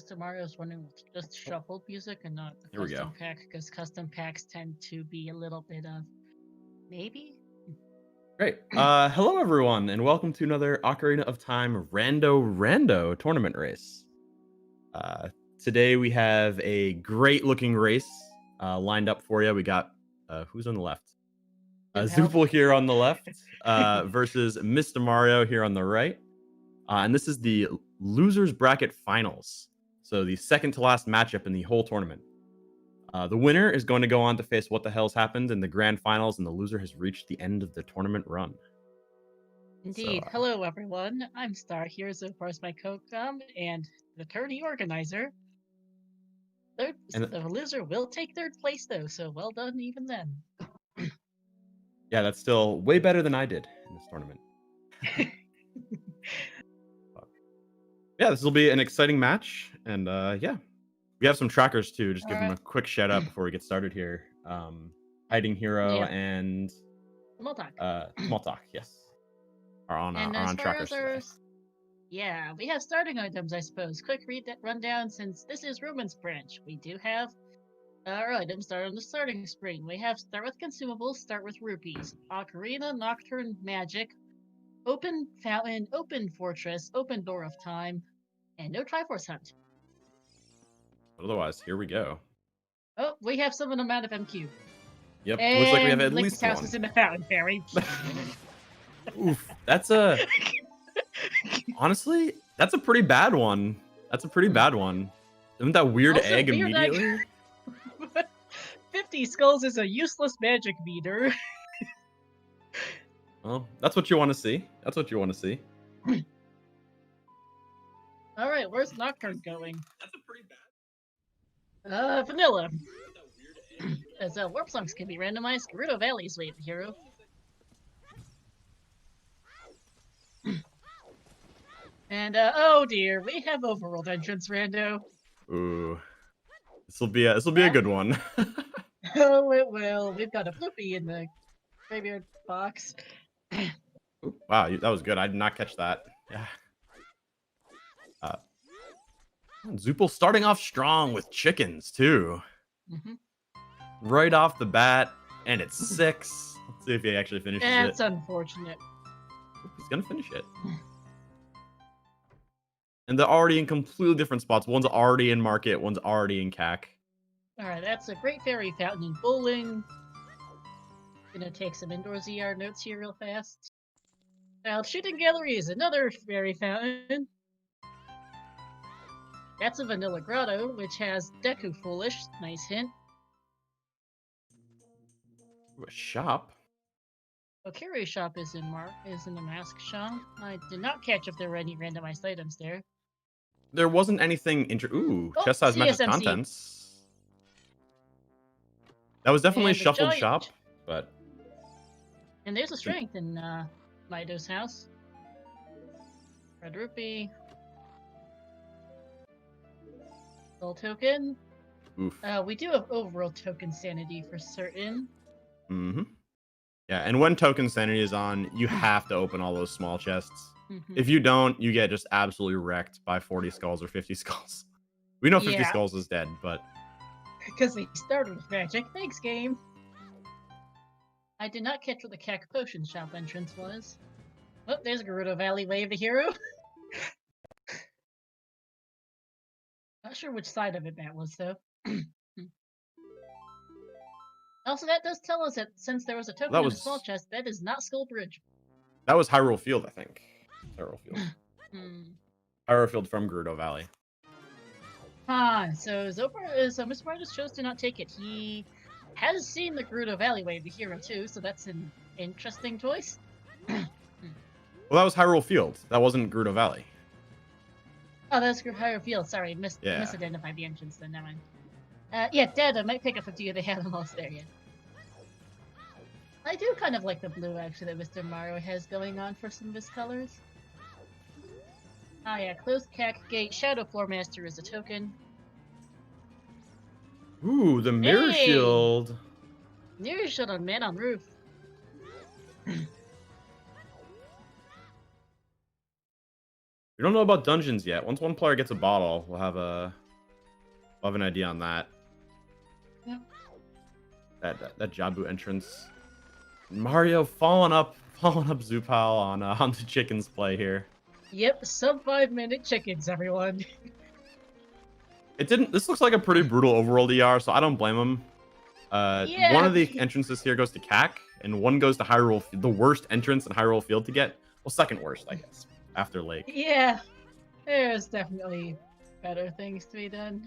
Mr. Mario's running with just shuffled music and not the Here we custom go. pack, because custom packs tend to be a little bit of maybe. Great. Hello everyone, and welcome to another Ocarina of Time Rando Rando tournament race. Uh, Today we have a great looking race lined up for you. We got who's on the left? Zoopal here on the left versus Mr. Mario here on the right. And this is the losers bracket finals. So the second to last matchup in the whole tournament. The winner is going to go on to face what the hell's happened in the grand finals, and the loser has reached the end of the tournament run. Indeed. Hello, everyone. I'm Star here, so far as my co-com and the tourney organizer. The loser will take third place, though, so well done even then. Yeah, that's still way better than I did in this tournament. Yeah, this will be an exciting match, and yeah. We have some trackers too. Just give them a quick shout out before we get started here. Hiding Hero and Small Talk. Small Talk, yes. Are on trackers today. Yeah, we have starting items, I suppose. Quick rundown, since this is Roman's branch. We do have our items start on the starting screen. We have start with consumables, start with rupees. Ocarina, Nocturne, Magic, Open Fountain, Open Fortress, Open Door of Time, and no Triforce Hunt. Otherwise, here we go. Oh, we have some of them out of MQ. Yep, and looks like we have at least house one. is in the fountain fairy. Oof, that's a... Honestly, that's a pretty bad one. That's a pretty bad one. Isn't that weird also, egg immediately? 50 skulls is a useless magic meter. Well, that's what you want to see. That's what you want to see. Alright, where's Nocturne going? That's a pretty bad. Vanilla. As warp songs can be randomized, Gerudo Valley's way of the hero. And oh dear, we have overworld entrance, Rando. Ooh, this will be a good one. Oh, it will. We've got a Floopy in the graveyard box. Ooh, wow, that was good. I did not catch that. Yeah. Zoopal starting off strong with chickens too. Right off the bat, and it's 6. Let's see if he actually finishes it. That's unfortunate. He's gonna finish it. And they're already in completely different spots. One's already in market, one's already in CAC. Alright, that's a Great Fairy Fountain in bowling. Gonna take some indoor ZR notes here real fast. Now, Shooting Gallery is another fairy fountain. That's a Vanilla Grotto, which has Deku Foolish. Nice hint. Ooh, a shop. Okiri's shop is in the mask shop. I did not catch if there were any randomized items there. There wasn't anything Ooh, chest size matches contents. That was definitely a shuffled shop, but... And there's a strength in Mido's house. Red Rupee. Soul Token. Oof. We do have overall token sanity for certain. Yeah, and when token sanity is on, you have to open all those small chests. If you don't, you get just absolutely wrecked by 40 skulls or 50 skulls. We know 50 skulls is dead, but... Because we started with magic. Thanks, game. I did not catch what the CAC Potion Shop entrance was. Oh, there's Gerudo Valley Way of the Hero. Not sure which side of it that was, though. Also, that does tell us that since there was a token in the small chest, that is not Skull Bridge. That was Hyrule Field, I think. Hyrule Field. Hyrule Field from Gerudo Valley. So Mr. Mario just chose to not take it. He has seen the Gerudo Valley Way of the Hero, too, so that's an interesting choice. Well, that was Hyrule Field. That wasn't Gerudo Valley. Oh, that's Hyrule Field. Sorry, misidentified the entrance then. Never mind. Yeah, Dead. I might pick up a few of the animals there, yeah. I do kind of like the blue, actually, that Mr. Mario has going on for some of his colors. Ah, yeah, Closed CAC Gate. Shadow Floor Master is a token. Ooh, the Mirror Shield. Mirror Shield on Man on Roof. We don't know about dungeons yet. Once one player gets a bottle, we'll have an idea on that. Yep. That Jabu entrance. Mario following up Zoopal on the chickens play here. Yep, sub 5-minute chickens, everyone. This looks like a pretty brutal overworld ER, so I don't blame him. Yeah. One of the entrances here goes to CAC, and one goes to Hyrule, the worst entrance in Hyrule Field to get. Well, second worst, I guess, after Lake. Yeah, there's definitely better things to be done.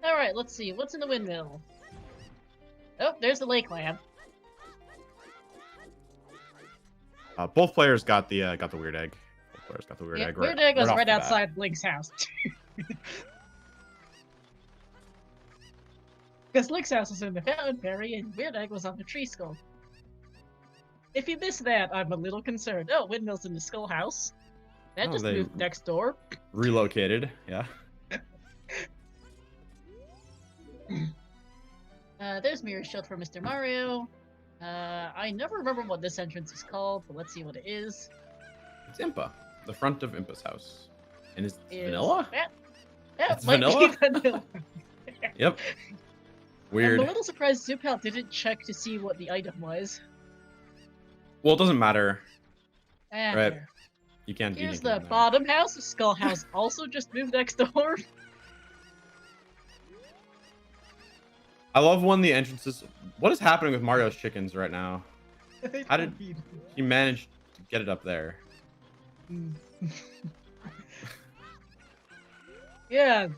All right, let's see. What's in the windmill? Oh, there's the lake lab. Both players got the weird egg. Both players got the weird egg. Weird egg was right outside Link's house. Because Link's house was in the fountain fairy, and Weird Egg was on the tree skull. If you missed that, I'm a little concerned. Oh, windmill's in the skull house. That just moved next door. Relocated, yeah. There's Mirror Shield for Mr. Mario. I never remember what this entrance is called, but let's see what it is. It's Impa, the front of Impa's house. And is vanilla? That might be vanilla. Yep. Weird. I'm a little surprised Zoopal didn't check to see what the item was. Well, it doesn't matter. Right. There. You can't. Here's the bottom house. Skull House also just moved next door. I love when the entrances. What is happening with Mario's chickens right now? How did he manage to get it up there? Yeah,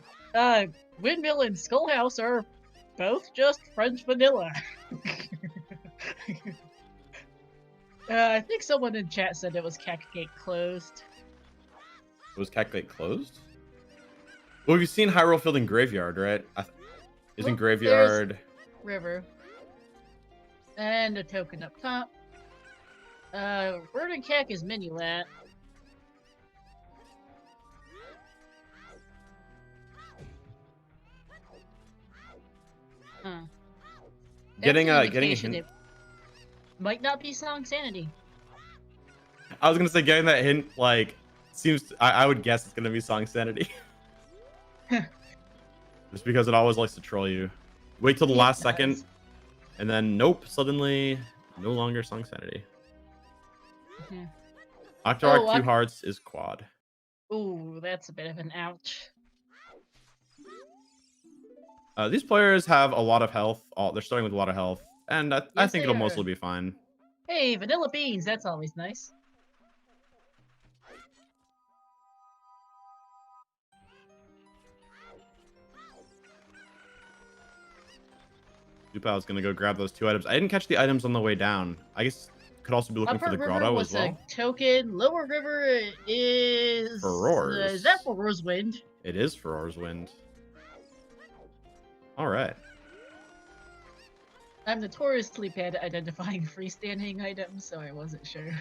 Windmill and Skull House are both just French vanilla. I think someone in chat said it was Cacgate closed. Was Cacgate closed? Well, we've seen Hyrule Field and Graveyard, right? Isn't Graveyard... River. And a token up top. Word and Cac is Minuet. Huh. Getting a hint. It might not be Song Sanity. I was gonna say getting that hint like seems I would guess it's gonna be Song Sanity. Just because it always likes to troll you. Wait till the last second, and then nope, suddenly no longer Song Sanity. Octorok 2 hearts is quad. Ooh, that's a bit of an ouch. These players have a lot of health. They're starting with a lot of health, and I think it'll mostly be fine. Hey, vanilla beans, that's always nice. Zoopal is gonna go grab those 2 items. I didn't catch the items on the way down. I guess could also be looking for the grotto as well. A token. Lower River is Furor's. Is that Furor's Wind? It is Furor's Wind. All right. I'm notoriously bad at identifying freestanding items, so I wasn't sure.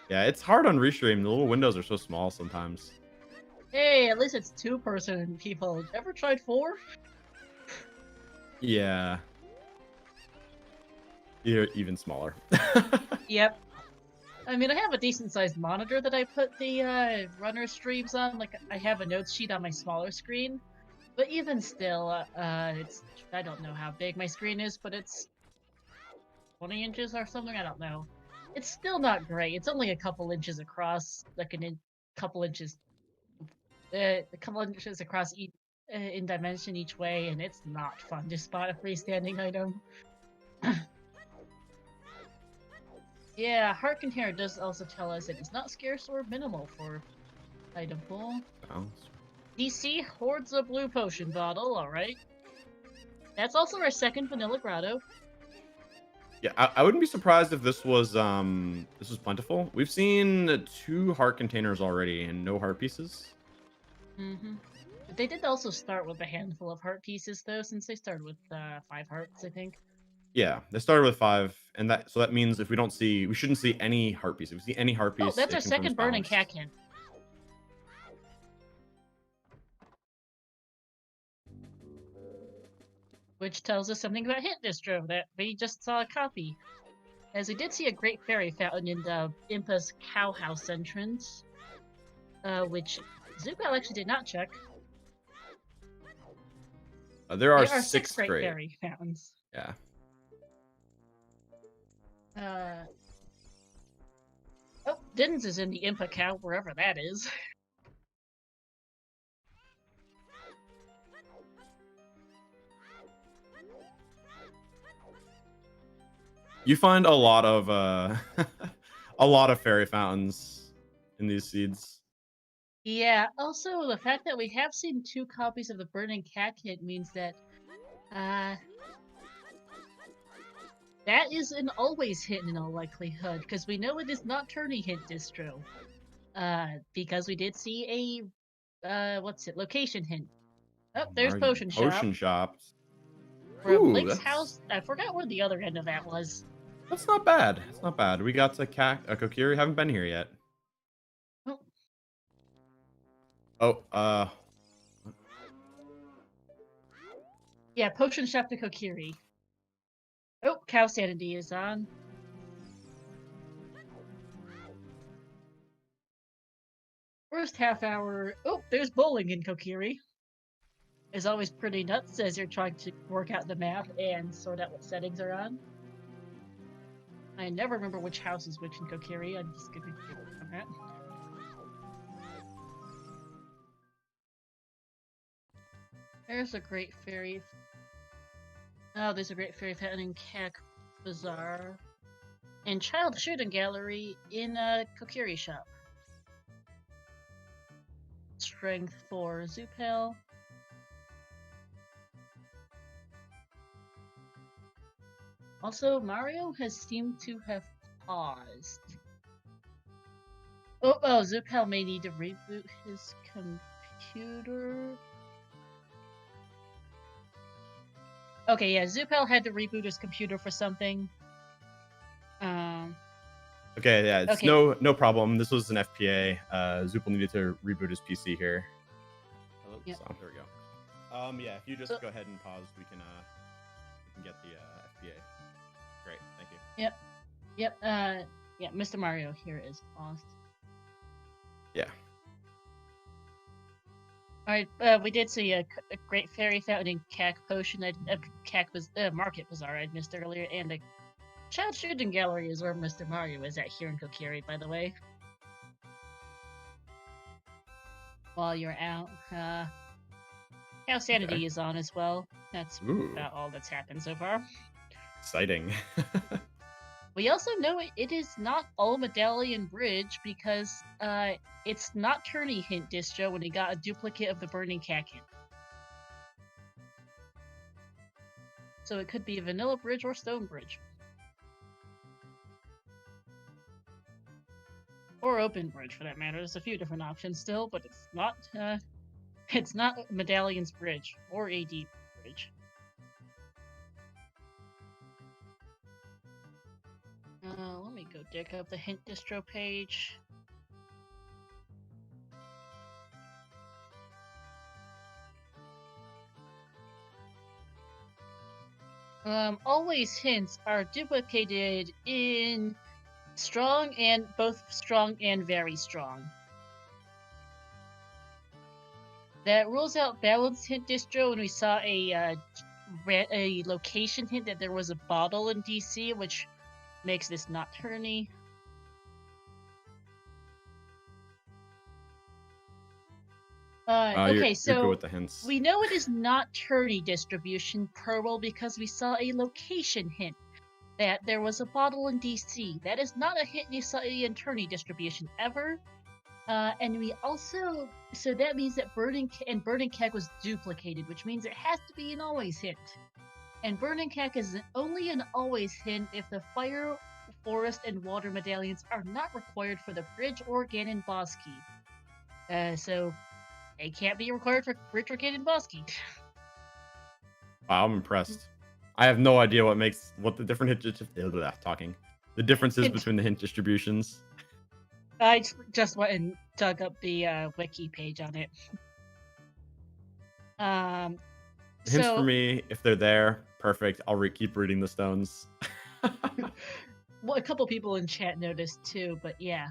Yeah, it's hard on Restream. The little windows are so small sometimes. Hey, at least it's 2-person people. Ever tried 4? Yeah. You're even smaller. Yep. I mean, I have a decent-sized monitor that I put the runner streams on. Like, I have a notes sheet on my smaller screen. But even still, it's... I don't know how big my screen is, but it's 20 inches or something? I don't know. It's still not great. It's only a couple inches across, like couple inches... a couple inches across in dimension each way, and it's not fun to spot a freestanding item. Yeah, Heart Container does also tell us that it's not scarce or minimal for item pool. DC hoards a blue potion bottle, alright. That's also our second vanilla grotto. Yeah, I wouldn't be surprised if this was plentiful. We've seen 2 heart containers already and no heart pieces. But they did also start with a handful of heart pieces though, since they started with 5 hearts, I think. Yeah, they started with 5, and that means if we shouldn't see any heart piece. If we see any heart piece, oh, that's our second burning cac hint. Which tells us something about Hint Distro that we just saw a copy. As we did see a Great Fairy fountain in the Impa's Cow House entrance. which Zoopal actually did not check. There are six great great fairy fountains. Yeah. Oh, Dins is in the Impa Cow, wherever that is. You find a lot of a lot of fairy fountains in these seeds. Yeah, also the fact that we have seen 2 copies of the Burning Cat hint means that that is an always hint in all likelihood, because we know it is not Tourney hint distro. Because we did see a location hint. Oh, there's Potion Shop. Potion shops. From Ooh, Link's house. I forgot where the other end of that was. That's not bad. It's not bad. We got to Kokiri. Haven't been here yet. Oh, yeah, Potion Shop to Kokiri. Oh, Cow Sanity is on. First half hour. Oh, there's bowling in Kokiri. Is always pretty nuts as you're trying to work out the map and sort out what settings are on. I never remember which house is which in Kokiri. I'm just gonna on that. There's a great fairy. Oh, there's a great fairy fountain in Kak Bazaar. And child shooting gallery in Kokiri shop. Strength for Zoopal. Also, Mario has seemed to have paused. Oh, Zoopal may need to reboot his computer. Okay, yeah, Zoopal had to reboot his computer for something. Okay, yeah, it's okay. no problem. This was an FPA. Zoopal needed to reboot his PC here. Hello? Yep. So, there we go. Yeah, if you just go ahead and pause, we can get the FPA. Great, thank you. Yep. Yeah, Mr. Mario here is paused. Yeah. Alright, we did see a great fairy fountain in Kak Potion at Market Bazaar I missed earlier, and a child shooting gallery is where Mr. Mario is at here in Kokiri, by the way. While you're out, Cow Sanity is on as well. That's about all that's happened so far. Exciting. We also know it is not all Medallion Bridge because it's not Tourney hint distro when he got a duplicate of the Burning Cat hint. So it could be a Vanilla Bridge or Stone Bridge. Or Open Bridge for that matter. There's a few different options still, but it's not Medallion's Bridge or AD Bridge. Let me go dig up the hint distro page. Always hints are duplicated in both strong and very strong. That rules out balanced hint distro when we saw a location hint that there was a bottle in DC, which makes this not Tourney. Okay, so with the hints. We know it is not Tourney distribution Pearl because we saw a location hint that there was a bottle in DC. That is not a hint you saw in Tourney distribution ever. And we also, so that means that Burning Keg was duplicated, which means it has to be an always hint. And Burning Keg is only an always hint if the Fire, Forest, and Water medallions are not required for the Bridge or Ganon boss key. So they can't be required for Bridge or Ganon boss key. Wow, I'm impressed. I have no idea what the different the differences between the hint distributions. I just went and dug up the wiki page on it. Hints for me, if they're there, perfect. I'll keep reading the stones. Well, a couple people in chat noticed too, but yeah.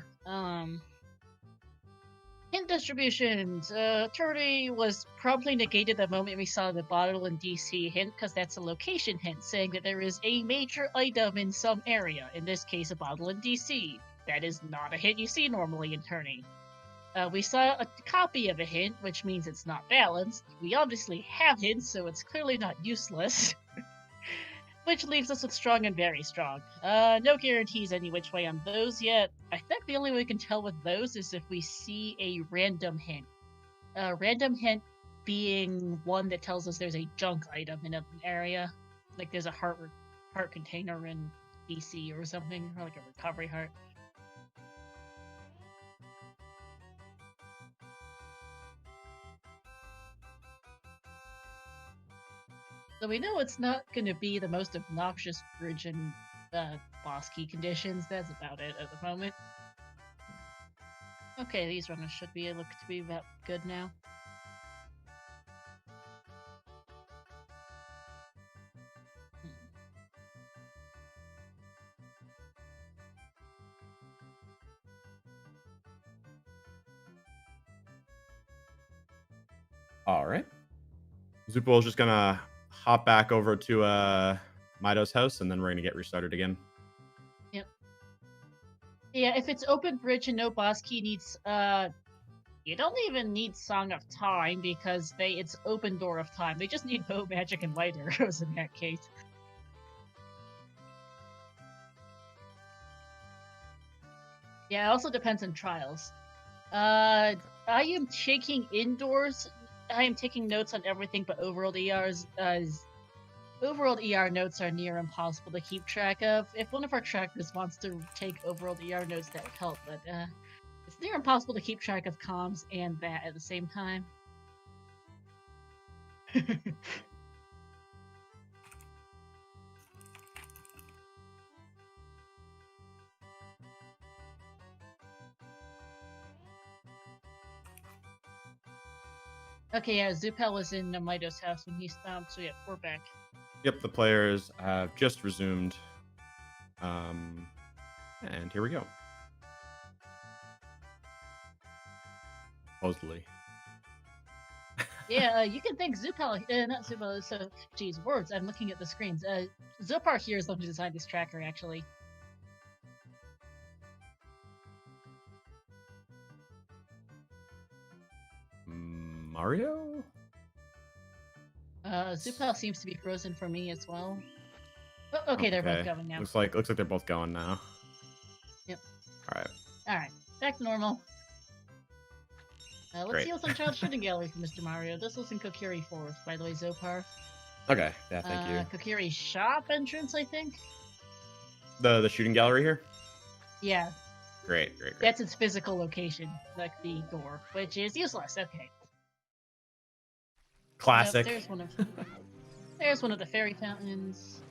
Hint distributions. Turdy was promptly negated the moment we saw the bottle and DC hint, because that's a location hint, saying that there is a major item in some area, in this case a bottle in DC. That is not a hint you see normally in Turny. We saw a copy of a hint, which means it's not balanced. We obviously have hints, so it's clearly not useless. Which leaves us with strong and very strong. No guarantees any which way on those yet. I think the only way we can tell with those is if we see a random hint. A random hint being one that tells us there's a junk item in an area. Like there's a heart container in DC or something, or like a recovery heart. So we know it's not going to be the most obnoxious bridge and boss key conditions. That's about it at the moment. Okay, these runners should look to be about good now. All right. Zoopal is just gonna hop back over to Mido's house, and then we're gonna get restarted again. Yep. Yeah, if it's open bridge and no boss key needs, you don't even need Song of Time because it's open door of time. They just need bow magic and light arrows in that case. Yeah, it also depends on trials. I am taking indoors. I am taking notes on everything, but overworld ERs, overworld ER notes are near impossible to keep track of. If one of our trackers wants to take overworld ER notes, that would help, but it's near impossible to keep track of comms and that at the same time. Okay, yeah, Zoopal was in Mido's house when he stopped, so yeah, we're back. Yep, the players have just resumed. And here we go. Supposedly. Yeah, you can thank Zoopal, not Zoopal, so, geez, words, I'm looking at the screens. Zoopal here is the one who designed this tracker, actually. Mario? Zoopal seems to be frozen for me as well. Oh, okay, they're both going now. Looks like they're both going now. Yep. Alright, back to normal. Let's see what's on Child Shooting Gallery for Mr. Mario. This was in Kokiri Forest, by the way, Zoopar. Okay, yeah, thank you. Kokiri shop entrance, I think? The shooting gallery here? Yeah. Great. That's its physical location, like the door, which is useless. Okay. Classic. There's one of the fairy fountains.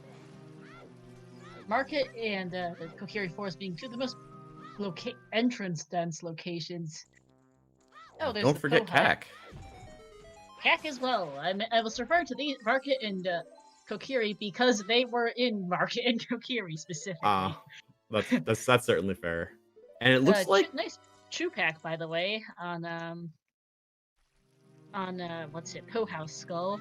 Market and the Kokiri Forest being two of the most entrance-dense locations. Oh, there's Don't forget Kak. Kak as well. I was referring to the Market and Kokiri because they were in Market and Kokiri specifically. That's certainly fair. And it looks like nice chew pack, by the way, on what's it, House Skull.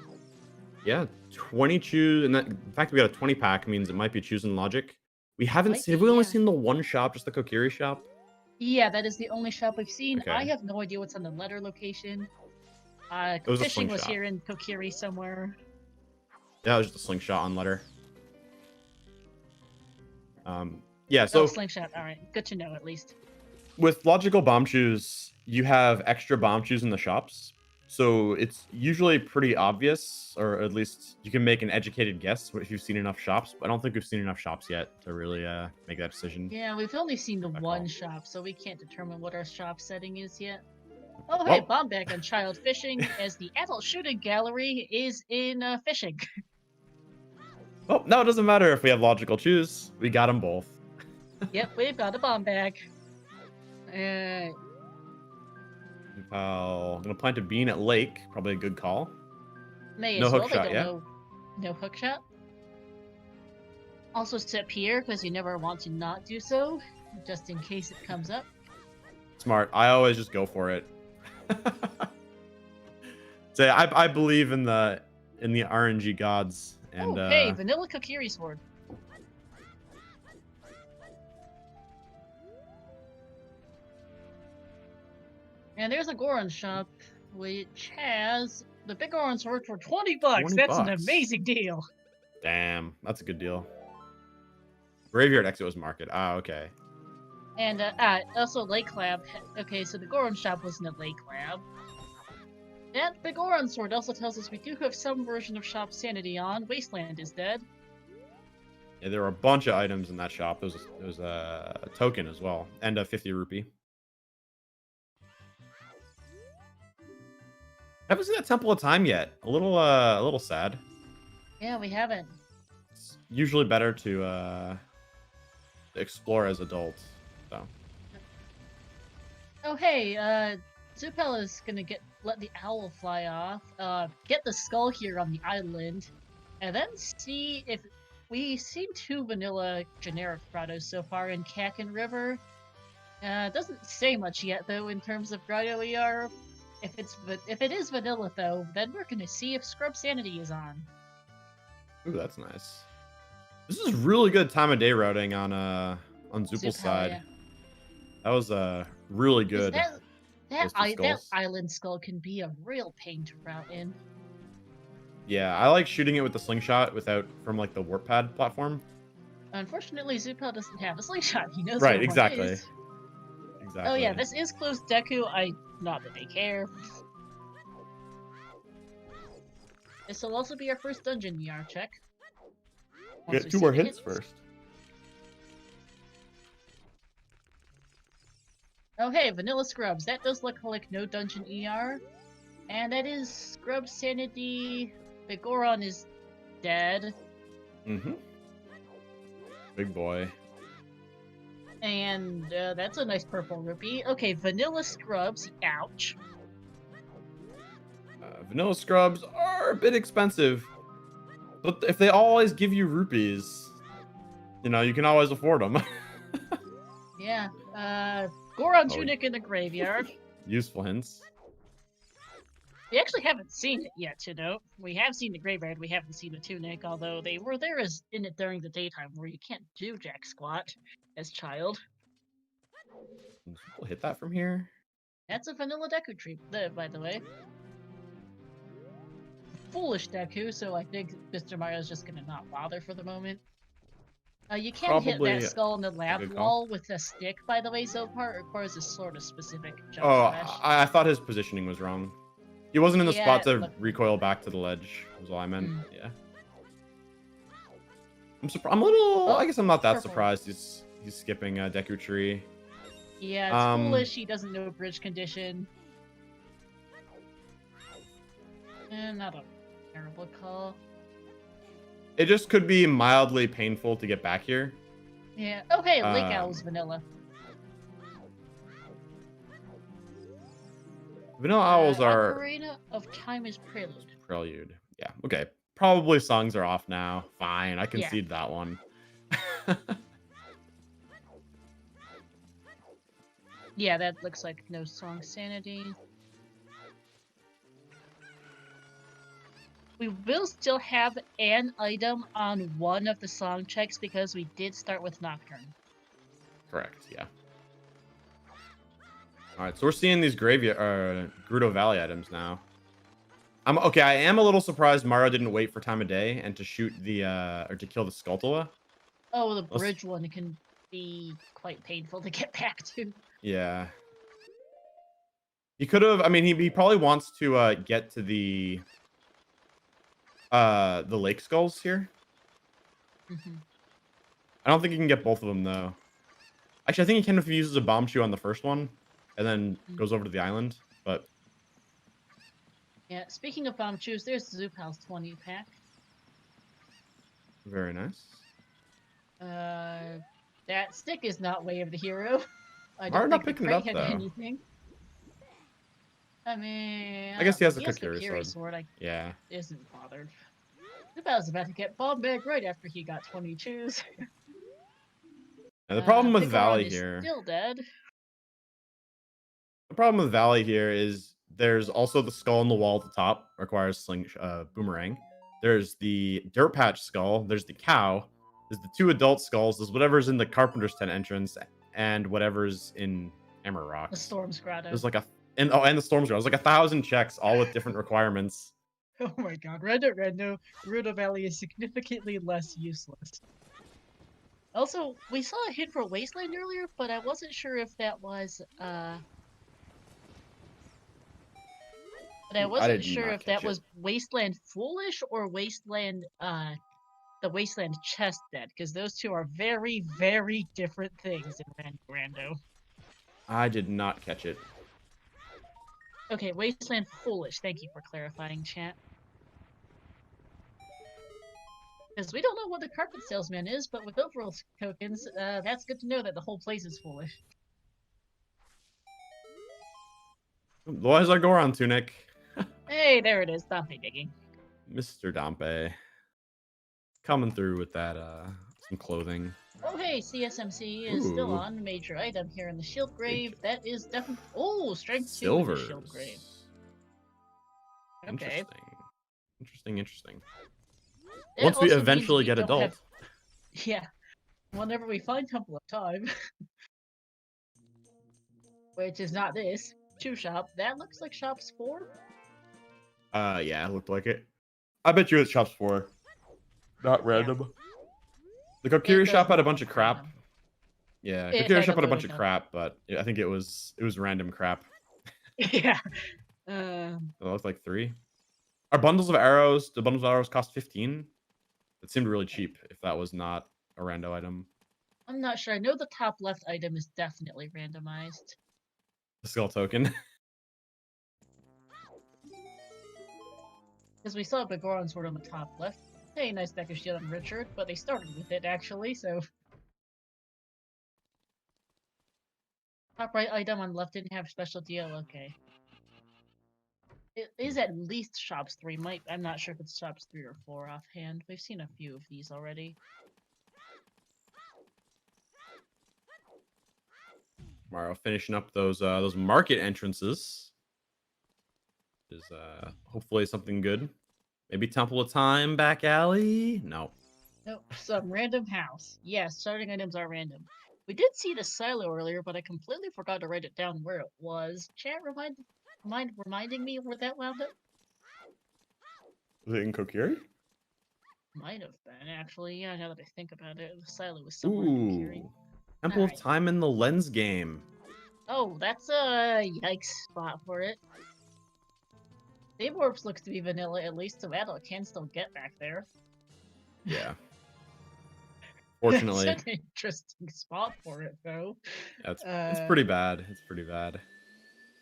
Yeah, 20 chews, and the fact that we got a 20 pack means it might be Choose and Logic. We haven't seen. Have we only seen the one shop, just the Kokiri shop? Yeah, that is the only shop we've seen. Okay. I have no idea what's on the letter location. Fishing was here in Kokiri somewhere. Yeah, it was just a slingshot on letter. Yeah, so slingshot. All right, good to know at least. With logical bomb chews, you have extra bomb chews in the shops, so it's usually pretty obvious, or at least you can make an educated guess if you've seen enough shops. But I don't think we've seen enough shops yet to really make that decision. Yeah, we've only seen the one shop, so we can't determine what our shop setting is yet. Oh, hey, bomb back on child fishing, as the adult shooting gallery is in fishing. Oh, no, it doesn't matter if we have logical chews. We got them both. Yep, we've got a bomb bag. I'm gonna plant a bean at lake. Probably a good call. No hook shot yet. No hook shot. Also step here because you never want to not do so, just in case it comes up. Smart. I always just go for it. So I believe in the RNG gods and hey, vanilla Kokiri sword. And there's a Goron shop, which has the big Goron sword for 20 bucks. 20 That's an bucks. amazing deal. Damn, that's a good deal. Graveyard exit was market. Ah, okay. And also Lake Lab. Okay, so the Goron shop wasn't a Lake Lab. That big Goron sword also tells us we do have some version of Shop Sanity on. Wasteland is dead. Yeah, there were a bunch of items in that shop. There was a token as well, and a 50 rupee. Haven't seen that Temple of Time yet. A little sad. Yeah, we haven't. It's usually better to explore as adults. So. Oh hey, Zoopal is gonna let the owl fly off. Get the skull here on the island, and then see if we seen 2 vanilla generic grottos so far in Kakin River. Doesn't say much yet though in terms of grotto ER. If it is vanilla though, then we're gonna see if Scrub Sanity is on. Ooh, that's nice. This is really good time of day routing on Zoopal's side. Yeah. That was really good. That island skull can be a real pain to route in. Yeah, I like shooting it with the slingshot from like the warp pad platform. Unfortunately, Zoopal doesn't have a slingshot. He knows right, where exactly. one is. Exactly. Oh yeah, this is closed Deku. Not that they care. This will also be our first dungeon ER check. Get 2 more hits first. Oh hey, Vanilla Scrubs. That does look like no dungeon ER. And that is Scrub Sanity. The Goron is dead. Mm-hmm. Big boy. And that's a nice purple rupee. Okay, Vanilla Scrubs. Ouch. Vanilla Scrubs are a bit expensive. But if they always give you rupees, you can always afford them. Yeah. Goron Tunic in the graveyard. Useful hints. We actually haven't seen it yet, to note. We have seen the graveyard, we haven't seen the tunic, although they were there in it during the daytime, where you can't do jack squat as child. We'll hit that from here. That's a vanilla Deku tree, by the way. Foolish Deku, so I think Mr. Mario's just gonna not bother for the moment. You can hit that skull in the lab wall with a stick, by the way, Zoopal. It requires a sort of specific jump dash. I thought his positioning was wrong. He wasn't in the spot to recoil back to the ledge, was all I meant. Yeah. I'm surprised. I'm a little... I guess I'm not that surprised he's skipping a Deku tree. Yeah, it's foolish. He doesn't know bridge condition. Not a terrible call. It just could be mildly painful to get back here. Yeah. Oh, hey, Lake Owl's vanilla. Vanilla owls are... Ocarina of Time is Prelude. Prelude. Yeah, okay. Probably songs are off now. Fine, I concede that one. Yeah, that looks like no song sanity. We will still have an item on one of the song checks because we did start with Nocturne. Correct, yeah. Alright, so we're seeing these Gerudo Valley items now. I am a little surprised Mario didn't wait for time of day and to shoot the or to kill the Skulltula. Oh, the bridge one can be quite painful to get back to. Yeah. He could have, he probably wants to get to the lake skulls here. I don't think he can get both of them though. Actually, I think he can if he uses a bomb shoe on the first one and then goes over to the island, but yeah, speaking of bomb shoes, there's Zoopal's 20 pack. Very nice. That stick is not Way of the Hero. I don't think think the crate had anything. I guess he has a Kokiri sword. Yeah. Isn't bothered. Zoopal's about to get bomb bag right after he got 22s. And the problem with Valley is here... still dead. The problem with Valley here is There's also the skull on the wall at the top, requires boomerang. There's the dirt patch skull. There's the cow. There's the 2 adult skulls. There's whatever's in the carpenter's tent entrance and whatever's in Emerald Rocks. The Storm's Grotto. There's like and the Storm's Grotto. There's like 1,000 checks, all with different requirements. Oh my god, Rando Rando, Rando Valley is significantly less useless. Also, we saw a hint for Wasteland earlier, but I wasn't sure if that was, But I wasn't sure if that was Wasteland Foolish or Wasteland, the Wasteland Chest Dead, because those two are very, very different things in Rando. I did not catch it. Okay, Wasteland Foolish. Thank you for clarifying, chat. Because we don't know what the carpet salesman is, but with overall tokens, that's good to know that the whole place is foolish. Why is our Goron tunic? Hey, there it is. Dompe digging. Mr. Dompe. Coming through with that, some clothing. Oh, hey, CSMC is still on. Major item here in the Shield Grave. That is definitely... Oh, strength 2 in the Shield Grave. Okay. Interesting. That Once we eventually get adult. Yeah. Whenever we find Temple of Time. Which is not this. 2 shop. That looks like shops 4. Yeah, it looked like it. I bet you it's shops 4. Not random. Yeah. The Kokiri shop had a bunch of crap. Yeah, Kokiri shop had a bunch of crap, but I think it was random crap. Yeah. It looked like 3. Our bundles of arrows, the bundles of arrows cost 15. It seemed really cheap if that was not a rando item. I'm not sure. I know the top left item is definitely randomized. The skull token. Because we saw a Begoron sword on the top left. Hey, nice deck of shield on Richard, but they started with it actually, so... Top right item on left didn't have special deal, okay. It is at least shops 3. I'm not sure if it's shops 3 or 4 offhand. We've seen a few of these already. Mario finishing up those market entrances. Is hopefully something good. Maybe Temple of Time, back alley? No. Nope. Some random house. Yes, starting items are random. We did see the silo earlier, but I completely forgot to write it down where it was. Chat, mind reminding me where that wound up? Was it in Kokiri? Might have been, actually. Yeah, now that I think about it. The silo was somewhere in Kokiri. Temple of Time in the Lens game. Oh, that's a yikes spot for it. Save Orbs looks to be vanilla, at least, so Adult can still get back there. Yeah. Fortunately. That's an interesting spot for it, though. It's pretty bad. It's pretty bad.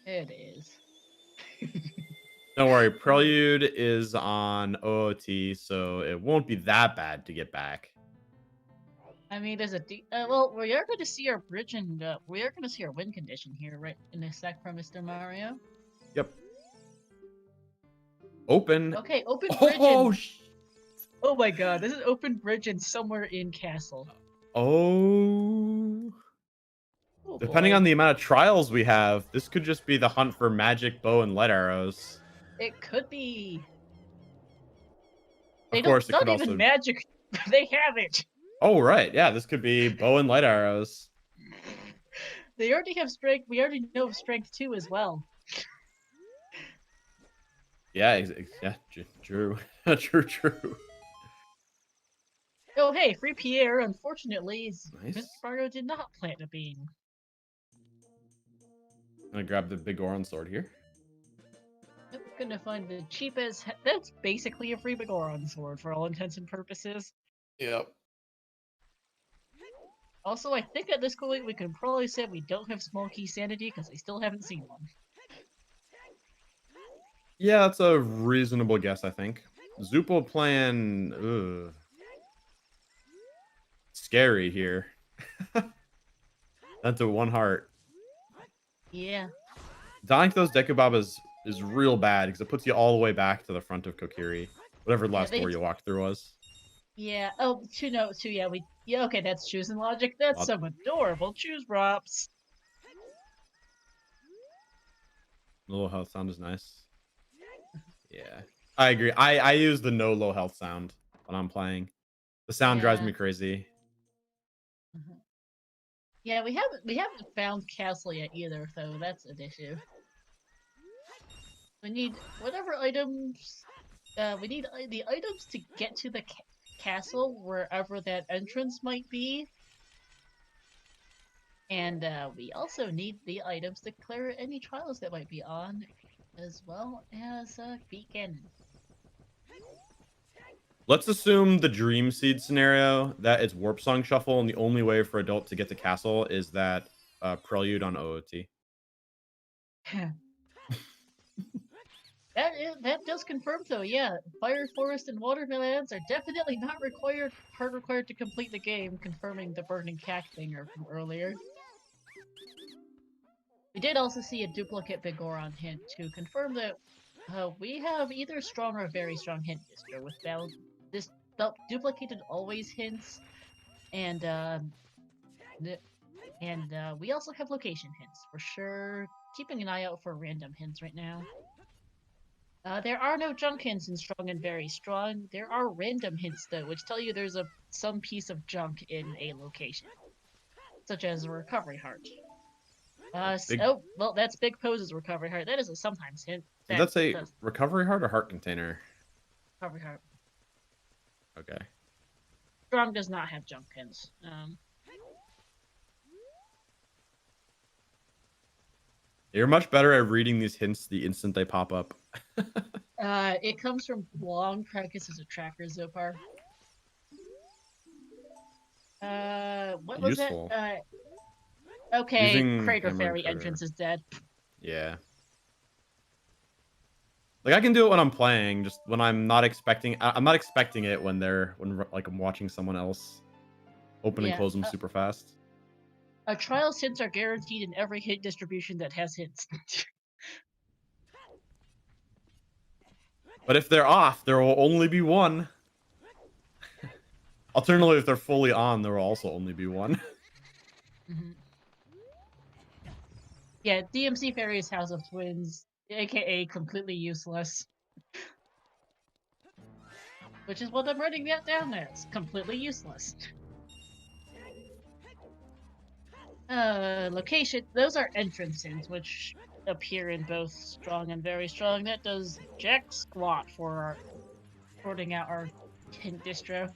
It is. Don't worry, Prelude is on OOT, so it won't be that bad to get back. I mean, there's well, we are going to see our bridge and we are going to see our win condition here, right in a sec from Mr. Mario. Yep. Open. Okay, open bridge. Oh my god, this is open bridge and somewhere in castle. Oh. Depending on the amount of trials we have, this could just be the hunt for magic bow and lead arrows. It could be. Of course, it could also... even magic. They have it. Oh, right. Yeah, this could be bow and light arrows. They already have strength. We already know strength 2 as well. Yeah, true. True. Oh, hey, free Pierre. Unfortunately, nice. Mr. Mario did not plant a bean. I'm gonna grab the big Goron sword here. I'm gonna find the cheapest. That's basically a free Begoron sword for all intents and purposes. Yep. Also, I think at this point we can probably say we don't have small key sanity because I still haven't seen one. Yeah, that's a reasonable guess, I think. Zoopal playing scary here. That's a 1 heart. Yeah. Dying to those Dekubabas is real bad because it puts you all the way back to the front of Kokiri. Whatever the last door you walked through was. Yeah. Oh, 2 notes. 2. Yeah. Okay, that's choosing logic. That's some adorable choose props. The low health sound is nice. Yeah, I agree. I use the no low health sound when I'm playing. The sound drives me crazy. Mm-hmm. Yeah, we haven't found Castle yet either, so that's an issue. We need whatever items. We need the items to get to the castle wherever that entrance might be, and we also need the items to clear any trials that might be on, as well as beat Ganon. Let's assume the Dream Seed scenario that it's Warp Song Shuffle, and the only way for adult to get to castle is that Prelude on OOT. That does confirm though, yeah. Fire Forest and Waterlands are definitely not required to complete the game, confirming the burning cack thinger from earlier. We did also see a duplicate Bigoron hint to confirm that we have either strong or very strong hint distro with this duplicated always hints, and we also have location hints for sure. Keeping an eye out for random hints right now. There are no junk hints in Strong and Very Strong. There are random hints, though, which tell you there's some piece of junk in a location, such as a recovery heart. Oh, well, that's Big Pose's recovery heart. That is a sometimes hint. Did that say recovery heart or heart container? Recovery heart. Okay. Strong does not have junk hints. You're much better at reading these hints the instant they pop up. It comes from long practice as a tracker, Zoopal. What was Useful. it? Okay, Crater Fairy entrance is dead. Yeah. Like I can do it when I'm playing, just when I'm not expecting. I'm not expecting it when like I'm watching someone else open and close them super fast. Trials hints are guaranteed in every hint distribution that has hints. But if they're off, there will only be one. Alternatively, if they're fully on, there will also only be one. Mm-hmm. Yeah, DMC Fairy's House of Twins, aka completely useless. Which is what I'm writing that down as. Completely useless. Location. Those are entrance hints, which appear in both Strong and Very Strong. That does jack squat for sorting out our hint distro.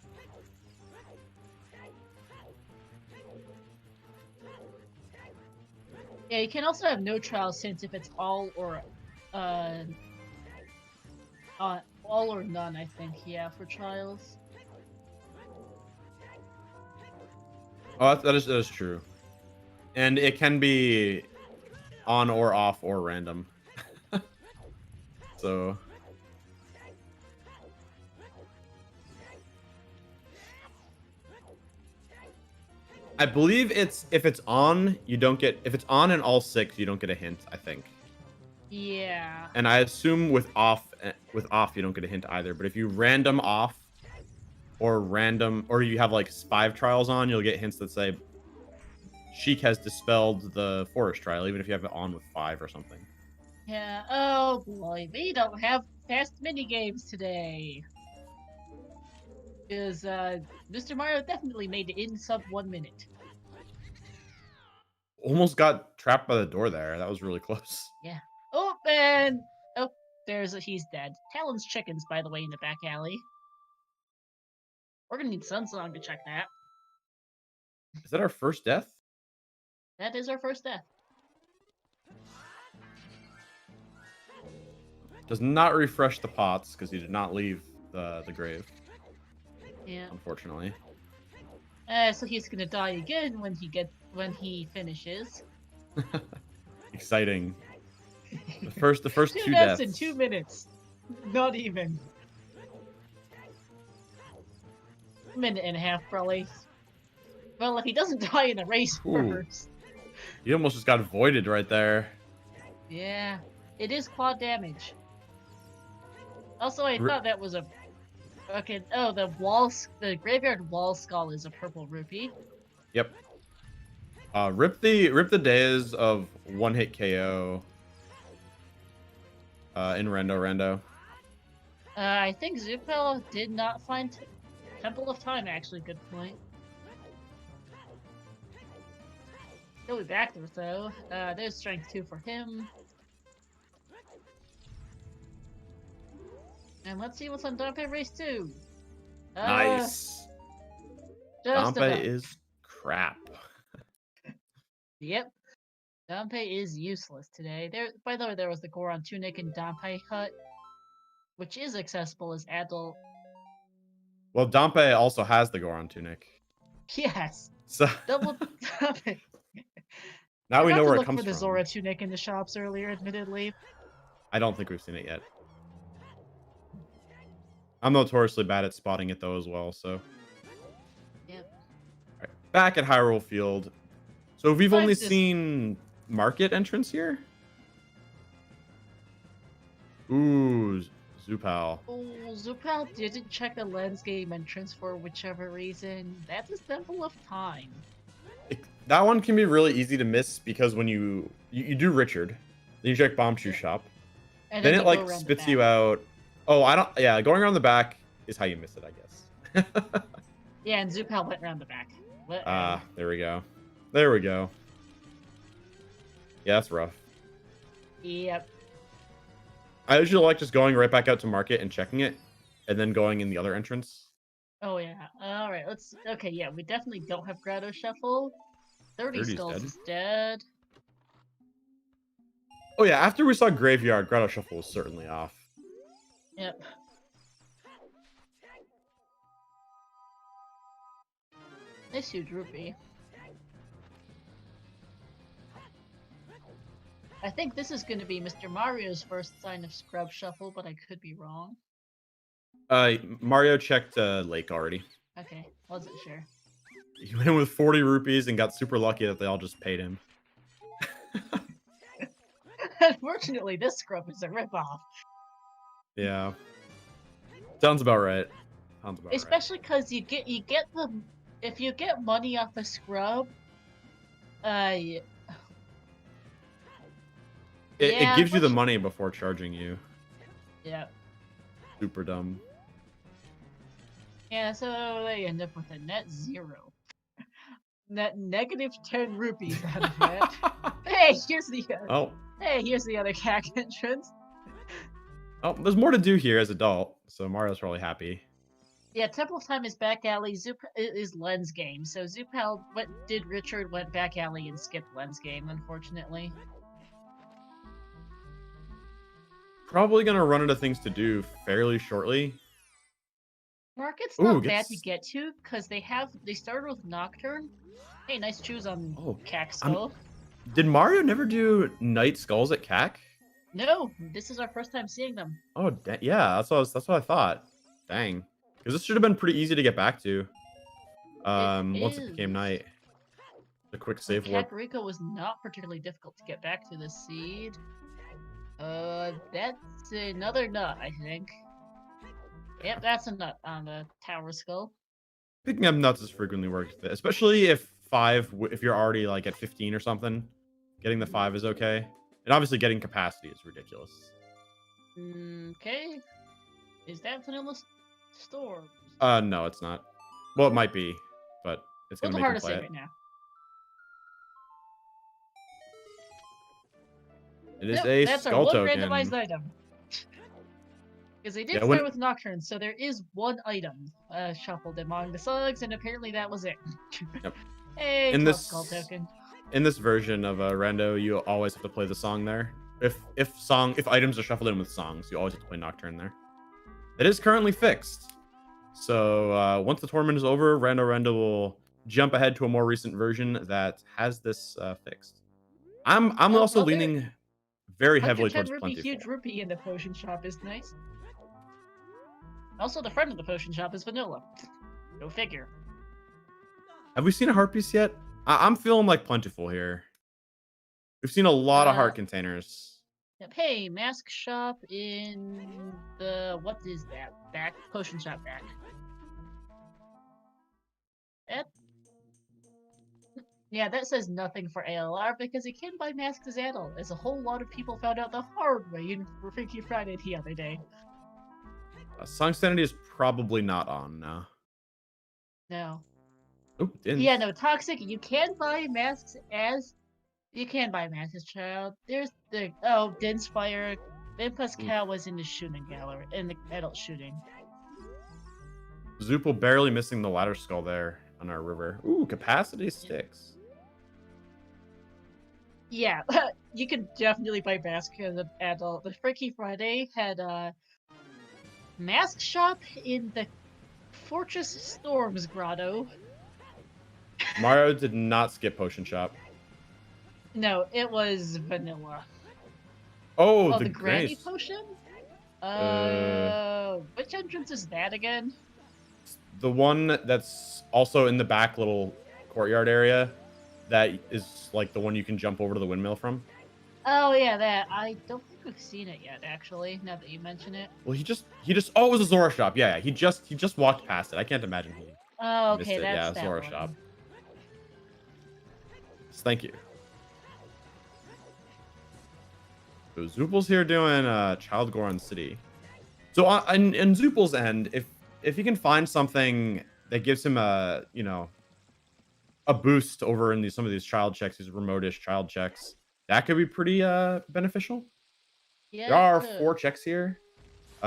Yeah, you can also have no trials hints if it's all or none, I think, yeah, for trials. Oh, that is true. And it can be on or off or random. So I believe if it's on, you don't get, if it's on in all 6, you don't get a hint, I think. Yeah. And I assume with off you don't get a hint either, but if you random off or you have like 5 trials on, you'll get hints that say Sheik has dispelled the forest trial, even if you have it on with 5 or something. Yeah, oh boy, we don't have fast mini games today. Because Mr. Mario definitely made it in sub 1 minute. Almost got trapped by the door there. That was really close. Yeah. Oh, and oh, he's dead. Talon's chickens, by the way, in the back alley. We're gonna need Sunsong to check that. Is that our first death? That is our first death. Does not refresh the pots because he did not leave the grave. Yeah. Unfortunately. So he's gonna die again when he finishes. Exciting. The first 2 deaths in 2 minutes. Not even. 1.5 minutes, probably. Well, if he doesn't die in a race first. He almost just got voided right there. Yeah, it is quad damage. Also, I thought that was a... Okay, oh, the graveyard wall skull is a purple rupee. Yep. Rip the days of one-hit KO in Rando Rando. I think Zoopal did not find Temple of Time, actually. Good point. He'll be back there, though. There's strength 2 for him. And let's see what's on Dompe Race 2. Nice. Dompe is crap. Yep. Dompe is useless today. By the way, there was the Goron Tunic and Dompe Hut, which is accessible as adult. Well, Dompe also has the Goron Tunic. Yes. So Double Dompe. Now we know where it comes from. I forgot to look for the from. Zora Tunic in the shops earlier, admittedly. I don't think we've seen it yet. I'm notoriously bad at spotting it, though, as well, so... Yep. All right, back at Hyrule Field. So we've only seen market entrance here? Ooh, Zoopal. Oh, Zoopal didn't check the lens game entrance for whichever reason. That's a Temple of Time. That one can be really easy to miss because when you do Richard, then you check Bomb Shoe Shop, and then it like spits you out. Oh, yeah, going around the back is how you miss it, I guess. Yeah, and Zoopal went around the back. There we go. There we go. Yeah, that's rough. Yep. I usually like just going right back out to market and checking it, and then going in the other entrance. Oh yeah. All right. Okay. Yeah, we definitely don't have Grotto Shuffle. 30 Skulls is dead. Oh yeah. After we saw Graveyard, Grotto Shuffle was certainly off. Yep. Nice huge rupee. I think this is going to be Mr. Mario's first sign of Scrub Shuffle, but I could be wrong. Mario checked Lake already. Okay, wasn't sure. He went in with 40 rupees and got super lucky that they all just paid him. Unfortunately, this scrub is a ripoff. Yeah. Sounds about right. Especially because you get the if you get money off a scrub, it gives you the money before charging you. Yeah. Super dumb. Yeah, so they end up with a net 0. Net negative 10 rupees out of it. Hey, here's the other CAC entrance. Oh, there's more to do here as adult, so Mario's probably happy. Yeah, Temple of Time is back alley. Zoopal is lens game. So Zoopal did Richard went back alley and skipped lens game, unfortunately. Probably gonna run into things to do fairly shortly. Market's not bad to get to because they started with Nocturne. Hey, nice choose on CAC Skull. Did Mario never do Night Skulls at CAC? No, this is our first time seeing them. Oh, yeah, that's what I thought. Dang, because this should have been pretty easy to get back to. Once it became night. A quick save warp. Kakariko was not particularly difficult to get back to this seed. That's another nut, I think. Yep, that's a nut on the Tower Skull. Picking up nuts is frequently worked, especially if you're already like at 15 or something. Getting the 5 is okay, and obviously getting capacity is ridiculous. Okay, is that Vanilla Storm? No, it's not. Well, it might be, but it's gonna make me play it right now. It is a that's skull our token. Randomized item. Because they did start with Nocturne, so there is one item shuffled among the songs, and apparently that was it. Yep. Hey, skull token. In this version of Rando, you always have to play the song there. If items are shuffled in with songs, you always have to play Nocturne there. It is currently fixed. So once the tournament is over, Rando Rando will jump ahead to a more recent version that has this fixed. I'm also leaning very heavily towards Plentiful. Huge rupee in the potion shop is nice. Also, the front of the potion shop is vanilla. Go figure. Have we seen a heart piece yet? I'm feeling like Plentiful here. We've seen a lot of heart containers. Yep. Hey, mask shop in the what is that? Back potion shop back. Yeah, that says nothing for ALR because you can buy masks as adult, as a whole lot of people found out the hard way in Freaky Friday the other day. Song Sanity is probably not on now. No. Oh, Yeah, no, Toxic, you can buy masks as... You can buy masks as child. There's the... Oh, Din's Fire. Then plus Cow was in the shooting gallery, in the adult shooting. Zoopal barely missing the ladder skull there on our river. Ooh, capacity sticks. Yeah, you can definitely buy masks as an adult. The Freaky Friday had a mask shop in the Fortress Storms Grotto. Mario did not skip Potion Shop. No, it was vanilla. Oh, the Granny Potion? Which entrance is that again? The one that's also in the back little courtyard area. That is like the one you can jump over to the windmill from. Oh yeah, that. I don't think we've seen it yet, actually. Now that you mention it. Well, he just. Oh, it was a Zora shop. Yeah, he just walked past it. I can't imagine he. Oh, okay, missed it. that's yeah, that Zora one. shop. Thank you. So Zoopal's here doing Child Goron City. So in Zoopal's end, if he can find something that gives him a a boost over in some of these child checks, these remote-ish child checks, that could be pretty beneficial. Yeah, there are 4 checks here.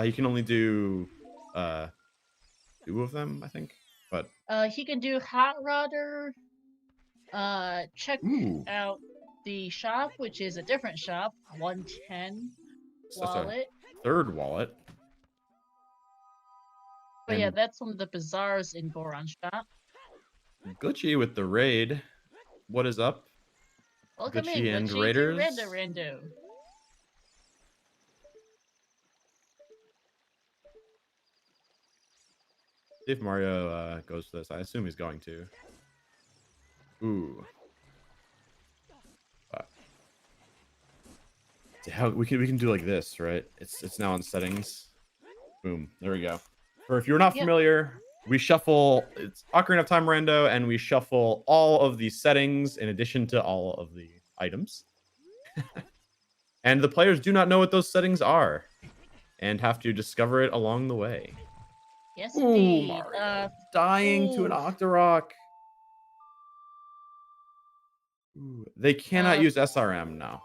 He can only do 2 of them, I think. But he can do Hot Rodder. Check out the shop, which is a different shop. 110 wallet. Third wallet. But yeah, that's one of the bazaars in Goron shop. Glitchy with the raid. What is up? Welcome Glitchy in, and Glitchy Raiders. To Rando Rando. See if Mario goes for this. I assume he's going to. Ooh. How we can do like this, right? It's now on settings. Boom. There we go. Or if you're not familiar, we shuffle. It's Ocarina of Time Rando, and we shuffle all of the settings in addition to all of the items. And the players do not know what those settings are, and have to discover it along the way. Yes, indeed. Mario. Dying to an Octorok. They cannot use SRM now.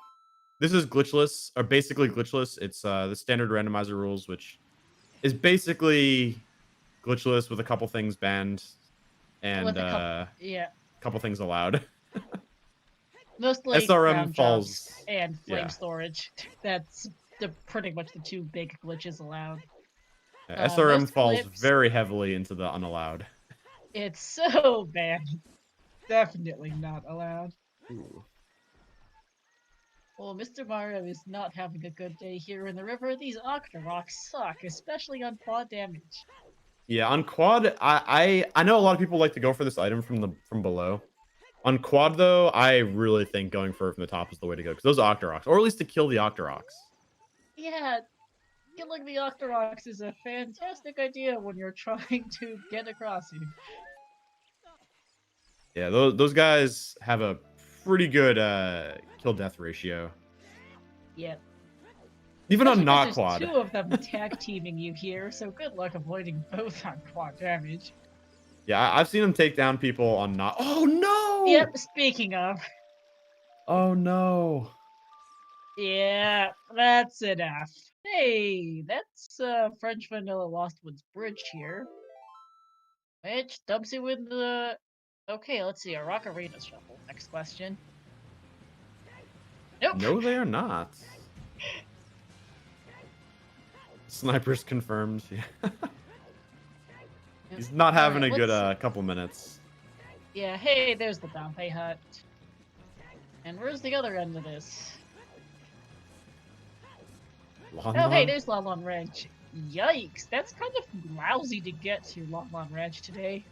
This is glitchless, or basically glitchless. It's the standard randomizer rules, which is basically glitchless with a couple things banned and a couple things allowed. Mostly SRM falls and flame storage. That's pretty much the 2 big glitches allowed. SRM falls very heavily into the unallowed. It's so bad. Definitely not allowed. Ooh. Well, Mr. Mario is not having a good day here in the river. These Octoroks suck, especially on quad damage. Yeah, on quad, I know a lot of people like to go for this item from below. On quad, though, I really think going for it from the top is the way to go, because those Octoroks, or at least to kill the Octoroks. Yeah, killing the Octoroks is a fantastic idea when you're trying to get across you. Yeah, those guys have a pretty good kill-death ratio. Yep. Even on not quad. 2 of them tag teaming you here, so good luck avoiding both on quad damage. Yeah, I've seen them take down people on not. Oh no! Yep, speaking of. Oh no. Yeah, that's enough. Hey, that's French Vanilla Lost Woods Bridge here. Which dumps you in the... Okay, let's see, a Rock Arena shuffle. Next question. Nope. No, they are not. Snipers confirmed. Yeah. He's not having a good couple minutes. Yeah, hey, there's the Dante hut. And where's the other end of this? Oh, hey, there's Lon Lon Ranch. Yikes, that's kind of lousy to get to Lon Lon Ranch today.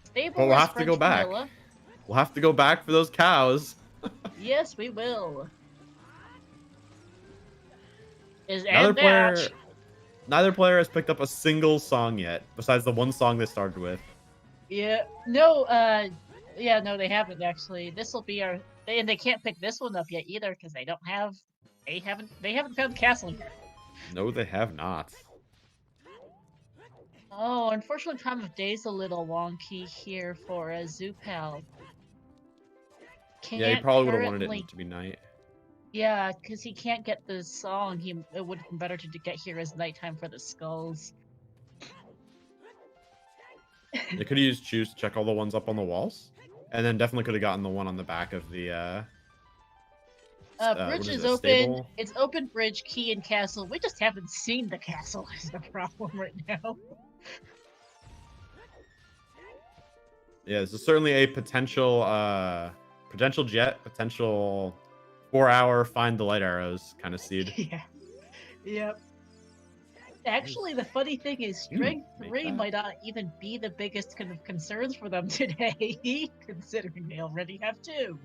Stable well, we'll have to go back. Vanilla. We'll have to go back for those cows. Yes, we will. Neither player has picked up a single song yet, besides the one song they started with. Yeah, no, Yeah, no, they haven't actually. This will be our. And they can't pick this one up yet either because they don't have. They haven't found the castle yet. No, they have not. Oh, unfortunately, time of day's a little wonky here for a Zoopal. Yeah, he probably would have wanted it to be night. Yeah, because he can't get the song. It would have been better to get here as nighttime for the skulls. They could have used choose to check all the ones up on the walls, and then definitely could have gotten the one on the back of the. Bridge is open. Stable? It's open bridge, key, and castle. We just haven't seen the castle is the problem right now. Yeah, this is certainly a potential jet, potential 4-hour find the light arrows kind of seed. Yeah. Yep. Actually, the funny thing is, Strength 3 might not even be the biggest kind of concerns for them today, considering they already have 2.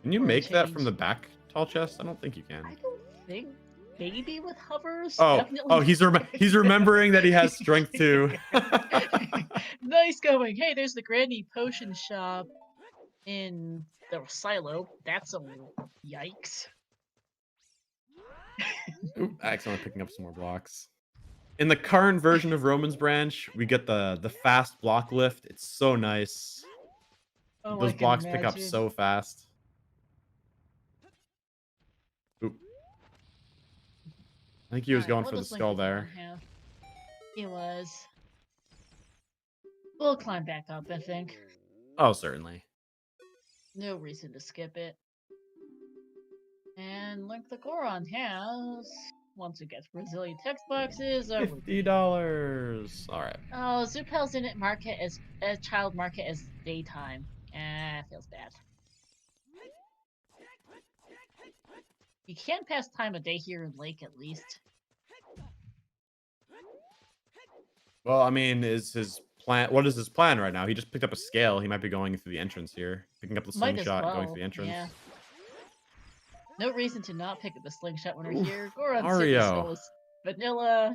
Can you make that from the back tall chest? I don't think you can. I don't think. Maybe with hovers. Oh, he's remembering that he has Strength 2. Nice going. Hey, there's the Granny Potion Shop in the silo. That's a yikes. Oop, accidentally picking up some more blocks. In the current version of Roman's Branch, we get the fast block lift. It's so nice. Oh, those blocks pick up so fast. Oop. I think he was going for the skull there. He was. We'll climb back up, I think. Oh, certainly. No reason to skip it. And Link the Goron has, once it gets Brazilian text boxes, $50. All right. Oh, Zoopal's in it market as child market as daytime. Feels bad. You can't pass time of day here in Lake at least. Well, I mean, is his plan? What is his plan right now? He just picked up a scale. He might be going through the entrance here, picking up the slingshot, going through the entrance. Yeah. No reason to not pick up the slingshot when we're here. Goron Mario. Vanilla.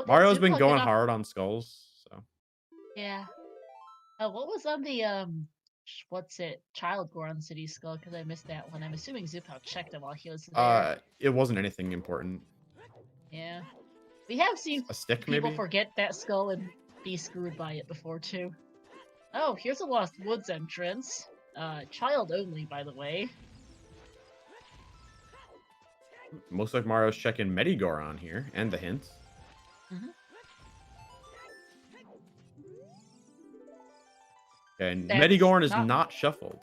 Mario's been going hard on skulls, so. Yeah. What was on the Child Goron City skull? Because I missed that one. I'm assuming Zoopal checked it while he was there. It wasn't anything important. Yeah. We have seen a stick, people maybe? Forget that skull and be screwed by it before too. Oh, here's a Lost Woods entrance. Child only, by the way. Most like Mario's checking Medigoron here, and the hint. Okay, and Medigoron is not shuffled.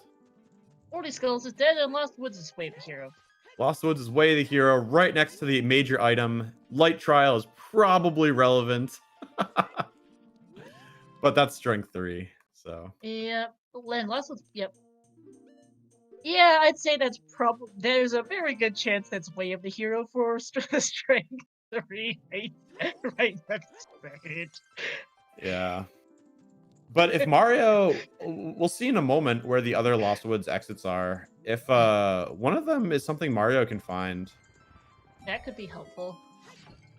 40 Skulls is dead, and Lost Woods is way the hero. Lost Woods is way the hero, right next to the major item. Light Trial is probably relevant. But that's Strength 3, so. Yep, Lost Woods, yep. Yeah, I'd say that's probably. There's a very good chance that's way of the hero for Strength 3. Right next to it. Yeah. But if Mario, we'll see in a moment where the other Lost Woods exits are. If one of them is something Mario can find, that could be helpful.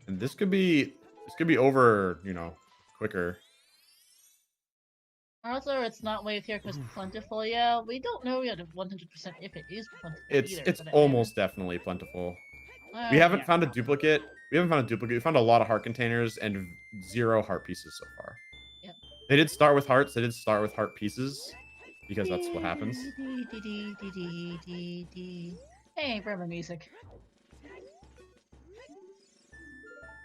And this could be over, quicker. Also, it's not way here because plentiful. Yeah, we don't know yet 100% if it is plentiful. It's almost definitely plentiful. We haven't found a duplicate. We found a lot of heart containers and 0 heart pieces so far. Yep. They did start with hearts. They did start with heart pieces because that's what happens. Hey, Burma music.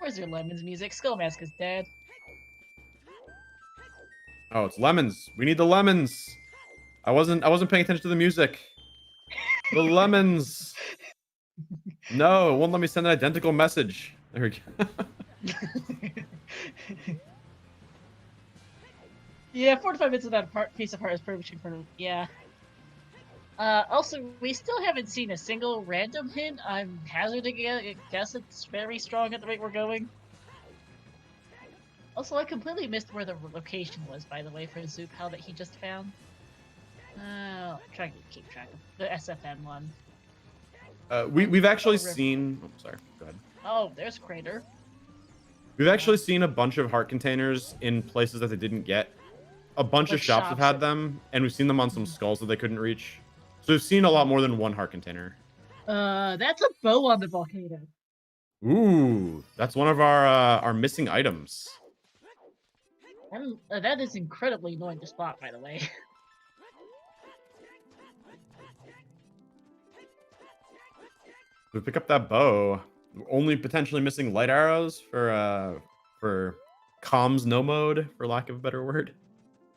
Where's your Lemons music? Skull Mask is dead. Oh, it's lemons. We need the lemons. I wasn't paying attention to the music. The lemons. No, it won't let me send an identical message. There we go. Yeah, 45 minutes of that piece of heart is pretty much yeah. Also, we still haven't seen a single random hint. I'm hazarding a guess it's very strong at the rate we're going. Also, I completely missed where the location was, by the way, for Zoopal that he just found. Trying to keep track of the SFN one. We've actually seen. Oh, sorry. Go ahead. Oh, there's Crater. We've actually seen a bunch of heart containers in places that they didn't get. a bunch of shops have had them, and we've seen them on some skulls that they couldn't reach. So we've seen a lot more than one heart container. That's a bow on the volcano. Ooh, that's one of our missing items. That is incredibly annoying to spot, by the way. We pick up that bow. Only potentially missing light arrows for comms no mode, for lack of a better word.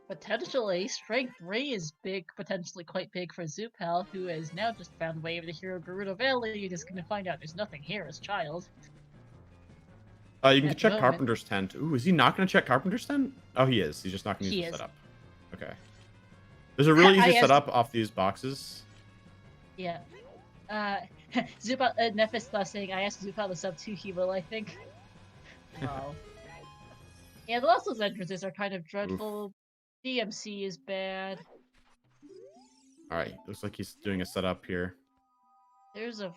Potentially, Strength 3 is big, potentially quite big for Zoopal, who has now just found Way of the Hero Gerudo Valley and is going to find out there's nothing here as child. You can check Carpenter's tent. Ooh, is he not going to check Carpenter's tent? Oh, he is. He's just not going to use the setup. Okay. There's a really easy setup off these boxes. Yeah. Zoopal, Nephis last saying, I asked Zoopal to sub 2, he will, I think. Wow. Yeah, the last of those entrances are kind of dreadful. Oof. DMC is bad. Alright, looks like he's doing a setup here. There's the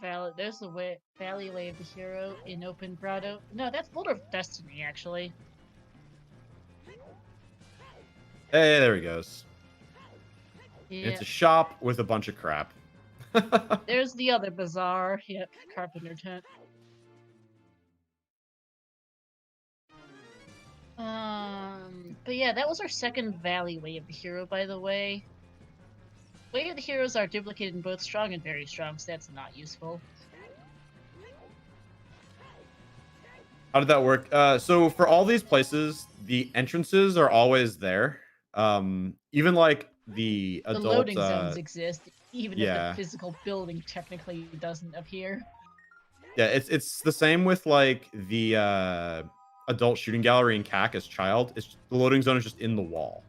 Valley Way of the Hero in Open Grotto. No, that's Boulder of Destiny, actually. Hey, there he goes. Yeah. It's a shop with a bunch of crap. There's the other bazaar. Yep, Carpenter tent. But yeah, that was our second Valley Way of the Hero, by the way. Way of the Heroes are duplicated in both strong and very strong, so that's not useful. How did that work? So for all these places, the entrances are always there. Even like the adult... The loading zones exist, even if the physical building technically doesn't appear. Yeah, it's the same with like the adult shooting gallery in CAC as child. The loading zone is just in the wall.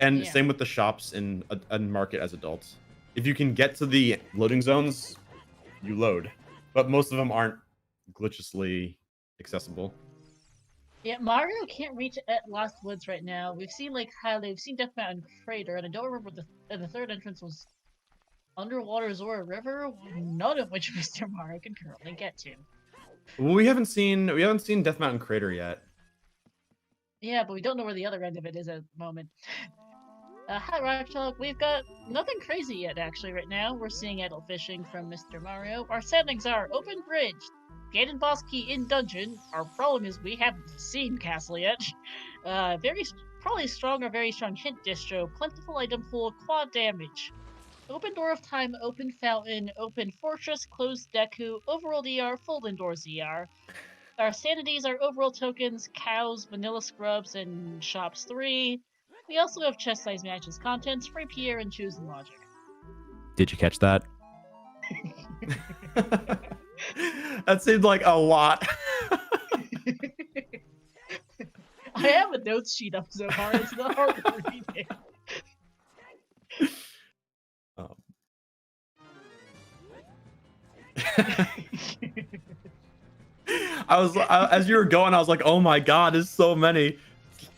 And same with the shops in a market as adults. If you can get to the loading zones, you load. But most of them aren't glitchlessly accessible. Yeah, Mario can't reach at Lost Woods right now. We've seen we've seen Death Mountain Crater, and I don't remember the third entrance was Underwater Zora River, none of which Mr. Mario can currently get to. Well, we haven't seen Death Mountain Crater yet. Yeah, but we don't know where the other end of it is at the moment. Hi, Rockchalk. We've got nothing crazy yet, actually, right now. We're seeing adult fishing from Mr. Mario. Our settings are Open Bridge, Gated Boss Key in Dungeon. Our problem is we haven't seen Castle yet. Probably strong or very strong Hint Distro, Plentiful Item Pool, Quad Damage. Open Door of Time, Open Fountain, Open Fortress, Closed Deku, Overall DR, Full Indoors DR. Our sanities are overall tokens, cows, vanilla scrubs, and shops 3. We also have chest size matches, contents, free Pierre, and choose logic. Did you catch that? That seemed like a lot. I have a notes sheet up so far, it's not hard to read it. As you were going, I was like, oh my god, there's so many.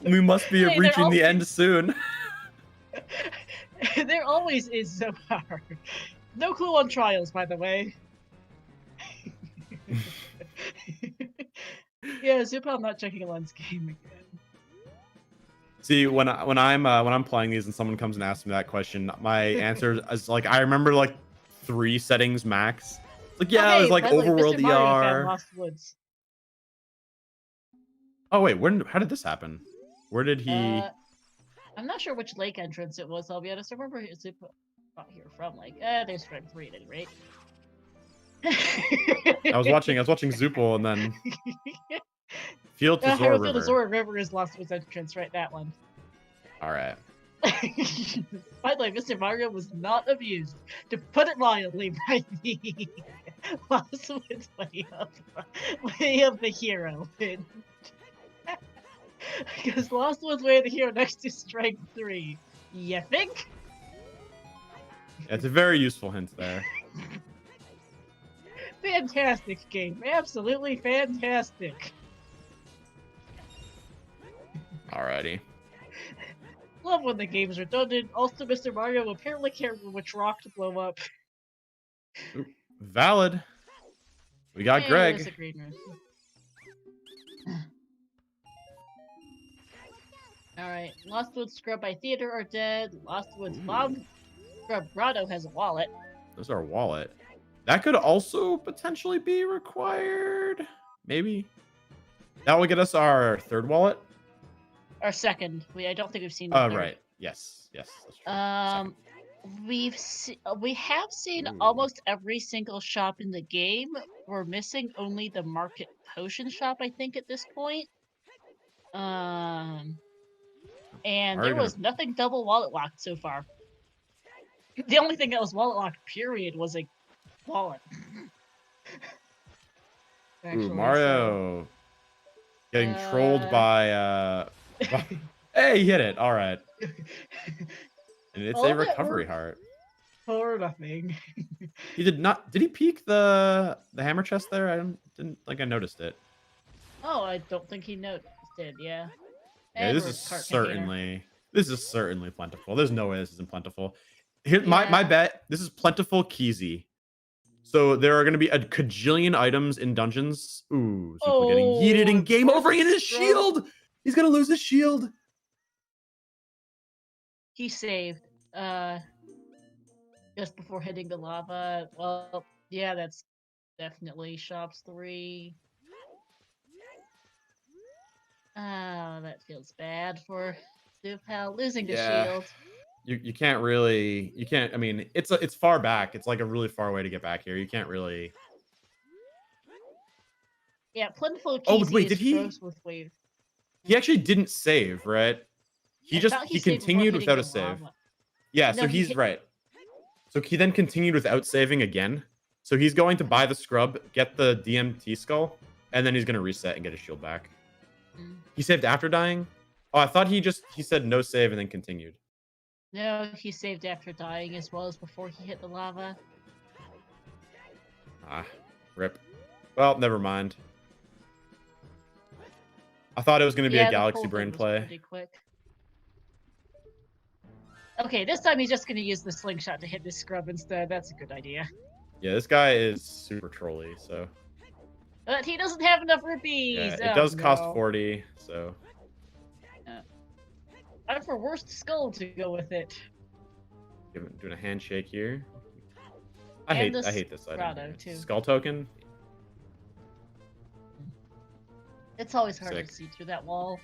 We must be reaching the end soon. There always is so hard. No clue on trials, by the way. Yeah, Zoopal, I'm not checking a lens game again. See, when I'm playing these and someone comes and asks me that question, my answer is like, I remember like 3 settings max. Like, yeah, it was like overworld ER. Lost Woods. Oh wait, how did this happen? Where did he? I'm not sure which lake entrance it was. I'll be honest. I remember Zoopal here from there's Strength 3 at any rate. I was watching Zoopal and then Field to Zora River. The Zora River is Lost Woods entrance, right? That one. All right. By the way, Mr. Mario was not abused, to put it mildly, by the Lost Woods way of the hero. Because Lost Woods Way of the Hero next to Strength 3. You think? Yeah, it's a very useful hint there. Fantastic game. Absolutely fantastic. Alrighty. Love when the game's redundant. Also, Mr. Mario apparently can't remember which rock to blow up. Ooh, valid. We got Greg. Alright, Lost Woods Scrub by Theater are dead. Lost Woods Bomb Scrub Rando has a wallet. There's our wallet. That could also potentially be required. Maybe. That will get us our third wallet. Our second. I don't think we've seen the third. Right. Yes. Yes. That's true. We have seen almost every single shop in the game. We're missing only the Market Potion shop, I think, at this point. And there was nothing double wallet locked so far. The only thing that was wallet locked, period, was a wallet. Actually, Mario getting trolled by Hey, he hit it. All right. And it's a recovery heart. For nothing. He did not. Did he peek the hammer chest there? I didn't think I noticed it. Oh, I don't think he noticed it. Yeah. Yeah, this is certainly plentiful. There's no way this isn't plentiful. Here, my bet. This is plentiful Keezy. So there are going to be a cajillion items in dungeons. Ooh, Zoopal getting yeeted and game over in his shield. He's going to lose his shield. He saved. Just before hitting the lava. Well, yeah, that's definitely shops 3. Oh, that feels bad for Zoopal losing the shield. You can't really. You can't. I mean, it's far back. It's like a really far way to get back here. You can't really. Yeah, plentiful. Oh wait, did he? With wave. He actually didn't save, right? He continued without a save. Yeah, so he's right. So he then continued without saving again. So he's going to buy the scrub, get the DMT skull, and then he's going to reset and get his shield back. He saved after dying? Oh, I thought he said no save and then continued. No, he saved after dying as well as before he hit the lava. Ah, rip. Well, never mind. I thought it was going to be a Galaxy Brain play. Pretty quick. Okay, this time he's just going to use the slingshot to hit this scrub instead. That's a good idea. Yeah, this guy is super trolly, so. But he doesn't have enough rupees. Yeah, it does cost 40, so. Time for worst skull to go with it. Doing a handshake here. I hate this item. Too. Skull token. It's always hard to see through that wall.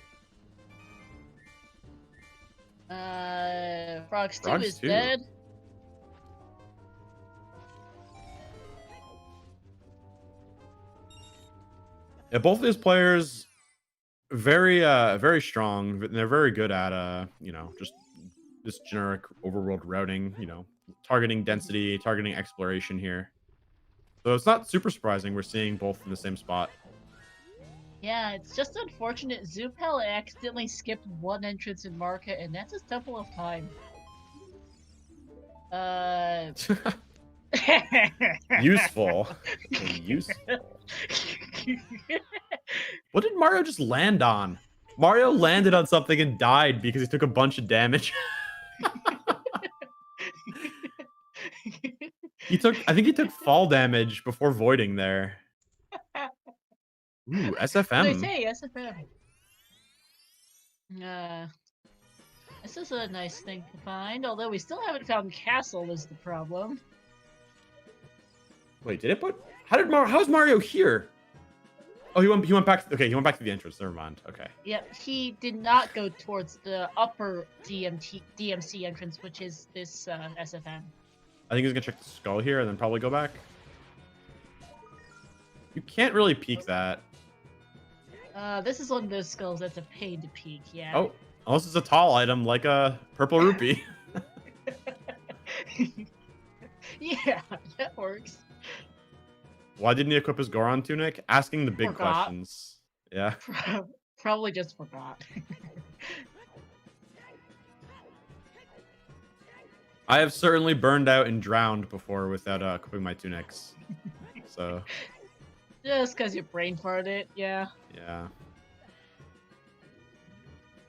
Frogs 2 is dead. Yeah, both of these players very strong. They're very good at just this generic overworld routing, targeting density, targeting exploration here. So it's not super surprising we're seeing both in the same spot. Yeah, it's just unfortunate Zoopal accidentally skipped one entrance in Market, and that's a Temple of Time. Useful. What did Mario just land on? Mario landed on something and died because he took a bunch of damage. I think he took fall damage before voiding there. Ooh, SFM. They say SFM. This is a nice thing to find, although we still haven't found Castle is the problem. Wait, did it put? How's Mario here? Oh, he went back. Okay, he went back to the entrance. Never mind. Okay. Yep, he did not go towards the upper DMC entrance, which is this SFM. I think he's gonna check the skull here and then probably go back. You can't really peek that. This is one of those skulls that's a pain to peek. Yeah. Oh, unless it's a tall item like a purple rupee. Yeah, that works. Why didn't he equip his Goron tunic? Asking the big questions. Yeah. Probably just forgot. I have certainly burned out and drowned before without equipping my tunics. So. Just because you brain farted, yeah. Yeah.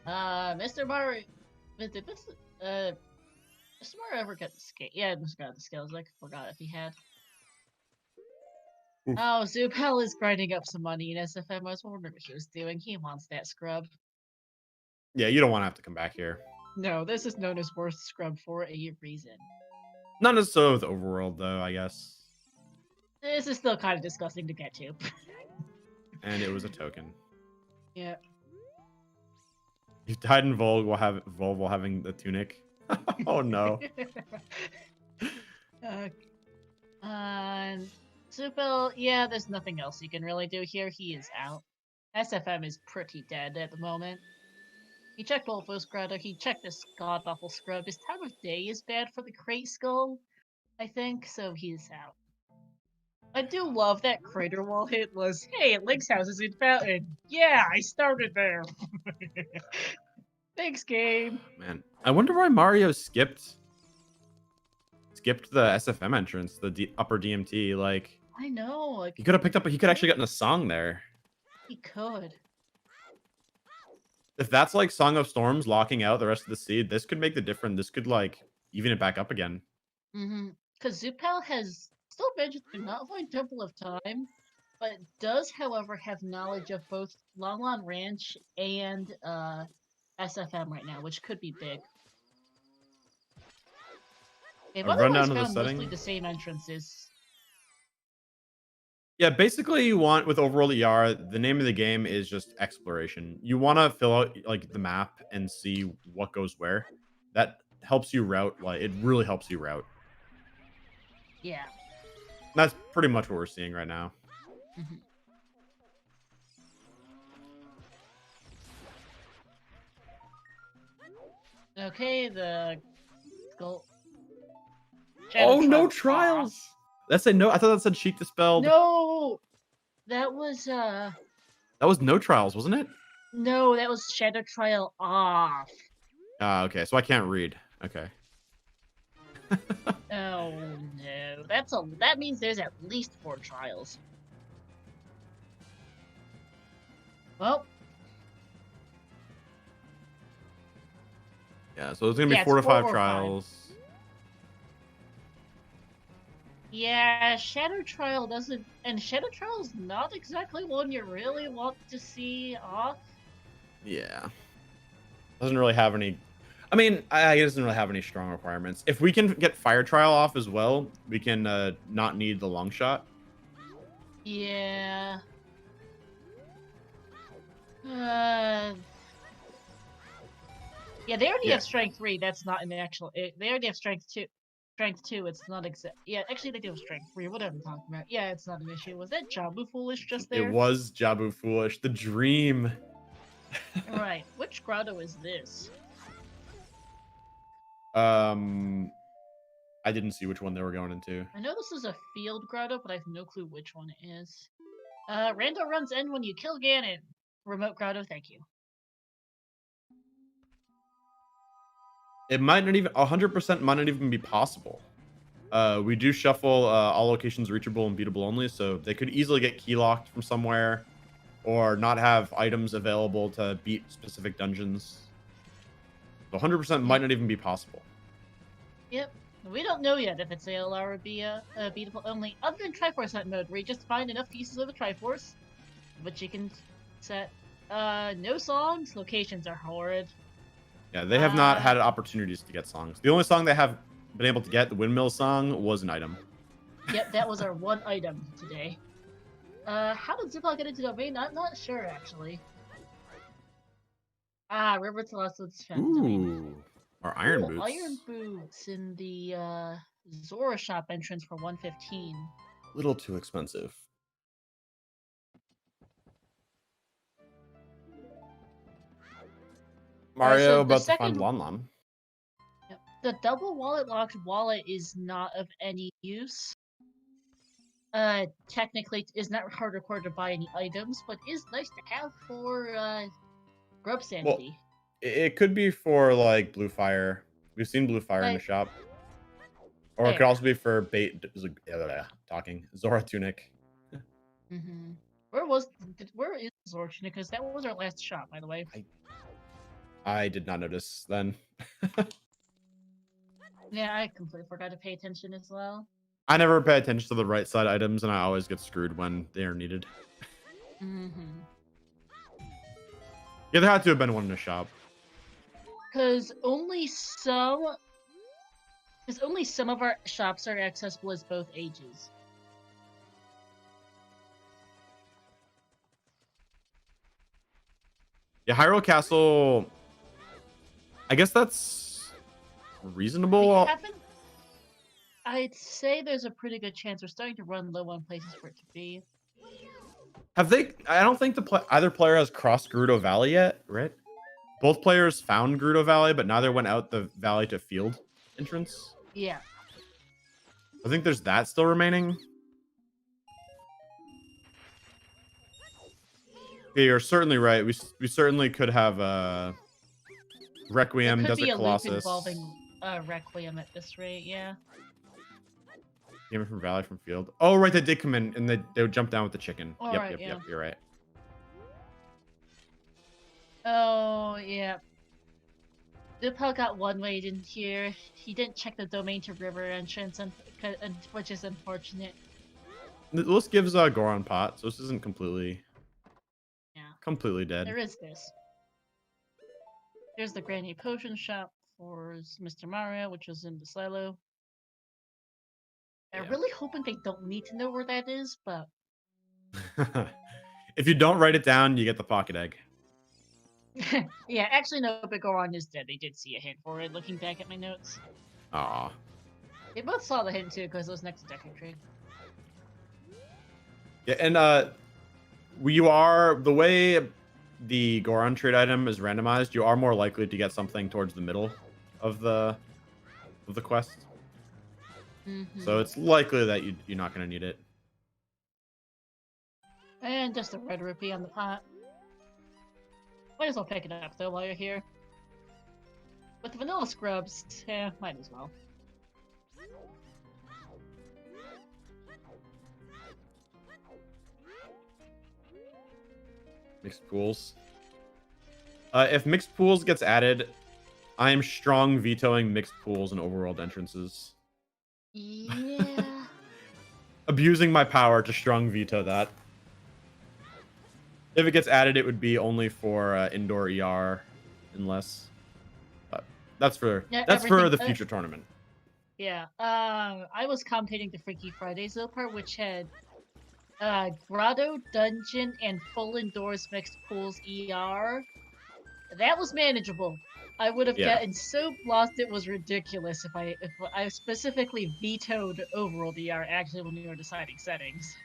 Mr. Mario, did Mr. Mario ever get the scale? Yeah, he got the scales. I forgot if he had. Oof. Oh, Zoopal is grinding up some money in SFM. I was wondering what he was doing. He wants that scrub. Yeah, you don't want to have to come back here. No, this is known as worst scrub for a reason. Not necessarily with Overworld, though, I guess. This is still kind of disgusting to get to. And it was a token. Yeah. You died in Volg while having the tunic. Oh no. Zoopal, yeah, there's nothing else you can really do here. He is out. SFM is pretty dead at the moment. He checked Wolfo's Grotto, he checked this god-awful scrub. His time of day is bad for the Crate Skull, I think, so he's out. I do love that crater wall hit was, hey, Link's house is in Fountain. Yeah, I started there. Thanks, game. Man, I wonder why Mario skipped the SFM entrance, the upper DMT. Like, I know. Like, he could have picked up. He could actually gotten a song there. He could. If that's like Song of Storms locking out the rest of the seed, this could make the difference. This could like even it back up again. Because Zoopal has still managed to not find Temple of Time, but does, however, have knowledge of both Long Long Ranch and SFM right now, which could be big. They've otherwise found mostly the same entrances. Yeah, basically you want with Overworld ER, the name of the game is just exploration. You want to fill out like the map and see what goes where. That helps you route. Like it really helps you route. Yeah. That's pretty much what we're seeing right now. Okay, the skull. Oh, no trials. That said no. I thought that said cheat dispelled. No, that was no trials, wasn't it? No, that was Shadow Trial off. Okay, so I can't read. Okay. Oh no, that means there's at least 4 trials. Well. Yeah, so it's gonna be 4 to 5 trials. Yeah, Shadow Trial doesn't, and Shadow Trial is not exactly one you really want to see off. Yeah, doesn't really have any. I mean, it doesn't really have any strong requirements. If we can get Fire Trial off as well, we can not need the long shot. Yeah. Yeah, they already have Strength 3. That's not an actual. They already have Strength 2. Strength 2, it's not exact. Yeah, actually, they do have Strength 3. Whatever I'm talking about. Yeah, it's not an issue. Was that Jabu Foolish just there? It was Jabu Foolish. The dream. Right. Which grotto is this? I didn't see which one they were going into. I know this is a field grotto, but I have no clue which one it is. Rando runs end when you kill Ganon. Remote grotto, thank you. It might not even 100% might not even be possible. We do shuffle all locations reachable and beatable only, so they could easily get key locked from somewhere, or not have items available to beat specific dungeons. So 100% might not even be possible. Yep, we don't know yet if it's ALR or be beatable only, other than Triforce Hunt mode, where you just find enough pieces of a Triforce, which you can set. No songs. Locations are horrid. Yeah, they have not had opportunities to get songs. The only song they have been able to get, the Windmill song, was an item. Yep, that was our one item today. How did Zoopal get into the domain? I'm not sure, actually. River to Lost Ooh, or Iron Boots. Iron Boots in the Zora shop entrance for 115. Little too expensive. Mario about to find Lon Lon. Yep. The double wallet locked wallet is not of any use. Technically is not hardcore to buy any items, but is nice to have for grub sanity. Well, it could be for like Blue Fire. We've seen Blue Fire in the shop. Or it could also be for bait talking Zora Tunic. Where is Zora Tunic? Because that was our last shop, by the way. I did not notice then. Yeah, I completely forgot to pay attention as well. I never pay attention to the right side items, and I always get screwed when they are needed. Yeah, there had to have been one in the shop. Because only some of our shops are accessible as both ages. Yeah, Hyrule Castle. I guess that's reasonable. I'd say there's a pretty good chance we're starting to run low on places for it to be. Have they? I don't think either player has crossed Gerudo Valley yet, right? Both players found Gerudo Valley, but neither went out the valley to field entrance. Yeah. I think there's that still remaining. Yeah, you're certainly right. We certainly could have Requiem, Desert Colossus. Loop involving Requiem at this rate, yeah. Came in from Valley from Field. Oh, right, they did come in and they would jump down with the chicken. All yep, right, yep, you're right. Oh, yeah. Zoopal got one way in here. He didn't check the domain to river entrance, which is unfortunate. This gives Goron pot, so this isn't completely dead. There is this. There's the Granny Potion shop for Mr. Mario, which was in the silo. I'm really hoping they don't need to know where that is, but... If you don't write it down, you get the pocket egg. Yeah, actually no, but Goron is dead. They did see a hint for it, looking back at my notes. Aw. They both saw the hint too, because it was next to Deku Tree. Yeah, and the way the Goron trade item is randomized, you are more likely to get something towards the middle of the quest. So it's likely that you're not going to need it. And just a red rupee on the pot. Might as well pick it up though while you're here. With the vanilla scrubs, yeah, might as well. Mixed pools. If mixed pools gets added, I am strong vetoing mixed pools and overworld entrances. Yeah. Abusing my power to strong veto that. If it gets added, it would be only for indoor ER, unless. But that's for the future tournament. Yeah. I was commentating the Freaky Friday Zoopal, which had grotto, dungeon, and full indoors mixed pools ER. That was manageable. I would have gotten so lost it was ridiculous if I specifically vetoed overworld ER actually when we were deciding settings.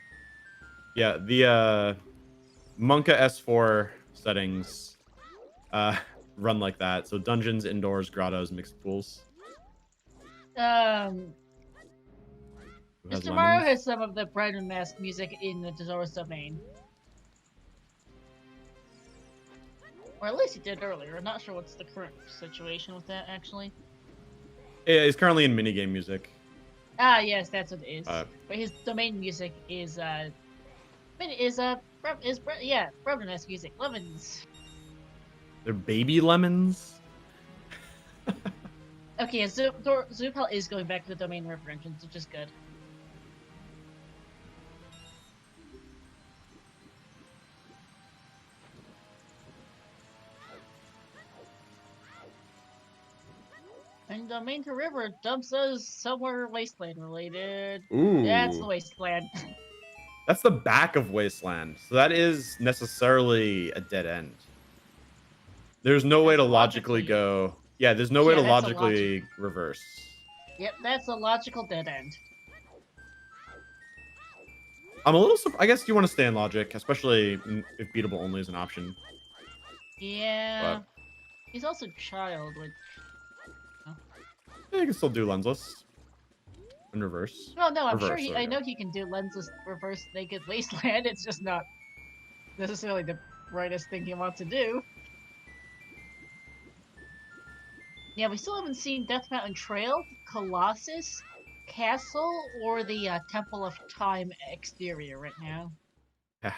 Yeah, the Monka S4 settings run like that. So dungeons, indoors, grottos, mixed pools. Mr. Mario has some of the Bread and Mask music in the Tesoros domain. Or at least he did earlier. I'm not sure what's the current situation with that, actually. Yeah, he's currently in minigame music. Ah, yes, that's what it is. But his domain music is Bread and Mask music. Lemons. They're baby lemons? Okay, Zoopal is going back to the domain river entrance, which is good. And domain to river dumps us somewhere wasteland related. Ooh. That's the wasteland. That's the back of Wasteland, so that is necessarily a dead end. There's no way to logically go. Yeah, there's no way to logically reverse. Yep, that's a logical dead end. I'm a little surprised. I guess you want to stay in logic, especially if beatable only is an option. Yeah. But he's also child, which... Yeah, you can still do lensless. In reverse. Well, no, I'm sure I know he can do lensless reverse naked wasteland. It's just not necessarily the brightest thing he wants to do. Yeah, we still haven't seen Death Mountain Trail, Colossus, Castle, or the Temple of Time exterior right now. Yeah.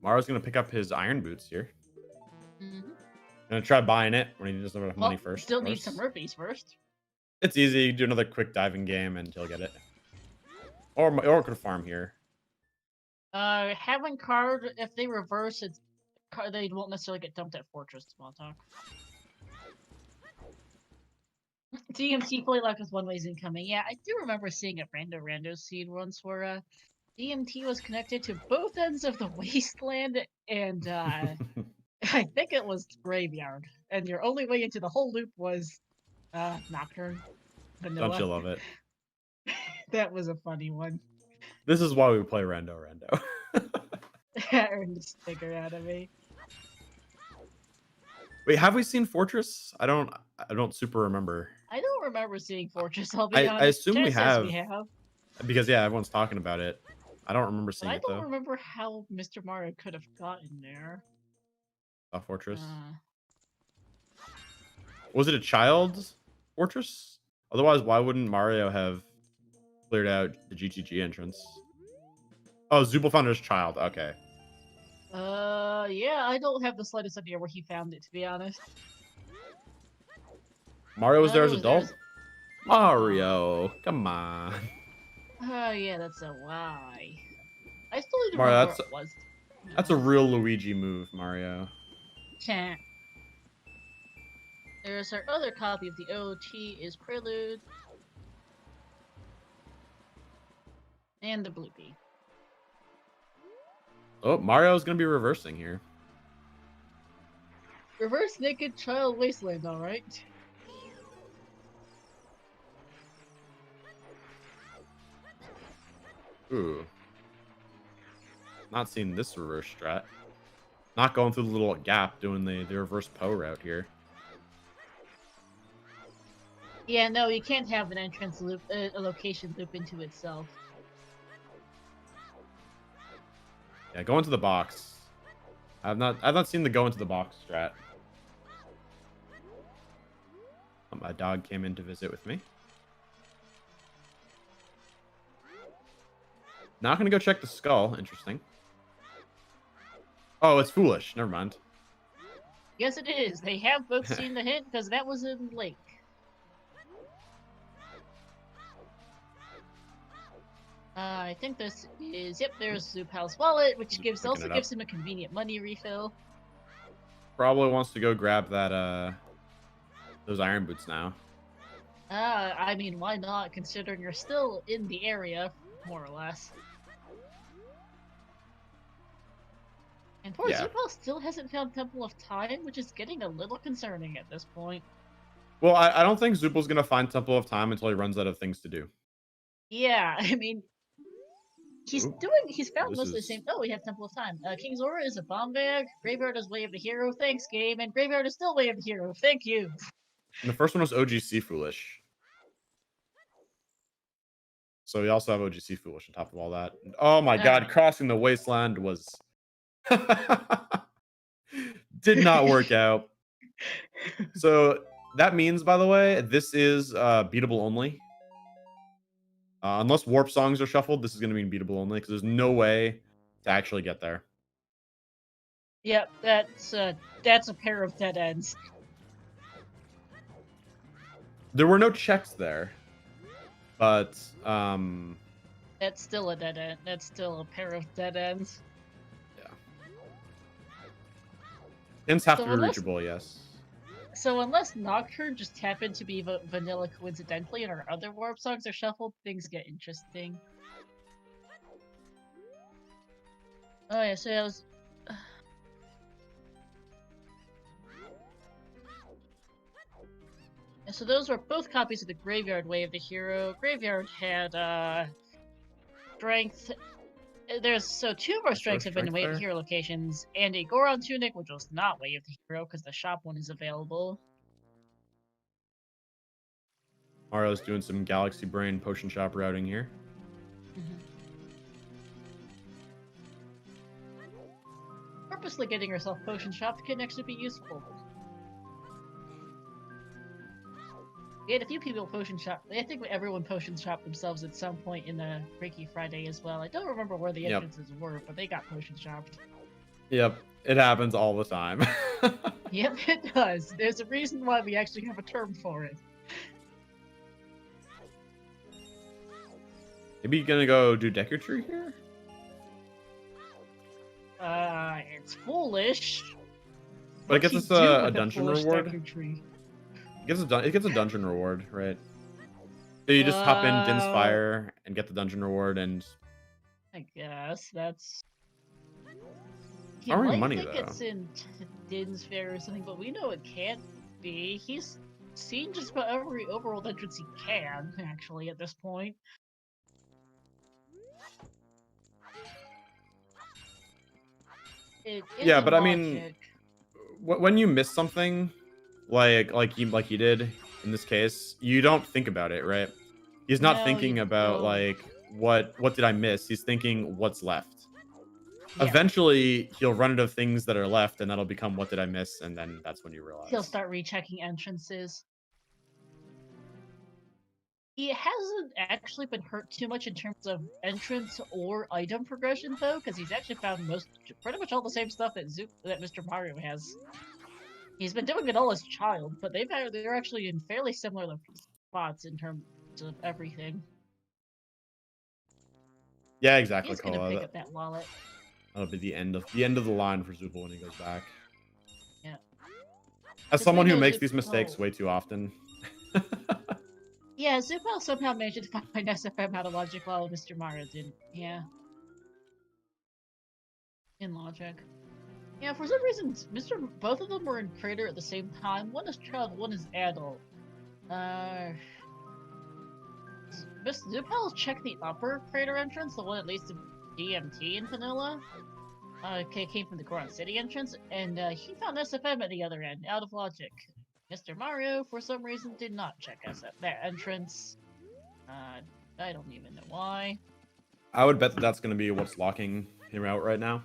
Mario's gonna pick up his iron boots here. Gonna try buying it when he doesn't have enough money first. Still need some rupees first. It's easy. You do another quick diving game and he'll get it. Or could farm here. Having card, if they reverse, it's they won't necessarily get dumped at Fortress Small Talk. DMT fully locked with one-ways incoming. Yeah, I do remember seeing a Rando Rando scene once where DMT was connected to both ends of the wasteland, and I think it was Graveyard, and your only way into the whole loop was Nocturne, Vanilla. Don't you love it? That was a funny one. This is why we play Rando Rando. That earned a sticker out of me. Wait, have we seen Fortress? I don't super remember. I don't remember seeing Fortress, I'll be honest. I assume we have. We have. Because, yeah, everyone's talking about it. I don't remember seeing it, though. I don't remember how Mr. Mario could have gotten there. A Fortress? Was it a child's Fortress? Otherwise, why wouldn't Mario have cleared out the GTG entrance? Oh, Zoopal found his child. Okay. Yeah, I don't have the slightest idea where he found it, to be honest. Mario was there as adult? Mario, come on. Oh, yeah, that's a lie. I still need to Mario, remember what it was. That's a real Luigi move, Mario. Can't. There's our other copy of the OT is Prelude. And the Bloopy. Oh, Mario's gonna be reversing here. Reverse Naked Child Wasteland, alright. Ooh. Not seeing this reverse strat. Not going through the little gap, doing the reverse Poe route here. Yeah, no, you can't have an entrance loop, a location loop into itself. Yeah, go into the box. I've not seen the go into the box strat. My dog came in to visit with me. Not gonna go check the skull. Interesting. Oh, it's foolish. Never mind. Yes, it is. They have both seen the hint because that was in Lake. I think this is, yep, there's Zoopal's wallet, which also gives him a convenient money refill. Probably wants to go grab that, those iron boots now. I mean, why not, considering you're still in the area, more or less. And poor Zoopal still hasn't found Temple of Time, which is getting a little concerning at this point. Well, I don't think Zoopal's gonna find Temple of Time until he runs out of things to do. Yeah, I mean, he's found mostly the same. Oh, we have Temple of Time. King Zora is a bomb bag. Graveyard is Way of the Hero. Thanks, game. And Graveyard is still Way of the Hero. Thank you. And the first one was OGC Foolish. So we also have OGC Foolish on top of all that. And, oh my god, crossing the wasteland was... did not work out. So that means, by the way, this is beatable only. Unless warp songs are shuffled, this is going to be beatable only because there's no way to actually get there. Yep, that's a pair of dead ends. There were no checks there, but that's still a dead end. That's still a pair of dead ends. Yeah. Hints have to be reachable, yes. So unless Nocturne just happened to be vanilla coincidentally and our other warp songs are shuffled, things get interesting. Oh yeah, so I was... so those were both copies of the Graveyard Way of the Hero. Graveyard had strength. There's two more strengths have been Way of the Hero locations, and a Goron Tunic, which was not Way of the Hero because the shop one is available. Mario's doing some Galaxy Brain potion shop routing here. Purposely getting yourself potion shop can actually be useful. We had a few people potion shop. I think everyone potion shopped themselves at some point in the Freaky Friday as well. I don't remember where the entrances were, but they got potion shopped. Yep, it happens all the time. Yep, it does. There's a reason why we actually have a term for it. Maybe you're gonna go do Decker Tree here? I It's foolish. But it gets us a dungeon reward. Tree? It gets a dungeon reward, right? So you just hop in Din's Fire and get the dungeon reward, and I guess that's. He might think it's in Din's Fair or something, but we know it can't be. He's seen just about every overworld entrance he can, actually, at this point. Yeah, but I mean, when you miss something, like you did in this case, you don't think about it, right? He's not thinking about like what did I miss. He's thinking what's left. Yeah. Eventually, he'll run into things that are left, and that'll become what did I miss, and then that's when you realize. He'll start rechecking entrances. He hasn't actually been hurt too much in terms of entrance or item progression, though, because he's actually found pretty much all the same stuff that Mr. Mario has. He's been doing it all as a child, but they're actually in fairly similar spots in terms of everything. Yeah, exactly. He's gonna pick up that wallet. That'll be the end of the line for Zoopal when he goes back. Yeah. As someone who makes these mistakes way too often. Yeah, Zoopal somehow managed to find SFM out of logic while Mr. Mario didn't. Yeah. In logic. Yeah, for some reason, both of them were in Crater at the same time. One is child, one is adult. Zoopal checked the upper Crater entrance, the one that leads to DMT in Vanilla. Came from the Goron City entrance, and he found SFM at the other end, out of logic. Mr. Mario, for some reason, did not check that entrance. I don't even know why. I would bet that's going to be what's locking him out right now.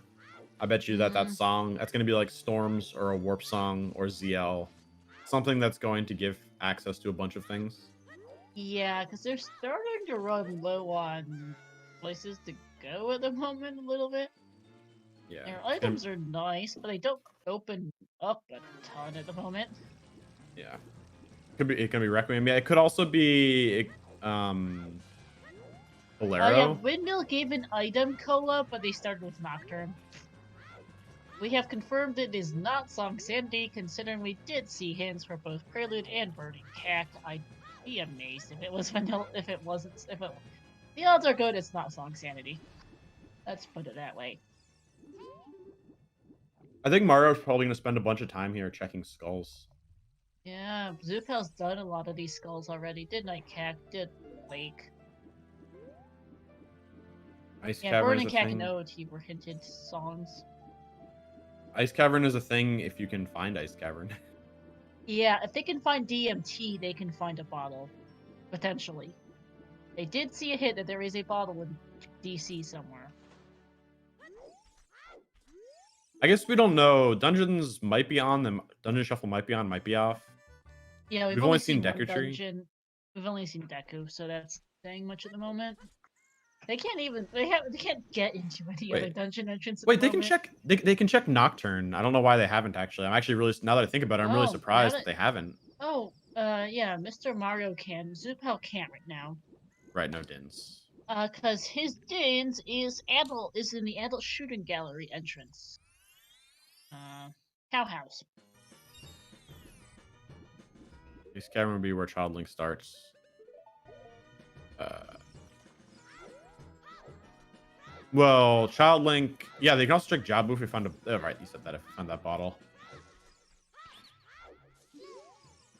I bet you that song, that's going to be like Storms or a Warp song or ZL. Something that's going to give access to a bunch of things. Yeah, because they're starting to run low on places to go at the moment a little bit. Yeah. Their items are nice, but they don't open up a ton at the moment. Yeah. It can be Requiem. Yeah, it could also be Bolero. Yeah, Windmill gave an item cola, but they started with Nocturne. We have confirmed it is not Song Sandy, considering we did see hints for both Prelude and Burning Cat. I'd be amazed if it was Vanilla. The odds are good it's not Song Sanity. Let's put it that way. I think Mario's probably going to spend a bunch of time here checking skulls. Yeah, Zoopal's done a lot of these skulls already. Did Night Cat, did Lake. Ice Cavern Burning Cat and OOT were hinted songs. Ice Cavern is a thing if you can find Ice Cavern. Yeah, if they can find DMT, they can find a bottle. Potentially. They did see a hint that there is a bottle in DC somewhere. I guess we don't know. Dungeons might be on them. Dungeon Shuffle might be on, might be off. Yeah, we've only seen Deku Tree. We've only seen Deku, so that's saying much at the moment. They can't even. They can't get into any other dungeon entrance. Wait, they can check. They can check Nocturne. I don't know why they haven't actually. I'm actually really, now that I think about it, I'm really surprised that they haven't. Oh, yeah, Mr. Mario can. Zoopal can't right now. Right, no Dins. Cause his Dins is in the adult shooting gallery entrance. Cow House. This cavern would be where Child Link starts. Well, Child Link. Yeah, they can also check Jabu if we found a. Oh, right, you said that if we found that bottle.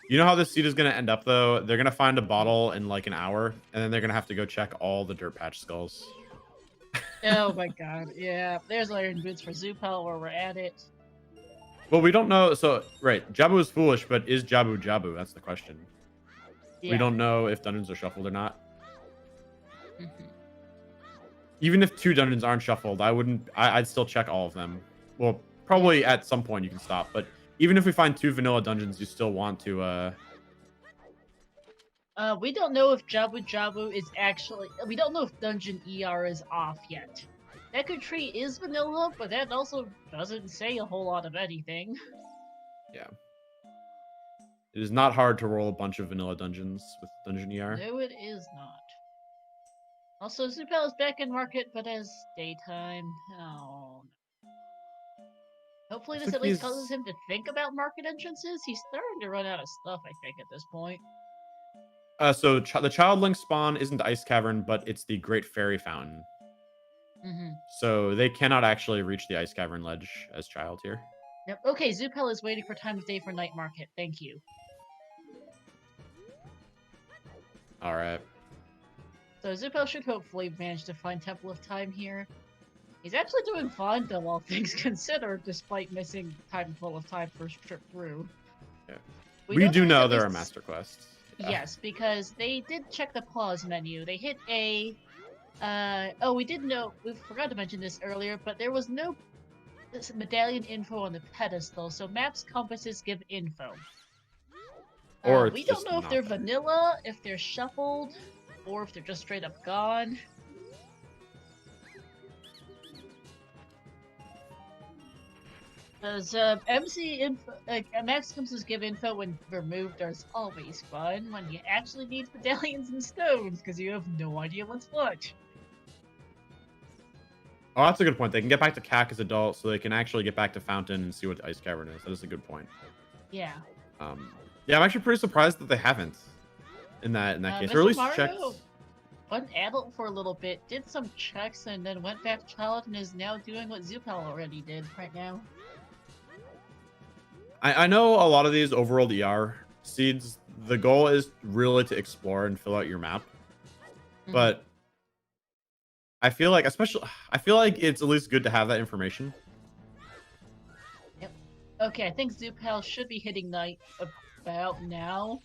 You know how this seed is going to end up, though? They're going to find a bottle in like an hour, and then they're going to have to go check all the Dirt Patch skulls. Oh my god, yeah. There's Iron Boots for Zoopal where we're at it. Well, we don't know. So, right, Jabu is foolish, but is Jabu Jabu? That's the question. Yeah. We don't know if dungeons are shuffled or not. Even if 2 dungeons aren't shuffled, I'd still check all of them. Well, probably at some point you can stop, but even if we find 2 vanilla dungeons, you still want to, we don't know if Jabu Jabu is actually... We don't know if Dungeon ER is off yet. Deku Tree is vanilla, but that also doesn't say a whole lot of anything. Yeah. It is not hard to roll a bunch of vanilla dungeons with Dungeon ER. No, it is not. Also, Zoopal is back in market, but as daytime. Oh. Hopefully Looks this like at least he's- causes him to think about market entrances. He's starting to run out of stuff, I think, at this point. So the Child Link spawn isn't the Ice Cavern, but it's the Great Fairy Fountain. So they cannot actually reach the Ice Cavern ledge as child here. Yep. Okay, Zoopal is waiting for time of day for night market. Thank you. All right. So Zoopal should hopefully manage to find Temple of Time here. He's actually doing fine, though, all things considered, despite missing Temple of Time first trip through. Yeah. We do know there are least... master quests. Yeah. Yes, because they did check the pause menu. They hit A. Oh, we did know. We forgot to mention this earlier, but there was no medallion info on the pedestal, so maps compasses give info. Or we don't know if they're vanilla, if they're shuffled, or if they're just straight up gone. Because maps compasses give info when removed is always fun, when you actually need medallions and stones, because you have no idea what's what. Oh, that's a good point. They can get back to CAC as adults, so they can actually get back to Fountain and see what the Ice Cavern is. That is a good point. Yeah. Yeah, I'm actually pretty surprised that they haven't in that case. Or at least checked. Went adult for a little bit, did some checks, and then went back to child, and is now doing what Zoopal already did right now. I know a lot of these overworld ER seeds, the goal is really to explore and fill out your map. But I feel like it's at least good to have that information. Yep. Okay, I think Zoopal should be hitting night about now.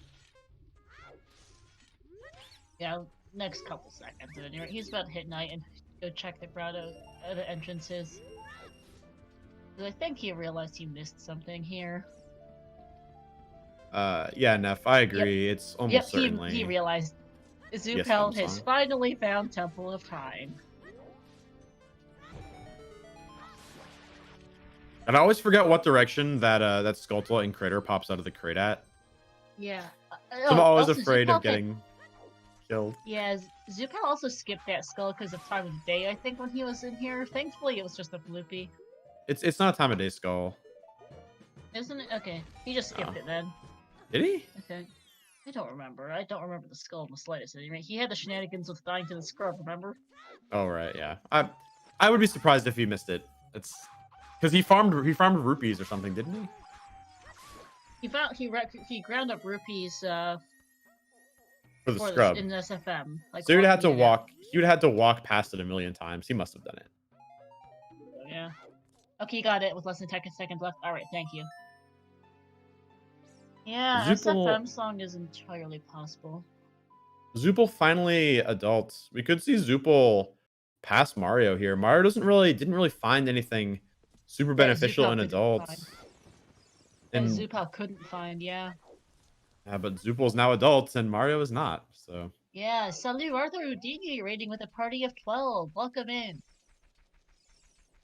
Yeah, next couple seconds. Anyway, he's about to hit night and go check the grotto entrances. I think he realized he missed something here. Yeah, Neff, I agree. Yep. It's almost certainly. He realized Zoopal has finally found Temple of Time. And I always forget what direction that Skulltula and Crater pops out of the crate at. Yeah. So I'm always afraid of getting killed. Yeah, Zoopal also skipped that skull because of time of day, I think, when he was in here. Thankfully, it was just a bloopy. It's not a time of day skull. Isn't it? Okay. He just skipped it then. Did he? Okay. I don't remember. I don't remember the skull in the slightest. Anyway, he had the shenanigans with dying to the scrub, remember? Oh, right, yeah. I would be surprised if he missed it. It's... Because he farmed rupees or something, didn't he? He ground up rupees for the scrub in SFM. Like, so he would have to walk. He would have had to walk past it a million times. He must have done it. Yeah. Okay, you got it with less than 10 seconds left. All right, thank you. Yeah, SFM song is entirely possible. Zoopal finally adults. We could see Zoopal pass Mario here. Mario didn't really find anything super beneficial in adults. And Zoopal couldn't find, yeah. Yeah, but Zoopal's now adults and Mario is not, so. Yeah, Salut Arthur Houdini raiding with a party of 12. Welcome in.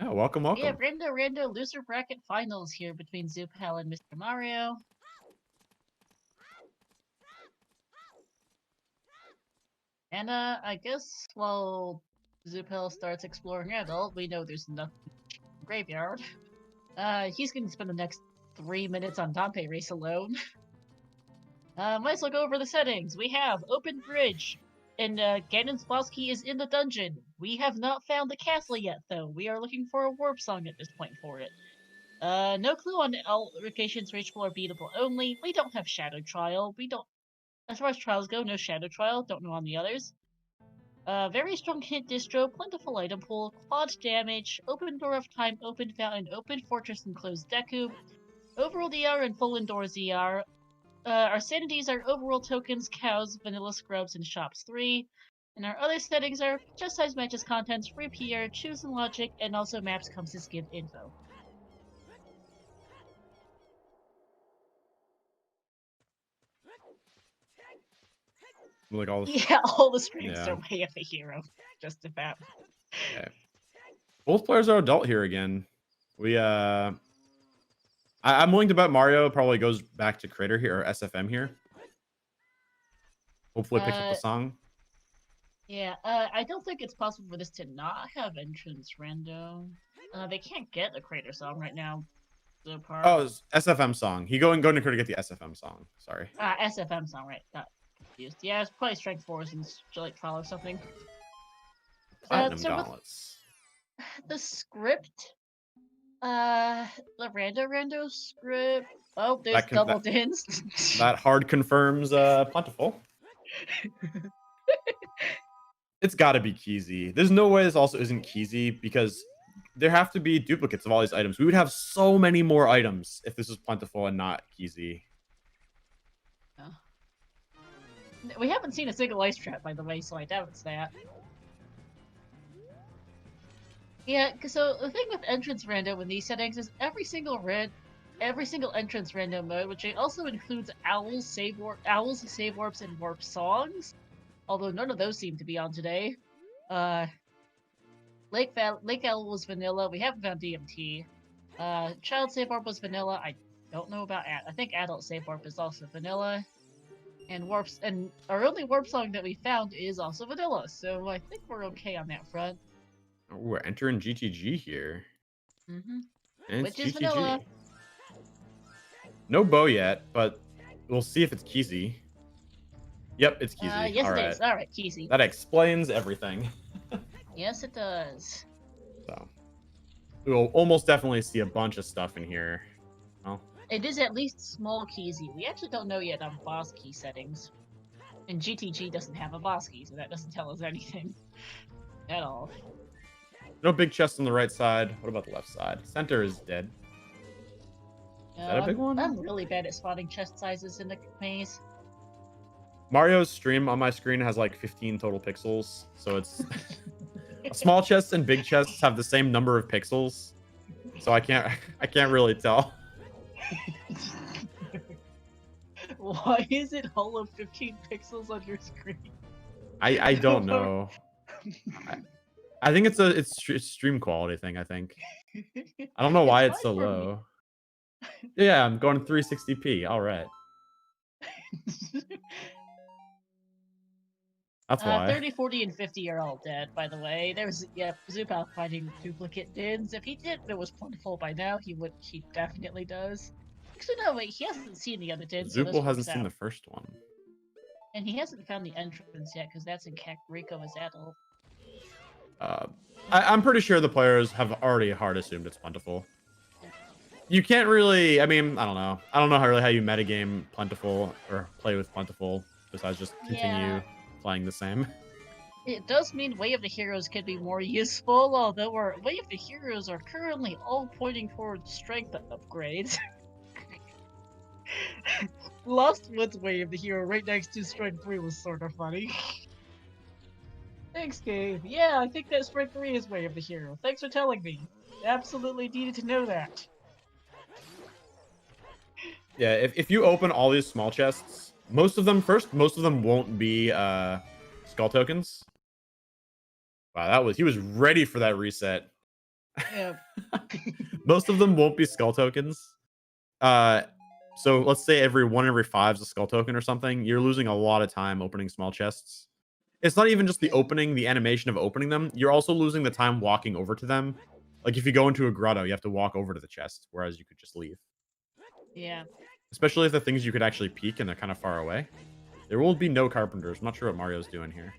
Yeah, welcome. Yeah, Rando Rando loser bracket finals here between Zoopal and Mr. Mario. And I guess while Zoopal starts exploring adult, we know there's nothing graveyard. He's going to spend the next 3 minutes on Dante Race alone. Might as well go over the settings. We have open bridge, and Ganon's boss key is in the dungeon. We have not found the castle yet, though. We are looking for a warp song at this point for it. No clue on all locations reachable or beatable only. We don't have Shadow Trial. We don't. As far as trials go, no Shadow Trial. Don't know on the others. Very strong hint distro, plentiful item pool, quad damage, open door of time, open fountain, open fortress, and closed Deku, overworld ER and full indoors ER. Our sanities are overworld tokens, cows, vanilla scrubs, and shops 3. And our other settings are just size matches contents, free PR, choose and logic, and also maps compasses give info. Like all the... Yeah, all the strengths are way of the hero. Just about. Okay. Both players are adult here again. I'm willing to bet Mario probably goes back to Crater here, or SFM here. Hopefully picks up the song. Yeah, I don't think it's possible for this to not have entrance rando. They can't get the Crater song right now. Zoopal. Oh, it's SFM song. Go and go to get the SFM song. Sorry. SFM song, right? Got confused. Yeah, it's probably Strength Force and Strike Trial or something. Platinum Gauntlets. The script, the Rando script. Oh, there's double dins. That hard confirms plentiful. It's got to be Keezy. There's no way this also isn't Keezy because there have to be duplicates of all these items. We would have so many more items if this was plentiful and not Keezy. Oh. We haven't seen a single ice trap, by the way, so I doubt it's that. Yeah, so the thing with entrance random in these settings is every single entrance random mode, which also includes owls, save warps, and warp songs, although none of those seem to be on today. Lake Owl was vanilla. We haven't found DMT. Child save warp was vanilla. I don't know about I think adult save warp is also vanilla. And our only warp song that we found is also vanilla, so I think we're okay on that front. Oh, we're entering GTG here. Mm-hmm. Which is vanilla. No bow yet, but we'll see if it's Keezy. Yep, it's Keezy. Yes, it is. All right, Keezy. That explains everything. Yes, it does. So we'll almost definitely see a bunch of stuff in here. Well, it is at least small Keezy. We actually don't know yet on boss key settings. And GTG doesn't have a boss key, so that doesn't tell us anything at all. No big chest on the right side. What about the left side? Center is dead. Is that a big one? I'm really bad at spotting chest sizes in the maze. Mario's stream on my screen has like 15 total pixels, so it's small chests and big chests have the same number of pixels, so I can't really tell. Why is it all of 15 pixels on your screen? I don't know. I think it's stream quality thing. I think. I don't know why it's so low. Yeah, I'm going 360p. All right. That's why. 30, 40, and 50 are all dead, by the way. There's, Zoopal finding duplicate dins. If he did, it was plentiful by now. He definitely does. Actually, no, wait, he hasn't seen the other dins. Zoopal hasn't seen the first one. And he hasn't found the entrance yet, because that's in Kakariko as adult. I'm pretty sure the players have already hard assumed it's plentiful. You can't really, I mean, I don't know. I don't know how you metagame plentiful or play with plentiful besides just continue playing the same. It does mean Way of the Heroes could be more useful, although our Way of the Heroes are currently all pointing towards strength upgrades. Lost Woods Way of the Hero right next to Strength 3 was sort of funny. Thanks, Gabe. Yeah, I think that Strength 3 is Way of the Hero. Thanks for telling me. Absolutely needed to know that. Yeah, if you open all these small chests, most of them won't be skull tokens. Wow, he was ready for that reset. Yeah. Most of them won't be skull tokens. So let's say every 5 is a skull token or something. You're losing a lot of time opening small chests. It's not even just the animation of opening them. You're also losing the time walking over to them. Like if you go into a grotto, you have to walk over to the chest, whereas you could just leave. Yeah. Especially if the things you could actually peek and they're kind of far away. There will be no carpenters. I'm not sure what Mario's doing here.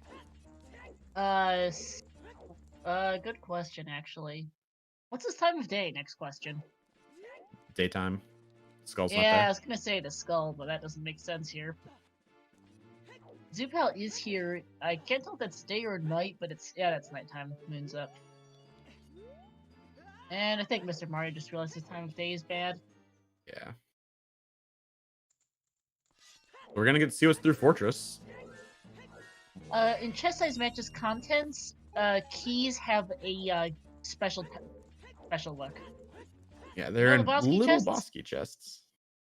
Good question, actually. What's his time of day? Next question. Daytime. Skull's not there. there. I was gonna say the skull, but that doesn't make sense here. Zoopal is here. I can't tell if that's day or night, but that's nighttime. Moon's up. And I think Mr. Mario just realized his time of day is bad. Yeah. We're gonna get to see what's through Fortress. In chest size matches contents, keys have a special look. Yeah, they're in little boss key chests.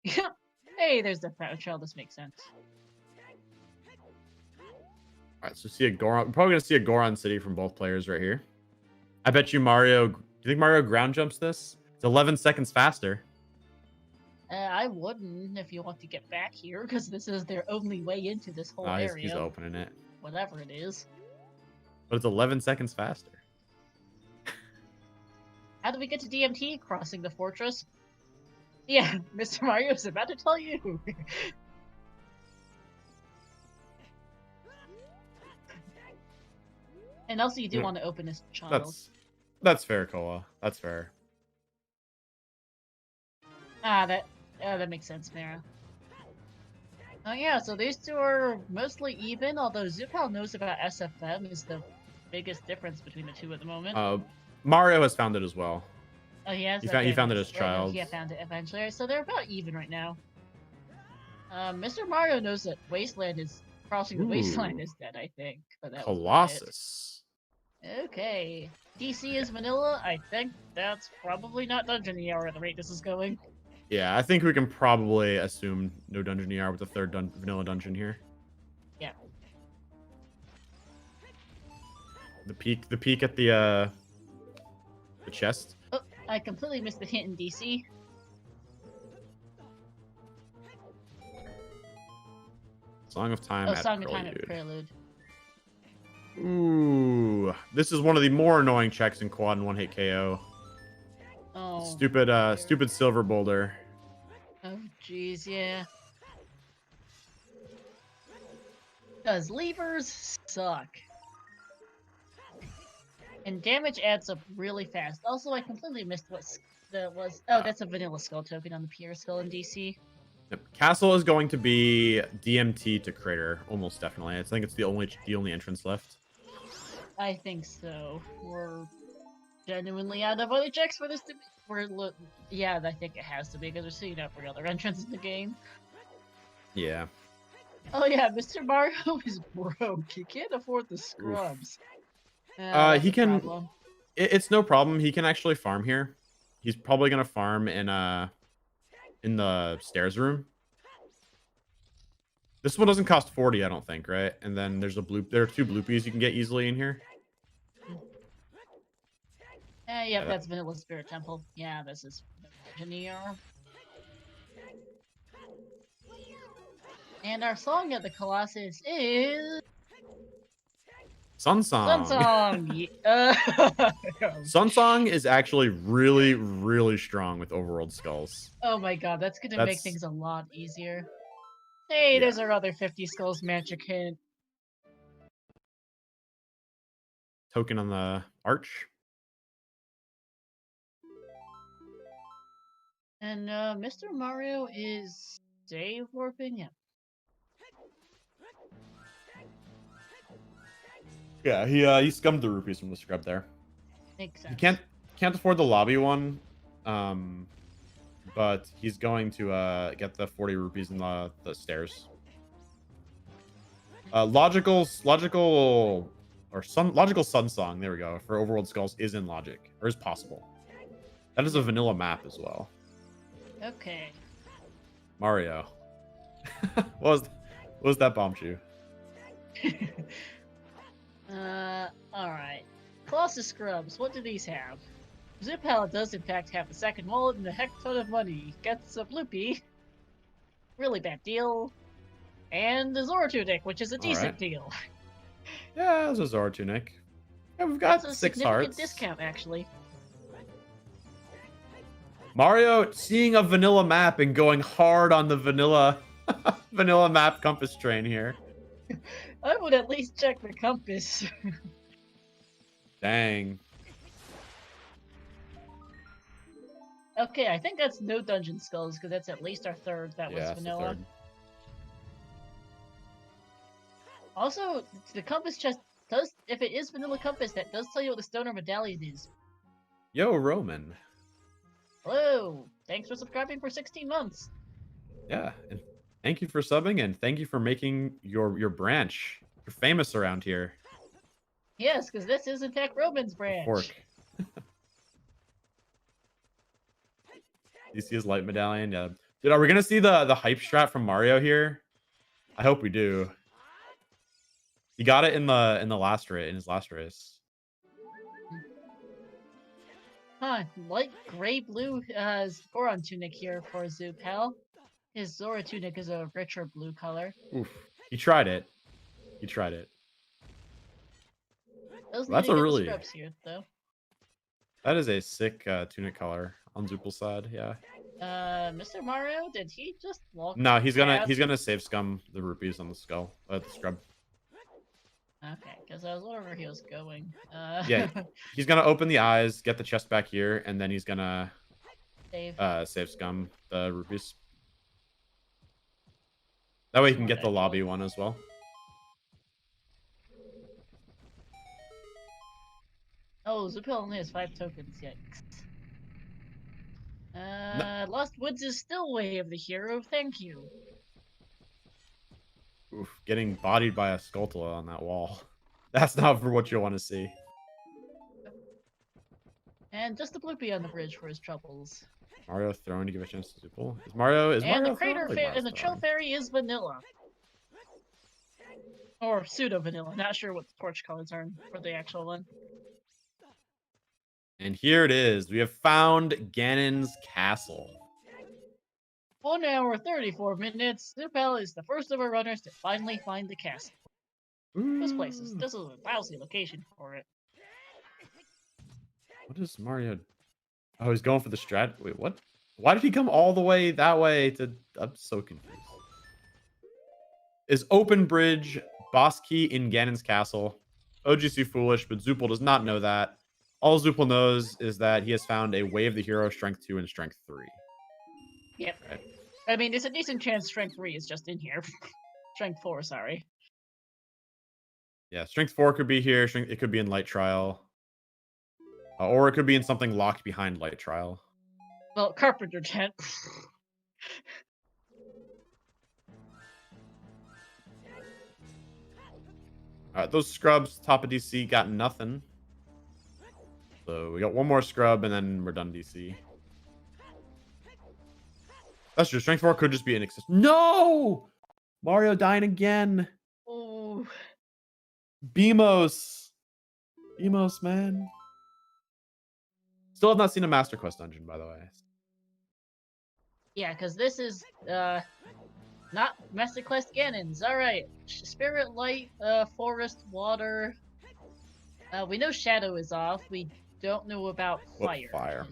Yep. Hey, there's the trail. This makes sense. All right, so see a Goron. We're probably gonna see a Goron City from both players right here. I bet you Mario. Do you think Mario ground jumps this? It's 11 seconds faster. I wouldn't if you want to get back here, because this is their only way into this whole area. He's opening it. Whatever it is. But it's 11 seconds faster. How do we get to DMT crossing the fortress? Yeah, Mr. Mario's about to tell you. And also, you do want to open his child. That's fair, Koa. That's fair. That makes sense, Mara. Oh yeah, so these two are mostly even, although Zoopal knows about SFM is the biggest difference between the two at the moment. Mario has found it as well. Oh, he has? He Okay, found it as child. He found it eventually. So they're about even right now. Mr. Mario knows that Wasteland is crossing the Wasteland is dead, I think. But that Colossus. Okay. DC is vanilla. I think that's probably not Dungeon ER at the rate this is going. Yeah, I think we can probably assume no Dungeon ER with the third vanilla dungeon here. Yeah. The peak at the chest. Oh, I completely missed the hint in DC. Song of Time at Song Prelude. of Time at Prelude. Ooh, this is one of the more annoying checks in quad and one hit KO. Oh, stupid silver boulder. Oh, jeez, yeah. Because levers suck. And damage adds up really fast. Also, I completely missed what that was. Oh, that's a vanilla skull token on the Pierre skull in DC. Yep. Castle is going to be DMT to Crater, almost definitely. I think it's the only entrance left. I think so. We're genuinely out of other checks for this to be. Yeah, I think it has to be because we're seeing up for other entrances in the game. Yeah. Oh yeah, Mr. Mario is broke. He can't afford the scrubs. He can. It's no problem. He can actually farm here. He's probably gonna farm in the stairs room. This one doesn't cost 40, I don't think, right? And then there's there are 2 bloopies you can get easily in here. Yeah, that's Vanilla Spirit Temple. Yeah, this is Engineer. And our song at the Colossus is Sun Song. Sun Song is actually really, really strong with overworld skulls. Oh my god, that's gonna make things a lot easier. Hey, there's our other 50 skulls magic hint. Token on the arch. And Mr. Mario is save warping, yeah. Yeah, he scummed the rupees from the scrub there. Makes sense. He can't afford the lobby one, but he's going to get the 40 rupees in the stairs. Logical Sun Song. There we go. For overworld skulls is in logic or is possible. That is a vanilla map as well. Okay. Mario. what was that bomb shoe? Alright. Colossus Scrubs, what do these have? Zoopal does in fact have the second wallet and a heck ton of money. Gets a bloopy. Really bad deal. And the Zora Tunic, which is a decent deal. Yeah, it's a Zora Tunic. Yeah, we've got 6 hearts. Discount, actually. Mario seeing a vanilla map and going hard on the vanilla map compass train here. I would at least check the compass. Dang. Okay, I think that's no dungeon skulls because that's at least our third that was vanilla. Also, the compass chest does, if it is vanilla compass, that does tell you what the stoner medallion is. Yo, Roman. Hello. Thanks for subscribing for 16 months. Yeah, and thank you for subbing and thank you for making your branch. You're famous around here. Yes, because this is in fact Roman's branch. Fork. You see his light medallion? Yeah. Dude, are we gonna see the hype strat from Mario here? I hope we do. He got it in his last race. Huh, light gray blue Goron tunic here for Zoopal. His Zora tunic is a richer blue color. Oof. He tried it. Well, that's a really here, though. That is a sick tunic color on Zoopal's side, yeah. Mr. Mario, did he just walk? No, he's gonna save scum the rupees on the skull, the scrub. Okay, because I was wondering where he was going. Yeah, he's gonna open the eyes, get the chest back here, and then he's gonna save scum the rupees. That way he can get the lobby one as well. Oh, Zoopal only has 5 tokens. Yikes. No. Lost Woods is still way of the hero. Thank you. Oof, getting bodied by a Skulltula on that wall. That's not for what you want to see. And just a bloopy on the bridge for his troubles. Mario throwing to give a chance to Zoopal. Is Mario? The crater and the Chill Fairy is vanilla. Or pseudo vanilla. Not sure what the torch colors are for the actual one. And here it is. We have found Ganon's castle. 1 hour 34 minutes. Zoopal is the first of our runners to finally find the castle. This is a lousy location for it. What is Mario? Oh, he's going for the strat. Wait, what? Why did he come all the way that way to? I'm so confused. Is open bridge boss key in Ganon's castle? OGC foolish, but Zoopal does not know that. All Zoopal knows is that he has found a way of the hero, strength 2 and strength 3. Yep. Right. I mean, there's a decent chance strength 3 is just in here. Strength 4, sorry. Yeah, strength 4 could be here. It could be in light trial. Or it could be in something locked behind light trial. Well, carpenter tent. Alright, those scrubs, top of DC, got nothing. So we got one more scrub, and then we're done DC. That's true. Strength 4 could just be an excess. No! Mario dying again. Oh. Beamos. Beamos, man. Still have not seen a Master Quest dungeon, by the way. Yeah, because this is not Master Quest Ganon's. Alright. Spirit, Light, Forest, Water. We know Shadow is off. We don't know about Fire. Fire.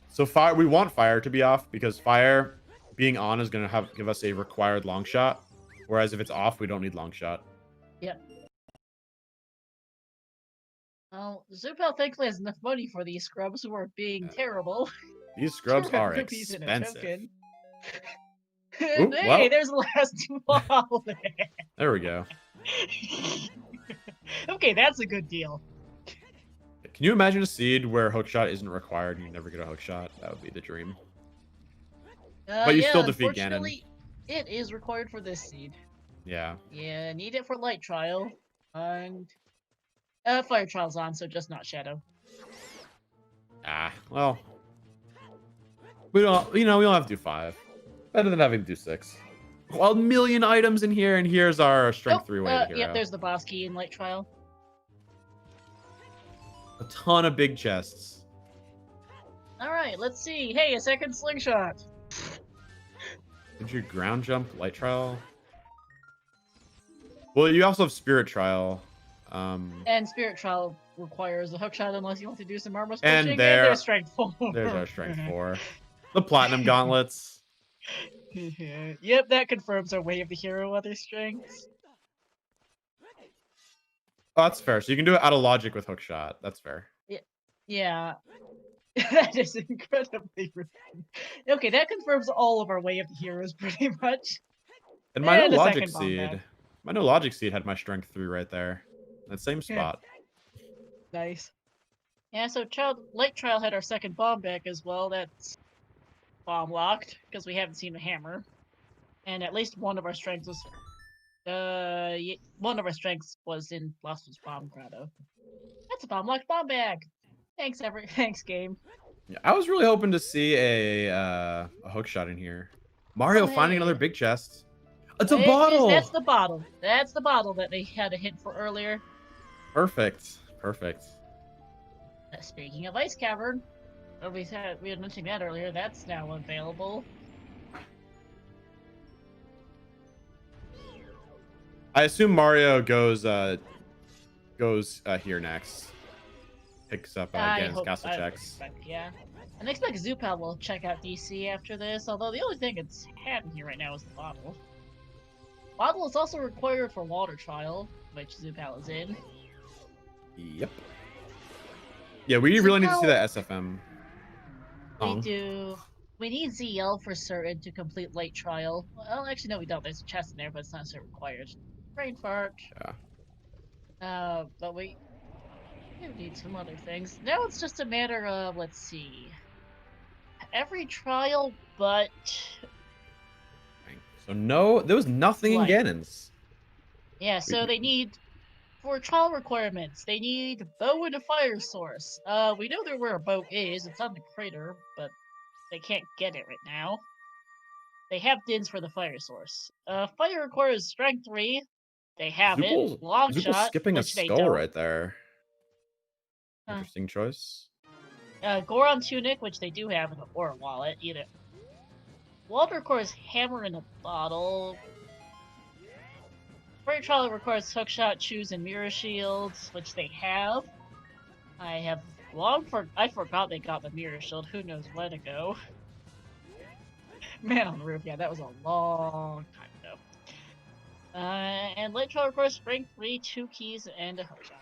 So fire, we want Fire to be off because Fire being on is going to give us a required long shot. Whereas if it's off, we don't need long shot. Yep. Well, Zoopal thankfully has enough money for these scrubs who are being terrible. These scrubs are expensive. Ooh, hey, well, there's the last wall. There we go. Okay, that's a good deal. Can you imagine a seed where hookshot isn't required and you never get a hookshot? That would be the dream. But you still defeat Ganon. It is required for this seed. Yeah. Yeah, need it for light trial. And fire trial's on, so just not shadow. Well. We don't have to do 5. Better than having to do 6. Well, a million items in here, and here's our strength 3 way hero. Yep, there's the boss key in light trial. A ton of big chests. Alright, let's see. Hey, a second slingshot. Did you ground jump light trial? Well, you also have spirit trial. And spirit trial requires a hookshot unless you want to do some armor pushing. And there's strength 4. There's our strength 4. The platinum gauntlets. Yep, that confirms our way of the hero other strengths. Oh, that's fair. So you can do it out of logic with hookshot. That's fair. Yeah. That is incredibly rude. Okay, that confirms all of our way of the heroes pretty much. And my no logic seed. My no logic seed had my strength 3 right there. That same spot. Nice. Yeah, so light trial had our second bomb back as well. That's bomb locked because we haven't seen a hammer. And at least one of our strengths was in Lost Woods Bomb Grotto. That's a bomb locked bomb bag. Thanks, game. Yeah, I was really hoping to see a hookshot in here. Mario finding another big chest. It's a bottle. That's the bottle. That's the bottle that they had a hint for earlier. Perfect. Speaking of Ice Cavern, we had mentioned that earlier. That's now available. I assume Mario goes here next. picks up I Ganon's hope, castle I checks. expect, yeah. And I expect Zoopal will check out DC after this, although the only thing it's had in here right now is the bottle. Bottle is also required for water trial, which Zoopal is in. Yep. Yeah, we really need to see that SFM song. We do. We need ZL for certain to complete light trial. Well, actually, no, we don't. There's a chest in there, but it's not so required. Brain fart. Yeah. But we need some other things. Now it's just a matter of, let's see. Every trial, but... So no, there was nothing in Ganon's. Yeah, so they need... For trial requirements, they need bow and a fire source. We know where a bow is. It's on the crater, but they can't get it right now. They have dins for the fire source. Fire requires strength 3. They have it. Long shot, skipping a which they skull don't. right there. Interesting choice. Goron tunic, which they do have, or a wallet, either. Water requires hammer in a bottle. Fire trial requires hookshot, shoes, and mirror shields, which they have. I forgot they got the mirror shield. Who knows when ago? Man on the Roof, yeah, that was a long time ago. And light trial requires strength 3, 2 keys, and a hookshot.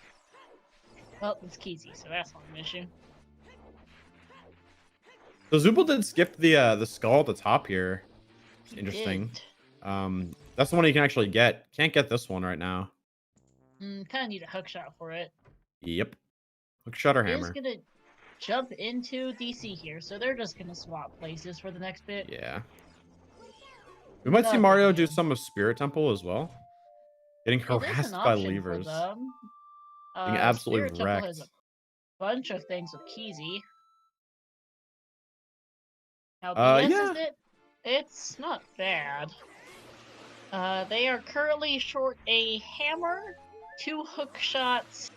Well, it's keysy, so that's not an issue. So Zoopal did skip the skull at the top here. It's interesting. That's the one you can actually get. Can't get this one right now. Kind of need a hookshot for it. Yep. Hookshot or hammer. Is gonna jump into DC here, so they're just gonna swap places for the next bit. Yeah. We might see Mario do some of Spirit Temple as well. Getting harassed by levers. Being absolutely Spirit wrecked. Temple has a bunch of things with Keezy. Now, BS is it? It's not bad. They are currently short a hammer, 2 hook shots.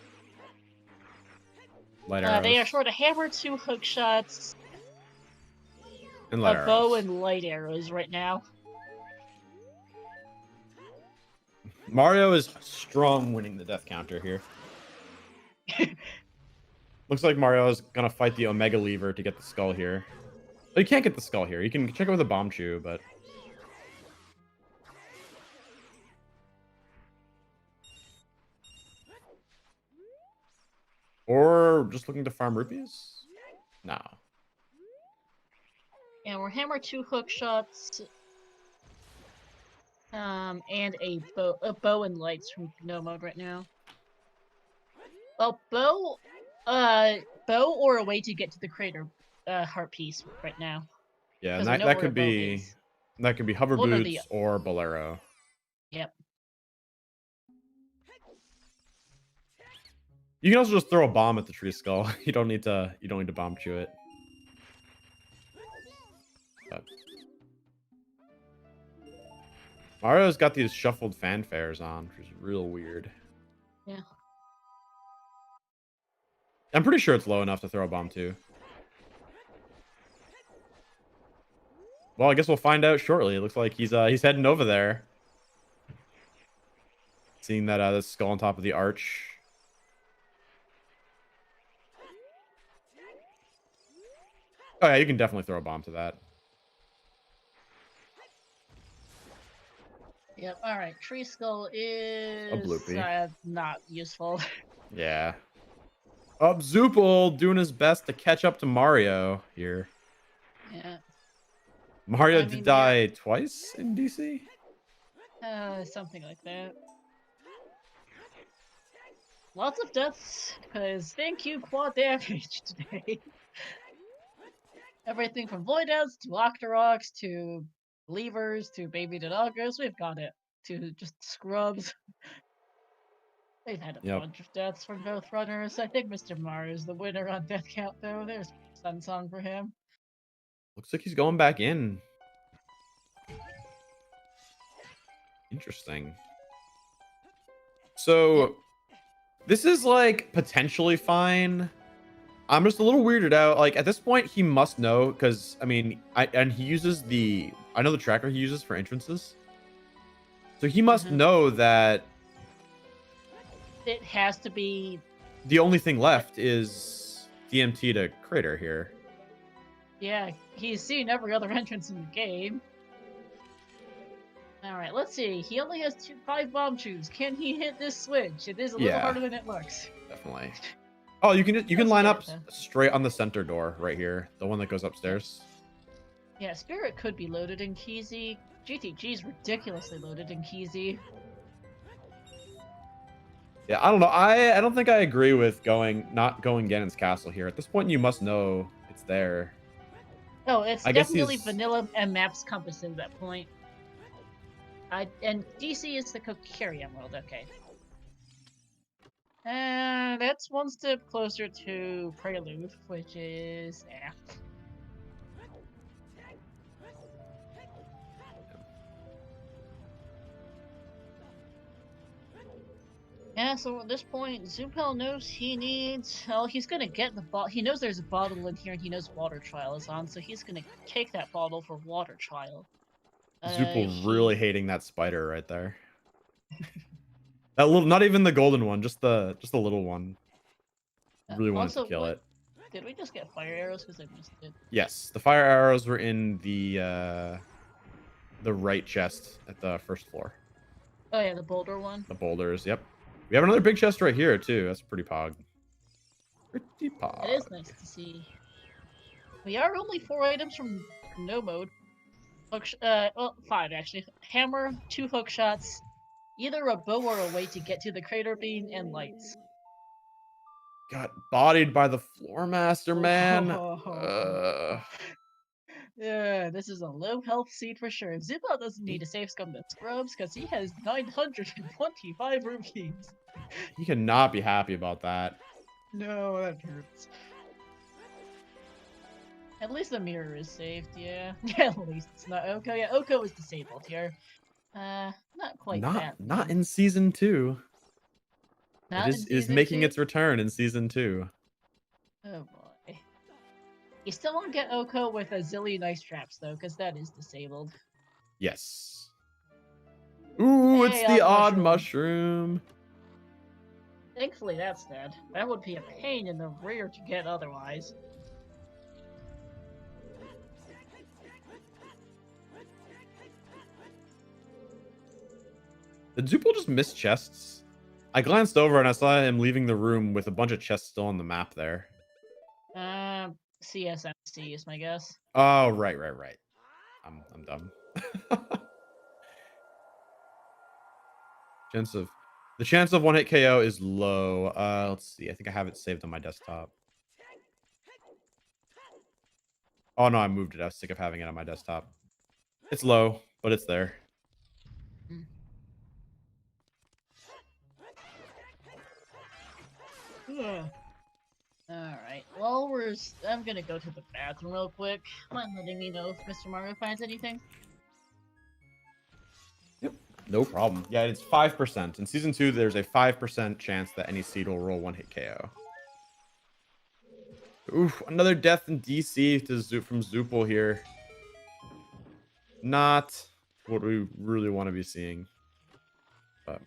They are short a hammer, 2 hook shots, and a bow and light arrows right now. Mario is strong winning the death counter here. Looks like Mario is gonna fight the Omega Lever to get the skull here. But you can't get the skull here. You can check it with a bomb chew, but or just looking to farm rupees? No. And we're hammer 2 hook shots. And a bow and lights from no mode right now. Well, bow or a way to get to the crater heart piece right now. Yeah, and that could be hover boots or bolero. Yep. You can also just throw a bomb at the tree skull. You don't need to bomb chew it. But Mario's got these shuffled fanfares on, which is real weird. Yeah. I'm pretty sure it's low enough to throw a bomb too. Well, I guess we'll find out shortly. It looks like he's heading over there. Seeing that the skull on top of the arch. Oh yeah, you can definitely throw a bomb to that. Yep. All right. Tree skull is a bloopy. Not useful. Yeah. Zoopal doing his best to catch up to Mario here. Yeah. Mario did die twice in DC? Something like that. Lots of deaths, because thank you, quad damage today. Everything from Void Outs to Octoroks to Levers to Baby Dodongos, we've got it. To just scrubs. They've had a bunch of deaths from both runners. I think Mr. Mario is the winner on death count, though. There's Sun Song for him. Looks like he's going back in. Interesting. So, this is like potentially fine. I'm just a little weirded out. Like at this point, he must know because I mean, I know the tracker he uses for entrances. So he must know that it has to be the only thing left is DMT to Crater here. Yeah, he's seen every other entrance in the game. Alright, let's see. He only has 5 bomb tubes. Can he hit this switch? It is a little harder than it looks. Definitely. Oh, you can line up straight on the center door right here, the one that goes upstairs. Yeah, Spirit could be loaded in Keezy. GTG's ridiculously loaded in Keezy. Yeah, I don't know. I don't think I agree with not going Ganon's castle here. At this point, you must know it's there. Oh, it's definitely vanilla and maps compass at that point. And DC is the Kokiri Emerald. Okay. That's one step closer to Prelude, which is Yeah, so at this point, Zoopal knows he needs... Well, he's gonna get the bottle. He knows there's a bottle in here, and he knows Water Trial is on, so he's gonna take that bottle for Water Trial. Zoopal really hating that spider right there. That little, not even the golden one, just the little one. Really wanted to kill it. Did we just get fire arrows? Because I missed it. Yes, the fire arrows were in the right chest at the first floor. Oh yeah, the boulder one. The boulders, yep. We have another big chest right here too. That's pretty pog. Pretty pog. It is nice to see. We are only 4 items from no mode. Well, 5 actually. Hammer, 2 hook shots, either a bow or a way to get to the crater beam, and lights. Got bodied by the floor master, man. Yeah, this is a low health seed for sure. Zoopal doesn't need to save scum the scrubs because he has 925 rupees. He cannot be happy about that. No, that hurts. At least the mirror is saved, yeah. At least it's not Oko. Yeah, Oko is disabled here. Not quite that. Not in season 2. Not it is making its return in season 2. Oh boy. You still won't get Oko with a zillion ice traps though, because that is disabled. Yes. Ooh, hey, it's the odd mushroom. Thankfully that's dead. That would be a pain in the rear to get otherwise. Did Zoopal just miss chests? I glanced over and I saw him leaving the room with a bunch of chests still on the map there. CSMC is my guess. Oh, right. I'm dumb. The chance of 1-hit KO is low. Let's see. I think I have it saved on my desktop. Oh no, I moved it. I was sick of having it on my desktop. It's low, but it's there. Alright, well, I'm gonna go to the bathroom real quick. Mind letting me know if Mr. Mario finds anything? Yep, no problem. Yeah, it's 5%. In Season 2, there's a 5% chance that any seed will roll 1-hit KO. Oof, another death in DC from Zoopal here. Not what we really want to be seeing. But...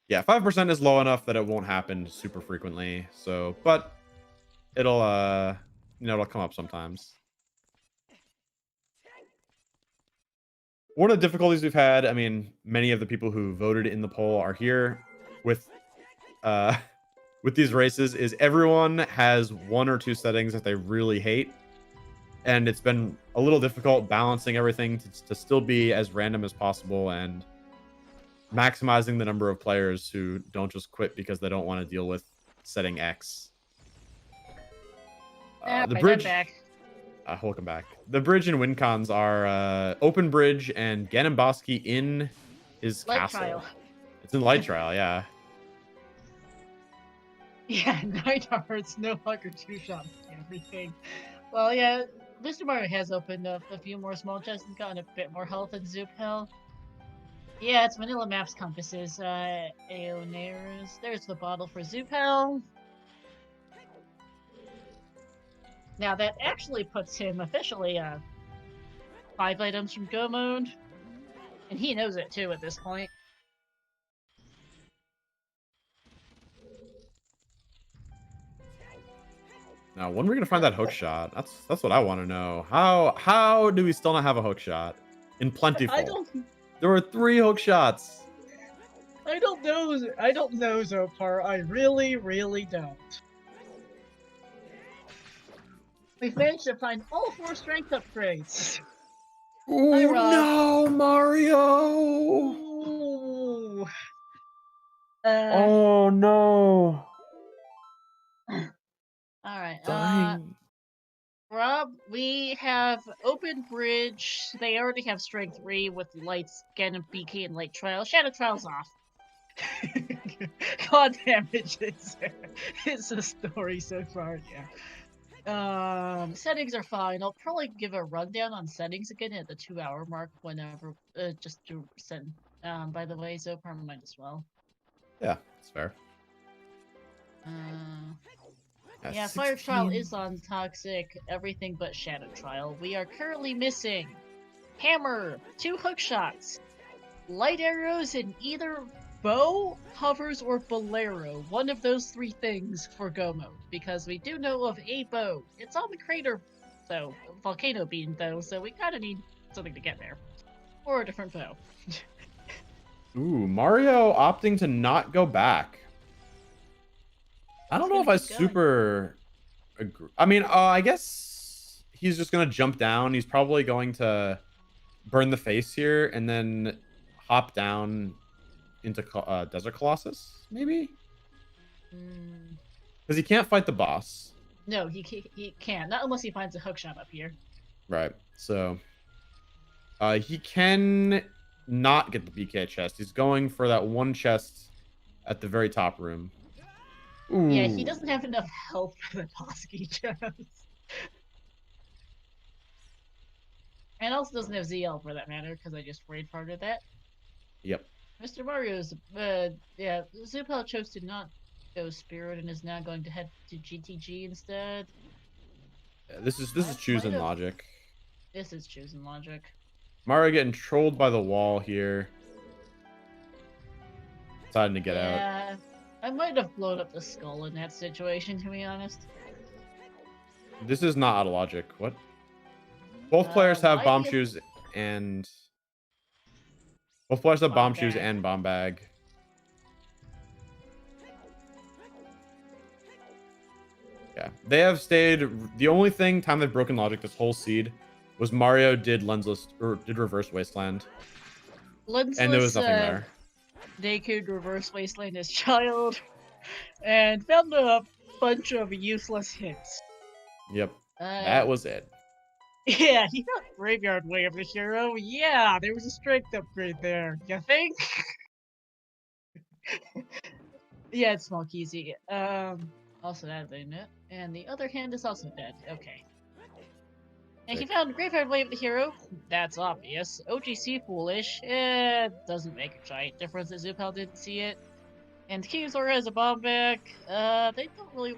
yeah, 5% is low enough that it won't happen super frequently. So, but it'll, it'll come up sometimes. One of the difficulties we've had, I mean, many of the people who voted in the poll are here with these races, is everyone has 1 or 2 settings that they really hate. And it's been a little difficult balancing everything to still be as random as possible and maximizing the number of players who don't just quit because they don't want to deal with setting X. The bridge. Welcome back. The bridge and WinCons are Open Bridge and Ganonboski in his castle. Trial. It's in Light Trial, yeah. Yeah, Night Hearts, no longer 2-shot everything. Well, yeah, Mr. Mario has opened up a few more small chests and gotten a bit more health in Zoopal. Yeah, it's vanilla maps compasses. Aoneras. There's the bottle for Zoopal. Now that actually puts him officially 5 items from Go mode. And he knows it too at this point. Now, when are we gonna find that hook shot? That's what I want to know. How do we still not have a hook shot in Plentiful? There were 3 hook shots. I don't know, Zoopal. I really, really don't. We've managed to find all 4 strength upgrades. Oh no, Mario! Ooh. Oh no! All right. Dying. Rob, we have open bridge. They already have strength 3 with light scan and BK and light trial. Shadow trial's off. God damn it, it's a story so far. Yeah. Settings are fine. I'll probably give a rundown on settings again at the 2-hour mark whenever. Just to send. By the way, Zoopal might as well. Yeah, that's fair. Yeah, 16. Fire Trial is on Toxic, everything but Shadow Trial. We are currently missing Hammer, 2 hook shots, light arrows in either bow, hovers, or bolero. One of those 3 things for Go mode, because we do know of a bow. It's on the crater, though, volcano beam, though, so we kinda need something to get there. Or a different bow. Ooh, Mario opting to not go back. I don't know if I super agree. I mean, I guess he's just gonna jump down. He's probably going to burn the face here and then hop down into Desert Colossus, maybe? Because he can't fight the boss. No, he can't. Not unless he finds a hookshot up here. Right. So, he can not get the BK chest. He's going for that one chest at the very top room. Ooh. Yeah, he doesn't have enough health for the Bosky chest. And also doesn't have ZL for that matter, because I just raid farted that. Yep. Mr. Mario's, yeah, Zoopal chose to not go Spirit and is now going to head to GTG instead. Yeah, this is choosing logic. This is choosing logic. Mario getting trolled by the wall here. Deciding to get out. Yeah, I might have blown up the skull in that situation, to be honest. This is not out of logic. What? Both players have bomb shoes and... Both players have bomb shoes and bomb bag. Yeah, they have stayed. The only time they've broken logic this whole seed was Mario did lensless or did reverse wasteland, lensless, and there was nothing there. Naked reverse wasteland as child, and found a bunch of useless hits. Yep, that was it. Yeah, he got Graveyard Way of the hero. Yeah, there was a strength upgrade there. You think? Yeah, it's small Keezy. Also that in it. And the other hand is also dead. Okay. And he found Graveyard Way of the hero. That's obvious. OGC foolish. It doesn't make a giant difference that Zoopal didn't see it. And Keezor has a bomb back. They don't really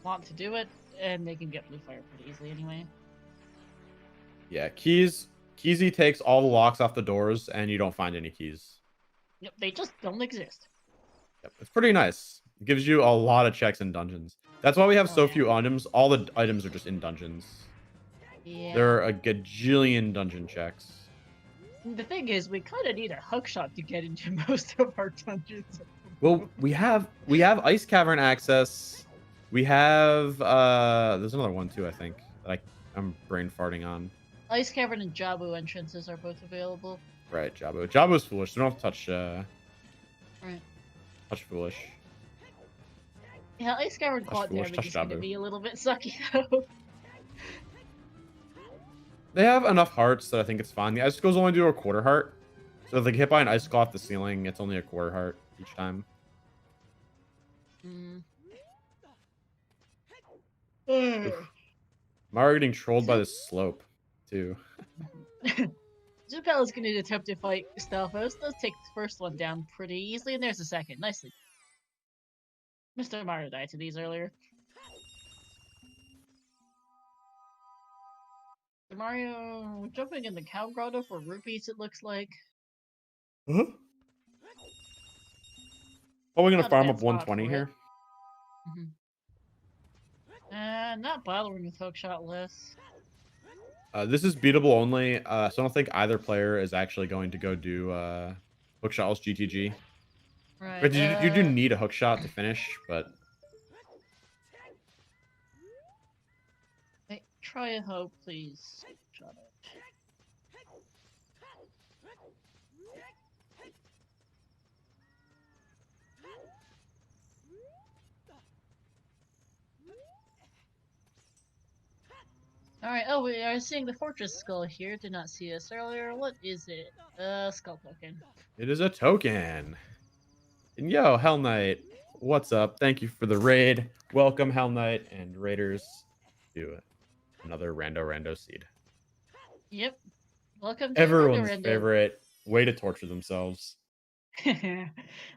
want to do it, and they can get blue fire pretty easily anyway. Yeah, Keezy takes all the locks off the doors, and you don't find any keys. Yep, they just don't exist. Yep, it's pretty nice. It gives you a lot of checks in dungeons. That's why we have so few items. All the items are just in dungeons. Yeah. There are a gajillion dungeon checks. The thing is, we kind of need a hookshot to get into most of our dungeons. Well, we have Ice Cavern access. We have there's another one too, I think, that I'm brain farting on. Ice Cavern and Jabu entrances are both available. Right, Jabu. Jabu's foolish. So don't have to touch right. Touch foolish. Yeah, Ice Cavern quad damage is gonna be a little bit sucky though. They have enough hearts that I think it's fine. The icicles only do a quarter heart. So if they get hit by an icicle off the ceiling, it's only a quarter heart each time. Mario getting trolled by this slope, too. Zoopal is going to attempt to fight Stalfos. Does take the first one down pretty easily, and there's the second. Nicely. Mr. Mario died to these earlier. Mario jumping in the cow grotto for rupees, it looks like. Huh? Are we going to farm up 120 here? Not bothering with hookshot lists. This is beatable only, so I don't think either player is actually going to go do hookshot GTG. Right. But you do need a hookshot to finish, but hey, try a hope, please. Shut it. Alright, oh, we are seeing the fortress skull here. Did not see us earlier. What is it? Skull token. it is a token. And yo, Hell Knight, what's up? Thank you for the raid. Welcome, Hell Knight and raiders, to another Rando Rando seed. Yep. Welcome to Everyone's Rando Rando. favorite way to torture themselves.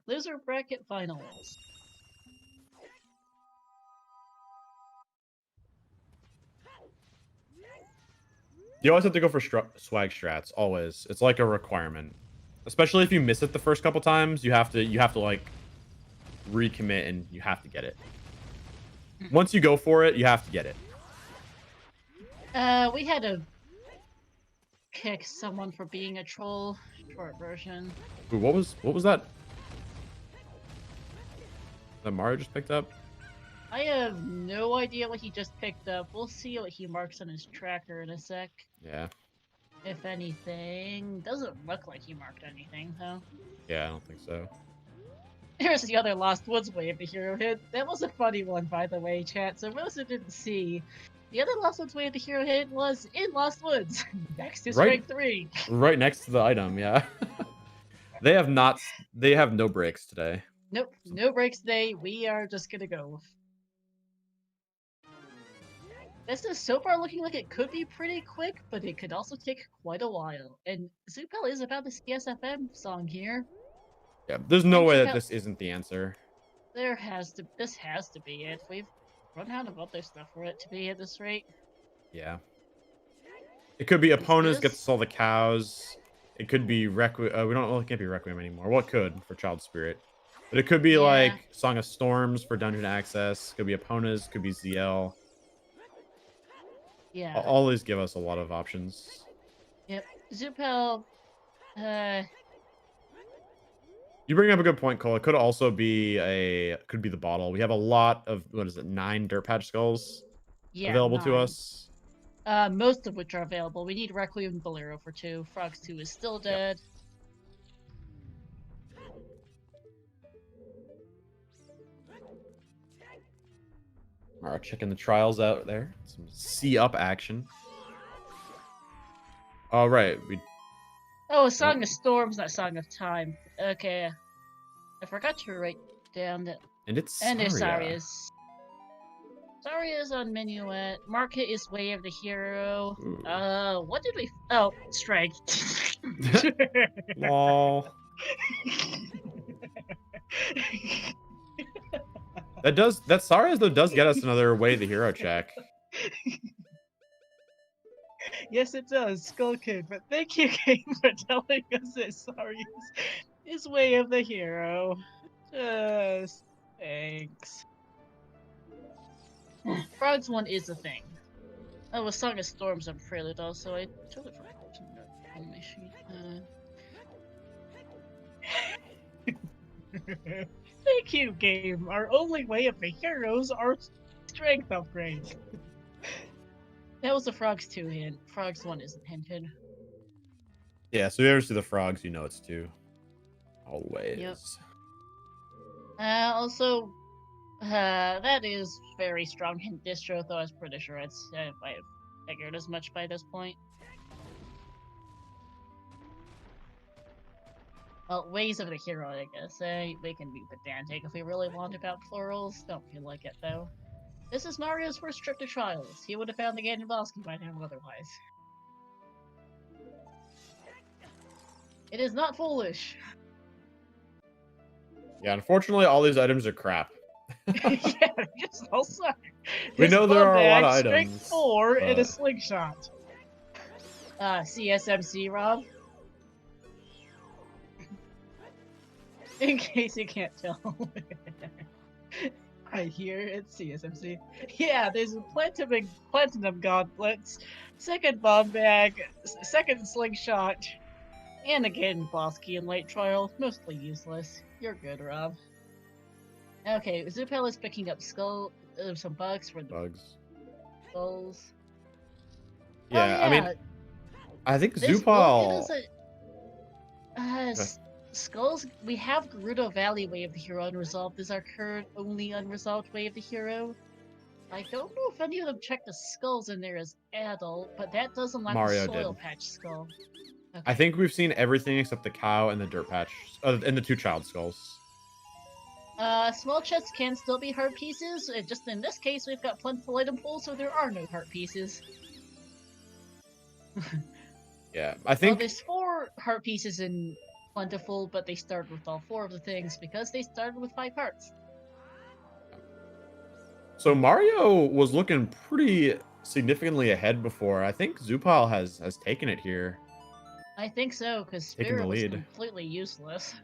Loser bracket finals. You always have to go for swag strats. Always, it's like a requirement. Especially if you miss it the first couple times, you have to like recommit and you have to get it. Once you go for it, you have to get it. We had to kick someone for being a troll. Short version. Ooh, what was that? That Mario just picked up? I have no idea what he just picked up. We'll see what he marks on his tracker in a sec. Yeah. If anything. Doesn't look like he marked anything, though. Yeah, I don't think so. Here's the other Lost Woods wave the hero hit. That was a funny one, by the way, chat. So most of didn't see. The other Lost Woods wave the hero hit was in Lost Woods, next to Strike 3. Right next to the item, yeah. They have no breaks today. Nope, no breaks today. We are just gonna go. This is so far looking like it could be pretty quick, but it could also take quite a while. And Zoopal is about the CSFM song here. Yeah, there's no way that this isn't the answer. This has to be it. We've run out of other stuff for it to be at this rate. Yeah. It could be opponents get to sell the cows. It could be Requiem. It can't be Requiem anymore. Well, it could for Child Spirit. But it could be like Song of Storms for Dungeon Access. Could be opponents. Could be ZL. Yeah. All these give us a lot of options. Yep. Zoopal, you bring up a good point, Cole. It could also be the bottle. We have a lot of 9 Dirt Patch Skulls available to us. Most of which are available. We need Requiem and Bolero for 2. Frogs 2 is still dead. All right, checking the trials out there. Some C-up action. All right, Oh, Song of Storms, not Song of Time. Okay, I forgot to write down that. And it's Saria's. Saria's on Minuet. Market is Way of the Hero. Ooh. What did we? Oh, Strike. Lol. That Saria's though does get us another Way of the Hero check. Yes, it does, Skull Kid. But thank you, Game, for telling us that Saria's is Way of the Hero. Just thanks. Frogs 1 is a thing. Oh, a Song of Storms on Prelude also. I totally forgot to note on my sheet. Thank you, game. Our only way of the heroes are strength upgrades. That was a Frogs 2 hint. Frogs 1 isn't hinted. Yeah, so if you ever see the frogs, you know it's 2. Always. Yep. Also, that is very strong hint distro, though I was pretty sure I have figured as much by this point. Well, Ways of the Hero, I guess. We can be pedantic if we really want about plurals. Don't feel like it, though. This is Mario's first trip to Trials. He would have found the Gaiden Bosky by now otherwise. It is not foolish. Yeah, unfortunately, all these items are crap. Yeah, just all suck. We know there are a lot of items. Strength 4 and a slingshot. CSMC, Rob. In case you can't tell. Right here, it's CSMC. Yeah, there's a platinum gauntlets, second bomb bag, second slingshot, and again boss key and light trial. Mostly useless. You're good, Rob. Okay, Zoopal is picking up some bugs for the skulls. Yeah, Oh, yeah. I mean, I think this will Zoopal. give us skulls. We have Gerudo Valley Way of the Hero unresolved. This is our current only unresolved Way of the Hero. I don't know if any of them check the skulls in there as adult, but that does unlock Mario the soil did. patch skull. Okay. I think we've seen everything except the cow and the dirt patch, and the 2 child skulls. Small chests can still be heart pieces. Just in this case, we've got plentiful item pool, so there are no heart pieces. Yeah, I think. Well, there's 4 heart pieces in plentiful, but they start with all 4 of the things because they started with 5 hearts. So Mario was looking pretty significantly ahead before. I think Zoopal has taken it here. I think so, because Spirit was completely useless.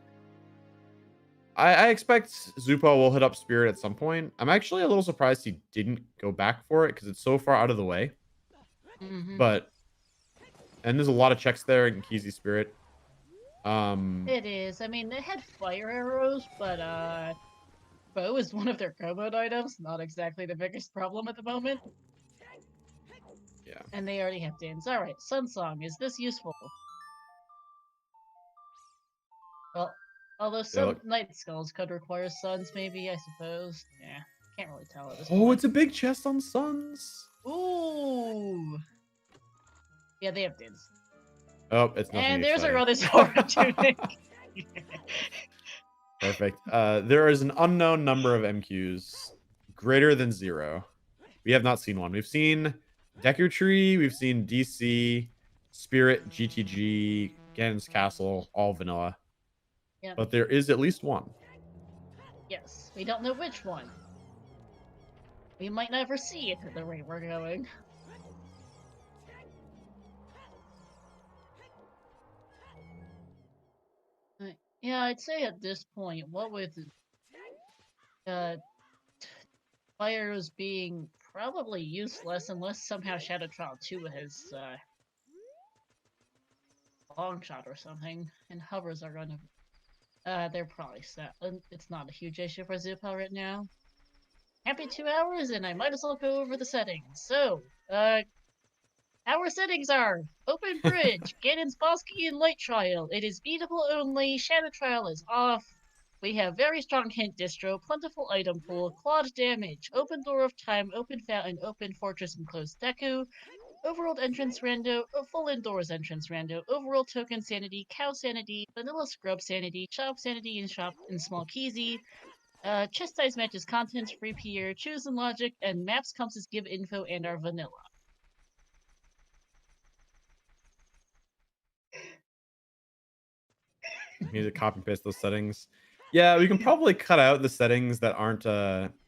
I expect Zoopal will hit up Spirit at some point. I'm actually a little surprised he didn't go back for it because it's so far out of the way. But and there's a lot of checks there in Keezy Spirit. It is. I mean, they had fire arrows, but bow is one of their combo items. Not exactly the biggest problem at the moment. Yeah. And they already have dance. Alright, Sun Song, is this useful? Well, although some Night Skulls could require Suns, maybe, I suppose. Yeah, can't really tell at this point. Oh, it's a big chest on Suns. Ooh! Yeah, they have dance. Oh, it's nothing. And there's our other sword tunic. Perfect. There is an unknown number of MQs greater than 0. We have not seen one. We've seen Deku Tree, we've seen DC, Spirit, GTG, Ganon's Castle, all vanilla. Yep. But there is at least one. Yes, we don't know which one. We might never see it at the rate we're going. Yeah, I'd say at this point, what with fires being probably useless unless somehow Shadow Trial 2 has long shot or something, and hovers are gonna they're probably set. It's not a huge issue for Zoopal right now. Happy 2 hours, and I might as well go over the settings. So, our settings are Open Bridge, Ganon's Boss Key and Light Trial. It is beatable only, Shadow Trial is off. We have very strong hint distro, plentiful item pool, clawed damage, open door of time, open fountain, open fortress, and closed deku, overworld entrance rando, full indoors entrance rando, overworld token sanity, cow sanity, vanilla scrub sanity, shop sanity, and shop in small keysy. Chest size matches contents, free PR, choose and logic, and maps compasses give info and are vanilla. You need to copy and paste those settings. Yeah, we can probably cut out the settings that aren't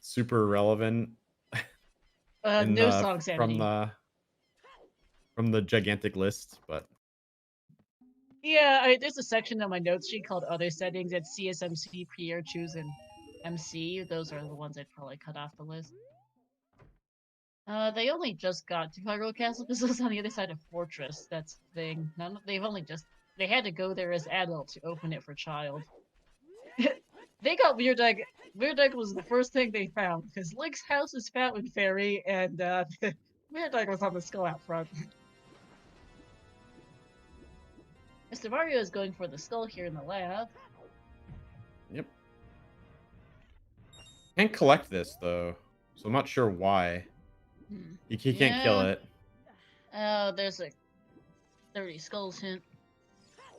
super relevant. No song sanity. From the gigantic list, but yeah, there's a section on my notes sheet called Other Settings at CSMC, PR, Choose, and MC. Those are the ones I'd probably cut off the list. They only just got to Hyrule Castle because it was on the other side of Fortress. That's the thing. They had to go there as adult to open it for child. They got Weird Egg. Weird Egg was the first thing they found because Link's house is Fountain Fairy, and Weird Egg was on the skull out front. Mr. Mario is going for the skull here in the lab. Yep. Can't collect this though, so I'm not sure why. He can't kill it. There's a 30 skulls hint.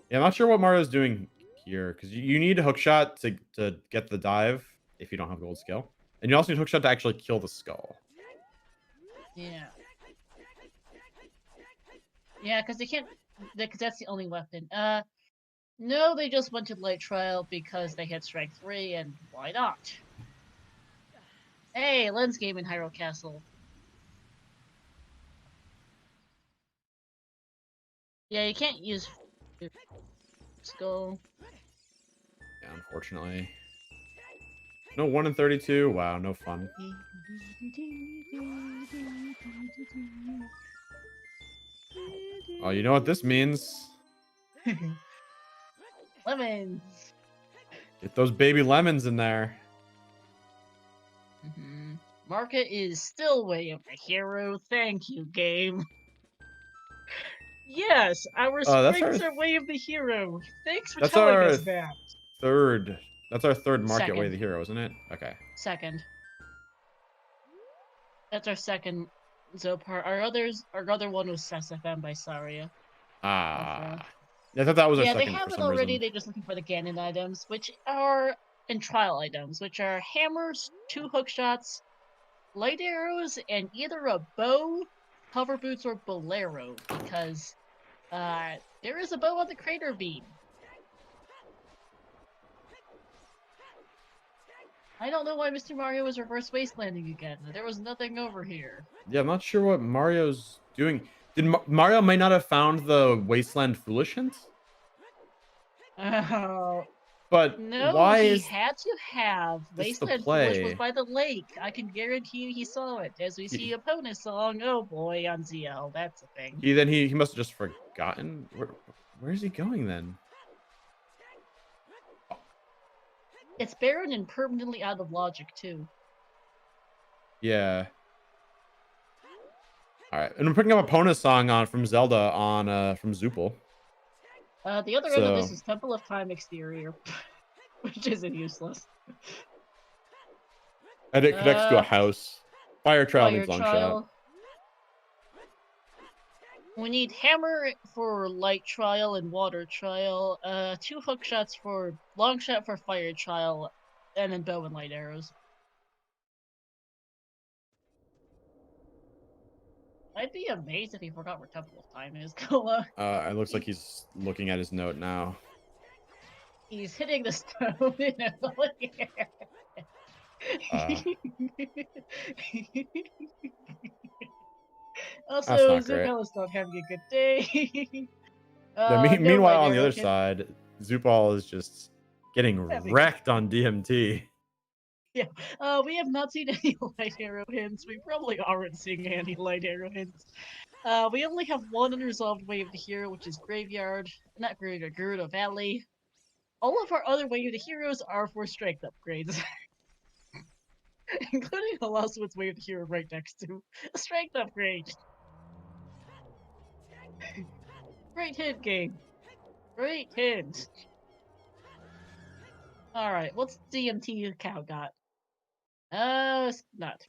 Yeah, I'm not sure what Mario's doing here because you need a hookshot to get the dive if you don't have gold skill, and you also need hookshot to actually kill the skull. Yeah. Yeah, because they can't. Because that's the only weapon. No, they just went to Light Trial because they had Strike 3, and why not? Hey, Lens game in Hyrule Castle. Yeah, you can't use skull. Yeah, unfortunately. No 1 in 32. Wow, no fun. Oh, you know what this means? Lemons. Get those baby lemons in there. Market is still way of the hero. Thank you, game. Yes, our springs are way of the hero. Thanks for telling us that. That's our third market Second. way of the hero, isn't it? Okay. Second. That's our second Zoopal. Our other one was SFM by Saria. I thought that was our second. Yeah, they have it already. Reason. They're just looking for the Ganon items, which are and trial items, which are hammers, 2 hook shots, light arrows, and either a bow, hover boots, or bolero. Because there is a bow on the crater beam. I don't know why Mr. Mario was reverse wastelanding again. There was nothing over here. Yeah, I'm not sure what Mario's doing. Did Mario might not have found the Wasteland Foolish hint? But no, why he had to have Wasteland Foolish was by the lake. I can guarantee you he saw it. As we see opponent song, oh boy, on ZL. That's a thing. He must have just forgotten. Where is he going then? It's barren and permanently out of logic too. Yeah. All right, and I'm picking up a Pona song from Zelda from Zoopal. The other end of this is Temple of Time exterior, which isn't useless. And it connects to a house. Fire trial needs long shot. We need hammer for light trial and water trial. 2 hook shots for long shot for fire trial, and then bow and light arrows. I'd be amazed if he forgot where Temple of Time is. It looks like he's looking at his note now. He's hitting the stone in Also, Zoopal is not having a good day. Meanwhile, on the other side, Zoopal is just getting wrecked on DMT. Yeah, we have not seen any light arrow hints. We probably aren't seeing any light arrow hints. We only have 1 unresolved way of the hero, which is Graveyard. Not Graveyard, Gerudo Valley. All of our other way of the heroes are for strength upgrades. Including Halaswit's way of the hero right next to a strength upgrade. Great hint, game. Great hint. Alright, what's DMT cow got? It's not.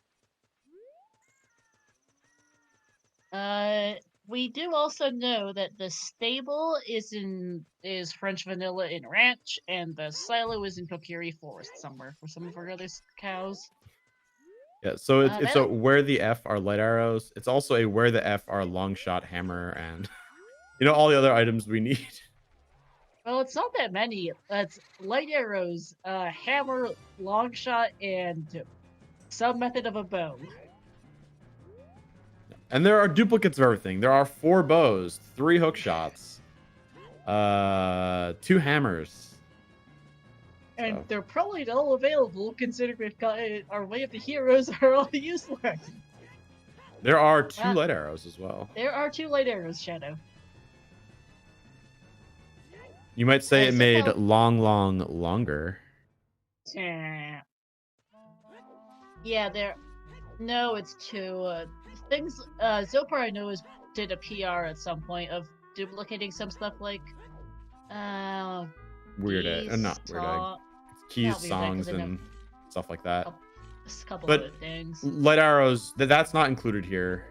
We do also know that the stable is French Vanilla in Ranch, and the silo is in Kokiri Forest somewhere for some of our other cows. Yeah, so it's a where the F are light arrows. It's also a where the F are long shot hammer and all the other items we need. Well, it's not that many. It's light arrows, hammer, long shot, and some method of a bow. And there are duplicates of everything. There are 4 bows, 3 hook shots, 2 hammers. And they're probably all available, considering we've got our way of the heroes are all useless. There are 2 light arrows as well. There are 2 light arrows, Shadow. You might say it made longer. Yeah, there. No, it's 2. Things. Zoopal I know did a PR at some point of duplicating some stuff like. Weird Egg, not Weird Egg. Keys, songs, and stuff like that. A couple of things. Light arrows. That's not included here.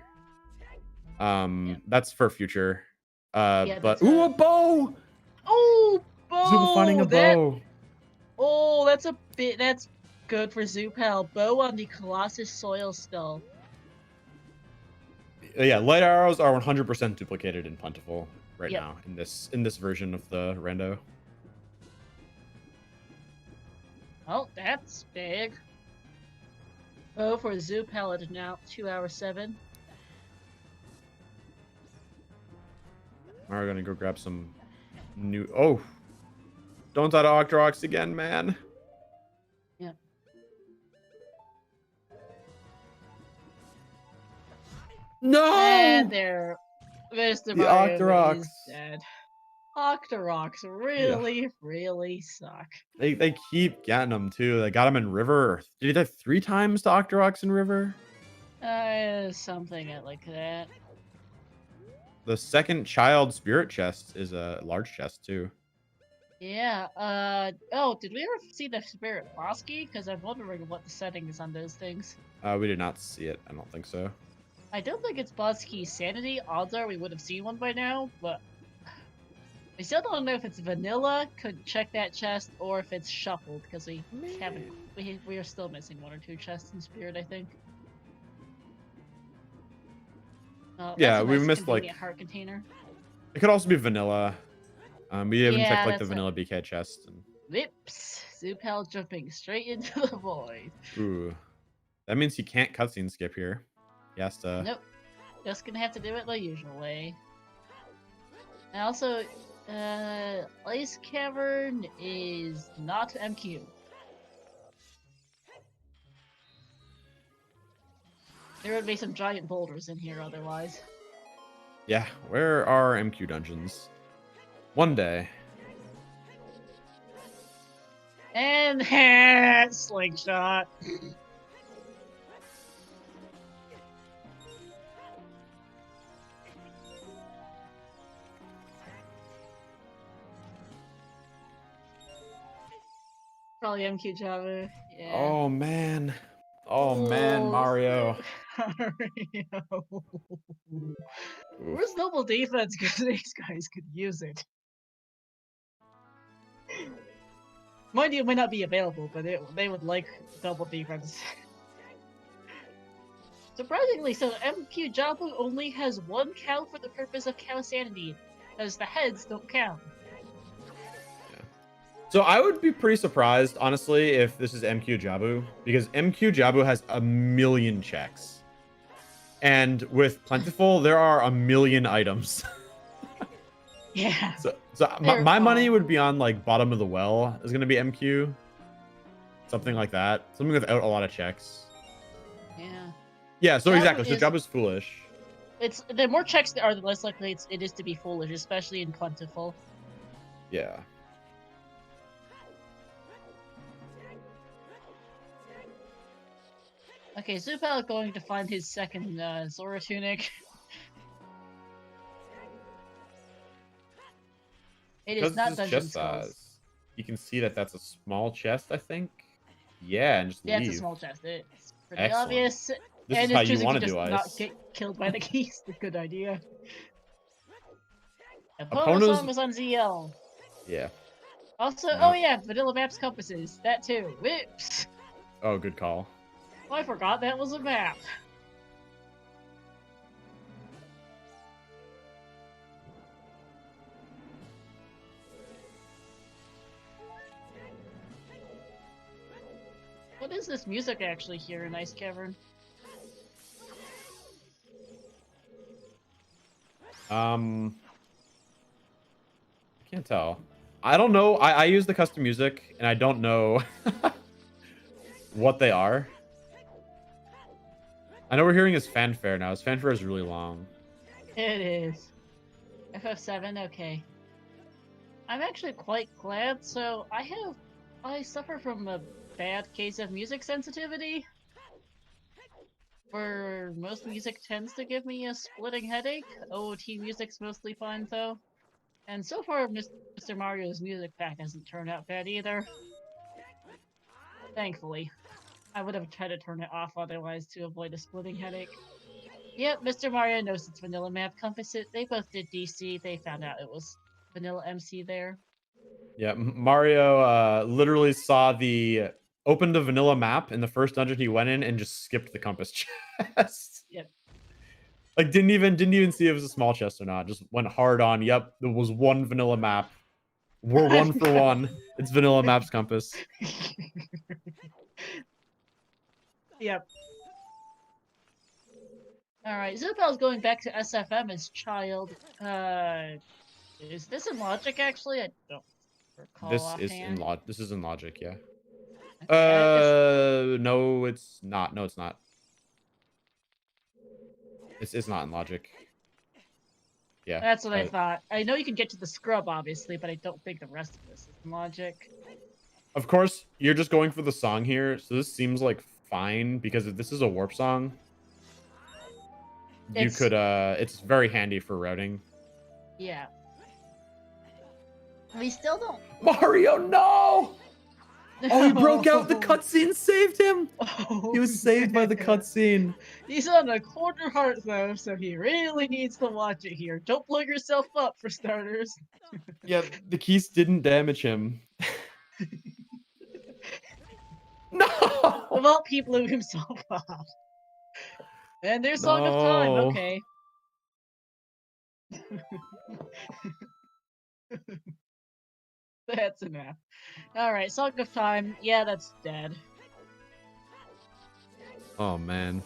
That's for future. But a bow. Oh, bow! Zoopal finding a bow. Oh, that's a bit. That's good for Zoopal. Bow on the Colossus Soil Skull. Yeah, light arrows are 100% duplicated in Plentiful right now in this version of the Rando. Oh, that's big. Bow for Zoopal at now 2:07. We're gonna go grab some new. Oh, don't die to Octorox again, man. Yeah. No! And there, Mr. The Mario Octoroks. is dead. Octoroks really, really suck. They keep getting them too. They got him in River. Did he die 3 times to Octoroks in River? Something like that. The second child spirit chest is a large chest too. Yeah, oh, did we ever see the Spirit Bosky? Because I'm wondering what the setting is on those things. We did not see it. I don't think so. I don't think it's Bosky's Sanity, although we would have seen one by now, but I still don't know if it's vanilla, could check that chest, or if it's shuffled, because we haven't, we are still missing 1 or 2 chests in Spirit, I think. Yeah, nice we missed like heart container. It could also be vanilla. We haven't checked like the that's vanilla BK chest. And... Whoops! Zoopal jumping straight into the void. Ooh, that means he can't cutscene skip here. He has to. Nope, just gonna have to do it the usual way. And also, Ice Cavern is not MQ. There would be some giant boulders in here otherwise. Yeah, where are MQ dungeons? One day. And slingshot. Probably MQ Java. Yeah. Oh man. Oh man, Mario. Mario. Where's Noble Defense? Because these guys could use it. Mind you, it might not be available, but they would like double defense. Surprisingly, so MQ Jabu only has 1 cow for the purpose of cow sanity, as the heads don't count. Yeah. So I would be pretty surprised, honestly, if this is MQ Jabu, because MQ Jabu has 1,000,000 checks. And with Plentiful, there are 1,000,000 items. Yeah. So my money would be on like bottom of the well is gonna be MQ. Something like that. Something without a lot of checks. Yeah. Yeah, so Jabu exactly. So is, Jabu's foolish. The more checks there are, the less likely it is to be foolish, especially in Plentiful. Yeah. Okay, Zoopal going to find his second Zora tunic. It is not Dungeon Skulls. You can see that that's a small chest, I think. Yeah, and just leave. It's a small chest. It's pretty Excellent. obvious. This and is how you want to just do ice. Not get killed by the keys. A good idea. Epona song was on ZL. Yeah. Also, oh yeah, Vanilla Maps compasses. That too. Whoops. Oh, good call. Oh, I forgot that was a map. What is this music actually here in Ice Cavern? I can't tell. I don't know. I use the custom music, and I don't know what they are. I know we're hearing his fanfare now. His fanfare is really long. It is. FF7, okay. I'm actually quite glad. So I suffer from a bad case of music sensitivity, where most music tends to give me a splitting headache. OOT music's mostly fine though. And so far, Mr. Mario's music pack hasn't turned out bad either. Thankfully. I would have tried to turn it off otherwise to avoid a splitting headache. Yep, Mr. Mario knows it's vanilla map compass. They both did DC. They found out it was vanilla MC there. Yeah, Mario literally saw opened the vanilla map in the first dungeon he went in and just skipped the compass chest. Yep. Like didn't even see if it was a small chest or not. Just went hard on. Yep, there was one vanilla map. We're 1 for 1. It's vanilla maps compass. Yep. Alright, Zoopal's going back to SFM as child. Is this in logic actually? I don't recall offhand. This is in logic, yeah. Okay, No, it's not. No, it's not. It's not in logic. Yeah. That's what I thought. I know you can get to the scrub, obviously, but I don't think the rest of this is in logic. Of course, you're just going for the song here, so this seems like fine, because if this is a warp song, you could it's very handy for routing. Yeah. We still don't. Mario, no! Oh, he broke out. The cutscene saved him. Oh, he was saved by the cutscene. He's on a quarter heart though, so he really needs to watch it here. Don't blow yourself up, for starters. Yeah, the keys didn't damage him. No! Well, he blew himself up. And there's Song of Time. Okay. That's enough. Alright, Song of Time. Yeah, that's dead. Oh, man.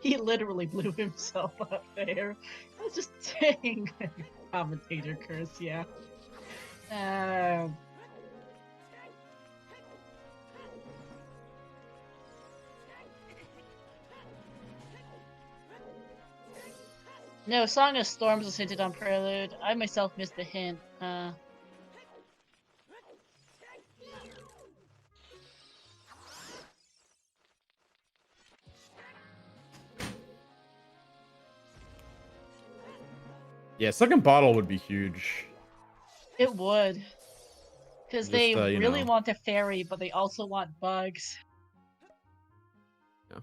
He literally blew himself up there. I was just saying. Commentator curse, yeah. No, Song of Storms was hinted on Prelude. I myself missed the hint. Yeah, second bottle would be huge. It would. Because they really know. want a fairy, but they also want bugs. Yeah.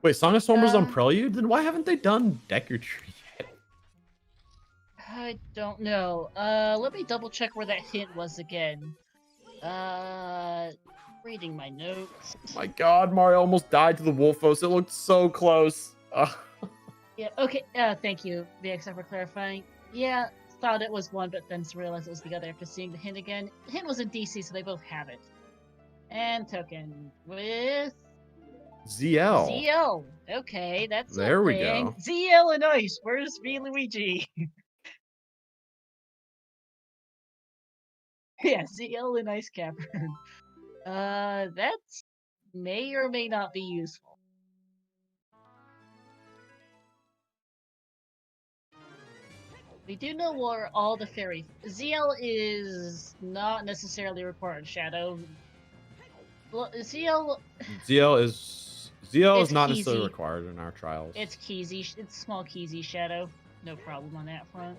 Wait, Song of Storm was on Prelude? Then why haven't they done Decker Tree yet? I don't know. Let me double check where that hint was again. Reading my notes. My god, Mario almost died to the Wolfos. It looked so close. Yeah, okay, thank you, VXF, for clarifying. Yeah, thought it was one, but then realized it was the other after seeing the hint again. The hint was in DC, so they both have it. And token with... ZL. ZL. Okay, that's there we go. ZL and Ice. Where's V Luigi? Yeah, ZL and Ice Cavern. That's may or may not be useful. We do know where all the fairy... ZL is not necessarily required, Shadow. ZL is not necessarily required in our trials. It's Keezy. It's small Keezy, Shadow. No problem on that front.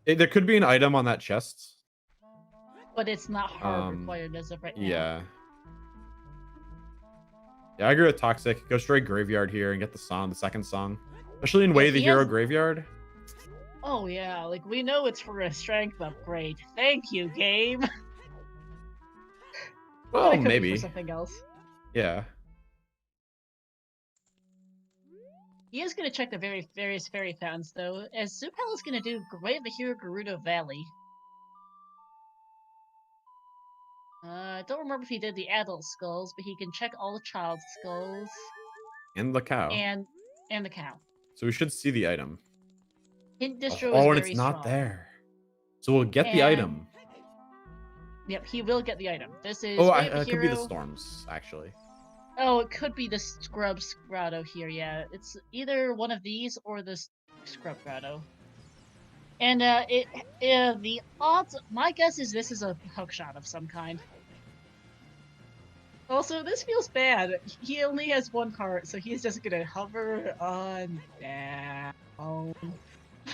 There could be an item on that chest. But it's not hard required as of right now. Yeah. Yeah, I agree with Toxic. Go straight Graveyard here and get the second song. Especially in Way the Hero Graveyard. Oh yeah, like we know it's for a strength upgrade. Thank you, game. Well, maybe. For something else. Yeah. He is going to check the various fairy fountains, though, as Zoopal is going to do Way the Hero Gerudo Valley. I don't remember if he did the adult skulls, but he can check all the child skulls. And the cow. And the cow. So we should see the item. Hint distro and is very it's not strong. there. So we'll get the item. Yep, he will get the item. This is it could be the storms, actually. Oh, it could be the Scrub Grotto here, yeah. It's either one of these or the Scrub Grotto. And the odds, my guess is this is a hookshot of some kind. Also, this feels bad. He only has one heart, so he's just gonna hover on down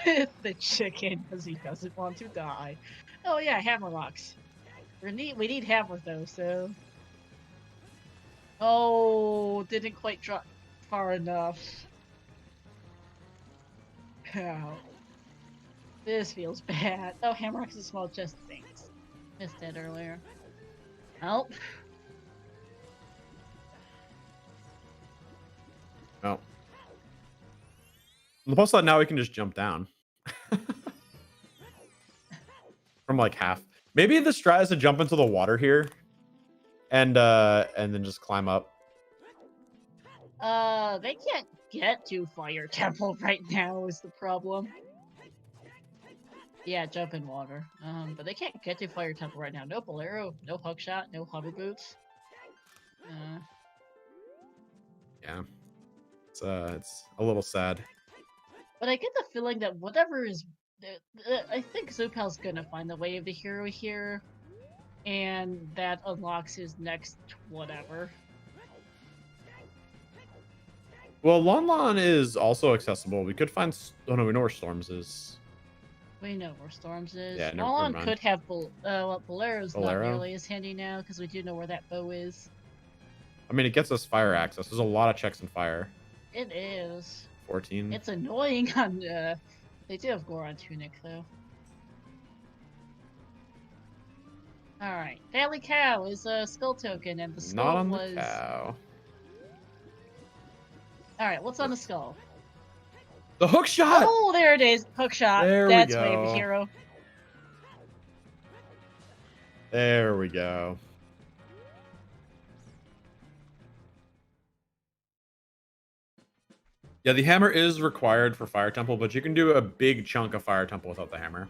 with the chicken because he doesn't want to die. Oh yeah, hammer rocks. We need hammer though, so. Oh, didn't quite drop far enough. Ow. This feels bad. Oh, Hamrock's a small chest. Thanks. Missed it earlier. Oh. Oh. On the plus side, now we can just jump down. From like half. Maybe the strat is to jump into the water here. And then just climb up. They can't get to Fire Temple right now is the problem. Yeah, jump in water. But they can't get to Fire Temple right now. No Bolero, no hookshot, no hover boots. Yeah. It's a little sad. But I get the feeling that whatever is... I think Zoopal's gonna find the way of the hero here. And that unlocks his next whatever. Well, Lon Lon is also accessible. We could find... Oh, no, we know where Storms is. We know where Storms is. Yeah, Lon Lon could have... well, Bolero's not Bolero? nearly as handy now, because we do know where that bow is. I mean, it gets us fire access. There's a lot of checks in fire. It is. 14. It's annoying on... They do have Goron Tunic, though. Alright. Valley Cow is a skull token, and the skull Not on was... the cow. Alright, what's on the skull? The hook shot! Oh, there it is! Hook shot. There That's we way go. of a hero. There we go. Yeah, the hammer is required for Fire Temple, but you can do a big chunk of Fire Temple without the hammer.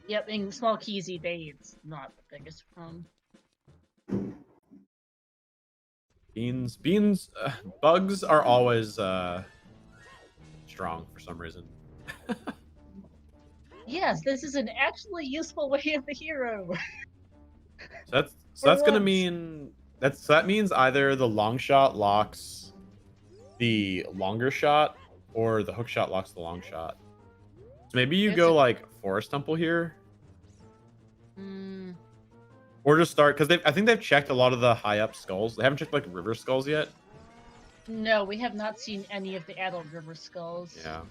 Yep, in small Keezy Bay, it's not the biggest problem. Beans, bugs are always strong for some reason. Yes, this is an actually useful way of the hero. So that's gonna mean that means either the long shot locks the longer shot or the hook shot locks the long shot. So maybe you go like Forest Temple here. Or just start, because I think they've checked a lot of the high up skulls. They haven't checked like river skulls yet. No, we have not seen any of the adult river skulls. Yeah.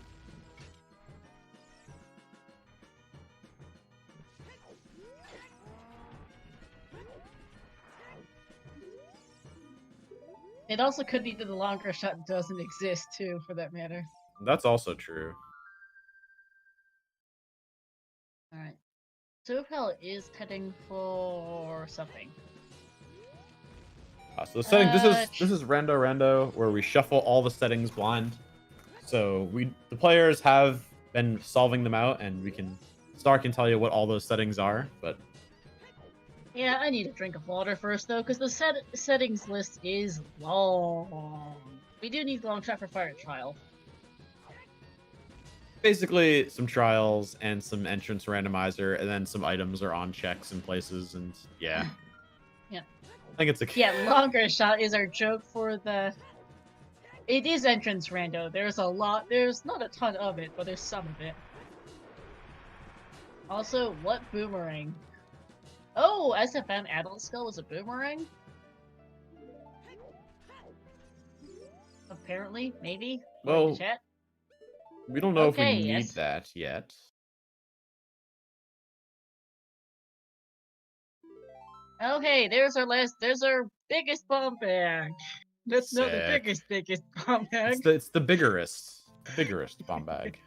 It also could be that the longer shot doesn't exist too, for that matter. That's also true. Alright. Zoopal is heading for something. So the setting, this is Rando Rando, where we shuffle all the settings blind. So the players have been solving them out, and Star can tell you what all those settings are, but yeah, I need a drink of water first though, because the settings list is long. We do need the long shot for fire trial. basically some trials and some entrance randomizer, and then some items are on checks in places, and yeah. Yeah. I think it's a... Yeah, longer shot is our joke for the... It is entrance rando. There's a lot. There's not a ton of it, but there's some of it. Also, what boomerang? Oh, SFM Adult Skull was a boomerang? Apparently, maybe. Well, chat. We don't know if we need yes. that yet. Okay, there's our biggest bomb bag. That's not the biggest bomb bag. It's the biggest bomb bag.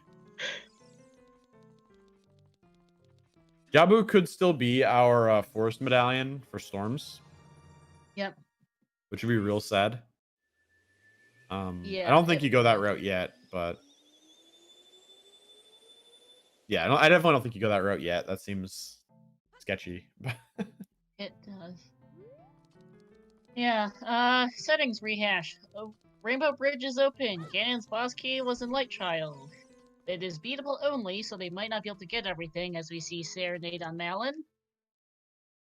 Jabu could still be our forest medallion for storms. Yep. Which would be real sad. Yeah, I don't think you go that route yet, but yeah, I definitely don't think you go that route yet. That seems sketchy. It does. Yeah, settings rehash. Oh, Rainbow Bridge is open. Ganon's boss key was in Light Child. It is beatable only, so they might not be able to get everything, as we see Serenade on Malin.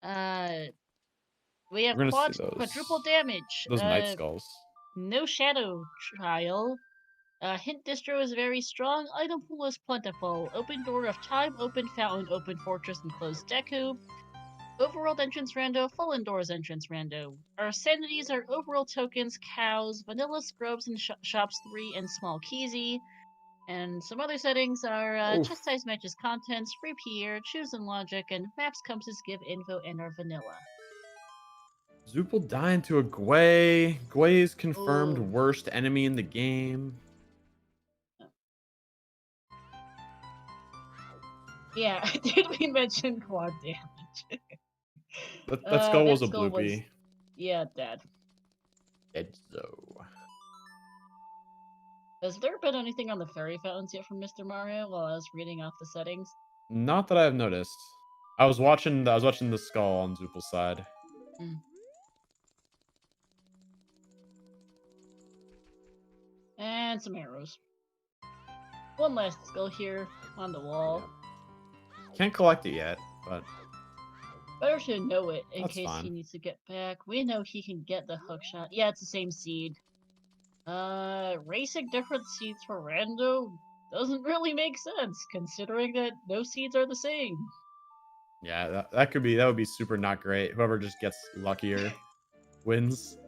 We have quadruple damage. Those Night Skulls. No Shadow Trial. Hint Distro is very strong. Item pool is plentiful. Open Door of Time, Open Fountain, Open Fortress, and Closed Deku. Overworld Entrance Rando, Full Indoors Entrance Rando. Our sanities are Overworld Tokens, Cows, Vanilla Scrubs and Shops 3, and Small Keezy. And some other settings are chest size matches contents, free PR, choose and logic, and maps compasses give info and are vanilla. Zoopal dying to a Gwei. Gwei is confirmed worst enemy in the game. Yeah, did we mention quad damage? That skull was a bloopy. Yeah, dead. Dead so. Has there been anything on the fairy fountains yet from Mr. Mario while I was reading off the settings? Not that I've noticed. I was watching the skull on Zoopal's side. And some arrows. One last skull here on the wall. Yeah. Can't collect it yet, but Better should know it in case fine. he needs to get back. We know he can get the hook shot. Yeah, it's the same seed. Racing different seeds for Rando doesn't really make sense, considering that no seeds are the same. Yeah, that would be super not great. Whoever just gets luckier wins.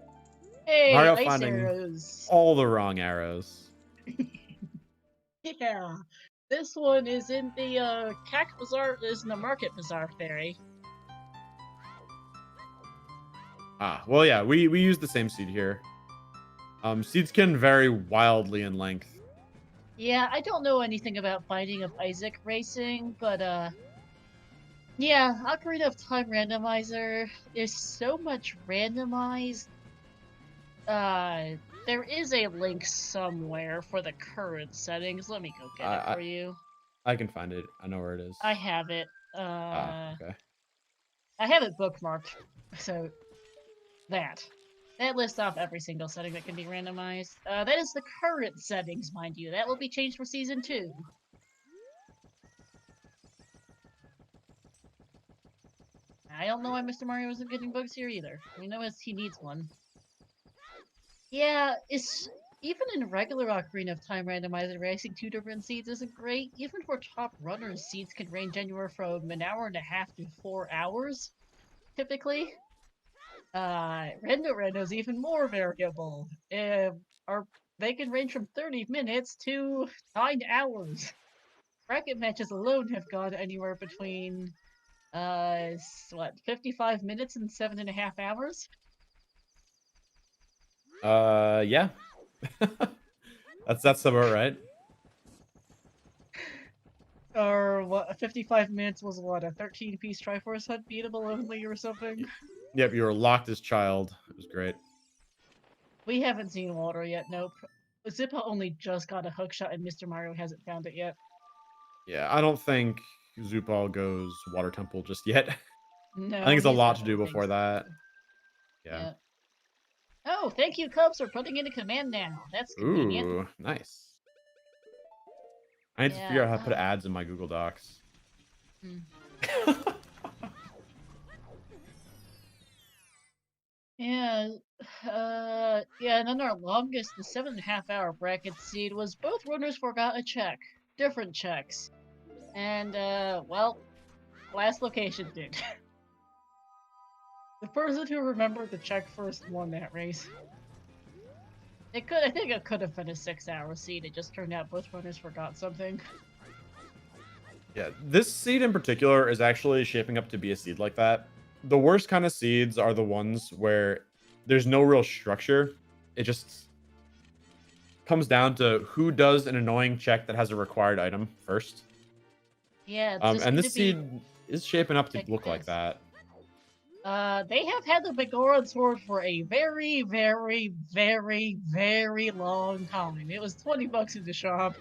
Hey, Mario ice finding arrows. all the wrong arrows. Yeah, this one is in the Cac Bazaar. Is in the Market Bazaar Fairy. Ah, well, yeah, we use the same seed here. Seeds can vary wildly in length. Yeah, I don't know anything about Binding of Isaac racing, but yeah, Ocarina of Time Randomizer. There's so much randomized. There is a link somewhere for the current settings. Let me go get it for you. I can find it. I know where it is. I have it. Okay. I have it bookmarked, so that lists off every single setting that can be randomized. That is the current settings, mind you. That will be changed for Season 2. I don't know why Mr. Mario isn't getting bugs here either. We know he needs one. Yeah, it's even in regular Ocarina of Time Randomizer, racing 2 different seeds isn't great. Even for top runners, seeds can range anywhere from an hour and a half to 4 hours, typically. Rando Rando is even more variable. They can range from 30 minutes to 9 hours. Bracket matches alone have gone anywhere between 55 minutes and 7.5 hours? Yeah. that's about right. Or what, 55 minutes was what, a 13-piece Triforce Hunt beatable only or something? Yep, you were locked as child. It was great. We haven't seen water yet, nope. Zippa only just got a hookshot and Mr. Mario hasn't found it yet. Yeah, I don't think Zoopal goes Water Temple just yet. No, I think it's a lot to do got before that. Yeah. Oh, thank you, Cubs, for putting in a command now. That's convenient. Ooh, nice. I need to figure out how to put ads in my Google Docs. Yeah, and then our longest, the 7.5-hour bracket seed was both runners forgot a check. Different checks. And, well, last location did. The person who remembered the check first won that race. I think it could have been a 6-hour seed. It just turned out both runners forgot something. Yeah, this seed in particular is actually shaping up to be a seed like that. The worst kind of seeds are the ones where there's no real structure. It just comes down to who does an annoying check that has a required item first. Yeah, and this seed is shaping up to look like that. They have had the Begoran sword for a very, very, very, very long time. It was $20 in the shop.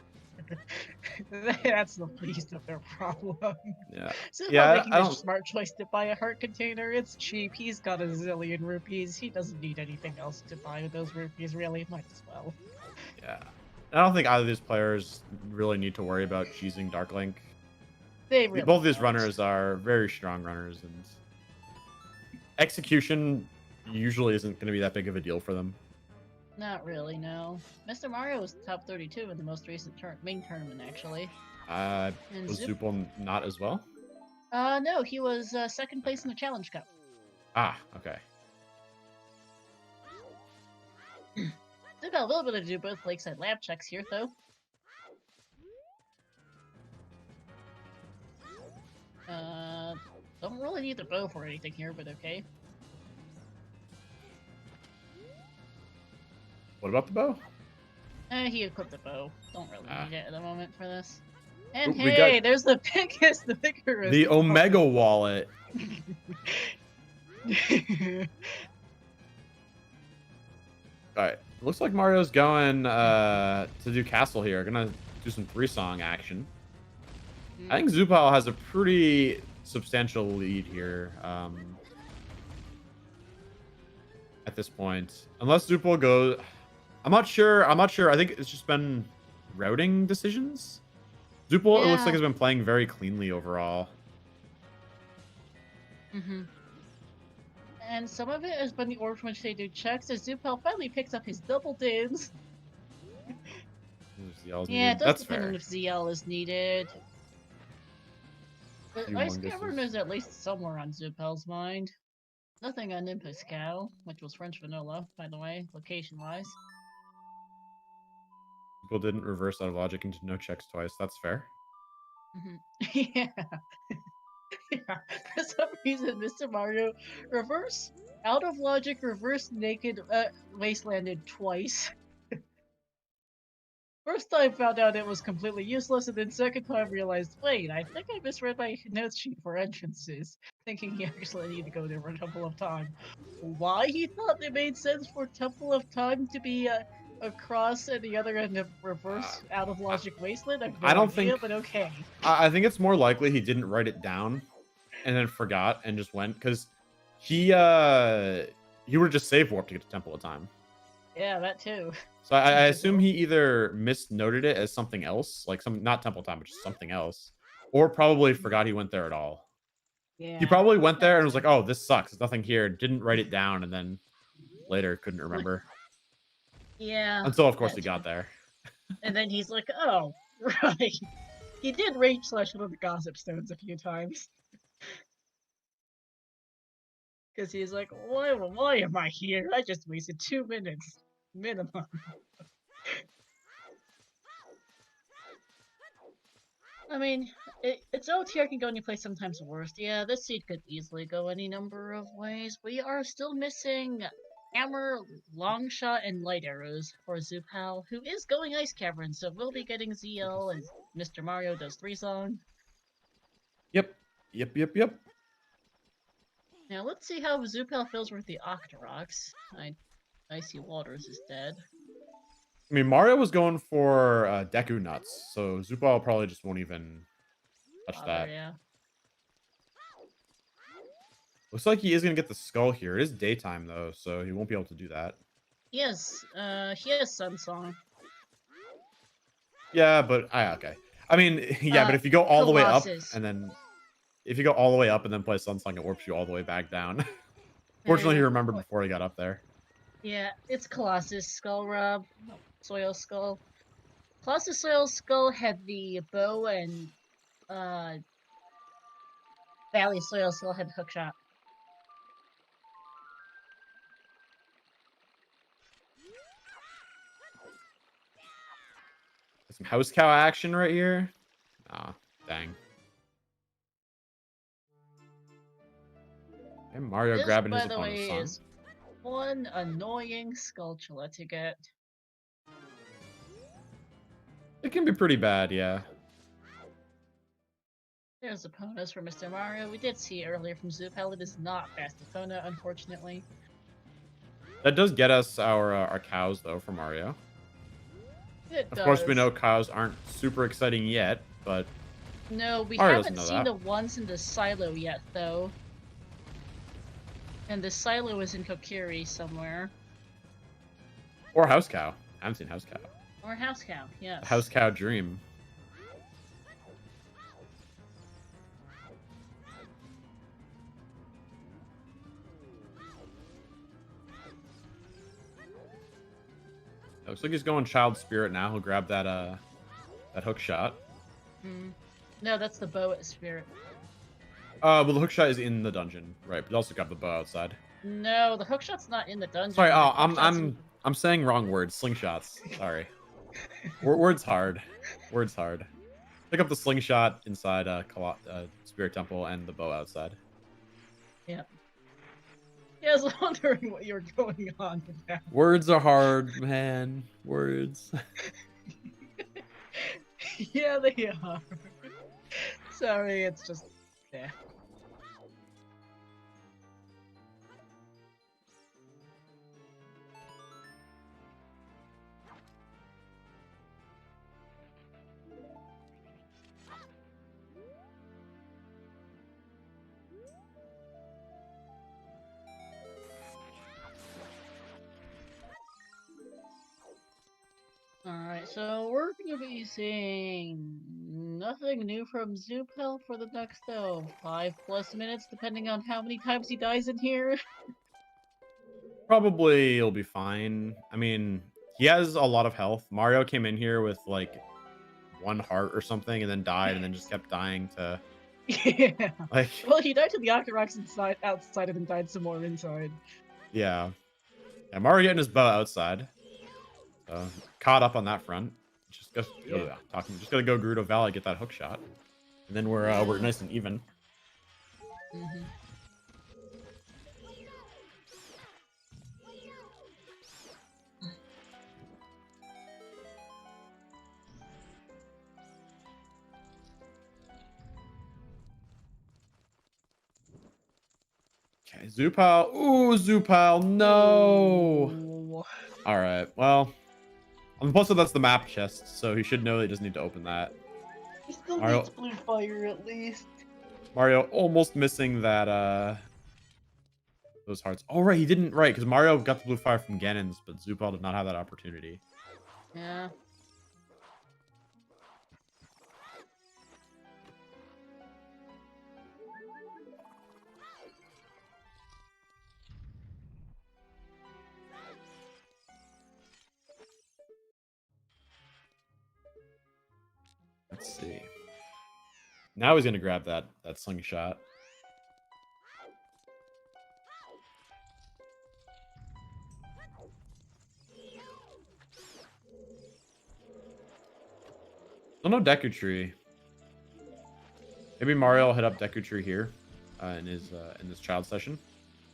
That's the least of their problem. Yeah. So making a smart choice to buy a heart container. It's cheap. He's got a zillion rupees. He doesn't need anything else to buy with those rupees, really. Might as well. Yeah. I don't think either of these players really need to worry about cheesing Dark Link. Both of these runners are very strong runners, and execution usually isn't going to be that big of a deal for them. Not really, no. Mr. Mario was top 32 in the most recent main tournament, actually. Was Zoopal not as well? No, he was second place in the Challenge Cup. Ah, okay. Still got a little bit to do both Lakeside lab checks here, though. Don't really need the bow for anything here, but okay. What about the bow? He equipped the bow. Don't really need it at the moment for this. And there's the biggest, the Omega wallet. Alright, looks like Mario's going to do castle here. Gonna do some 3-song action. I think Zoopal has a pretty substantial lead here at this point. Unless Zoopal goes... I'm not sure. I think it's just been routing decisions. Zoopal, it looks like, has been playing very cleanly overall. And some of it has been the order from which they do checks, as Zoopal finally picks up his double dibs. Yeah, it does depend on if ZL is needed. But Ice Cavern is at least somewhere on Zoopal's mind. Nothing on Nimbus Cow, which was French vanilla, by the way, location-wise. People didn't reverse out of logic into no checks twice. That's fair. Yeah. Yeah. For some reason, Mr. Mario reverse out of logic, reverse naked wastelanded twice. First time found out it was completely useless, and then second time realized, wait, I think I misread my notes sheet for entrances, thinking he actually needed to go there for Temple of Time. Why he thought it made sense for Temple of Time to be across at the other end of reverse out of logic wasteland? I don't think, but okay. I think it's more likely he didn't write it down and then forgot and just went, because he would just save warp to get to Temple of Time. Yeah, that too. So I assume he either misnoted it as something else, like not Temple Time, but just something else, or probably forgot he went there at all. Yeah. He probably went there and was like, "Oh, this sucks. There's nothing here." Didn't write it down, and then later couldn't remember. Yeah. Until, of course, he got there. And then he's like, "Oh, right." He did rage slash one of the gossip stones a few times. Because he's like, why am I here? I just wasted 2 minutes. Minimum. I mean, it's OOTR can go any place, sometimes worse. Yeah, this seed could easily go any number of ways. We are still missing Hammer, Longshot, and Light Arrows for Zoopal, who is going Ice Cavern, so we'll be getting ZL as Mr. Mario does 3-song. Yep. Now let's see how Zoopal feels with the Octoroks. Icy Waters is dead. I mean, Mario was going for Deku Nuts, so Zoopal probably just won't even touch that. Yeah. Looks like he is going to get the skull here. It is daytime, though, so he won't be able to do that. He has Sun Song. Yeah, but okay. I mean, yeah, but if you go all the way up and then if you go all the way up and then play Sun Song, it warps you all the way back down. Fortunately, he remembered before he got up there. Yeah, it's Colossus Skull Rub, Soil Skull. Colossus Soil Skull had the bow, and Valley Soil Skull had the hookshot. Some house cow action right here. Ah, dang. And Mario grabbing his opponent's son. Is one annoying Skulltula to get. It can be pretty bad, yeah. There's Epona for Mr. Mario. We did see earlier from Zoopal. It is not fast Epona, unfortunately. That does get us our cows, though, for Mario. Of course, we know cows aren't super exciting yet, but... No, we haven't seen the ones in the silo yet, though. And the silo is in Kokiri somewhere. Or House Cow. I haven't seen House Cow. Or House Cow, yes. House Cow Dream. Looks like he's going Child Spirit now. He'll grab that hook shot. No, that's the bow at Spirit. Well, the hook shot is in the dungeon, right? But you also got the bow outside. No, the hook shot's not in the dungeon. Sorry, I'm saying wrong words. Slingshots. Sorry. Words hard. Words hard. Pick up the slingshot inside Spirit Temple and the bow outside. Yeah. Yeah, I was wondering what you're going on with that. Words are hard, man. Words. Yeah, they are. Sorry, it's just... Yeah. Alright, so we're gonna be seeing nothing new from Zoopal for the next 5+ minutes, depending on how many times he dies in here. Probably he'll be fine. I mean, he has a lot of health. Mario came in here with like 1 heart or something and then died and then just kept dying to Yeah. like Well, he died to the Octoroks outside and then died some more inside. yeah. Yeah, Mario getting his bow outside. So caught up on that front. Just go just gotta go Gerudo Valley, get that hook shot. And then we're nice and even. Mm-hmm. Okay, Zoopal. Ooh, Zoopal, no. Ooh. All right, well, on the plus side, that's the map chest, so he should know he doesn't need to open that. He still Mario, needs blue fire at least. Mario almost missing that those hearts. Oh right, he didn't because Mario got the blue fire from Ganon's, but Zoopal did not have that opportunity. Yeah. Let's see. Now he's gonna grab that slingshot. Oh no, Deku Tree. Maybe Mario will hit up Deku Tree here in this child session.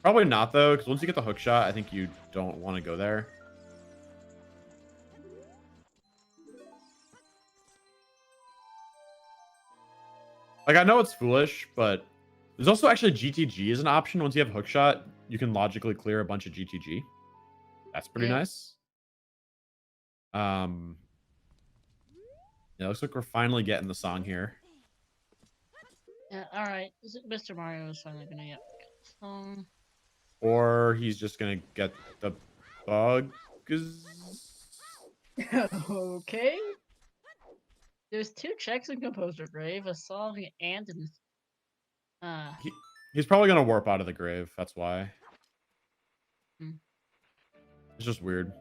Probably not though, because once you get the hook shot, I think you don't want to go there. Like I know it's foolish, but there's also actually GTG as an option. Once you have hook shot, you can logically clear a bunch of GTG. That's pretty nice. Yeah, looks like we're finally getting the song here. Yeah, alright. Mr. Mario is finally gonna get the song. Or he's just gonna get the bugs. Okay. There's 2 checks in Composer Grave, a song and an He's probably gonna warp out of the grave. That's why. Hmm. It's just weird.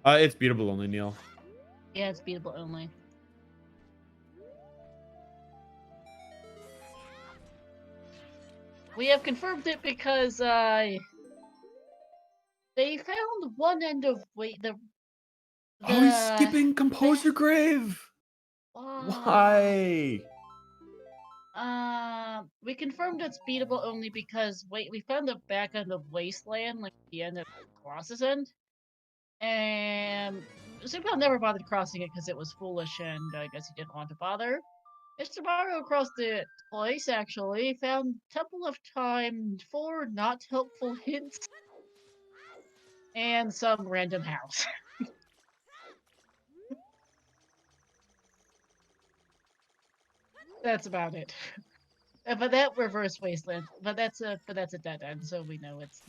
It's beatable only, Neil. Yeah, it's beatable only. We have confirmed it because they found one end of Oh, he's skipping Composer Grave. Why? We confirmed it's beatable only because we found the back end of Wasteland, like the end of Colossus End, and Zoopal never bothered crossing it because it was foolish, and I guess he didn't want to bother. Mr. Mario crossed it twice, actually. Found Temple of Time, 4 not helpful hints, and some random house. That's about it. But that reverse wasteland, but that's a dead end, so we know it's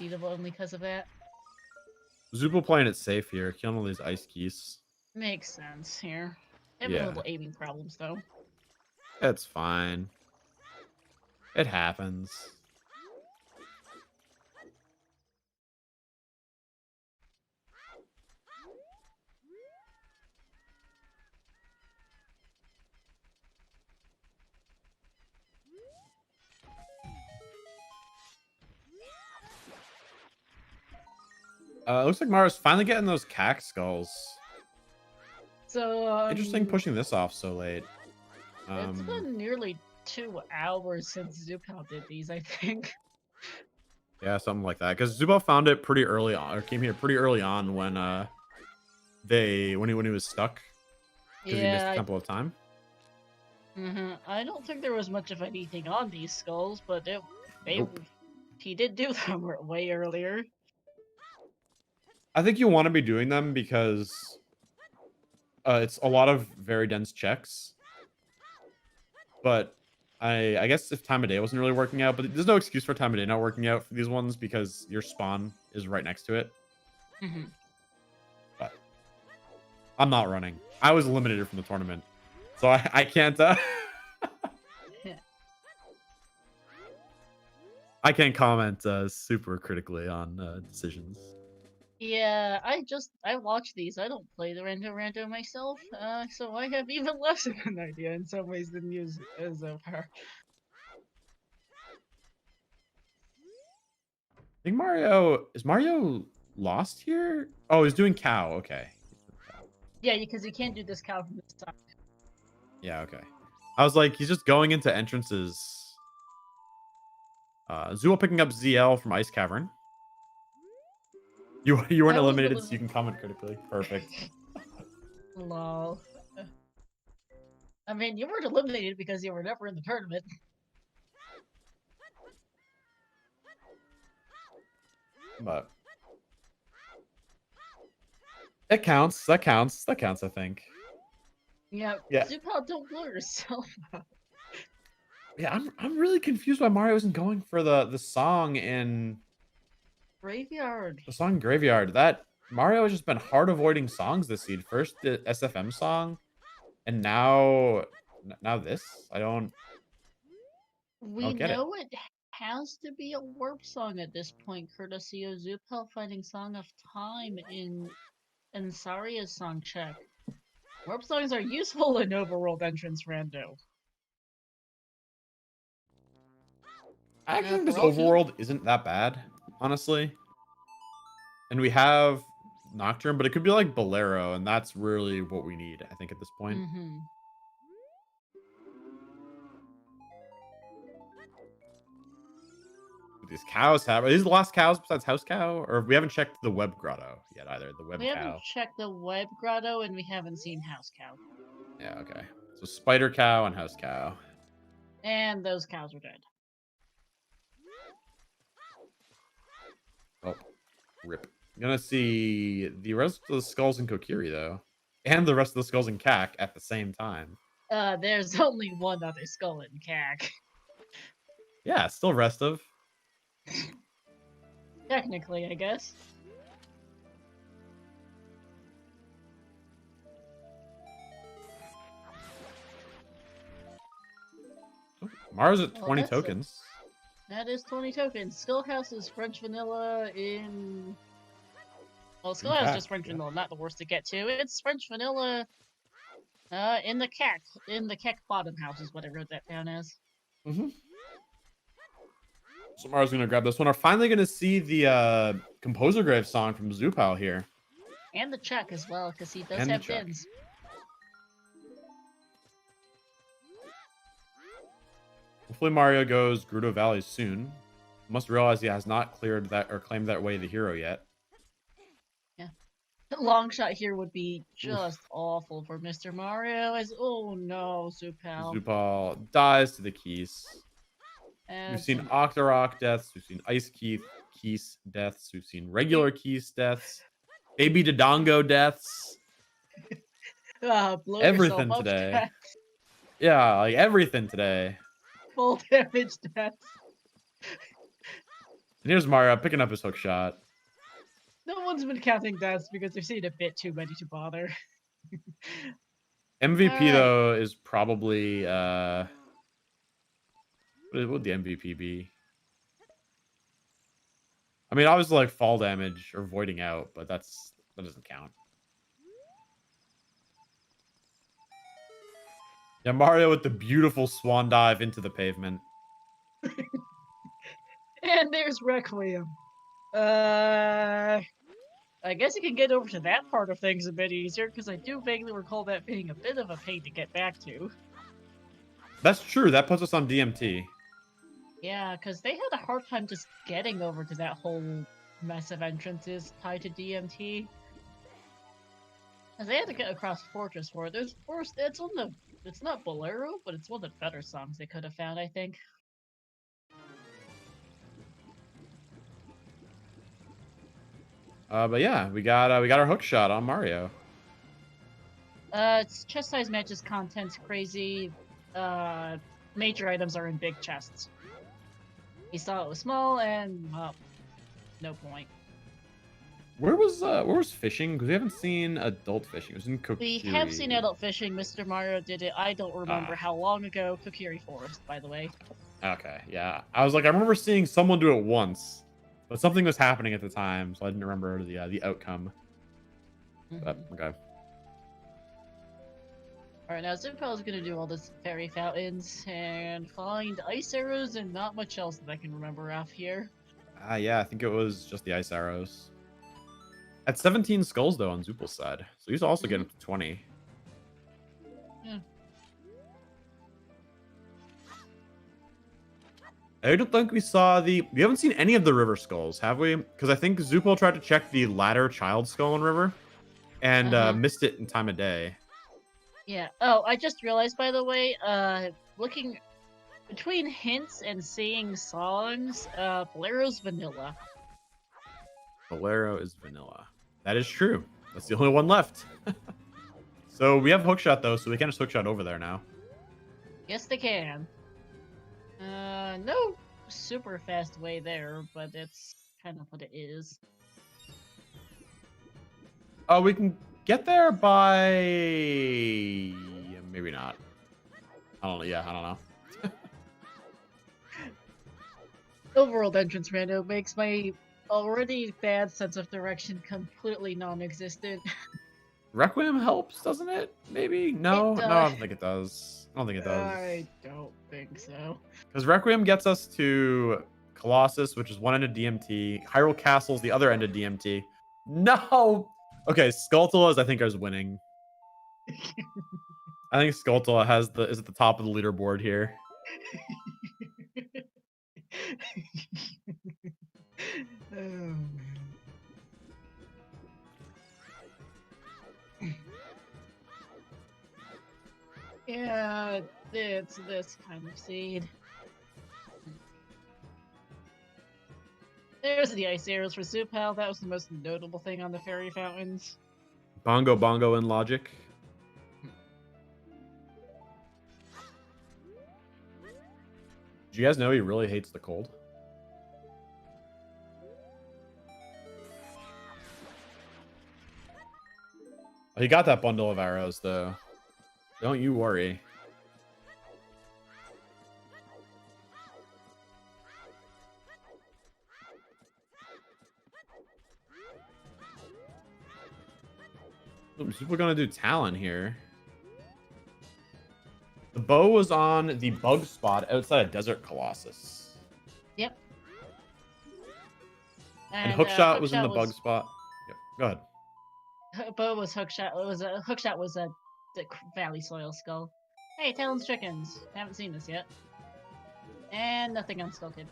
beatable only because of that. Zoopal playing it safe here, killing all these ice keys. Makes sense here. Having a little aiming problems though. It's fine. It happens. Looks like Mario's finally getting those cack skulls. So interesting pushing this off so late. It's been nearly 2 hours since Zoopal did these, I think. Yeah, something like that. Because Zoopal found it pretty early on, or came here pretty early on when when he was stuck. Because he missed the Temple of Time. I don't think there was much of anything on these skulls, but he did do them way earlier. I think you want to be doing them because it's a lot of very dense checks. But I guess if time of day wasn't really working out, but there's no excuse for time of day not working out for these ones because your spawn is right next to it. Mm-hmm. But I'm not running. I was eliminated from the tournament, so I can't. I can't comment super critically on decisions. Yeah, I watch these. I don't play the Rando Rando myself, so I have even less of an idea in some ways than you so far. I think Mario lost here? Oh, he's doing cow. Okay. Yeah, because you can't do this cow from this side. Yeah, okay. I was like, he's just going into entrances. Zoopal picking up ZL from Ice Cavern. You weren't eliminated, so you can comment critically. Perfect. Lol. I mean, you weren't eliminated because you were never in the tournament. But it counts. That counts. That counts, I think. Yeah. Zoopal, don't blow yourself up. Yeah, I'm really confused why Mario isn't going for the song in Graveyard. The song Graveyard. That Mario has just been hard avoiding songs this seed. First the SFM song, and now this. I don't get know it has to be a warp song at this point, courtesy of Zoopal finding Song of Time in Saria's song check. Warp songs are useful in overworld entrance rando. I actually think this overworld isn't that bad, honestly. And we have Nocturne, but it could be like Bolero, and that's really what we need, I think, at this point. These cows have... Are these the last cows besides House Cow? Or we haven't checked the Web Grotto yet either. The Web Cow. We haven't checked the Web Grotto, and we haven't seen House Cow. Yeah, okay. So Spider Cow and House Cow. And those cows are dead. Oh, rip. I'm gonna see the rest of the skulls in Kokiri, though. And the rest of the skulls in Kak at the same time. There's only one other skull in Kak. Yeah, still restive. Technically, I guess. Mars at 20 tokens. That is 20 tokens. Skullhouse is French vanilla in... Well, Skullhouse is just French vanilla, not the worst to get to. It's French vanilla in the Kek bottom house is what I wrote that down as. So Mara's gonna grab this one. We're finally gonna see the Composer Grave song from Zoopal here. And the check as well, because he does have bins. Hopefully Mario goes Gerudo Valley soon. Must realize he has not cleared that or claimed that way the hero yet. Yeah. The long shot here would be just awful for Mr. Mario as oh no, Zoopal. Zoopal dies to the keys. We've seen Octorok deaths, we've seen Ice Keys deaths, we've seen regular Keys deaths, Baby Dodongo deaths. Everything today. Deaths. Yeah, like everything today. Full damage deaths. And here's Mario picking up his hook shot. No one's been counting deaths because they've seen a bit too many to bother. MVP though is probably what would the MVP be? I mean, obviously like fall damage or voiding out, but that doesn't count. Yeah, Mario with the beautiful swan dive into the pavement. And there's Requiem. I guess you can get over to that part of things a bit easier, because I do vaguely recall that being a bit of a pain to get back to. That's true. That puts us on DMT. Yeah, because they had a hard time just getting over to that whole mess of entrances tied to DMT. Because they had to get across Fortress for it. It's not Bolero, but it's one of the better songs they could have found, I think. But yeah, we got our hook shot on Mario. It's chest size matches content's crazy. Major items are in big chests. He saw it was small, and well, no point. Where was fishing? Because we haven't seen adult fishing. It was in Kokiri. We have seen adult fishing. Mr. Mario did it. I don't remember how long ago. Kokiri Forest, by the way. Okay, yeah. I was like, I remember seeing someone do it once, but something was happening at the time, so I didn't remember the outcome. But, okay. Alright, now Zoopal is going to do all this fairy fountains and find ice arrows and not much else that I can remember off here. Yeah, I think it was just the ice arrows. At 17 skulls, though, on Zoopal's side. So he's also getting up to 20. Yeah. I don't think we saw we haven't seen any of the river skulls, have we? Because I think Zoopal tried to check the ladder child skull in river and missed it in time of day. Yeah. Oh, I just realized, by the way, looking between hints and seeing songs, Bolero's vanilla. Bolero is vanilla. That is true. That's the only one left. So we have hookshot, though, so we can just hookshot over there now. Yes, they can. No super fast way there, but it's kind of what it is. Oh, we can get there by... maybe not. I don't know. Yeah, I don't know. Overworld entrance rando makes my already bad sense of direction completely non-existent. Requiem helps, doesn't it? Maybe? No, no, I don't think it does. I don't think it does. I don't think so. Because Requiem gets us to Colossus, which is one end of DMT. Hyrule Castle's the other end of DMT. No! Okay, Skulltula I think is winning. I think Skulltula is at the top of the leaderboard here. Oh, man. Yeah, it's this kind of seed. There's the ice arrows for Zoopal. That was the most notable thing on the fairy fountains. Bongo Bongo and Logic. Do you guys know he really hates the cold? Oh, he got that bundle of arrows, though. Don't you worry. People gonna do Talon here. The bow was on the bug spot outside of Desert Colossus. Yep. And Hookshot was in the bug spot. Yep. Go ahead. Bow was Hookshot. Hookshot was the Valley Soil Skull. Hey, Talon's Chickens. Haven't seen this yet. And nothing on Skull Kid.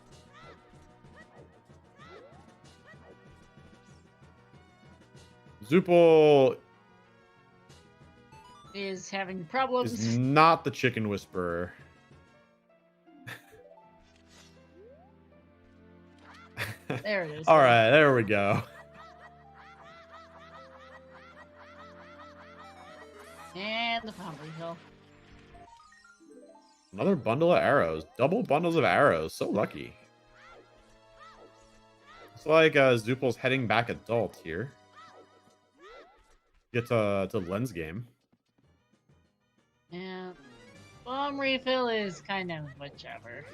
Zoopal is having problems. Is not the Chicken Whisperer. There it is. All right, there we go. And the Foundry Hill. Another bundle of arrows. Double bundles of arrows. So lucky. It's like Zoopal's heading back adult here. Get to Lens game. Yeah. Bomb refill is kind of whichever.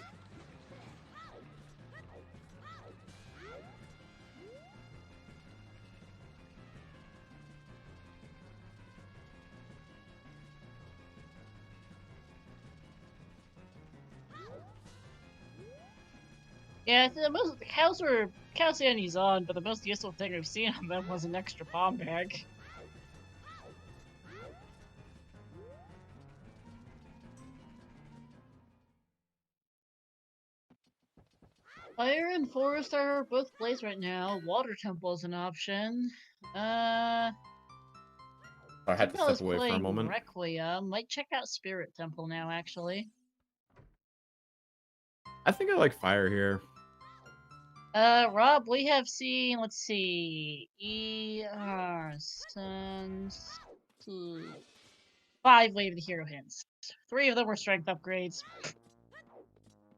Yeah, the most Calciani's on, but the most useful thing we've seen on them was an extra bomb bag. Fire and Forest are both plays right now. Water Temple is an option. I had to step away for a moment. Requiem. Might check out Spirit Temple now, actually. I think I like Fire here. Rob, we have seen, let's see, Sons, 5 Wave of the Hero Hints. 3 of them were strength upgrades.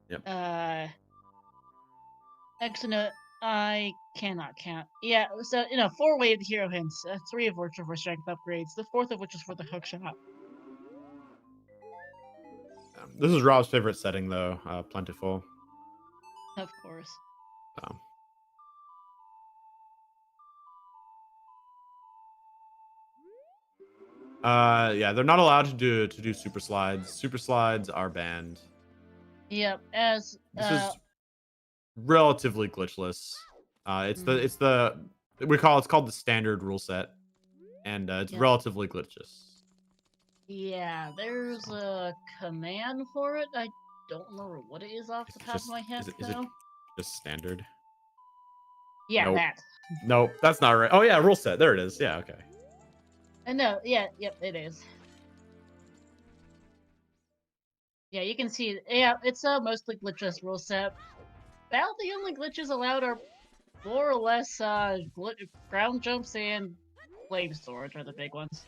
Yep. I cannot count. Yeah, so, 4 waved hero hints, 3 of which are for strength upgrades, the 4th of which is for the hookshot. This is Rob's favorite setting, though. Plentiful. Of course. So. Yeah, they're not allowed to do super slides. Super slides are banned. Yep, this is relatively glitchless. It's called the standard rule set, and it's relatively glitchless. Yeah, there's a command for it. I don't remember what it is off the top of my head, is it just standard? Yeah, nope. that. Nope, that's not right. Oh yeah, rule set. There it is. Yeah, okay. No, yeah, yep, it is. Yeah, you can see. Yeah, it's a mostly glitchless rule set. About the only glitches allowed are more or less ground jumps and flame storage are the big ones.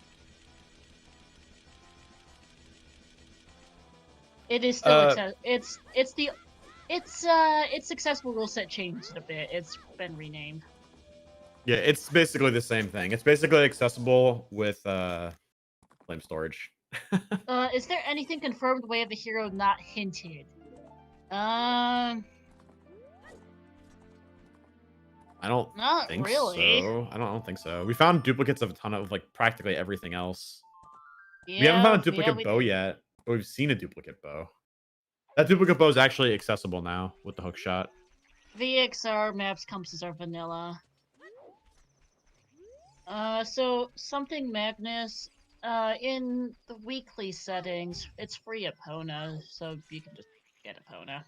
It is still its successful rule set changed a bit. It's been renamed. Yeah, it's basically the same thing. It's basically accessible with flame storage. Is there anything confirmed way of the hero not hinted? I don't think really. so. I don't think so. We found duplicates of a ton of practically everything else. Yeah, we haven't found a duplicate bow yet, but we've seen a duplicate bow. That duplicate bow is actually accessible now with the hook shot. VXR maps comes as our vanilla. So something Magnus. In the weekly settings, it's free Epona, so you can just get Epona.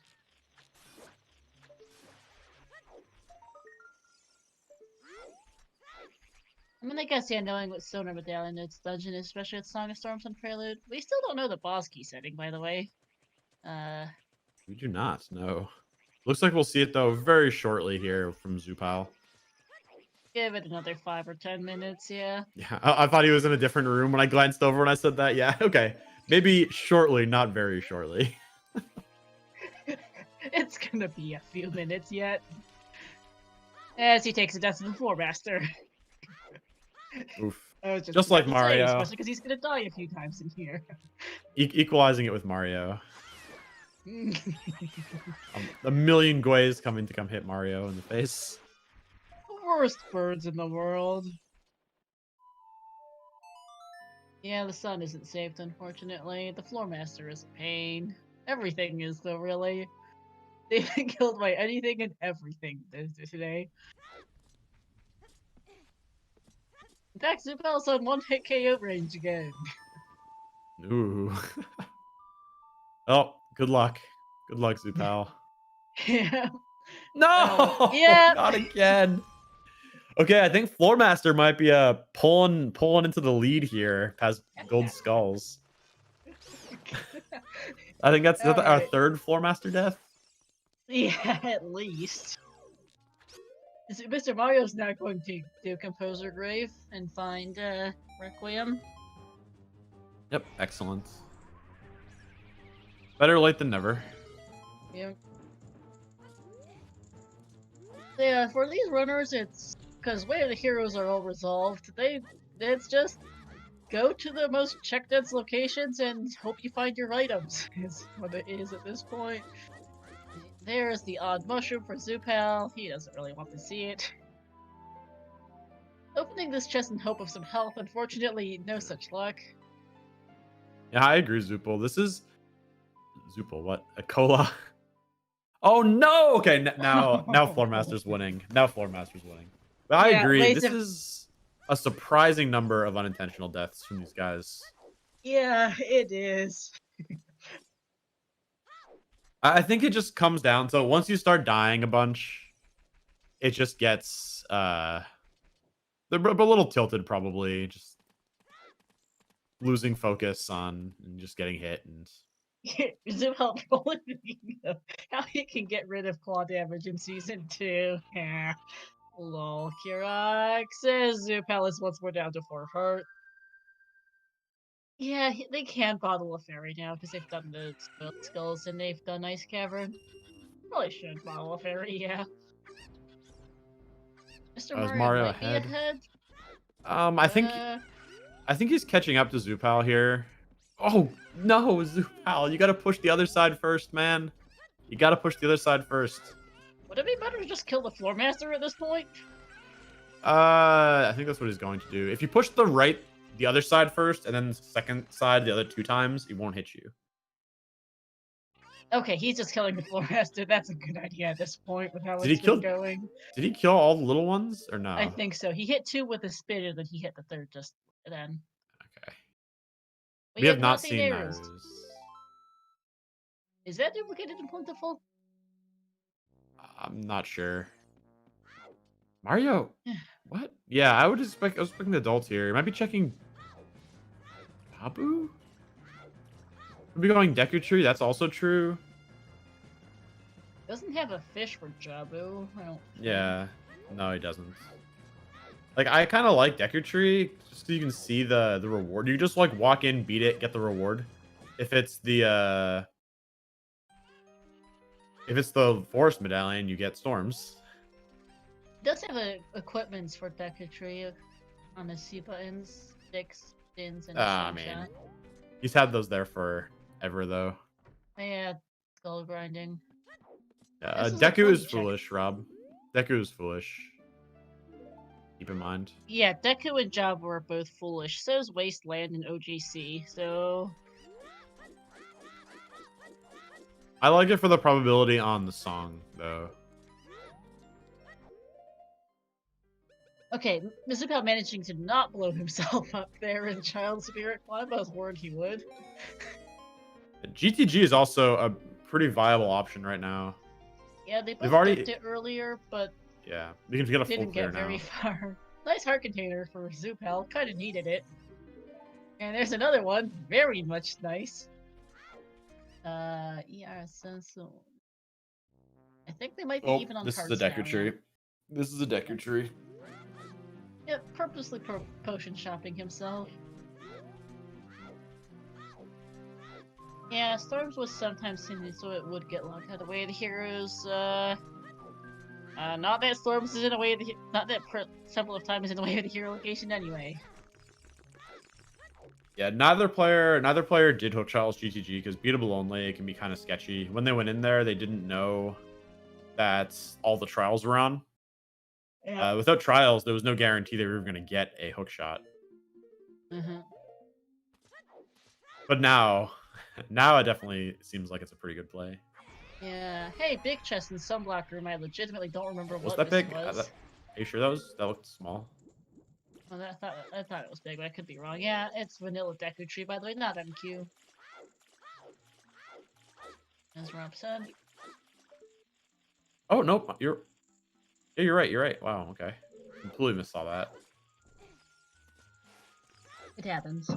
I mean, I guess, yeah, knowing what Stoner Medallion its dungeon is, especially its Song of Storms and Prelude. We still don't know the boss key setting, by the way. We do not, no. Looks like we'll see it, though, very shortly here from Zoopal. Give it another 5 or 10 minutes, yeah. Yeah, I thought he was in a different room when I glanced over and I said that. Yeah, okay. Maybe shortly, not very shortly. It's gonna be a few minutes yet. As he takes a death to the Floor Master. Oof. Just like Mario. Especially because he's gonna die a few times in here. Equalizing it with Mario. A million Guays coming to come hit Mario in the face. The worst birds in the world. Yeah, the sun isn't saved, unfortunately. The Floor Master is a pain. Everything is, though, really. They've been killed by anything and everything today. In fact, Zoopal's on 1-hit KO range again. Ooh. Oh, good luck. Good luck, Zoopal. Yeah. No! Yeah. Not again. Okay, I think Floor Master might be pulling into the lead here past Gold Skulls. I think that's our third Floor Master death. Yeah, at least. Mr. Mario's now going to do Composer Grave and find Requiem. Yep, excellent. Better late than never. Yeah. Yeah, for these runners, it's because way the heroes are all resolved. It's just go to the most check dense locations and hope you find your items. Is what it is at this point. There's the odd mushroom for Zoopal. He doesn't really want to see it. Opening this chest in hope of some health. Unfortunately, no such luck. Yeah, I agree, Zoopal. This is Zoopal. What? A cola? Oh no! Okay, now Floor Master's winning. Now Floor Master's winning. But I agree. This is a surprising number of unintentional deaths from these guys. Yeah, it is. I think it just comes down to once you start dying a bunch, it just gets they're a little tilted, probably just losing focus on and just getting hit. And Zoopal how he can get rid of claw damage in season 2. Yeah. Lol. Kirak says Zoopal is once more down to 4 heart. Yeah, they can bottle a fairy now because they've done the skulls and they've done Ice Cavern. Probably should bottle a fairy, yeah. Mr. Is Mario Mario might ahead? be ahead. I think he's catching up to Zoopal here. Oh no, Zoopal, you gotta push the other side first, man. You gotta push the other side first. Would it be better to just kill the Floor Master at this point? I think that's what he's going to do. If you push the other side first, and then the second side the other 2 times, he won't hit you. Okay, he's just killing the Floor Master. That's a good idea at this point with how Did it's he kill? been going. Did he kill all the little ones or no? I think so. He hit 2 with his spinner, then he hit the 3rd just then. Okay. We have not seen arrows. those. Is that duplicated and plentiful? I'm not sure. Mario, what? Yeah, I was expecting the adults here. Might be checking Babu? We'll be going Deku Tree, that's also true. Doesn't have a fish for Jabu. I don't. Yeah. No, he doesn't. Like, I kind of like Deku Tree, just so you can see the reward. You just, like, walk in, beat it, get the reward. If it's the Forest Medallion, you get Storms. It does have equipments for Deku Tree on the C buttons, sticks, spins, and Ah, man. He's had those there forever, though. Yeah, skull grinding. Deku is foolish, Rob. Deku is foolish. Keep in mind. Yeah, Deku and Jabu are both foolish. So is Wasteland and OGC, so... I like it for the probability on the song, though. Okay, Zoopal managing to not blow himself up there in Child Spirit Climb. I was worried he would. GTG is also a pretty viable option right now. Yeah, they both picked it earlier, but yeah, you can get a full didn't clear get very now. far. Nice heart container for Zoopal. Kind of needed it. And there's another one, very much nice. So I think they might be even on this cards is a Deku now, tree. yeah. This is a Deku tree. Yeah, purposely potion shopping himself. Yeah, Storms was sometimes seen, so it would get locked out of the way of the heroes. Not that Storms is in the way of the not that Temple of Time is in the way of the hero location anyway. Yeah, neither player did Hook Trials GTG because beatable only, it can be kind of sketchy. When they went in there, they didn't know that all the trials were on. Yeah. Without trials, there was no guarantee they were going to get a hook shot. But now it definitely seems like it's a pretty good play. Yeah. Hey, big chest in Sunblock Room. I legitimately don't remember what that this big? was. Are you sure that looked small? Well, I thought it was big, but I could be wrong. Yeah, it's vanilla Deku Tree, by the way, not MQ. As Rob said. Oh nope, you're right. You're right. Wow. Okay, completely missaw that. It happens.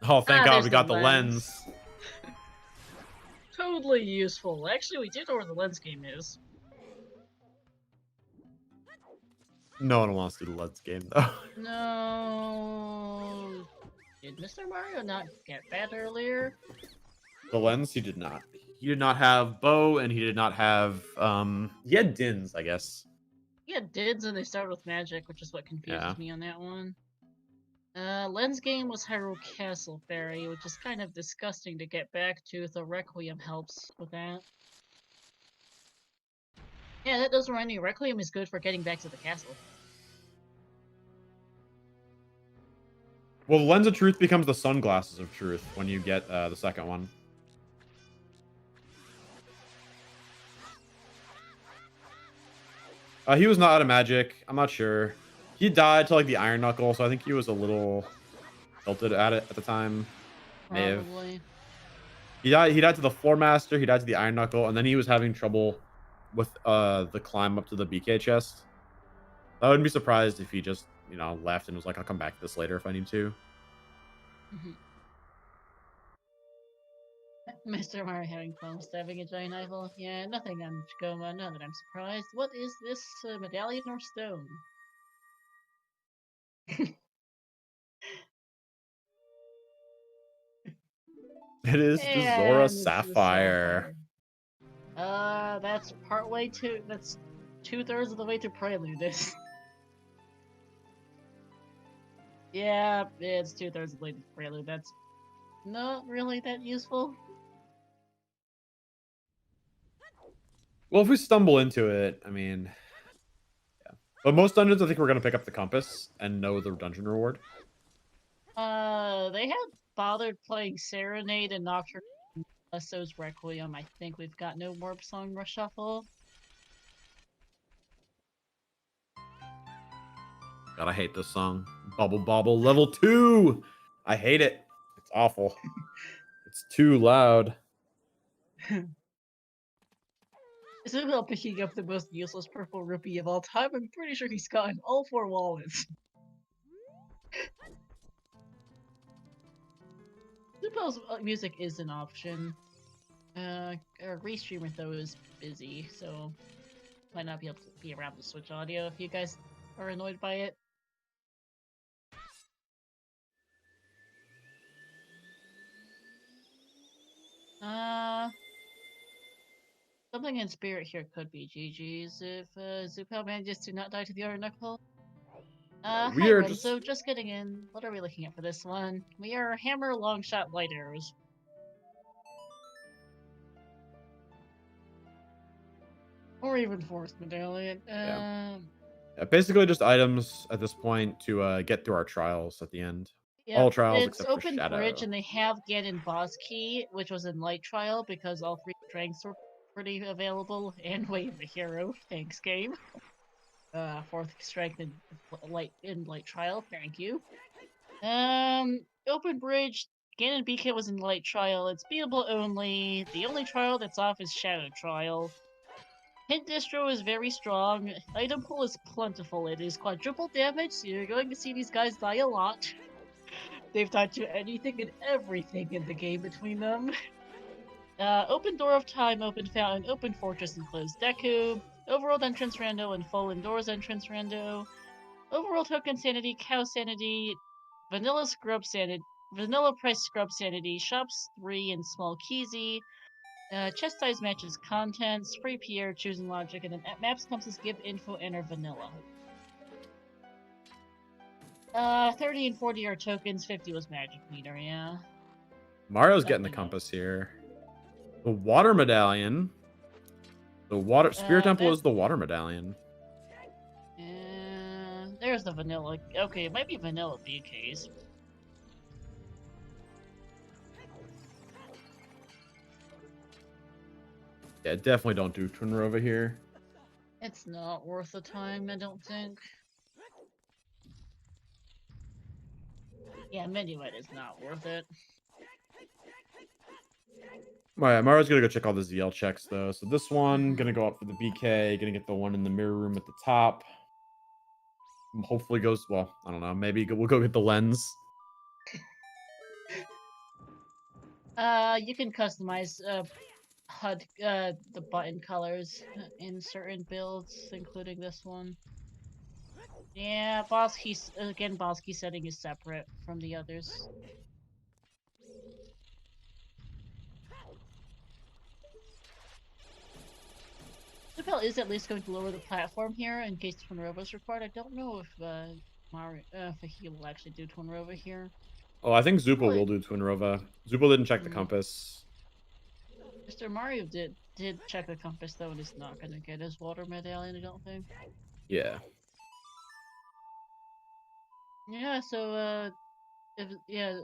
Oh, thank God we got the lens. Totally useful. Actually, we do know where the lens game is. No one wants to do the lens game, though. No. Did Mr. Mario not get that earlier? The lens? He did not. He did not have bow, and he did not have, he had Dins, I guess. He had Dids, and they started with magic, which is what confuses me on that one. Lens game was Hyrule Castle Fairy, which is kind of disgusting to get back to, though Requiem helps with that. Yeah, that does remind me, Requiem is good for getting back to the castle. Well, the Lens of Truth becomes the Sunglasses of Truth when you get the second one. He was not out of magic. I'm not sure. He died to like the Iron Knuckle, so I think he was a little tilted at it at the time. Probably. He died to the Floor Master, he died to the Iron Knuckle, and then he was having trouble with the climb up to the BK chest. I wouldn't be surprised if he just, you know, left and was like, I'll come back to this later if I need to. Mr. Mario having fun stabbing a giant eyeball. Yeah, nothing on Chikoma, none that I'm surprised. What is this, medallion or stone? It is the Zora Sapphire. That's partway to, that's 2/3 of the way to Prelude. Yeah, it's 2/3 of the way to Prelude. That's not really that useful. Well, if we stumble into it, I mean, yeah. But most dungeons, I think we're gonna pick up the compass and know the dungeon reward. They have bothered playing Serenade and Nocturne, unless those Requiem. I think we've got no Warp Song Reshuffle. God, I hate this song. Bubble Bobble level 2. I hate it. It's awful. It's too loud. Zoopal picking up the most useless purple rupee of all time. I'm pretty sure he's gotten all 4 wallets. Zoopal's music is an option. Our restreamer though is busy, so might not be able to be around the Switch audio if you guys are annoyed by it. Something in spirit here could be GG's if Zoopal manages to not die to the other knuckle. Hi Renzo, just getting in. What are we looking at for this one? We are hammer, long shot, light arrows. Or even force medallion. Yeah, basically just items at this point to get through our trials at the end. Yeah, all trials except for Shadow. It's open bridge, and they have Ganon boss key, which was in light trial because all 3 strengths were pretty available, and Wave the hero. Thanks, game. 4th strength in light trial. Thank you. Open bridge. Ganon BK was in light trial. It's beatable only. The only trial that's off is Shadow trial. Hint distro is very strong. Item pool is plentiful. It is quadruple damage, so you're going to see these guys die a lot. They've died to anything and everything in the game between them. Open Door of Time, Open Fountain, Open Fortress, and Closed Deku. Overworld Entrance Rando and Full Indoors Entrance Rando. Overworld Token Sanity, Cow Sanity, Vanilla Price Scrub Sanity, Shops 3 and Small Keezy. Chest size matches contents, free Pierre, choosing logic, and then maps comes as give info, enter vanilla. 30 and 40 are tokens, 50 was magic meter, yeah. Mario's getting the compass here. The water medallion. The water Spirit Temple is the water medallion. There's the vanilla. Okay, it might be vanilla BKs. Yeah, definitely don't do Twinrova here. It's not worth the time, I don't think. Yeah, Minuet is not worth it. Alright, Mario's gonna go check all the ZL checks though. So this one, gonna go up for the BK, gonna get the one in the mirror room at the top. Hopefully goes, well, I don't know, maybe we'll go get the lens. You can customize HUD, the button colors in certain builds, including this one. Yeah, boss key setting is separate from the others. Zoopal is at least going to lower the platform here in case Twinrova is required. I don't know if if he will actually do Twinrova here. Oh, I think Zoopal will do Twinrova. Zoopal didn't check the compass. MrMario did check the compass though, and is not going to get his water medallion, I don't think. Yeah. Yeah, so yeah.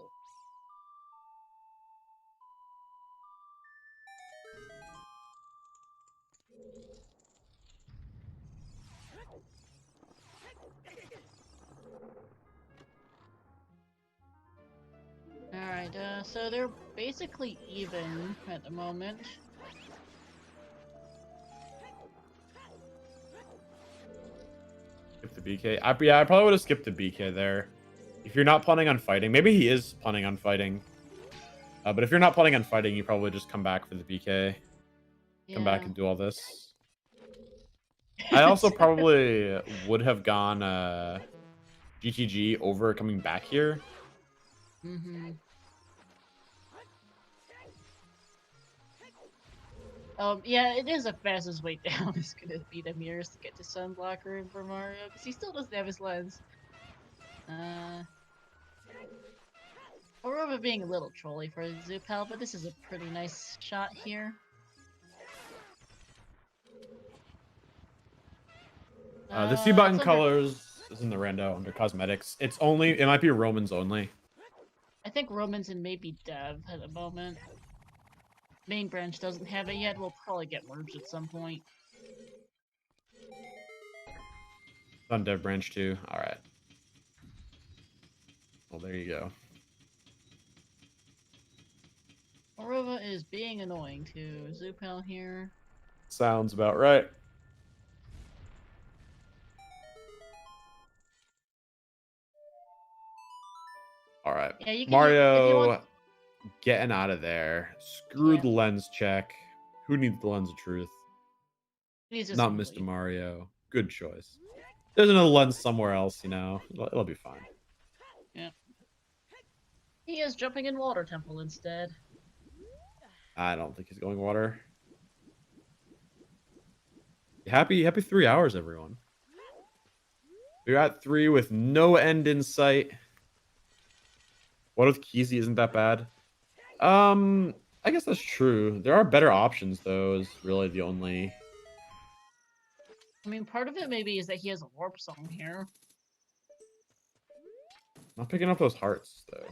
Alright, so they're basically even at the moment. Skip the BK. Yeah, I probably would have skipped the BK there. If you're not planning on fighting, maybe he is planning on fighting. But if you're not planning on fighting, you probably just come back for the BK. Yeah. Come back and do all this. I also probably would have gone GTG over coming back here. Yeah, it is the fastest way down. It's gonna be the mirrors to get to Sunblock Room for Mario, because he still doesn't have his lens. Aurora being a little trolly for Zoopal, but this is a pretty nice shot here. The C button colors is in the rando under cosmetics. It might be Romans only. I think Romans and maybe Dev at the moment. Main branch doesn't have it yet. We'll probably get merged at some point. It's on Dev branch too. All right. Well, there you go. Aurora is being annoying to Zoopal here. Sounds about right. All right. Yeah, Mario getting out of there. Screw Yeah. the lens check. Who needs the lens of truth? Not Mr. Complete. Mario. Good choice. There's another lens somewhere else, you know. It'll be fine. Yeah. He is jumping in Water Temple instead. I don't think he's going water. Happy 3 hours, everyone. We're at 3 with no end in sight. What if Keezy isn't that bad? I guess that's true. There are better options, though, is really the only... I mean, part of it maybe is that he has a warp song here. Not picking up those hearts, though.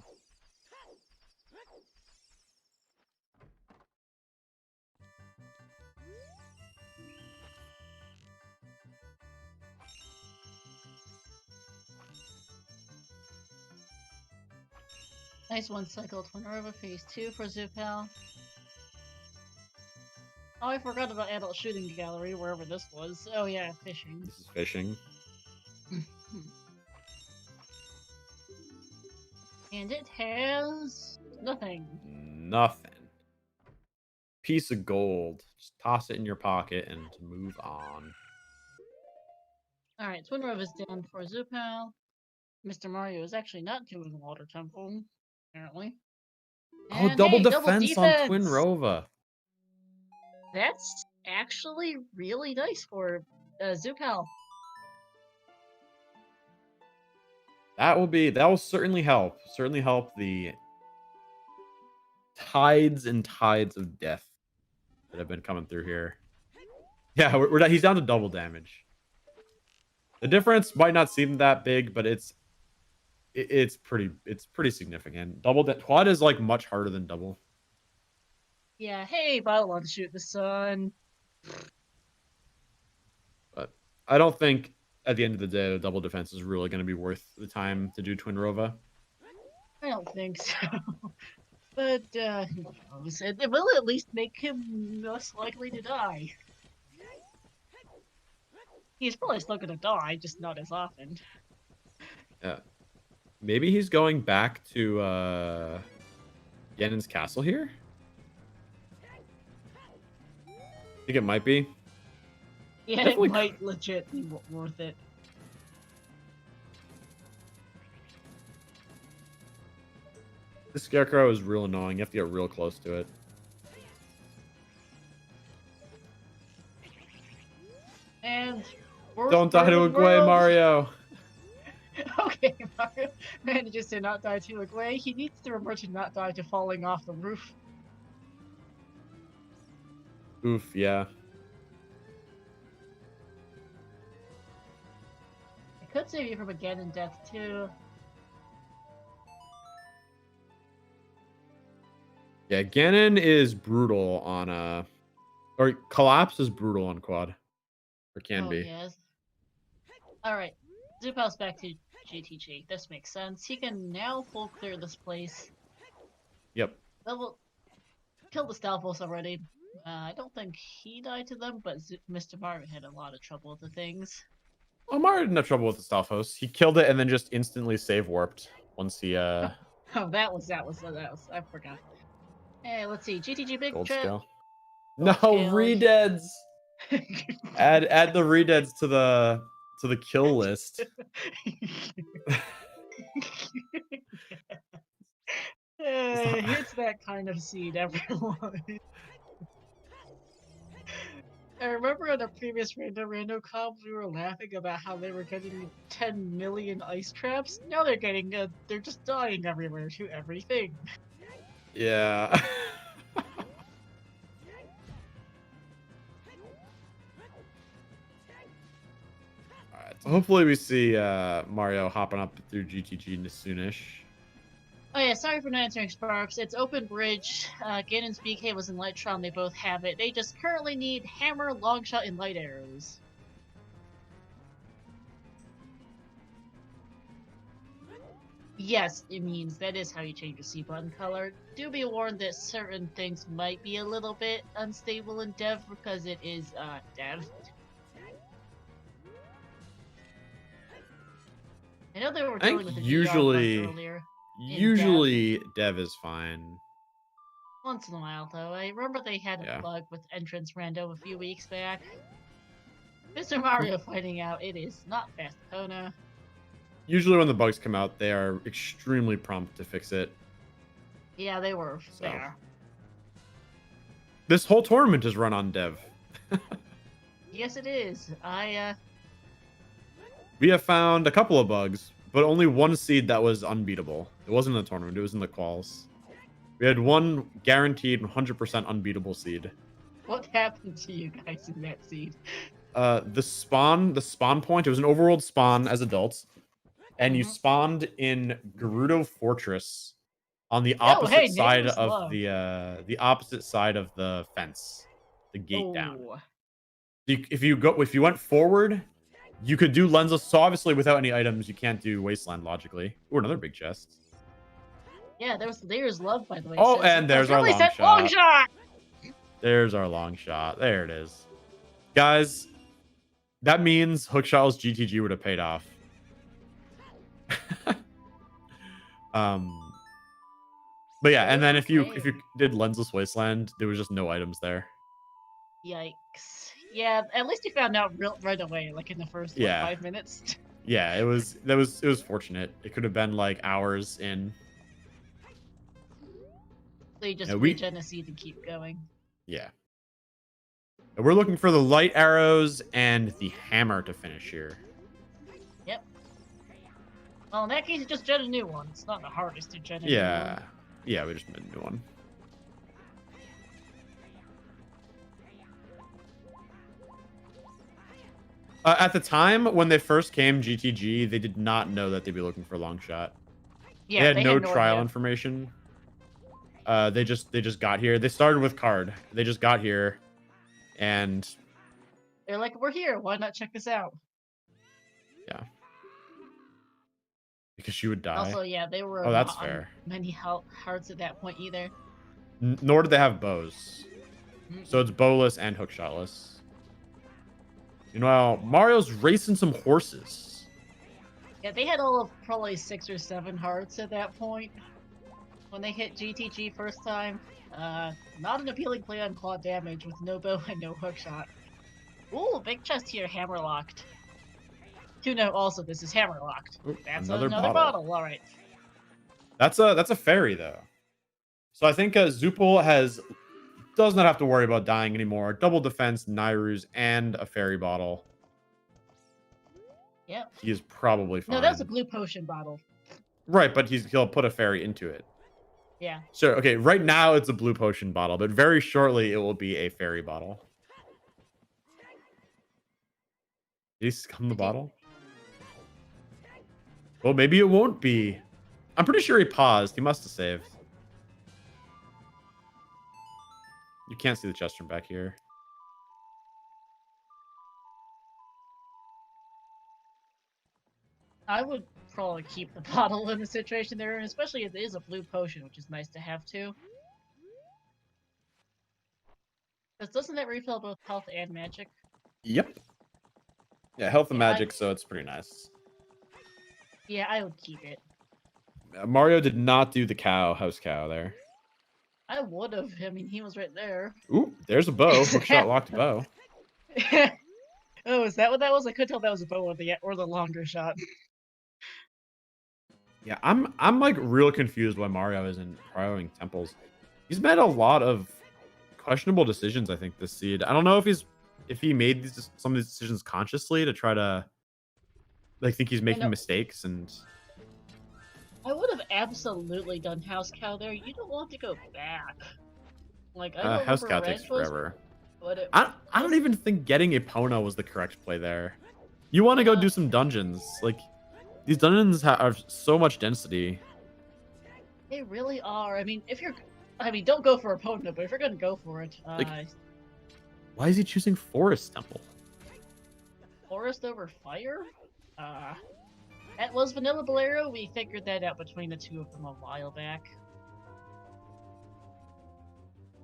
Nice one cycle Twin River phase 2 for Zoopal. Oh, I forgot about Adult Shooting Gallery, wherever this was. Oh yeah, fishing. This is fishing. And it has... nothing. Nothing. Piece of gold. Just toss it in your pocket and move on. Alright, Twin River is down for Zoopal. Mr. Mario is actually not doing Water Temple, apparently. And double defense on Twin Rova. That's actually really nice for Zoopal. That will certainly help. Certainly help the tides and tides of death that have been coming through here. Yeah, he's down to double damage. The difference might not seem that big, but it's pretty significant. Quad is like much harder than double. Yeah, hey, Bylon shoot the sun. But I don't think at the end of the day the double defense is really going to be worth the time to do Twin Rova. I don't think so. But who knows? It will at least make him less likely to die. He's probably still gonna die, just not as often. Yeah. Maybe he's going back to Ganon's castle here? I think it might be. Yeah, Definitely it might legit be worth it. This scarecrow is real annoying. You have to get real close to it. And don't die to a Gwei, Mario. Okay, Mario manages to not die to a Gwei. He needs to remember to not die to falling off the roof. Oof, yeah. It could save you from a Ganon death too. Yeah, Ganon is brutal on or Collapse is brutal on quad. Or can be. Yes. Alright. Zoopal's back to GTG. This makes sense. He can now full clear this place. Yep. Kill the Stalfos already. I don't think he died to them, but Mr. Mario had a lot of trouble with the things. Oh, Mario didn't have trouble with the Stalfos. He killed it and then just instantly save warped once he Oh, that was I forgot. Hey, let's see. GTG big gold trip. scale. No, redeads. add the redeads to the kill list. It's that kind of seed, everyone. I remember in the previous Rando Rando comp, we were laughing about how they were getting 10 million ice traps. Now they're getting, they're just dying everywhere to everything. Yeah. Alright, so hopefully we see Mario hopping up through GTG soonish. Oh yeah, sorry for not answering Sparks. It's Open Bridge. Ganon's BK was in Lightron. They both have it. They just currently need Hammer, Longshot, and Light Arrows. Yes, it means that is how you change your C button color. Do be warned that certain things might be a little bit unstable in Dev because it is Dev. I know they were dealing with the usually earlier. Usually Dev is fine. Once in a while, though. I remember they had a bug with Entrance Rando a few weeks back. MrMario finding out it is not fast Kona. Usually when the bugs come out, they are extremely prompt to fix it. Yeah, they were fair. This whole tournament is run on Dev. Yes, it is. We have found a couple of bugs, but only one seed that was unbeatable. It wasn't in the tournament, it was in the quals. We had one guaranteed 100% unbeatable seed. What happened to you guys in that seed? The spawn point, it was an overworld spawn as adults. And you spawned in Gerudo Fortress on the opposite side of the opposite side of the fence, the gate down. If you went forward, you could do lenses. So obviously, without any items, you can't do Wasteland logically. Ooh, another big chest. Yeah, there's love, by the way. Oh, and there's our long shot. There's our long shot. There it is, guys. That means Hookshot's GTG would have paid off. But yeah, and then if you did lensless Wasteland, there was just no items there. Yikes. Yeah, at least you found out right away, like in the first 5 minutes. Yeah, it was fortunate. It could have been like hours in. So you just regen a seed and keep going. Yeah. And we're looking for the light arrows and the hammer to finish here. Yep. Well, in that case, just gen a new one. It's not the hardest to gen a new one. Yeah, we just made a new one. At the time when they first came GTG, they did not know that they'd be looking for long shot. Yeah, they had no trial information. They just got here. They started with card. They just got here, and they're like, "We're here. Why not check this out?" Yeah. Because she would die. Also, yeah, they were that's fair. Many hearts at that point either. Nor did they have bows. So it's bowless and hookshotless. You know, Mario's racing some horses. Yeah, they had all of probably 6 or 7 hearts at that point. When they hit GTG first time. Not an appealing play on claw damage with no bow and no hookshot. Ooh, big chest here, hammerlocked. To note also, this is hammerlocked. That's another bottle. All right. That's a fairy though. So I think Zoopal does not have to worry about dying anymore. Double defense, Nairu's, and a fairy bottle. Yep. He is probably fine. No, that's a blue potion bottle. Right, but he'll put a fairy into it. Yeah. So okay, right now it's a blue potion bottle, but very shortly it will be a fairy bottle. Did he scum the bottle? Well, maybe it won't be. I'm pretty sure he paused. He must have saved. You can't see the chest from back here. I would probably keep the bottle in the situation they're in, especially if it is a blue potion, which is nice to have too. Because doesn't that refill both health and magic? Yep. Yeah, health and magic, so it's pretty nice. Yeah, I would keep it. Mario did not do the house cow there. I would have. I mean, he was right there. Ooh, there's a bow. Hookshot locked bow. Oh, is that what that was? I couldn't tell if that was a bow or the longer shot. Yeah, I'm like real confused why Mario isn't prioing temples. He's made a lot of questionable decisions, I think, this seed. I don't know if he's if he made some of these decisions consciously to try to like think he's making mistakes. And I would have absolutely done house cow there. You don't want to go back. Like I don't house remember cow takes forever. I don't even think getting Epona was the correct play there. You want to go do some dungeons. Like, these dungeons have so much density. They really are. I mean, don't go for Epona, but if you're gonna go for it, why is he choosing Forest Temple? Forest over Fire? That was Vanilla Bolero. We figured that out between the two of them a while back.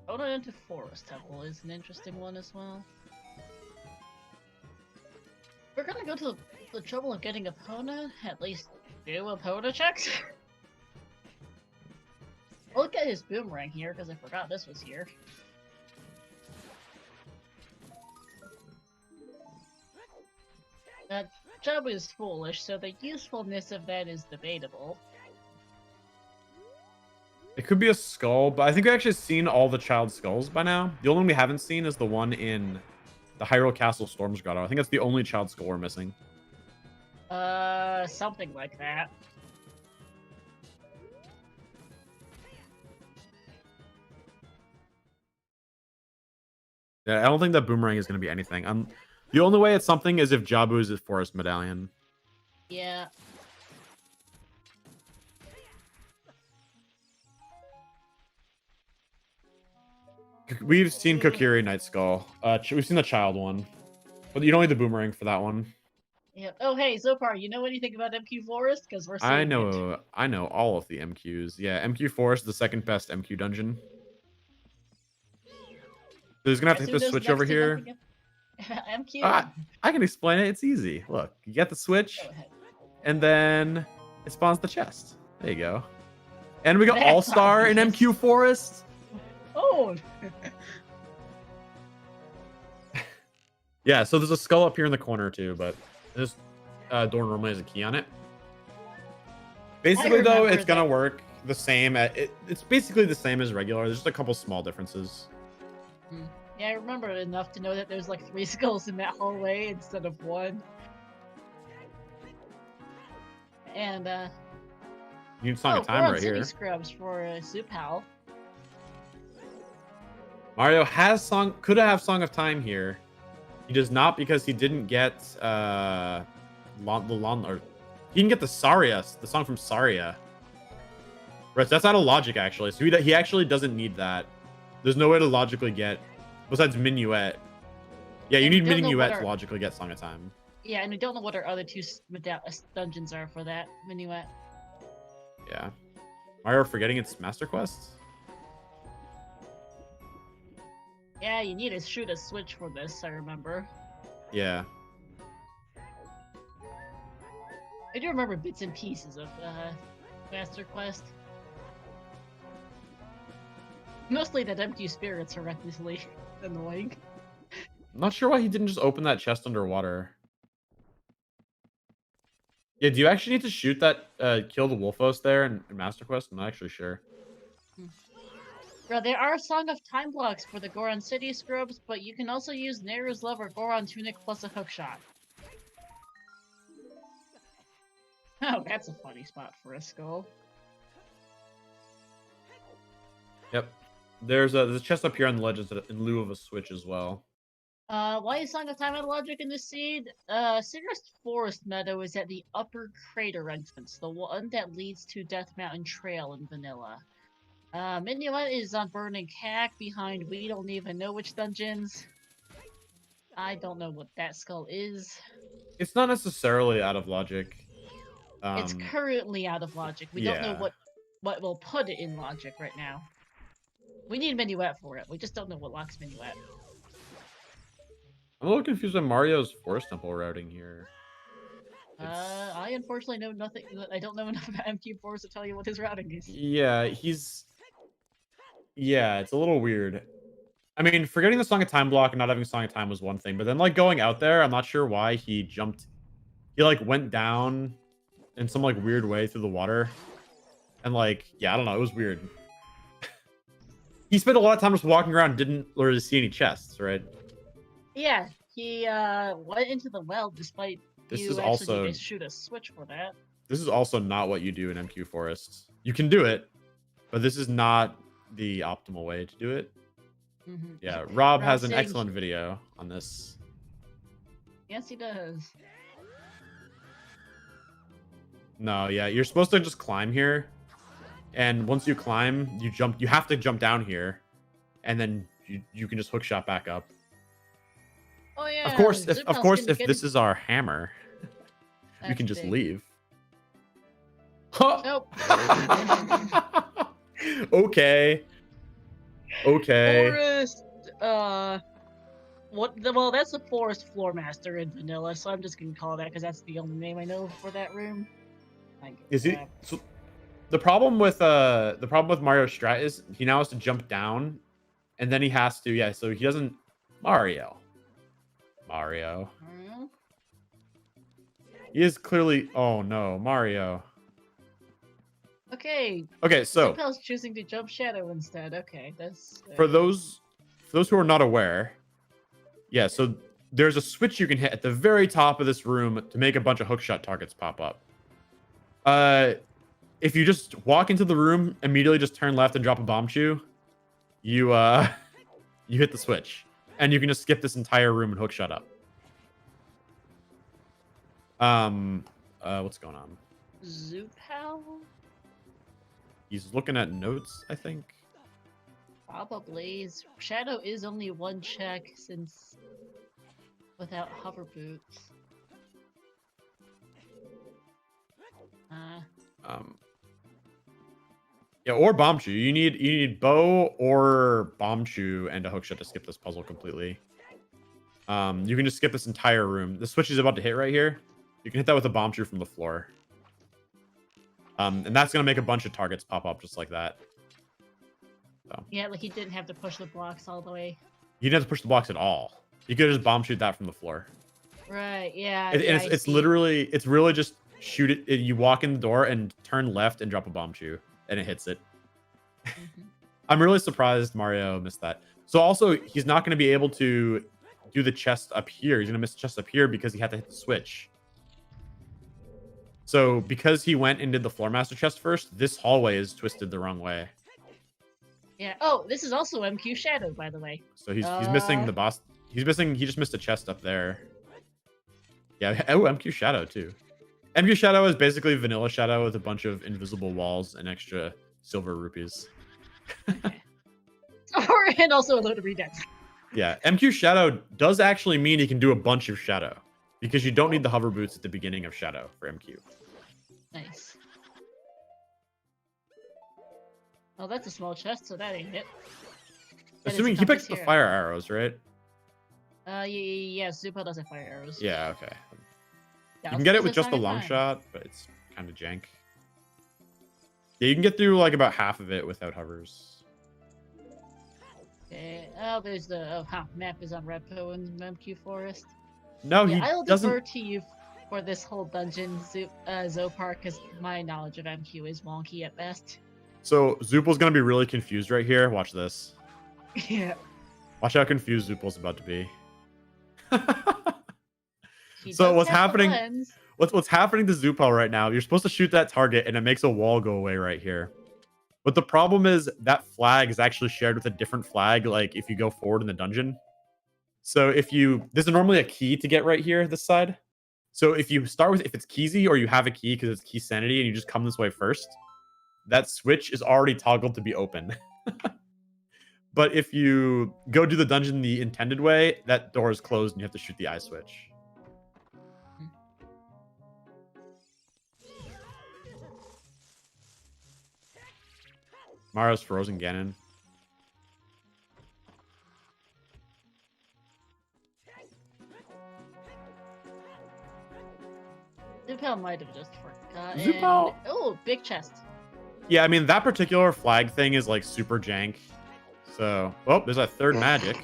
Epona into Forest Temple is an interesting one as well. We're gonna go to the trouble of getting Epona, at least do Epona checks. I'll look at his boomerang here, because I forgot this was here. That job is foolish, so the usefulness of that is debatable. It could be a skull, but I think we've actually seen all the child skulls by now. The only one we haven't seen is the one in the Hyrule Castle Storm's Grotto. I think that's the only child skull we're missing. Something like that. Yeah, I don't think that boomerang is going to be anything. The only way it's something is if Jabu is a Forest Medallion. Yeah. We've seen Kokiri Night Skull. We've seen the child one. But you don't need the boomerang for that one. Yeah. Oh, hey, Zoopal, you know anything about MQ Forest? Because we're seeing it. I know all of the MQs. Yeah, MQ Forest is the second best MQ dungeon. So he's gonna have to hit the switch over here. MQ. I can explain it. It's easy. Look, you get the switch, and then it spawns the chest. There you go. And we got All Star in MQ Forest. Oh. Yeah. So there's a skull up here in the corner too, but this door normally has a key on it. Basically, though, it's gonna work the same. It's basically the same as regular. There's just a couple small differences. Yeah, I remember enough to know that there's like 3 skulls in that hallway instead of 1. And you need Song of Time right here. Scrubs for Zoopal. Mario could have Song of Time here. He does not because he didn't get or he can get the Saria, the song from Saria. Right, so that's out of logic actually. So he actually doesn't need that. There's no way to logically get besides Minuet. Yeah, you need Minuet to logically get Song of Time. Yeah, and we don't know what our other 2 dungeons are for that Minuet. Yeah. Mario forgetting its Master Quest? Yeah, you need to shoot a switch for this, I remember. Yeah. I do remember bits and pieces of Master Quest. Mostly that empty spirits horrendously annoying. I'm not sure why he didn't just open that chest underwater. Yeah, do you actually need to shoot that, kill the Wolfos there in Master Quest? I'm not actually sure. Bro, there are Song of Time blocks for the Goron City Scrubs, but you can also use Neru's Love or Goron Tunic plus a hookshot. Oh, that's a funny spot for a skull. Yep. There's a chest up here on the legends in lieu of a switch as well. Why is Song of Time out of logic in this seed? Cigarist Forest Meadow is at the upper crater entrance, the one that leads to Death Mountain Trail in Vanilla. Minuet is on Burning Cack behind we don't even know which dungeons. I don't know what that skull is. It's not necessarily out of logic. It's currently out of logic. We don't know what will put it in logic right now. We need Minuet for it. We just don't know what locks Minuet. I'm a little confused by Mario's Forest Temple routing here. I unfortunately know nothing. I don't know enough about MQ Forest to tell you what his routing is. Yeah, yeah, it's a little weird. I mean, forgetting the Song of Time block and not having Song of Time was one thing, but then like going out there, I'm not sure why he jumped. He like went down in some like weird way through the water, and like yeah, I don't know, it was weird. He spent a lot of time just walking around, didn't really see any chests, right? Yeah, he went into the well despite This you is actually also needed to shoot a switch for that. this is also not what you do in MQ Forest. You can do it, but this is not the optimal way to do it. Yeah, Rob has an excellent video on this. Yes, he does. No, yeah, you're supposed to just climb here, and once you climb, you jump. You have to jump down here, and then you can just hook shot back up. Oh yeah. Of course, if this is our hammer, we can just leave. Nope. Okay. Forest. What? Well, that's the Forest Floor Master in Vanilla, so I'm just gonna call that because that's the only name I know for that room. Is he? So the problem with Mario Strat is he now has to jump down, and then he has to So he doesn't. Mario. He is clearly. Oh no, Mario. Okay. Okay, so Zoopal's choosing to jump Shadow instead. Okay, that's for those who are not aware, so there's a switch you can hit at the very top of this room to make a bunch of hookshot targets pop up. If you just walk into the room, immediately just turn left and drop a bomb chew, you hit the switch, and you can just skip this entire room and hookshot up. What's going on? Zoopal? He's looking at notes, I think. Probably. Shadow is only one check since without hover boots. Yeah, or bomb chew. You need bow or bomb chew and a hookshot to skip this puzzle completely. You can just skip this entire room. The switch is about to hit right here. You can hit that with a bomb chew from the floor. And that's gonna make a bunch of targets pop up just like that. So. Yeah, like he didn't have to push the blocks all the way. You didn't have to push the blocks at all. You could just bomb shoot that from the floor. Right, yeah. It's really just shoot it. You walk in the door and turn left and drop a bomb chew, and it hits it. I'm really surprised Mario missed that. So also, he's not going to be able to do the chest up here. He's going to miss the chest up here because he had to hit the switch. So because he went and did the Floor Master chest first, this hallway is twisted the wrong way. Yeah. Oh, this is also MQ Shadow, by the way. So he's missing the boss. He just missed a chest up there. Yeah. Oh, MQ Shadow too. MQ Shadow is basically vanilla Shadow with a bunch of invisible walls and extra silver rupees. And also a load of redempts. Yeah, MQ Shadow does actually mean he can do a bunch of Shadow because you don't need the hover boots at the beginning of Shadow for MQ. Nice. Oh, that's a small chest, so that ain't it. Assuming he picked the fire arrows, right? Yeah, Zoopal does have fire arrows. Yeah, okay. Yeah, you can get it with just a long shot, but it's kind of jank. Yeah, you can get through like about half of it without hovers. Okay. Oh, there's the map is on Repo in MQ Forest. No, yeah, he I'll doesn't. defer to you for this whole dungeon, Zoopal, because my knowledge of MQ is wonky at best. So Zoopal's gonna be really confused right here. Watch this. Yeah. Watch how confused Zoopal's about to be. So what's happening? What's happening to Zoopal right now? You're supposed to shoot that target, and it makes a wall go away right here. But the problem is that flag is actually shared with a different flag. Like if you go forward in the dungeon. So there's normally a key to get right here, this side. So if you start with, if it's Keysy or you have a key because it's Key Sanity and you just come this way first, that switch is already toggled to be open. But if you go do the dungeon the intended way, that door is closed and you have to shoot the eye switch. Mario's frozen Ganon. Zoopal might have just forgotten. Zoopal. Oh, big chest. Yeah, I mean, that particular flag thing is like super jank. So, oh, there's a third magic.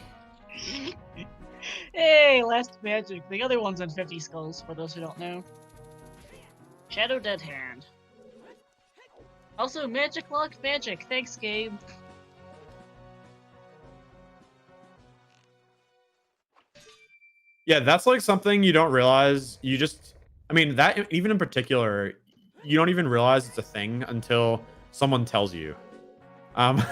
Hey, last magic. The other one's on 50 skulls, for those who don't know. Shadow Dead Hand. Also, magic lock magic. Thanks, game. Yeah, that's like something you don't realize. You just, I mean, that even in particular, you don't even realize it's a thing until someone tells you. Um,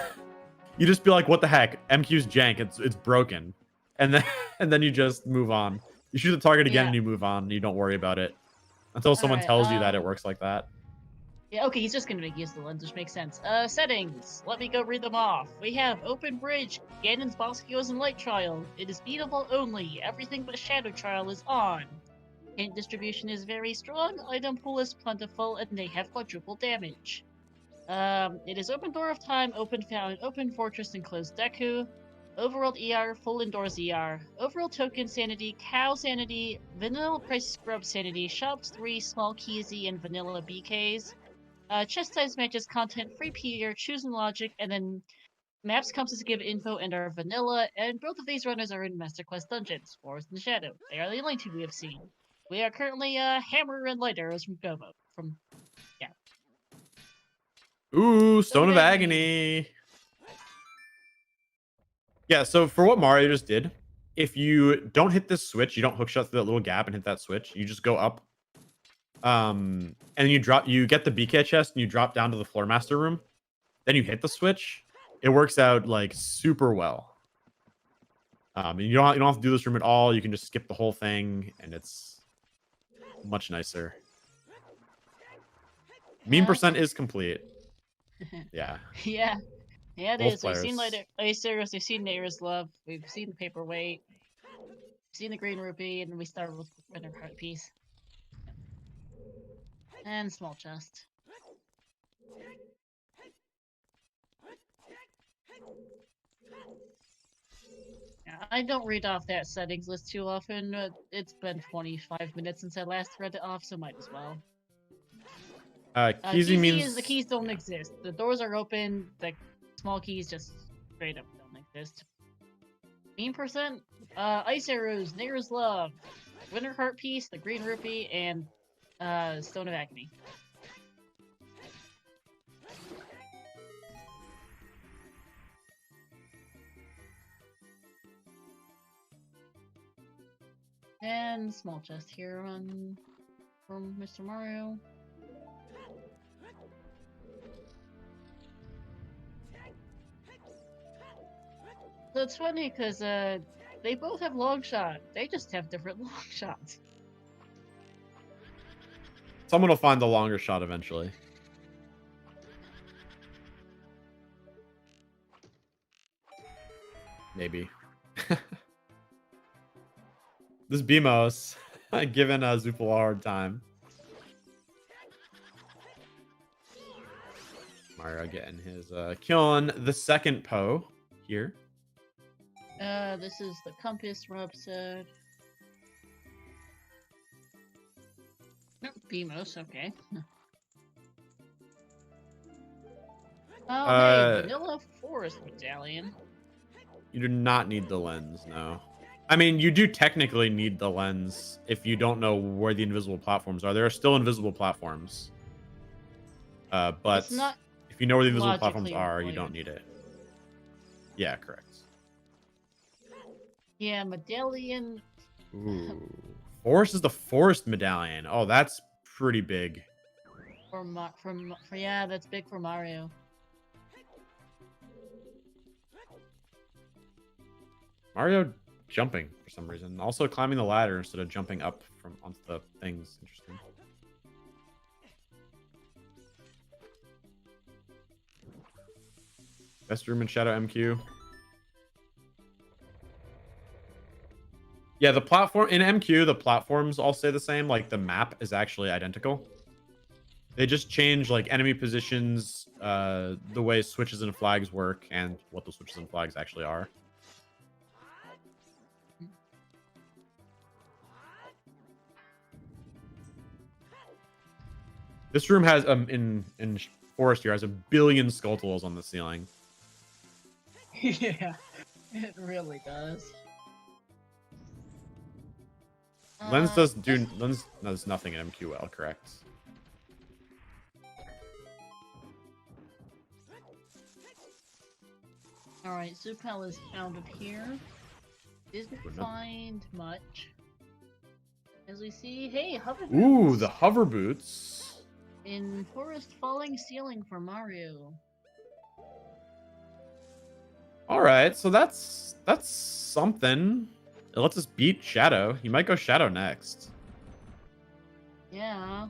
you just be like, "What the heck? MQ's jank. It's broken," and then and then you just move on. You shoot the target again and you move on. And you don't worry about it until someone tells you that it works like that. Yeah, okay, he's just gonna make use of the lens, which makes sense. Settings. Let me go read them off. We have Open Bridge, Ganon's Boss Goes and Light Trial. It is beatable only. Everything but Shadow Trial is on. Hint distribution is very strong. Item pool is plentiful, and they have quadruple damage. It is Open Door of Time, Open Fountain, Open Fortress, and Closed Deku. Overworld ER, Full Indoors ER. Overworld Token Sanity, Cow Sanity, Vanilla Price Scrub Sanity, Shops 3, Small Keysy, and Vanilla BKs. Chest size matches content, free PR, choosing logic, and then maps comes to give info and are vanilla, and both of these runners are in Master Quest dungeons, Forest and Shadow. They are the only two we have seen. We are currently Hammer and Light Arrows from Gobo. Ooh, Stone of Agony. Yeah, so for what Mario just did, if you don't hit this switch, you don't hookshot through that little gap and hit that switch. You just go up. And you get the BK chest and you drop down to the Floor Master room. Then you hit the switch. It works out like super well. And you don't have to do this room at all. You can just skip the whole thing, and it's much nicer. Meme percent is complete. Yeah. Yeah. Yeah, it Both is. players. We've seen Iceros, we've seen Neighbor's Love, we've seen the Paperweight, we've seen the Green Rupee, and we started with Winter Heart Piece. And Small Chest. Yeah, I don't read off that settings list too often. It's been 25 minutes since I last read it off, so might as well. Keysy means is the keys don't exist. The doors are open, the small keys just straight up don't exist. Meme percent? Ice Arrows, Neighbor's Love, Winter Heart Piece, the Green Rupee, and Stone of Agony. And small chest here from Mr. Mario. So it's funny because they both have long shot. They just have different long shots. someone will find the longer shot eventually. Maybe. This BMOS giving Zoopal a hard time. Mario getting his killing the second Poe here. This is the Compass from episode. Nope, BMOS, okay. Oh, hey, Vanilla Forest Medallion. You do not need the lens, no. I mean, you do technically need the lens if you don't know where the invisible platforms are. There are still invisible platforms. But if you know where the invisible platforms are, you don't need it. Yeah, correct. Yeah, Medallion. Ooh. Forest is the Forest Medallion. Oh, that's pretty big. Yeah, that's big for Mario. Mario jumping for some reason. Also climbing the ladder instead of jumping up from onto the things. Interesting. Best room in Shadow MQ. Yeah, the platform in MQ, the platforms all stay the same. Like the map is actually identical. They just change like enemy positions, the way switches and flags work, and what the switches and flags actually are. This room has in Forest here has 1 billion Skulltulas on the ceiling. Yeah, it really does. Lens does nothing in MQL, correct? Alright, Zoopal is founded here. Didn't find much. As we see, hey, hover boots. Ooh, the hover boots. In forest falling ceiling for Mario. All right, so that's something. It lets us beat Shadow. He might go Shadow next. Yeah.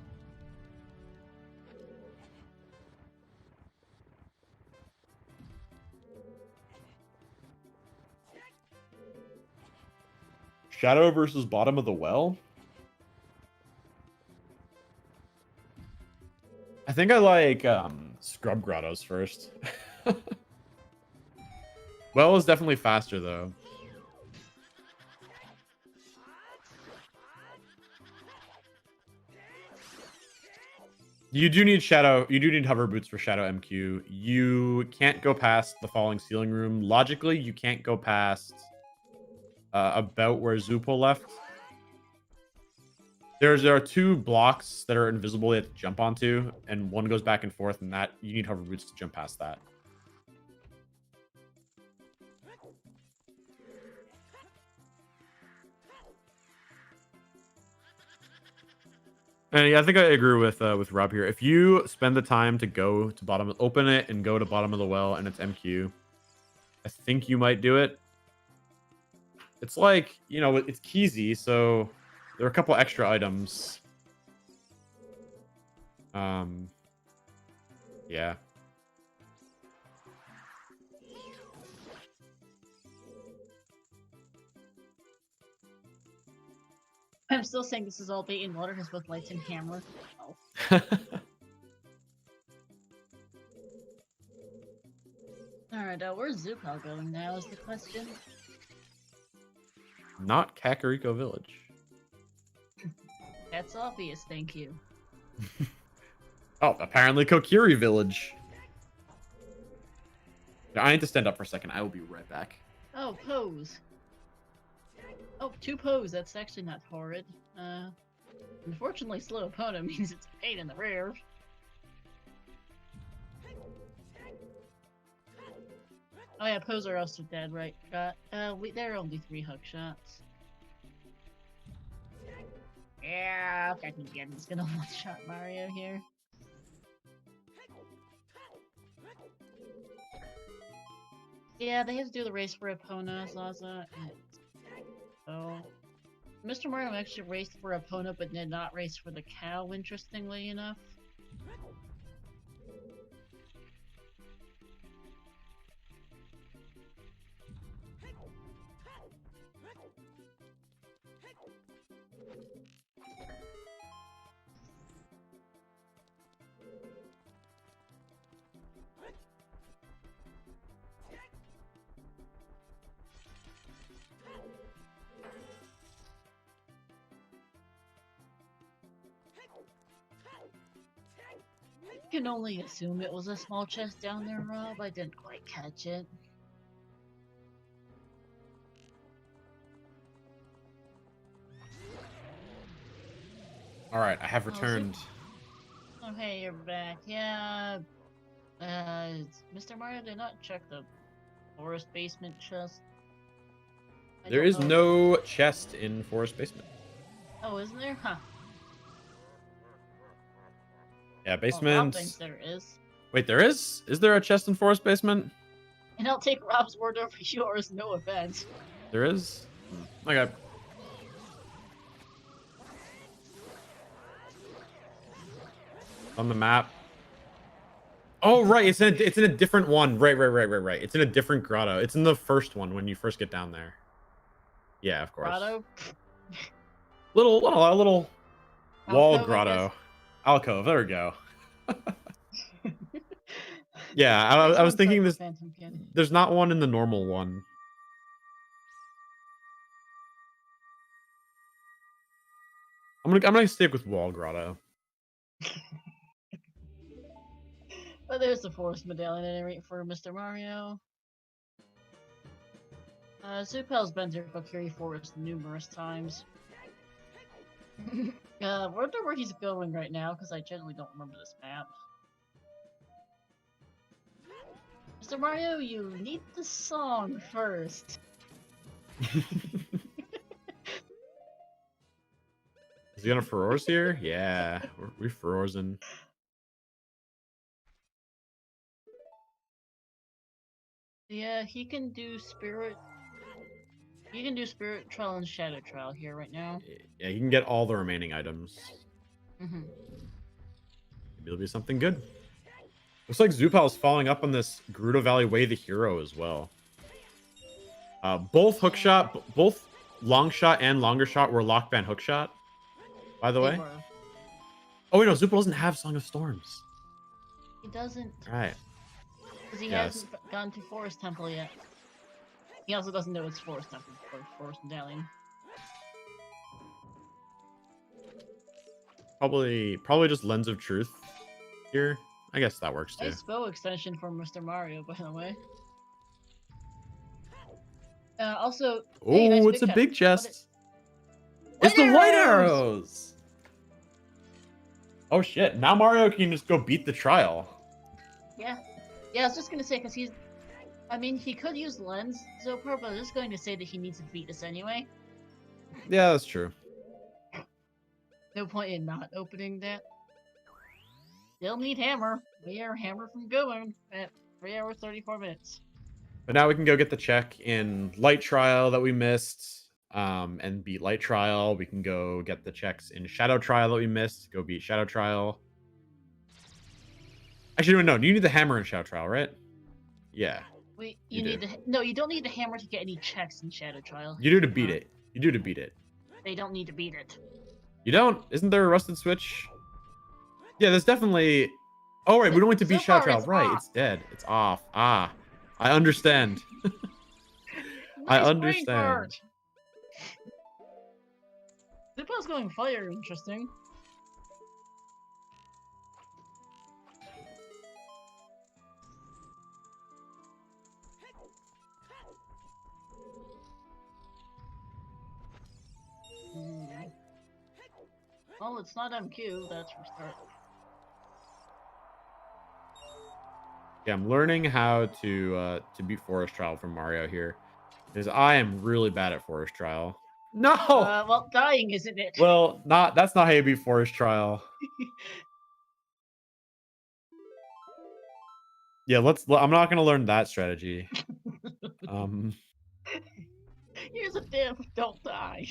Shadow versus bottom of the well. I think I like Scrub Grottos first. Well is definitely faster though. You do need Shadow. You do need hover boots for Shadow MQ. You can't go past the falling ceiling room. Logically, you can't go past about where Zoopal left. There are two blocks that are invisible you have to jump onto, and one goes back and forth, and that you need hover boots to jump past that. And yeah, I think I agree with Rob here. If you spend the time to go to bottom, open it and go to bottom of the well, and it's MQ, I think you might do it. It's like, you know, it's Keezy, so there are a couple extra items. Yeah. I'm still saying this is all bait and water, has both lights and camera. Oh. Alright, where's Zoopal going now is the question. Not Kakariko Village. That's obvious, thank you. Oh, apparently Kokiri Village. I need to stand up for a second. I will be right back. Oh, pose. Oh, two pose. That's actually not horrid. Unfortunately, slow opponent means it's a pain in the rear. Oh yeah, pose are also dead, right? There are only 3 hook shots. Yeah, okay, I think I'm just gonna one-shot Mario here. Yeah, they have to do the race for Epona, Zaza, and so Mr. Mario actually raced for Epona, but did not race for the cow, interestingly enough. I can only assume it was a small chest down there, Rob. I didn't quite catch it. All right, I have returned. Oh, hey, you're back. Yeah. Mr. Mario did not check the forest basement chest. There is no chest in forest basement. Oh, isn't there? Huh. Yeah, basement. Rob thinks there is. Wait, there is? Is there a chest in forest basement? And I'll take Rob's word over yours, no offense. There is? Okay. On the map. Oh, right. It's in a different one. Right. It's in a different grotto. It's in the first one when you first get down there. Yeah, of course. Grotto? Little wall Alcove, grotto. Alcove. There we go. Yeah, I was thinking this. There's not one in the normal one. I'm gonna stick with wall grotto. But there's the forest medallion at any rate for Mr. Mario. Zoopal's been to Kokiri Forest numerous times. I wonder where he's going right now, because I generally don't remember this map. Mr. Mario, you need the song first. Is he gonna Furores here? Yeah, we Furoresing. Yeah, he can do Spirit. He can do Spirit Trial and Shadow Trial here right now. Yeah, he can get all the remaining items. Mm-hmm. Maybe it'll be something good. Looks like Zoopal is following up on this Gerudo Valley Way the Hero as well. Both hookshot, both long shot and longer shot were lockband hookshot, by the way. Oh wait, no, Zoopal doesn't have Song of Storms. He doesn't. All right. Because he hasn't gone to Forest Temple yet. He also doesn't know it's Forest Temple or Forest Medallion. Probably just Lens of Truth here. I guess that works too. Nice bow extension from MrMario, by the way. Also, Oh, hey, nice it's a big chest. It's the white arrows. Oh shit! Now Mario can just go beat the trial. Yeah, I was just gonna say because he's. I mean, he could use Lens Zoopal, but I was just going to say that he needs to beat this anyway. Yeah, that's true. No point in not opening that. Still need Hammer. We are Hammer from going at 3 hours 34 minutes. But now we can go get the check in Light Trial that we missed, and beat Light Trial. We can go get the checks in Shadow Trial that we missed. Go beat Shadow Trial. Actually, no, you need the hammer in Shadow Trial, right? Yeah. Wait, you need no, you don't need the hammer to get any checks in Shadow Trial. You do to beat it. You do to beat it. They don't need to beat it. You don't? Isn't there a rusted switch? Yeah, there's definitely. Oh right, we don't need to beat Shadow Trial. Right, it's dead. It's off. Ah, I understand. I understand. Zoopal's going fire. Interesting. Well, it's not MQ, that's for start. Yeah, I'm learning how to beat Forest Trial from Mario here, because I am really bad at Forest Trial. No. Well, dying isn't it? Well, that's not how you beat Forest Trial. Yeah, I'm not gonna learn that strategy. Here's a diff. Don't die.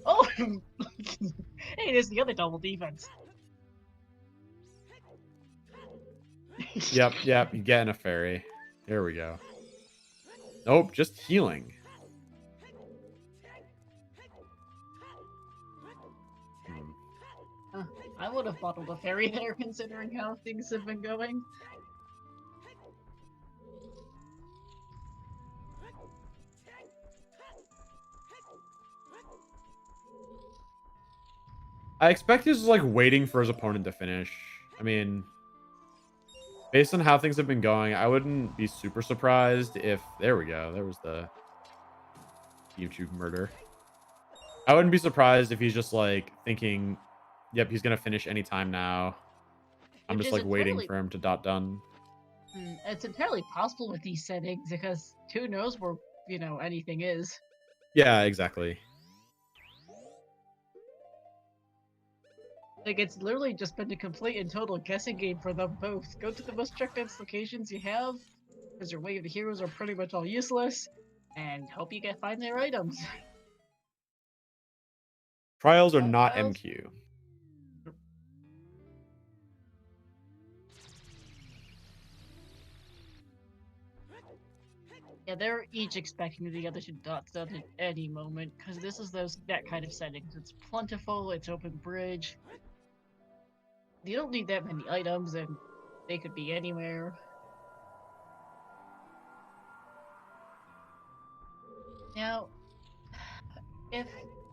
Oh! Hey, there's the other double defense. Yep, you get in a fairy. There we go. Nope, just healing. I would have bottled a fairy there, considering how things have been going. I expect he's like waiting for his opponent to finish. I mean, based on how things have been going, I wouldn't be super surprised if... There we go. There was the YouTube murder. I wouldn't be surprised if he's just like thinking, yep, he's going to finish anytime now. I'm just like waiting for him to done. It's entirely possible with these settings because who knows where, anything is. Yeah, exactly. Like, it's literally just been a complete and total guessing game for them both. Go to the most checked-out locations you have, because your Way of the Heroes are pretty much all useless, and hope you find their items. Trials are not MQ. Yeah, they're each expecting the other to dot at any moment, because this is that kind of settings. It's plentiful, it's open bridge. You don't need that many items, and they could be anywhere. Now,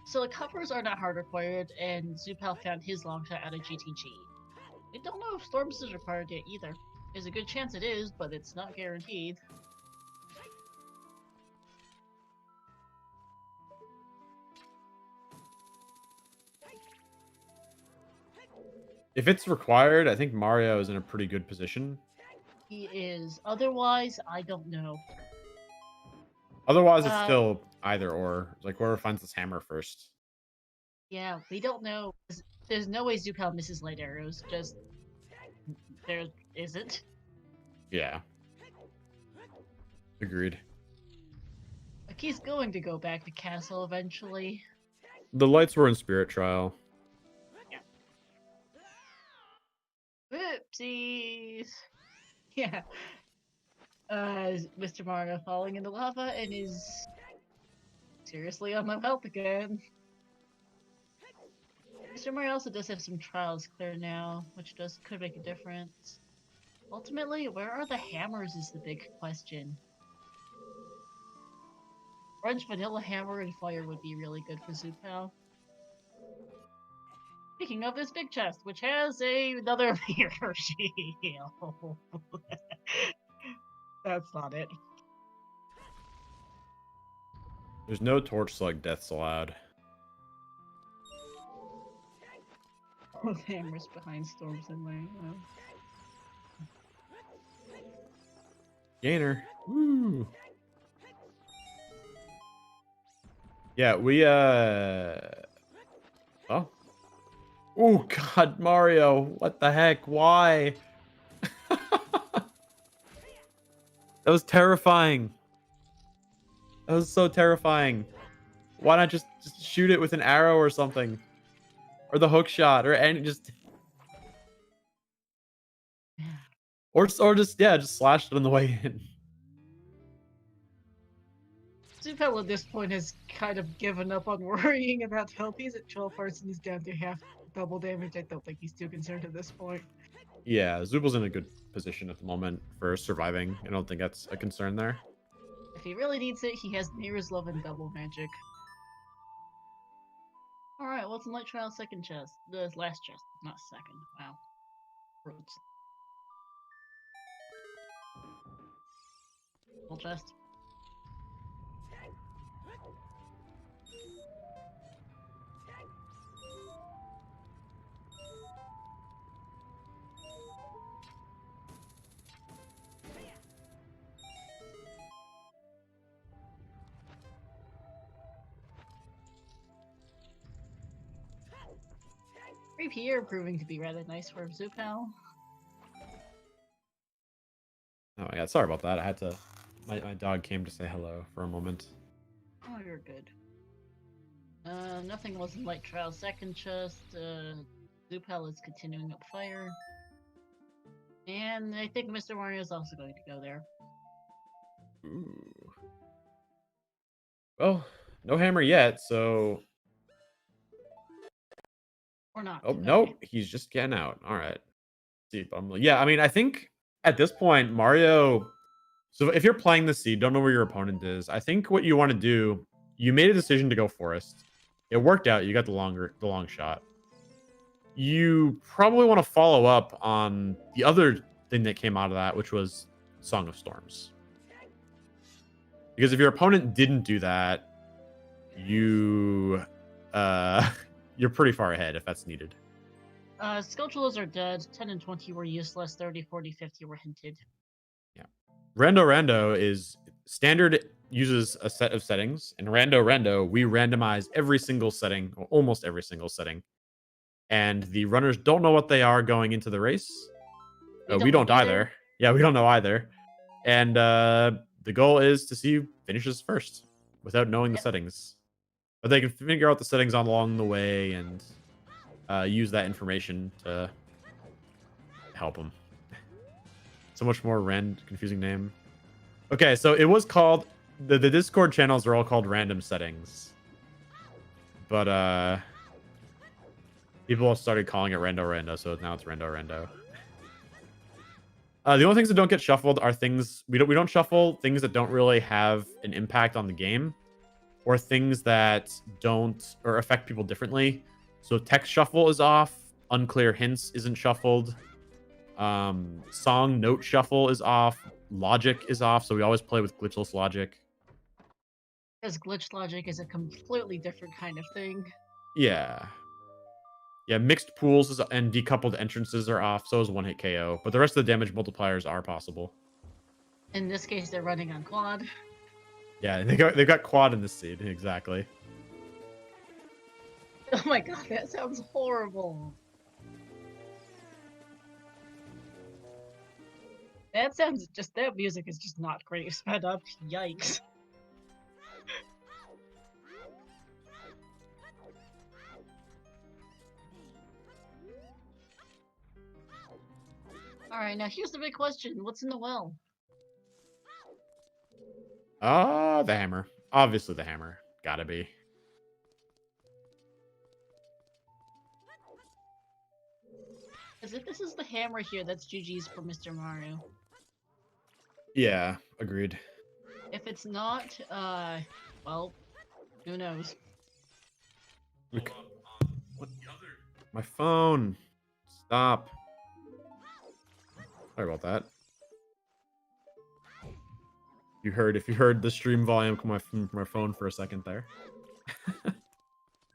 so the covers are not hard required, and Zoopal found his long shot out of GTG. We don't know if Storms is required yet either. There's a good chance it is, but it's not guaranteed. If it's required, I think Mario is in a pretty good position. He is. Otherwise, I don't know. Otherwise, it's still either or. Like, whoever finds this hammer first. Yeah, we don't know. There's no way Zoopal misses light arrows. Just there isn't. Yeah. Agreed. Like he's going to go back to castle eventually. The lights were in Spirit Trial. Whoopsies. Yeah. Mr. Mario falling into lava and is seriously on my health again. Mr. Mario also does have some trials clear now, which could make a difference. Ultimately, where are the hammers is the big question. Orange vanilla hammer and fire would be really good for Zoopal. Speaking of this big chest, which has another mirror shield. That's not it. There's no torch like death's allowed. Both hammers behind storms in way. Gainer. Woo. Yeah, we oh. Oh god, Mario, what the heck? Why? That was terrifying. That was so terrifying. Why not just shoot it with an arrow or something? Or the hook shot, or any just or just slash it on the way in. Zoopal at this point has kind of given up on worrying about health. He's at 12 hearts and he's down to half double damage. I don't think he's too concerned at this point. Yeah, Zoopal's in a good position at the moment for surviving. I don't think that's a concern there. If he really needs it, he has Mirror's Love and Double Magic. Alright, what's in Light Trial's second chest? The last chest, not second. Wow. Roots. Full chest. Creep here proving to be rather nice for Zoopal. Oh my god, sorry about that. I had to my dog came to say hello for a moment. Oh, you're good. Nothing was in Light Trial's second chest. Zoopal is continuing up fire. And I think Mr. Mario is also going to go there. Ooh. Well, no hammer yet, so Or not. oh nope, he's just getting out. All right. See, yeah, I mean, I think at this point, Mario. So if you're playing the seed, don't know where your opponent is. I think what you want to do, you made a decision to go forest. It worked out. You got the long shot. You probably want to follow up on the other thing that came out of that, which was Song of Storms. Because if your opponent didn't do that, you're pretty far ahead if that's needed. Skulltulas are dead. 10 and 20 were useless. 30, 40, 50 were hinted. Yeah. Rando Rando is standard, uses a set of settings. In Rando Rando, we randomize every single setting, or almost every single setting. And the runners don't know what they are going into the race. We don't either. Yeah, we don't know either. And the goal is to see who finishes first without knowing the settings. But they can figure out the settings along the way and use that information to help them. So much more confusing name. Okay, so it was called the Discord channels are all called random settings, but people have started calling it Rando Rando, so now it's Rando Rando. The only things that don't get shuffled are things we don't shuffle things that don't really have an impact on the game, or things that don't or affect people differently. So text shuffle is off, unclear hints isn't shuffled, song note shuffle is off, logic is off, so we always play with glitchless logic. Because glitch logic is a completely different kind of thing. Yeah, mixed pools and decoupled entrances are off, so is one hit KO, but the rest of the damage multipliers are possible. In this case, they're running on quad. Yeah, they got quad in this seed, exactly. Oh my god, that sounds horrible. That music is just not great sped up. Yikes. Alright, now here's the big question. What's in the well? The hammer. Obviously the hammer. Gotta be. As if this is the hammer here, that's GG's for Mr. Mario. Yeah, agreed. If it's not, well, who knows? What? My phone. Stop. Sorry about that. If you heard the stream volume come from my phone for a second there.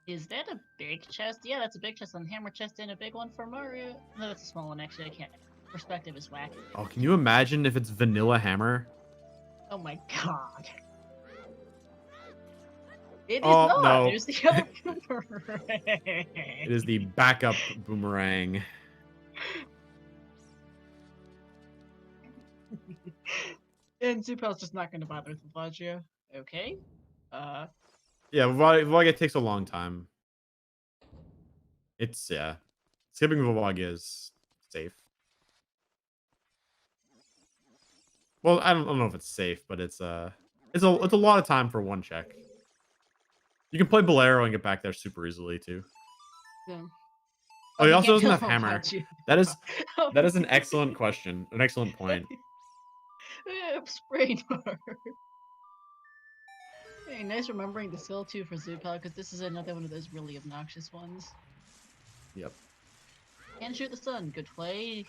Is that a big chest? Yeah, that's a big chest on hammer chest and a big one for Mario. No, that's a small one actually. I can't. Perspective is whack. Oh, can you imagine if it's vanilla hammer? Oh my god. It is Oh, not. no. There's the other boomerang. It is the backup boomerang. And Zoopal's just not going to bother with Vivagio. Okay. Yeah, Vivagio takes a long time. Yeah. Skipping Vivagio is safe. Well, I don't know if it's safe, but it's a lot of time for one check. You can play Bolero and get back there super easily too. Yeah. Oh, he also doesn't have kill hammer. Vivagio. That is an excellent question, an excellent point. Sprain bar. Hey, nice remembering the skill too for Zoopal, because this is another one of those really obnoxious ones. Yep. And shoot the sun. Good play.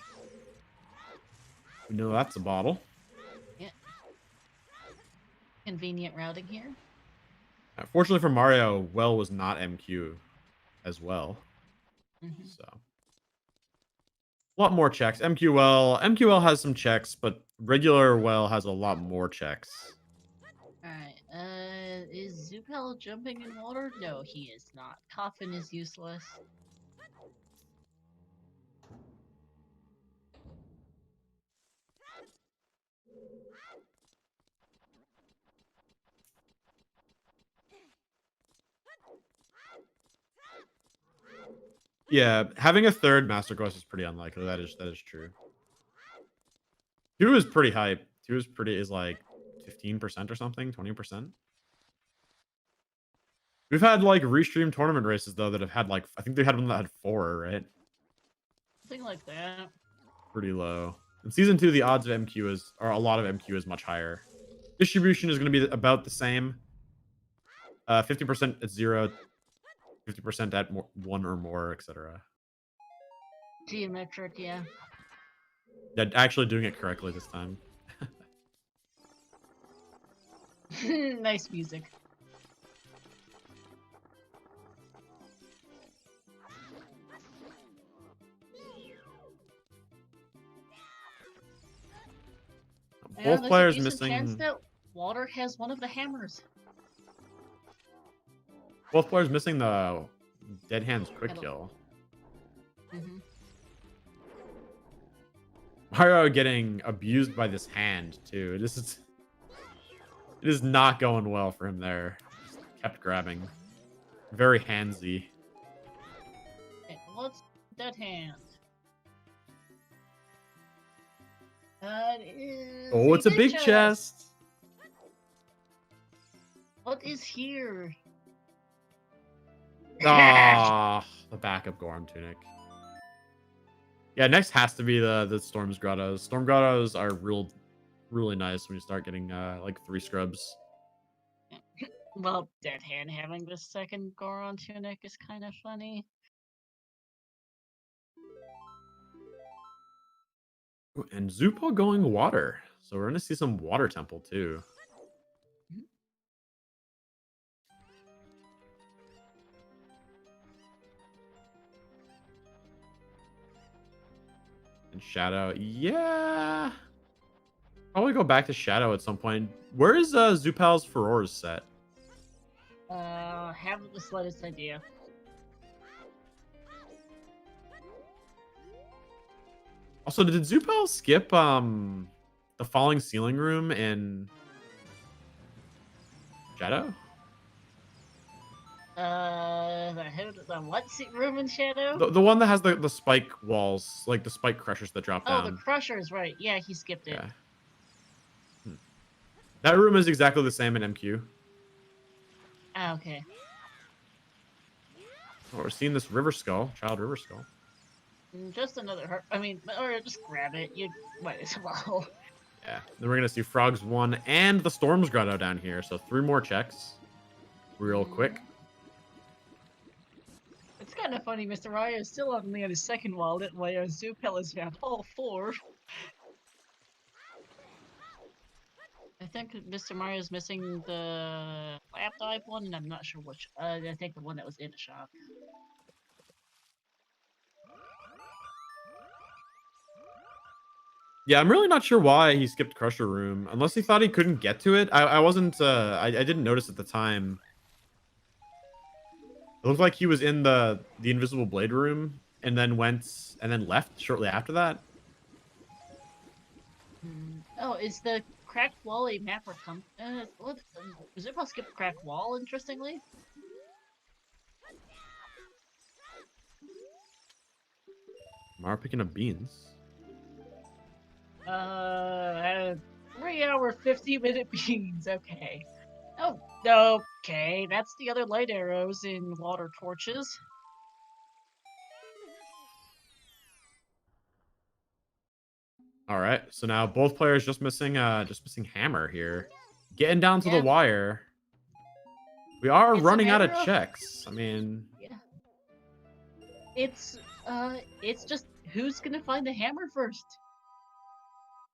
We know that's a bottle. Yeah. Convenient routing here. Fortunately for Mario, well was not MQ as well. Mm-hmm. So a lot more checks. MQL has some checks, but regular well has a lot more checks. Alright, is Zoopal jumping in water? No, he is not. Coffin is useless. Yeah, having a third Master Quest is pretty unlikely. That is true. 2 is pretty hype. 2 is like 15% or something, 20%. We've had like restream tournament races though that have had like, I think they had one that had 4, right? Something like that. Pretty low. In season 2, the odds of MQ or a lot of MQ is much higher. Distribution is going to be about the same. 50% at 0, 50% at 1 or more, etc. Geometric, yeah. Yeah, actually doing it correctly this time. Nice music. Both players There's a missing. chance that water has one of the hammers. Both players missing the dead hands quick kill. Mm-hmm. Mario getting abused by this hand too. It is not going well for him there. Just kept grabbing. Very handsy. Okay, what's dead hand? Oh, it's a big chest. What is here? Ah, the backup Goron tunic. Yeah, next has to be the Storm's Grottos. Storm Grottos are really nice when you start getting like 3 scrubs. Well, dead hand having the second Goron tunic is kind of funny. And Zoopal going water. So we're gonna see some water temple too. And Shadow, yeah. Probably go back to Shadow at some point. Where is Zoopal's Furor's set? Haven't the slightest idea. Also, did Zoopal skip the falling ceiling room in Shadow? The what room in Shadow? The one that has the spike walls, like the spike crushers that drop down. Oh, the crushers, right? Yeah, he skipped it. Yeah. That room is exactly the same in MQ. Ah, okay. Oh, we're seeing this river skull, child river skull. Just another heart. I mean, or just grab it. You might as well. Yeah. Then we're gonna see Frogs 1 and the Storm's Grotto down here. So 3 more checks, real quick. It's kind of funny. MrMario is still only on his second wallet, while Zoopal has found all 4. I think MrMario is missing the lap dive one, and I'm not sure which. I think the one that was in the shop. Yeah, I'm really not sure why he skipped Crusher Room, unless he thought he couldn't get to it. I wasn't. I didn't notice at the time. It looked like he was in the Invisible Blade room, and then left shortly after that. Oh, is the cracked wall a map or come? Does it skip a cracked wall? Interestingly. Mara picking up beans. 3 hour 50-minute beans. Okay. Oh, okay. That's the other light arrows in water torches. All right, so now both players just missing Hammer here, getting down to the wire. We are running out of checks. I mean, yeah. It's just who's gonna find the hammer first.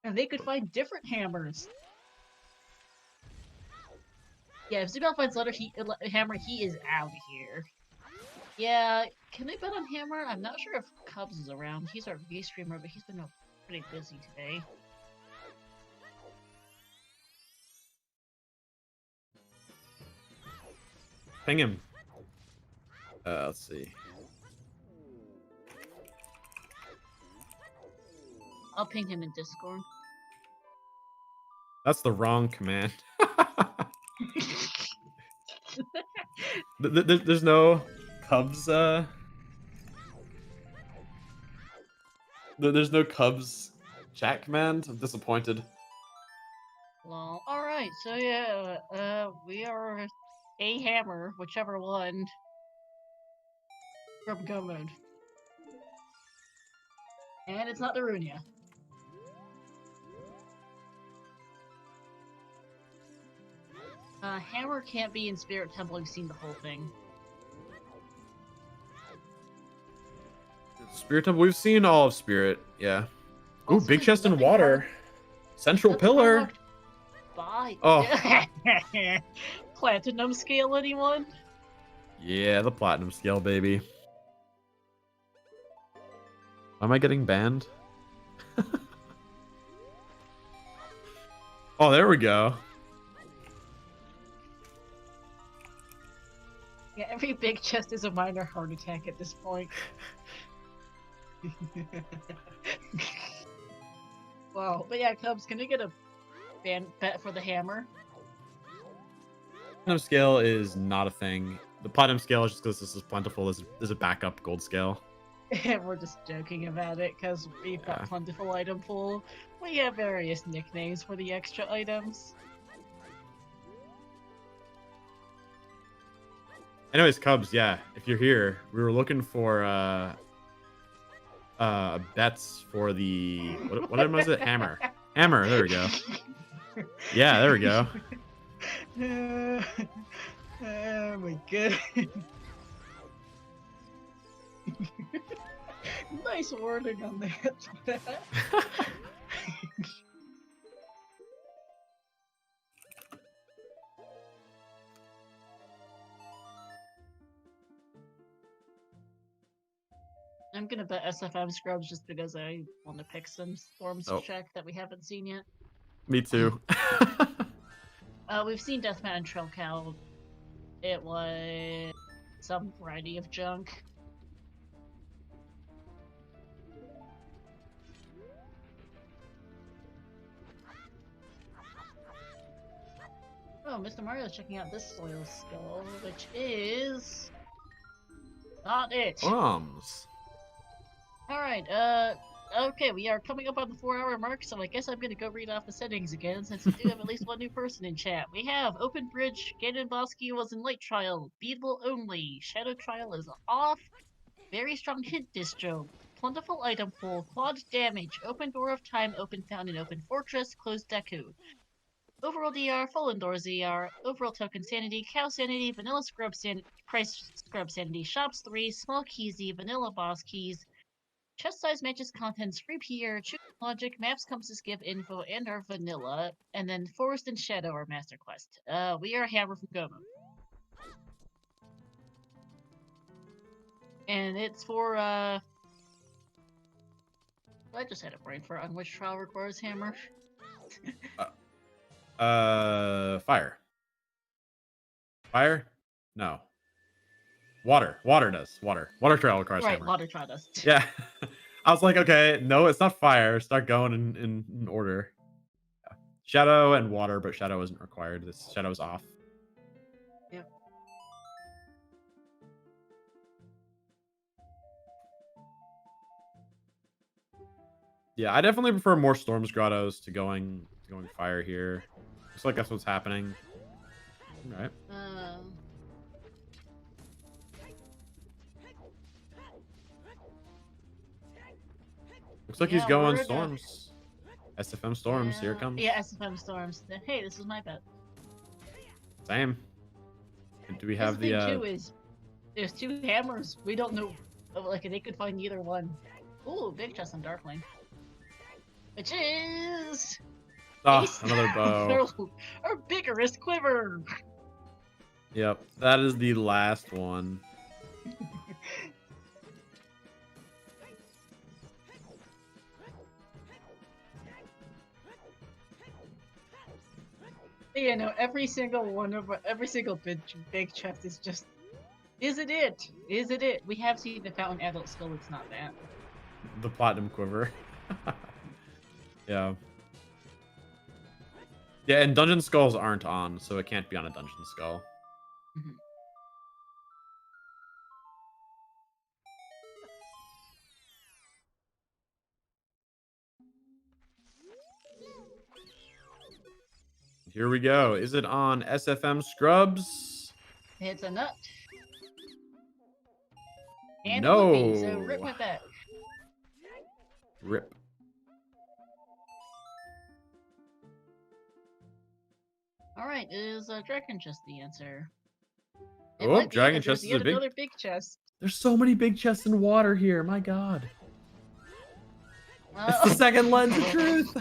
And they could find different hammers. Yeah, if Zoopal finds hammer, he is out of here. Yeah, can they bet on Hammer? I'm not sure if Cubs is around. He's our V streamer, but he's been pretty busy today. Ping him. Let's see. I'll ping him in Discord. That's the wrong command. There's no Cubs. There's no Cubs chat command. I'm disappointed. Well, all right. So yeah, we are a hammer, whichever one. From go mode, and it's not the Runia. Hammer can't be in Spirit Temple. You've seen the whole thing. Spirit Temple. We've seen all of Spirit. Yeah. Ooh, Also, big chest in water. Central pillar. Bye. Oh. Platinum scale, anyone? Yeah, the platinum scale, baby. Am I getting banned? Oh, there we go. Yeah, every big chest is a minor heart attack at this point. Wow, but yeah, Cubs, can you get a bet for the hammer? Platinum scale is not a thing. The platinum scale is just because this is plentiful. There's a backup gold scale. We're just joking about it because we've got plentiful item pool. We have various nicknames for the extra items. Anyways, Cubs, yeah, if you're here, we were looking for bets for the what was it? Hammer. Hammer, there we go. Yeah, there we go. Oh my god. Nice wording on that. I'm gonna bet SFM scrubs just because I want to pick some Storms check that we haven't seen yet. Me too. We've seen Deathmat and Trail Cow. It was some variety of junk. Oh, Mr. Mario's checking out this soil skull, which is not it. Bombs. Alright, okay, we are coming up on the 4-hour mark, so I guess I'm gonna go read off the settings again, since we do have at least one new person in chat. We have Open Bridge, Ganon Bosky was in Light Trial, Beatable Only, Shadow Trial is off, Very Strong Hint Distro, Plentiful Item Pool, Quad Damage, Open Door of Time, Open Fountain, Open Fortress, Closed Deku. Overall DR, Full Indoor ZR, Overall Token Sanity, Cow Sanity, Vanilla Scrub Sanity, Price Scrub Sanity, Shops 3, Small Keysy, Vanilla Boss Keys, Chest size matches contents, free PR, choose logic, maps compasses give info, and our vanilla, and then Forest and Shadow are master quest. We are Hammer from Gomu. And it's for, I just had a brain fart on which trial requires Hammer. Fire. Fire? No. Water. Water does. Water. Water trial requires Right, hammer. water trial does. Yeah. I was like, okay, no, it's not fire. Start going in order. Yeah. Shadow and water, but shadow isn't required. This shadow's off. Yep. Yeah, I definitely prefer more Storms Grottos to going fire here. Looks like that's what's happening. All right. Looks like he's going Storms. SFM Storms, here it comes. Yeah, SFM Storms. Hey, this is my bet. Same. And do we have the thing too is there's two hammers. We don't know, like they could find either one. Ooh, big chest on Darkling. Which is another bow. Our biggerest quiver. Yep, that is the last one. Yeah, no, every single big chest is just, is it it? Is it it? We have seen the Fountain Adult Skull, it's not that. The Platinum Quiver. Yeah. Yeah, and Dungeon Skulls aren't on, so it can't be on a Dungeon Skull. Mm-hmm. Here we go. Is it on SFM Scrubs? It's a nut. And no. It would be, so rip with that. Rip. Alright, is Dragon Chest the answer? Oh, Dragon Chest is a big... another big chest. There's so many big chests in water here. My god. It's the second lens of truth.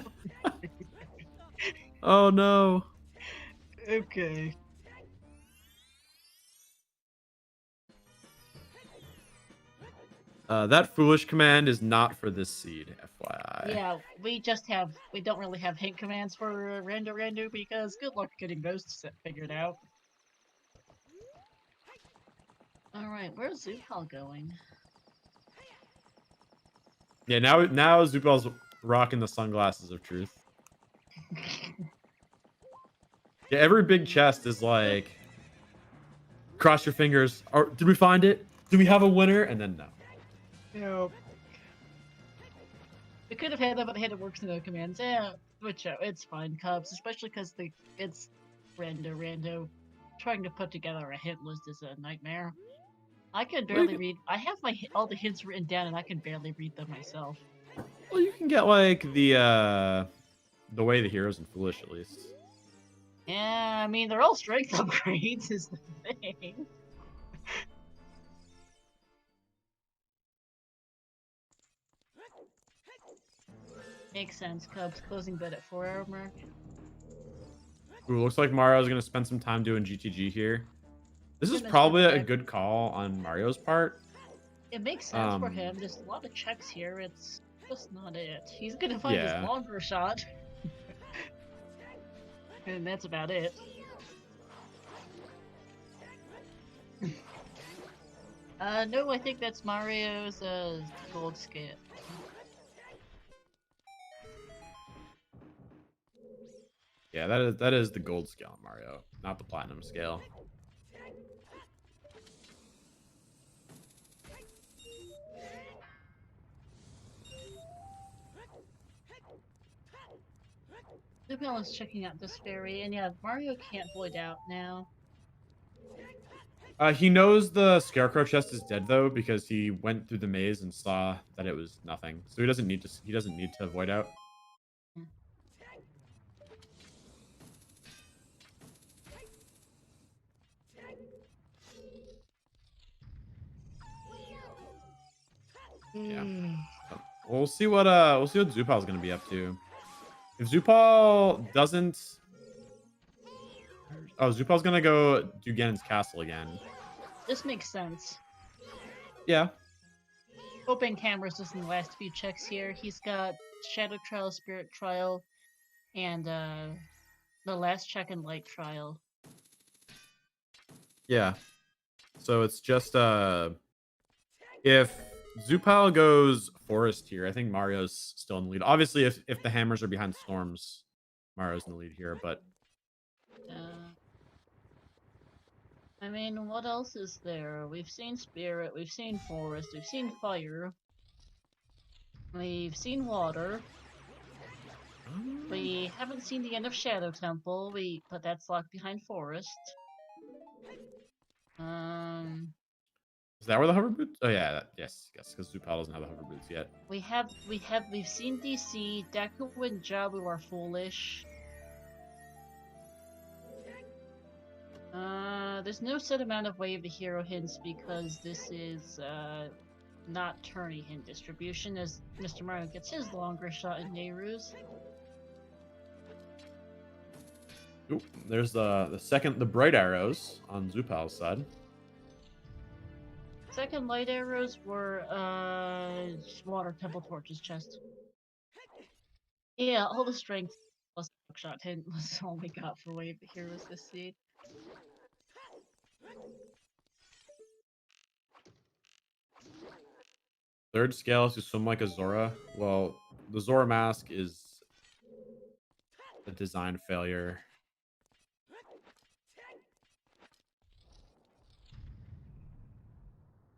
Oh no. Okay. That foolish command is not for this seed, FYI. Yeah, we don't really have hint commands for Rando Rando because good luck getting those figured out. Alright, where's Zoopal going? Yeah, now Zoopal's rocking the sunglasses of truth. Yeah, every big chest is like, cross your fingers. Or did we find it? Do we have a winner? And then no. Nope. We could have had that, but they had to work some other commands. Yeah, which it's fine, Cubs, especially because it's Rando Rando. Trying to put together a hint list is a nightmare. I can barely read. I have all the hints written down, and I can barely read them myself. Well, you can get like the way the heroes in Foolish at least. Yeah, I mean they're all strength upgrades is the thing. Makes sense. Cubs closing bed at 4-hour mark. Ooh, looks like Mario's gonna spend some time doing GTG here. This is probably a good call on Mario's part. It makes sense for him. There's a lot of checks here. It's just not it. He's gonna find his longer shot. And that's about it. No, I think that's Mario's gold skit. Yeah, that is the gold scale in Mario, not the platinum scale. Zoopal is checking out this fairy, and yeah, Mario can't void out now. He knows the scarecrow chest is dead though because he went through the maze and saw that it was nothing. So he doesn't need to. He doesn't need to void out. Yeah. We'll see what Zoopal's gonna be up to. If Zoopal doesn't, Zoopal's gonna go do Ganon's castle again. This makes sense. Yeah. Open cameras just in the last few checks here. He's got Shadow Trial, Spirit Trial, and the last check in Light Trial. Yeah. So it's just if Zoopal goes forest here, I think Mario's still in the lead. Obviously, if the hammers are behind storms, Mario's in the lead here, but I mean, what else is there? We've seen Spirit, we've seen Forest, we've seen Fire, we've seen Water. We haven't seen the end of Shadow Temple, but that's locked behind Forest. Is that where the hover boots? Oh yeah, yes, because Zoopal doesn't have the hover boots yet. We've seen DC, Deku and Jabu are foolish. There's no set amount of Wave the Hero hints because this is not tourney hint distribution as Mr. Mario gets his longer shot in Nehru's. Oop, there's the bright arrows on Zoopal's side. Second light arrows were water temple torches chest. Yeah, all the strength plus shot hint was all we got for Wave the Heroes this seed. Third scale is to swim like a Zora. Well, the Zora mask is a design failure.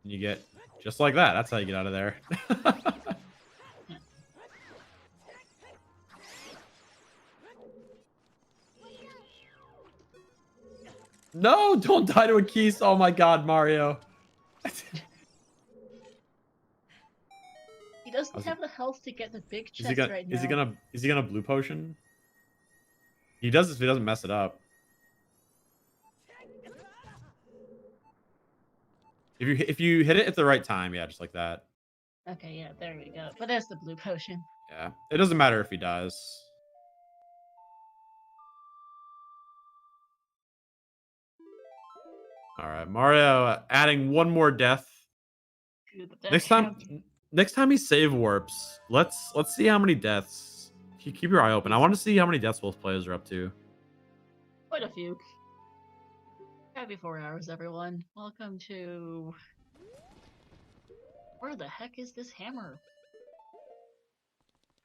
And you get just like that. That's how you get out of there. No, don't die to a Keys. Oh my god, Mario. He doesn't have the health to get the big chest right now. Is he gonna blue potion? He does this if he doesn't mess it up. If you hit it at the right time, yeah, just like that. Okay, yeah, there we go. But there's the blue potion. Yeah, it doesn't matter if he dies. All right, Mario adding one more death. Next time he save warps, let's see how many deaths. Keep your eye open. I want to see how many deaths both players are up to. Quite a few. Happy 4 hours, everyone. Welcome to... Where the heck is this hammer?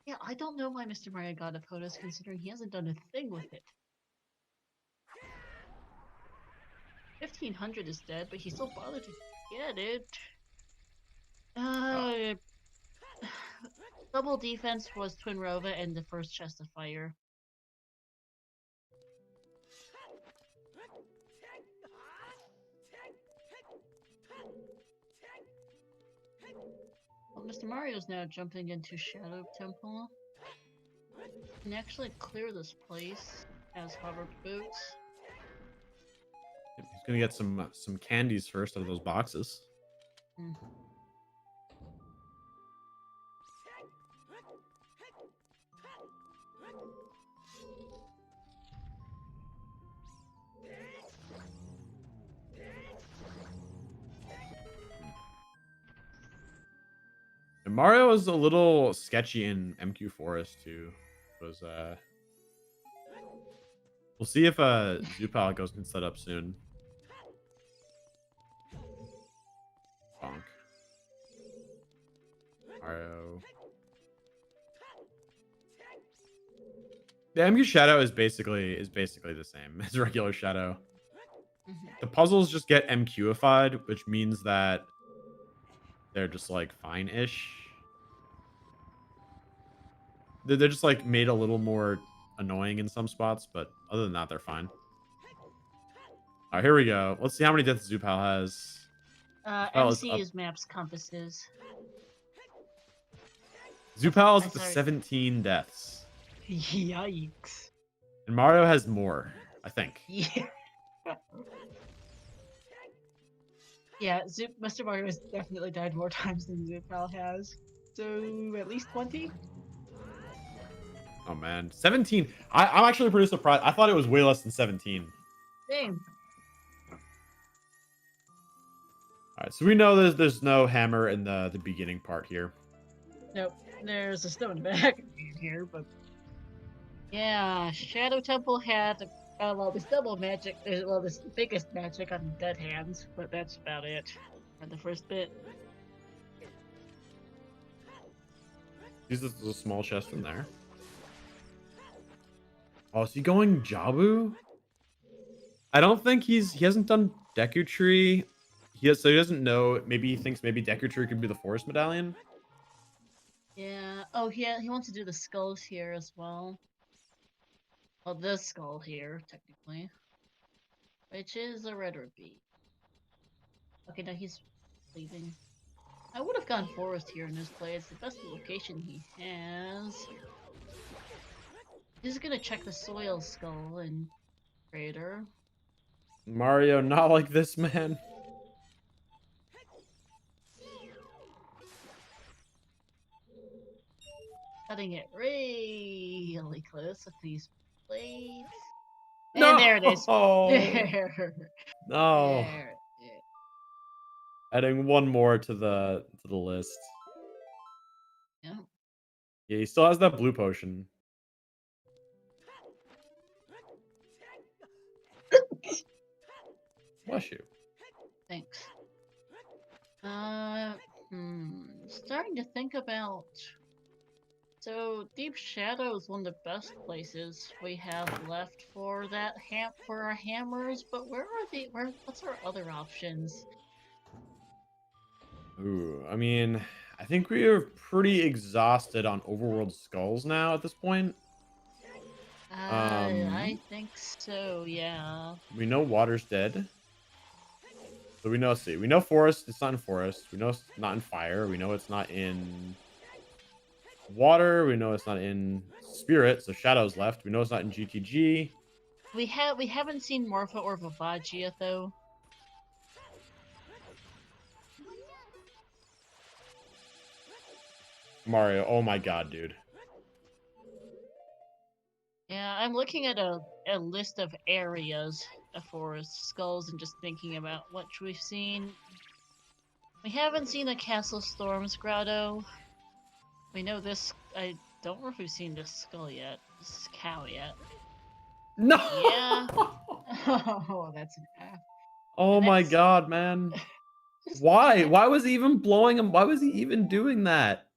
Yeah, I don't know why Mr. Mario got a POTUS considering he hasn't done a thing with it. 1500 is dead, but he still bothered to get it. Double defense was Twin Rova and the first chest of fire. Well, Mr. Mario's now jumping into Shadow Temple. He can actually clear this place as hover boots. He's gonna get some candies first out of those boxes. And Mario is a little sketchy in MQ Forest too. Was we'll see if Zoopal goes and set up soon. Bonk. Mario. The MQ Shadow is basically the same as regular Shadow. Mm-hmm. The puzzles just get MQified, which means that they're just like fine-ish. They're just like made a little more annoying in some spots, but other than that, they're fine. All right, here we go. Let's see how many deaths Zoopal has. MC is maps compasses. Zoopal is up to 17 deaths. Yikes. And Mario has more, I think. Yeah. Yeah, Mr. Mario has definitely died more times than Zoopal has. So, at least 20? Oh, man. 17. I'm actually pretty surprised. I thought it was way less than 17. Same. All right, so we know there's no hammer in the beginning part here. Nope. There's a stone back here, but... Yeah, Shadow Temple had... well, this double magic... well, this biggest magic on Dead Hands, but that's about it for the first bit. There's a small chest in there. Oh, is he going Jabu? I don't think he hasn't done Deku Tree. So he doesn't know. Maybe he thinks maybe Deku Tree could be the Forest Medallion. Yeah. Oh, yeah. He wants to do the skulls here as well. Well, this skull here, technically, which is a red rupee. Okay, now he's leaving. I would have gone forest here in this place. The best location he has. He's gonna check the soil skull and crater. Mario, not like this, man. Cutting it really close with these blades. No! And there it is. There. No. There. Adding one more to the list. Yeah. Yeah, he still has that blue potion. Bless you. Thanks. Starting to think about. So Deep Shadow is one of the best places we have left for that for our hammers. But what's our other options? Ooh, I mean, I think we are pretty exhausted on overworld skulls now at this point. I think so. Yeah. We know water's dead. So we know, we know forest, it's not in forest. We know it's not in fire. We know it's not in water. We know it's not in spirit, so shadow's left. We know it's not in GTG. We haven't seen Morpha or Vivagia though. Mario, oh my god, dude. Yeah, I'm looking at a list of areas for skulls and just thinking about what we've seen. We haven't seen the Castle Storms Grotto. We know this. I don't know if we've seen this skull yet. This cow yet. No. Yeah. Oh, that's an F. Oh my god, man. Why? Why was he even blowing him? Why was he even doing that?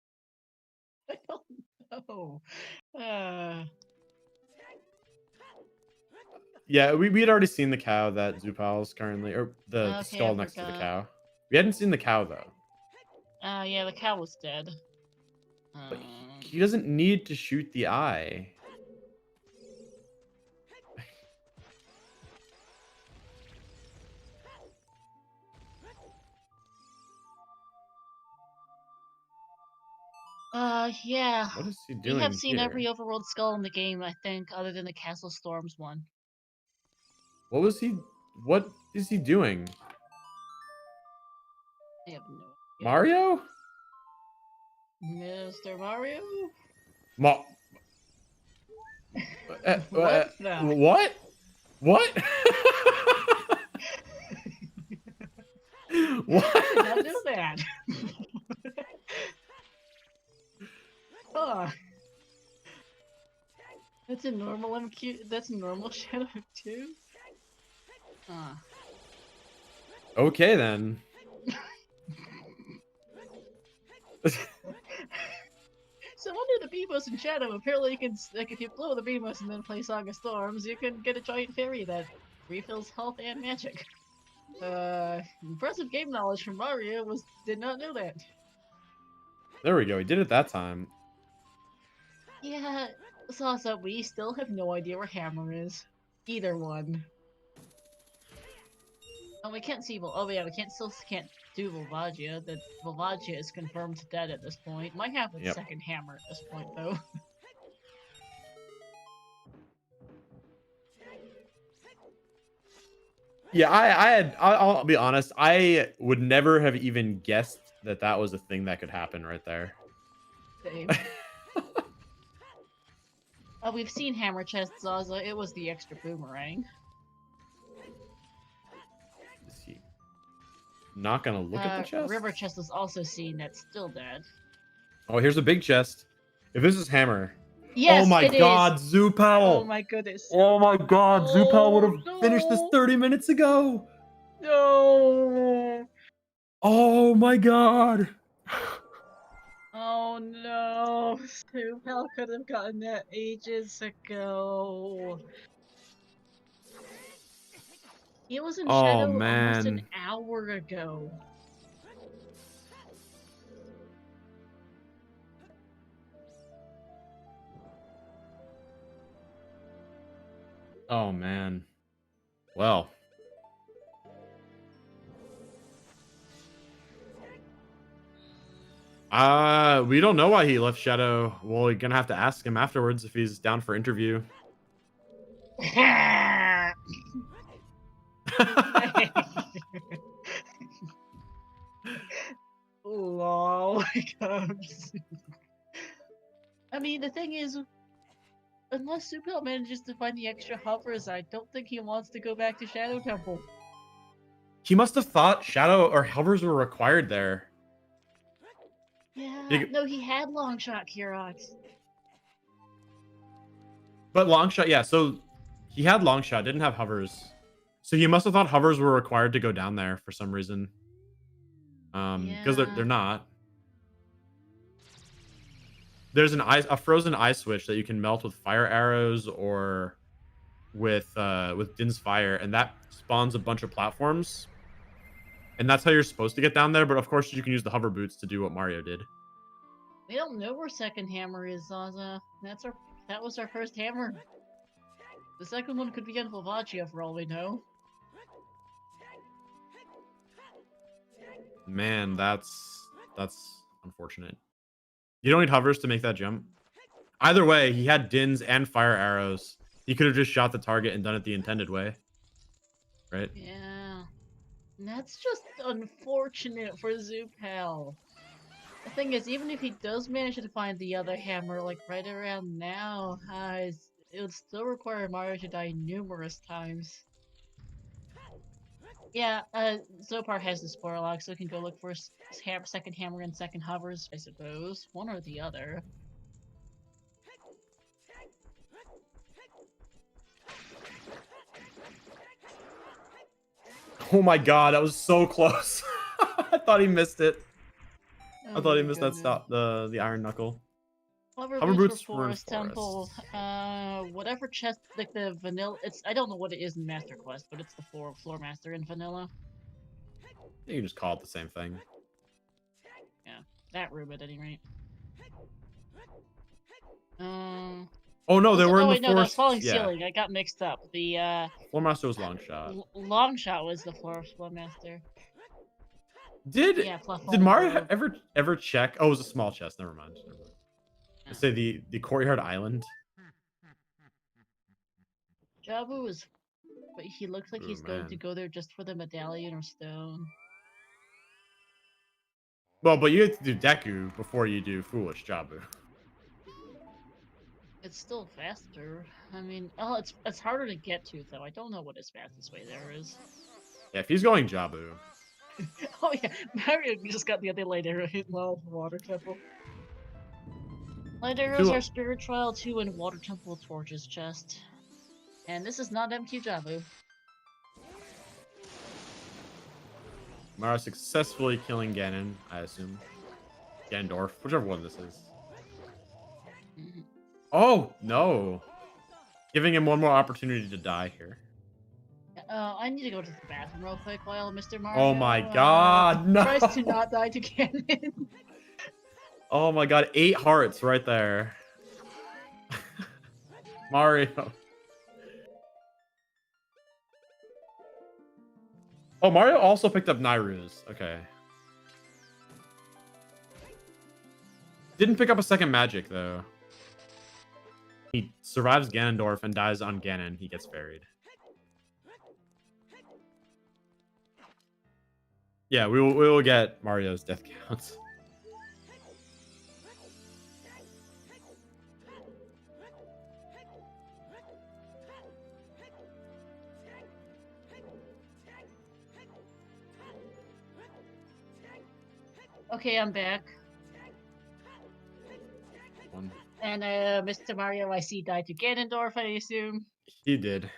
I don't know. Yeah, we had already seen the cow that Zoopal's currently, or the skull next to the cow. We hadn't seen the cow though. Yeah, the cow was dead. But he doesn't need to shoot the eye. Yeah. What is he doing? We have seen here? every overworld skull in the game, I think, other than the Castle Storms one. What was he? What is he doing? I have no idea. Mario? Mr. Mario? What? What? What? What? I did not know that. Oh. That's a normal MQ. That's a normal Shadow too. Okay then. So under the Beamos in Shadow, apparently you can, like, if you blow the Beamos and then play Song of Storms, you can get a giant fairy that refills health and magic. Impressive game knowledge from Mario. Did not know that. There we go. He did it that time. Yeah, Sasa, we still have no idea where Hammer is. Either one. Oh, we can't see. Oh, yeah, we still can't do Volvagia. That Volvagia is confirmed dead at this point. Might have a second Hammer at this point, though. Yeah, I'll be honest. I would never have even guessed that was a thing that could happen right there. Same. We've seen Hammer Chest, Zaza. It was the extra boomerang. Is he not gonna look at the chest? River Chest was also seen. That's still dead. Oh, here's a big chest. If this is Hammer. Yes, oh my god, Zoopal! Oh my goodness. Oh my god, Zoopal would have no. finished this 30 minutes ago. No. Oh my god. Oh no. Zoopal could have gotten that ages ago. He was in Shadow almost an hour ago. Oh man. Well. We don't know why he left Shadow. Well, we're gonna have to ask him afterwards if he's down for interview. Lol. I mean, the thing is, unless Zoopal manages to find the extra hovers, I don't think he wants to go back to Shadow Temple. He must have thought Shadow or hovers were required there. Yeah, no, he had long shot Kierox. But long shot, yeah, so he had long shot, didn't have hovers. So he must have thought hovers were required to go down there for some reason. Because they're not. There's a frozen ice switch that you can melt with fire arrows or with Din's fire, and that spawns a bunch of platforms. And that's how you're supposed to get down there, but of course you can use the hover boots to do what Mario did. We don't know where second hammer is, Zaza. That was our first hammer. The second one could be in Volvagia for all we know. Man, that's unfortunate. You don't need hovers to make that jump. Either way, he had Dins and fire arrows. He could have just shot the target and done it the intended way. Right? Yeah. And that's just unfortunate for Zoopal. The thing is, even if he does manage to find the other hammer, like right around now, it would still require Mario to die numerous times. Yeah, Zopar has the spoiler log, so we can go look for second hammer and second hovers, I suppose. One or the other. Oh my god, that was so close. I thought he missed it. Oh I thought he missed that stop, the iron knuckle. Hover boots for Forest Temple. Whatever chest, like the vanilla. I don't know what it is in Master Quest, but it's the floor master in vanilla. You can just call it the same thing. Yeah, that room at any rate. Oh no, they were in the wait, no, that's forest. falling ceiling. I got mixed up. The floor master was long shot. Long shot was the floor master. Did Mario ever check? Oh, it was a small chest. Never mind. I say the courtyard island. Jabu is, but he looks like he's going to go there just for the medallion or stone. Well, but you have to do Deku before you do Foolish Jabu. It's still faster. I mean, it's harder to get to though. I don't know what his fastest way there is. Yeah, if he's going Jabu. Oh yeah, Mario just got the other light arrow hit while Water Temple. Light arrows are Spirit Trial 2 and Water Temple Torches chest. And this is not MQ Jabu. Mario successfully killing Ganon, I assume. Ganondorf, whichever one this is. Oh, no. Giving him one more opportunity to die here. I need to go to the bathroom real quick while Mr. Mario Oh my god, no! tries to not die to Ganon. Oh my god, 8 hearts right there. Mario. Oh, Mario also picked up Nairu's. Okay. Didn't pick up a second magic, though. He survives Ganondorf and dies on Ganon. He gets buried. Yeah, we will get Mario's death counts. Okay, I'm back. And Mr. Mario, I see, died to Ganondorf, I assume. He did.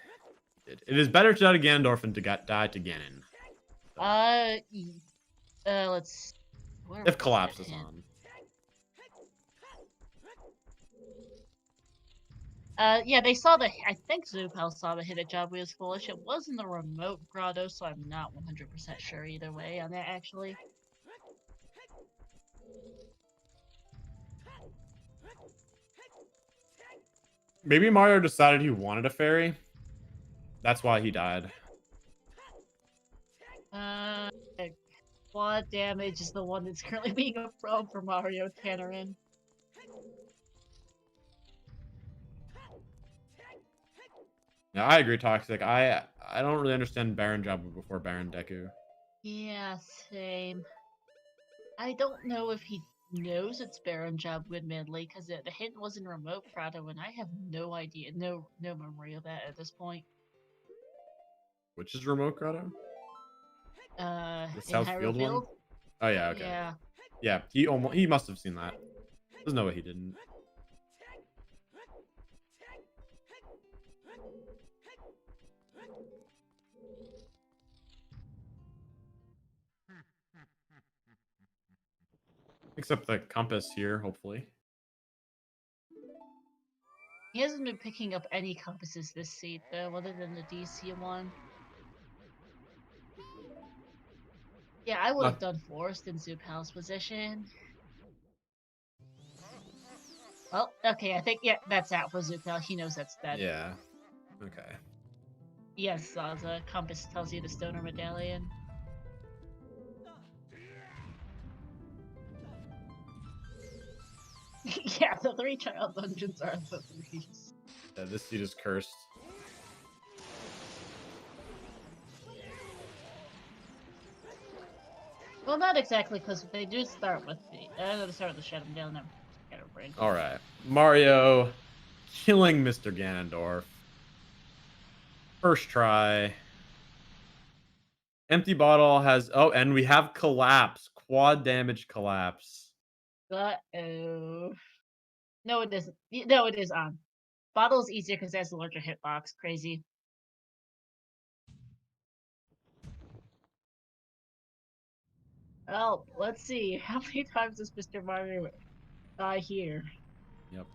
It is better to die to Ganondorf than to die to Ganon. Let's. If Collapse is on. Yeah, they saw the. I think Zoopal saw the hit at Job was foolish. It was in the remote grotto, so I'm not 100% sure either way on that, actually. Maybe Mario decided he wanted a fairy. That's why he died. Quad damage is the one that's currently being a problem for Mario Tannerin. Yeah, I agree, Toxic. I don't really understand Baron Jabu before Baron Deku. Yeah, same. I don't know if he knows it's Baron Jabu, admittedly, because the hint was in remote grotto, and I have no idea, no memory of that at this point. Which is remote grotto? The South Field one? Oh yeah, okay. Yeah, he must have seen that. There's no way he didn't. Except the compass here, hopefully. He hasn't been picking up any compasses this seat, though, other than the DC one. Yeah, I would have done Forest in Zoopal's position. Well, okay, I think, yeah, that's out for Zoopal. He knows that's dead. Yeah. Okay. Yes, the compass tells you the Stoner Medallion. Yeah, the 3 child dungeons are the 3s. Yeah, this seat is cursed. Well, not exactly, because they do start with the. They start with the Shadow Down there. All right, Mario killing Mr. Ganondorf. First try. Empty bottle has. Oh, and we have collapse. Quad damage collapse. Uh-oh. No, it isn't. No, it is on. Bottle's easier because it has a larger hitbox. Crazy. Well, let's see. How many times does Mr. Mario die here? Yep.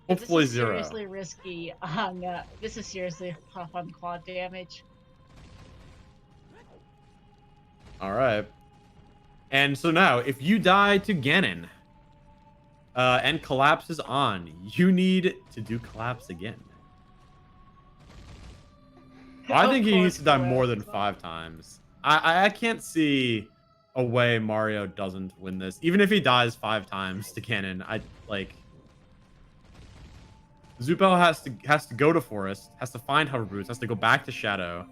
Hopefully 0. Seriously risky on. This is seriously tough on quad damage. All right. And so now, if you die to Ganon, and collapse is on, you need to do collapse again. I think he needs to die more than 5 times. I can't see a way Mario doesn't win this. Even if he dies 5 times to Ganon, Zoopal has to go to Forest, has to find Hover Boots, has to go back to Shadow.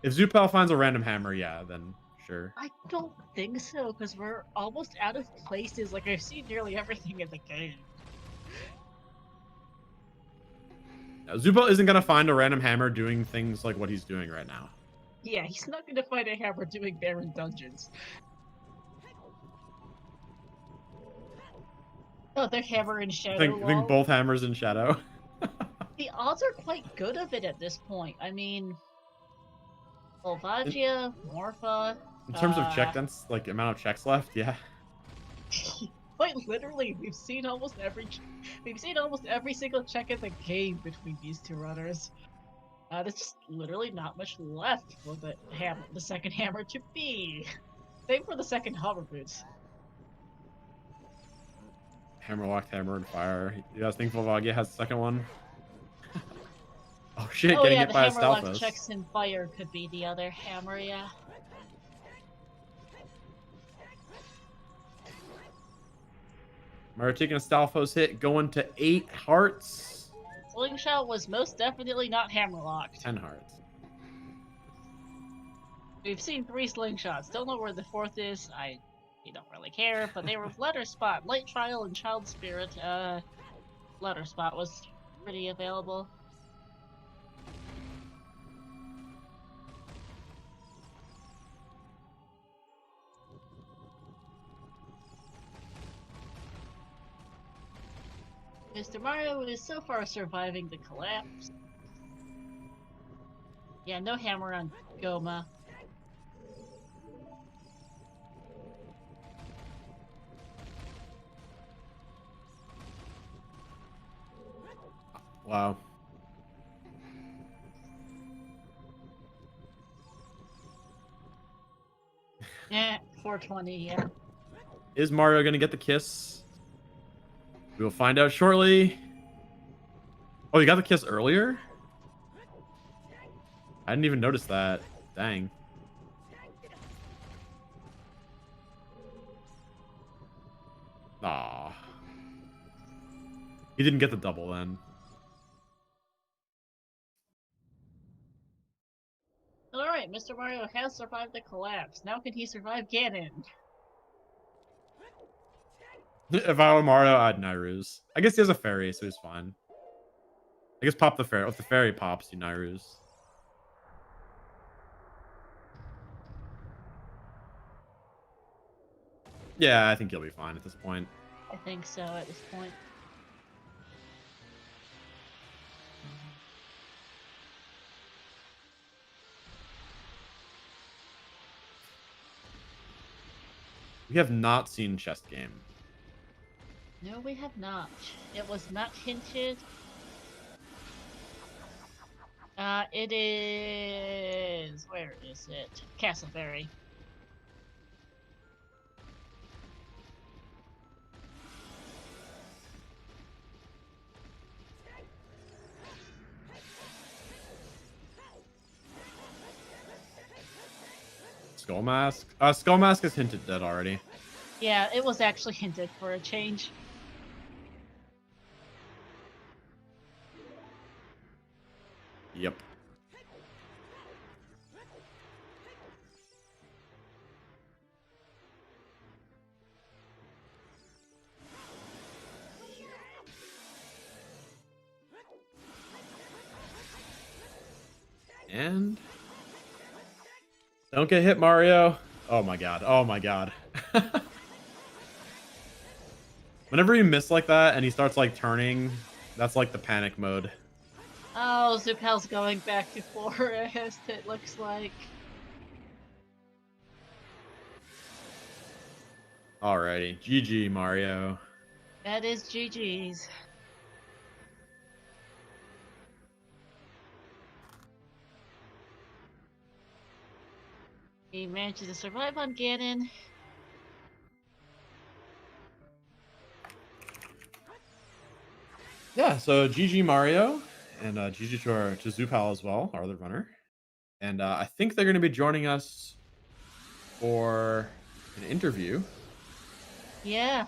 If Zoopal finds a random hammer, yeah, then sure. I don't think so, because we're almost out of places. Like, I've seen nearly everything in the game. Now, Zoopal isn't going to find a random hammer doing things like what he's doing right now. Yeah, he's not going to find a hammer doing Baron Dungeons. Oh, they're hammer in Shadow. I think both hammers in Shadow. The odds are quite good of it at this point. I mean, Volvagia, Morpha. In terms of check dents, like amount of checks left, yeah. Quite literally, we've seen almost every single check in the game between these two runners. There's just literally not much left for the second hammer to be. Same for the second hover boots. Hammerlock, hammer, and fire. You guys think Volvagia has the second one? Oh shit, Oh getting yeah, hit the by a hammerlock Stalfos. checks in fire could be the other hammer, yeah. Mario taking a Stalfos hit, going to 8 hearts. Slingshot was most definitely not hammerlocked. 10 hearts. We've seen 3 slingshots. Don't know where the 4th is. You don't really care, but they were Letter Spot, Light Trial, and Child Spirit. Letter Spot was pretty available. Mr. Mario is so far surviving the collapse. Yeah, no hammer on Goma. Wow. Yeah, 420, yeah. Is Mario going to get the kiss? We will find out shortly. Oh, you got the kiss earlier? I didn't even notice that. Dang. Aw. He didn't get the double then. Alright, Mr. Mario has survived the collapse. Now can he survive Ganon? If I were Mario, I'd Nairu's. I guess he has a fairy, so he's fine. I guess pop the fairy. If the fairy pops, you Nairu's. Yeah, I think he'll be fine at this point. I think so at this point. We have not seen Chest Game. No, we have not. It was not hinted. It is... Where is it? Castleberry. Skull Mask? Skull Mask is hinted dead already. Yeah, it was actually hinted for a change. Yep. And don't get hit, Mario. Oh my god. Oh my god. Whenever you miss like that and he starts like turning, that's like the panic mode. Oh, Zoopal's going back to forest, it looks like. Alrighty. GG, Mario. That is GG's. He manages to survive on Ganon. Yeah, so GG Mario, and GG to Zoopal as well, our other runner. And I think they're going to be joining us for an interview. Yeah.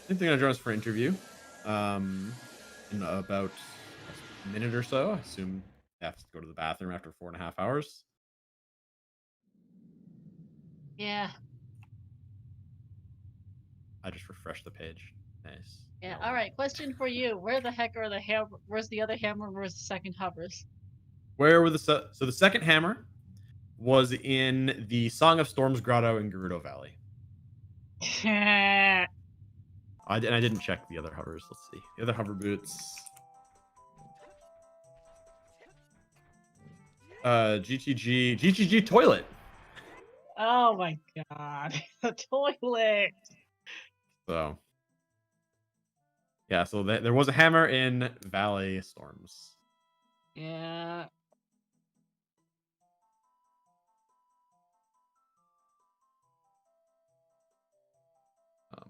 I think they're going to join us for an interview in about a minute or so. I assume they have to go to the bathroom after 4.5 hours. Yeah. I just refreshed the page. Nice. Yeah. All right. Question for you: where the heck are the hammer? Where's the other hammer? Where's the second hovers? Where were so the second hammer was in the Song of Storms Grotto in Gerudo Valley. I didn't check the other hovers. Let's see. The other hover boots. GTG toilet. Oh my god, the toilet. So, yeah. So there was a hammer in Valley Storms. Yeah. All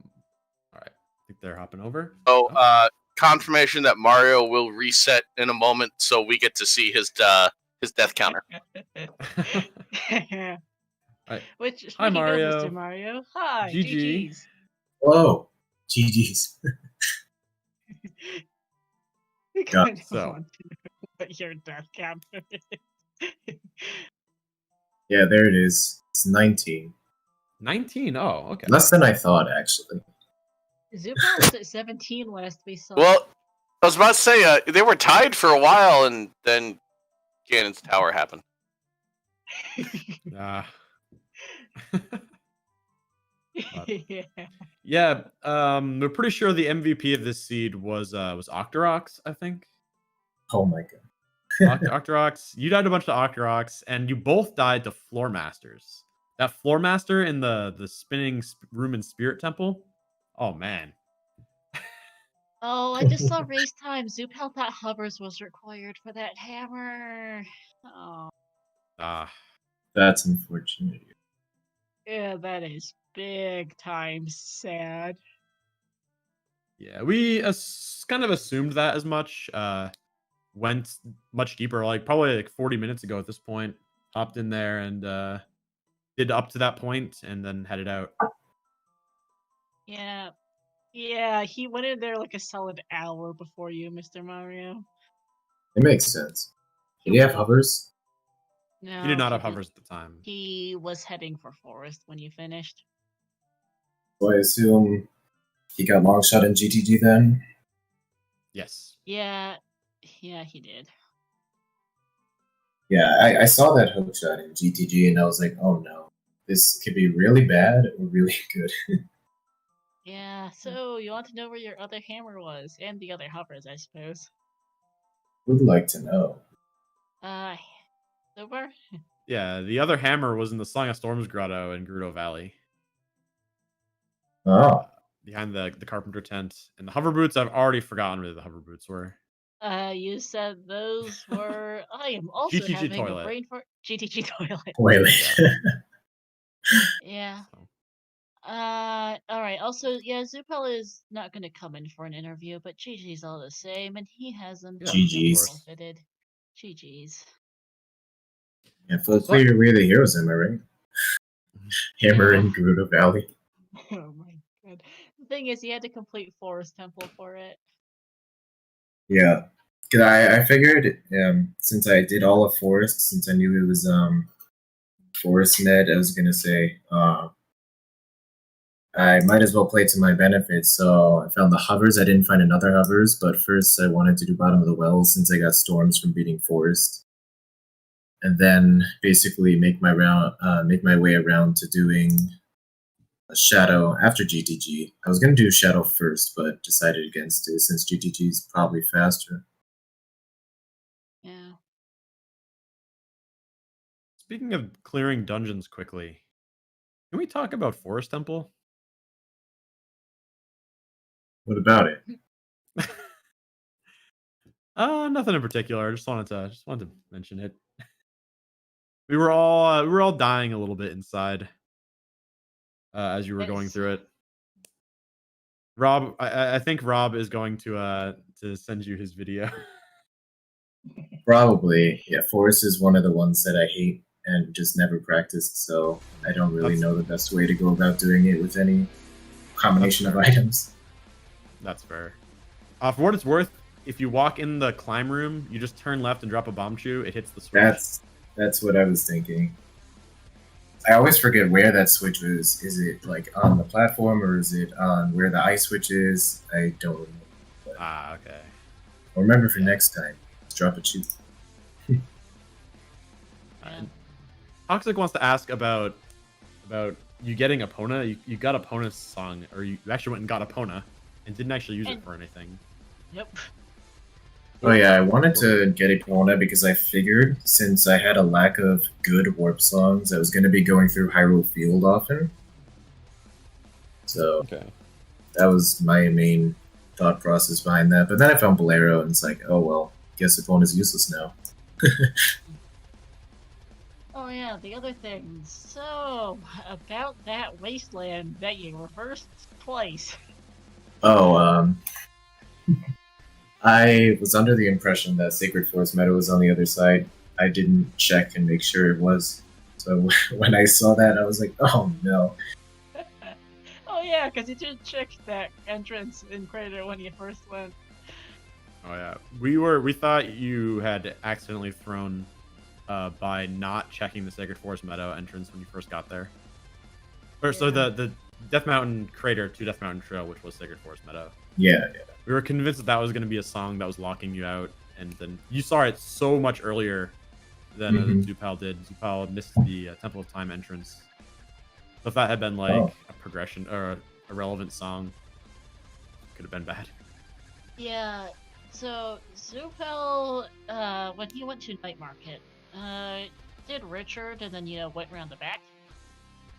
right. I think they're hopping over. Oh, confirmation that Mario will reset in a moment, so we get to see his death counter. Right. Which, Hi, speaking Mario. of Mr. Mario, hi, GG. GG's. Whoa, GG's. I Yeah, kind of so. want to know what your death counter is. Yeah, there it is. It's 19. 19. Oh, okay. Less than I thought, actually. Zoopal was at 17 last we saw. Well, I was about to say they were tied for a while, and then Ganon's tower happened. Yeah. Yeah. We're pretty sure the MVP of this seed was Octorox, I think. Oh my god. Octorox, you died a bunch to Octorox, and you both died to Floor Masters. That Floor Master in the spinning room in Spirit Temple. Oh man. Oh, I just saw race time. Zoopal thought hovers was required for that hammer. Oh. That's unfortunate. Yeah, that is big time sad. Yeah, we kind of assumed that as much. Went much deeper, like probably like 40 minutes ago at this point. Hopped in there and did up to that point and then headed out. Yeah. Yeah, he went in there like a solid hour before you, Mr. Mario. It makes sense. Did he have hovers? No, He did not have hovers at the time. He was heading for Forest when you finished. So I assume he got long shot in GTG then? Yes. Yeah, he did. Yeah, I saw that hook shot in GTG and I was like, oh no. This could be really bad or really good. Yeah, so you want to know where your other hammer was, and the other hovers, I suppose. Would like to know. Sober? Yeah, the other hammer was in the Song of Storms grotto in Gerudo Valley. Oh. Behind the carpenter tent. And the hover boots, I've already forgotten where the hover boots were. You said those were... I am also GTG having toilet. a brain for... GTG toilet. Toilet. Yeah. Alright, also, yeah, Zoopal is not gonna come in for an interview, but GG's all the same, and he hasn't GG's. forfeited. GG's. Yeah, feel free to wear the heroes, am I right? Hammer in Gerudo Valley. Oh my god. The thing is, he had to complete Forest Temple for it. Yeah. Cause I figured, since I did all of Forest, since I knew it was Forest Med, I was gonna say, I might as well play to my benefit, so I found the hovers. I didn't find another hovers, but first I wanted to do bottom of the well since I got storms from beating Forest. And then basically make my way around to doing a Shadow after GTG. I was gonna do Shadow first, but decided against it since GTG is probably faster. Yeah. Speaking of clearing dungeons quickly, can we talk about Forest Temple? What about it? Nothing in particular. I just wanted to mention it. We were all dying a little bit inside as you were going through it. Rob, I think Rob is going to send you his video. Probably, yeah. Forest is one of the ones that I hate and just never practiced, so I don't really know the best way to go about doing it with any combination of items. That's fair. For what it's worth, if you walk in the climb room, you just turn left and drop a bomb chew. It hits the switch. That's what I was thinking. I always forget where that switch is. Is it like on the platform or is it on where the ice switch is? I don't remember. Okay. I'll remember for next time. Let's drop a chew. Toxic wants to ask about you getting Epona. You got Epona's song, or you actually went and got Epona and didn't actually use it for anything. Yep. Oh yeah, I wanted to get Epona because I figured since I had a lack of good warp songs, I was going to be going through Hyrule Field often. So Okay. that was my main thought process behind that. But then I found Bolero and it's like, oh well, guess Epona's useless now. Oh yeah, the other thing. So, about that wasteland that you reversed twice. Oh, I was under the impression that Sacred Forest Meadow was on the other side. I didn't check and make sure it was. So when I saw that, I was like, oh no. Oh yeah, because you did check that entrance in Crater when you first went. Oh yeah, we thought you had accidentally thrown by not checking the Sacred Forest Meadow entrance when you first got there. Or so the Death Mountain Crater to Death Mountain Trail, which was Sacred Forest Meadow. Yeah. We were convinced that that was going to be a song that was locking you out, and then you saw it so much earlier than Zoopal did. Zoopal missed the Temple of Time entrance. So if that had been like a progression or a relevant song, could have been bad. Yeah, so Zoopal, when he went to Night Market, did Richard and then, went around the back.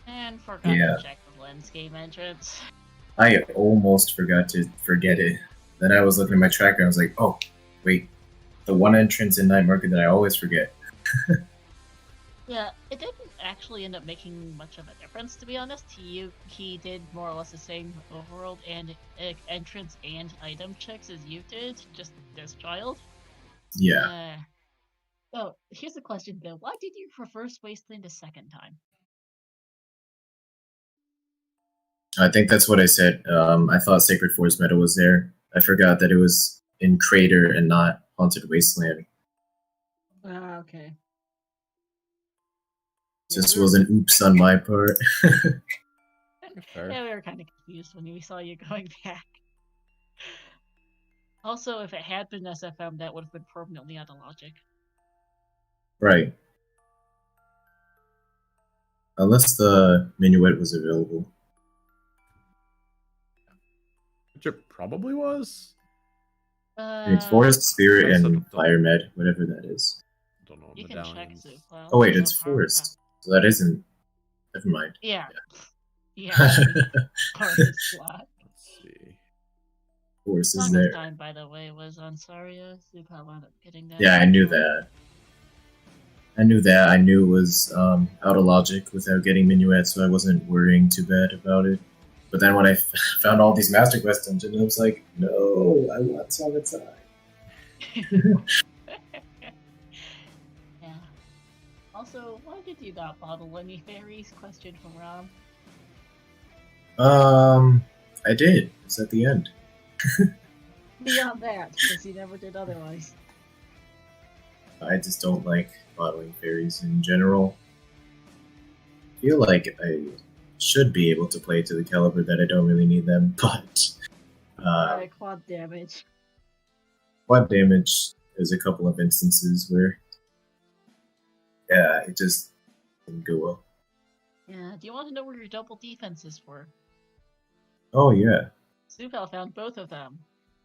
And forgot to check the Lens game entrance. I almost forgot to forget it. Then I was looking at my tracker and I was like, oh, wait. The one entrance in Night Market that I always forget. Yeah, it didn't actually end up making much of a difference, to be honest. He did more or less the same overworld and entrance and item checks as you did, just this child. Yeah. Oh, here's the question though. Why did you reverse Wasteland a second time? I think that's what I said. I thought Sacred Forest Meadow was there. I forgot that it was in Crater and not Haunted Wasteland. Okay. This was an oops on my part. Yeah, we were kind of confused when we saw you going back. Also, if it had been SFM, that would have been permanently out of logic. Right. Unless the Minuet was available. Which it probably was. It's Forest, Spirit, and Fire Med, whatever that is. Don't know. You can check Zoopal. Oh wait, it's Forest. So that isn't. Never mind. Yeah. Yeah. Let's see. Forest is Song there. of Time, by the way, was on Saria. Zoopal wound up getting that. Yeah, I knew that. I knew it was out of logic without getting Minuet, so I wasn't worrying too bad about it. But then when I found all these Master Quest dungeons, I was like, no, I want Song of Time. Yeah. Also, why did you not bottle any fairies? Question from Rob. I did. It's at the end. Beyond that, because you never did otherwise. I just don't like bottling fairies in general. I feel like I should be able to play to the caliber that I don't really need them, but Quad damage. Quad damage, there's a couple of instances where it just didn't go well. Yeah, do you want to know where your double defenses were? Oh yeah. Zoopal found both of them.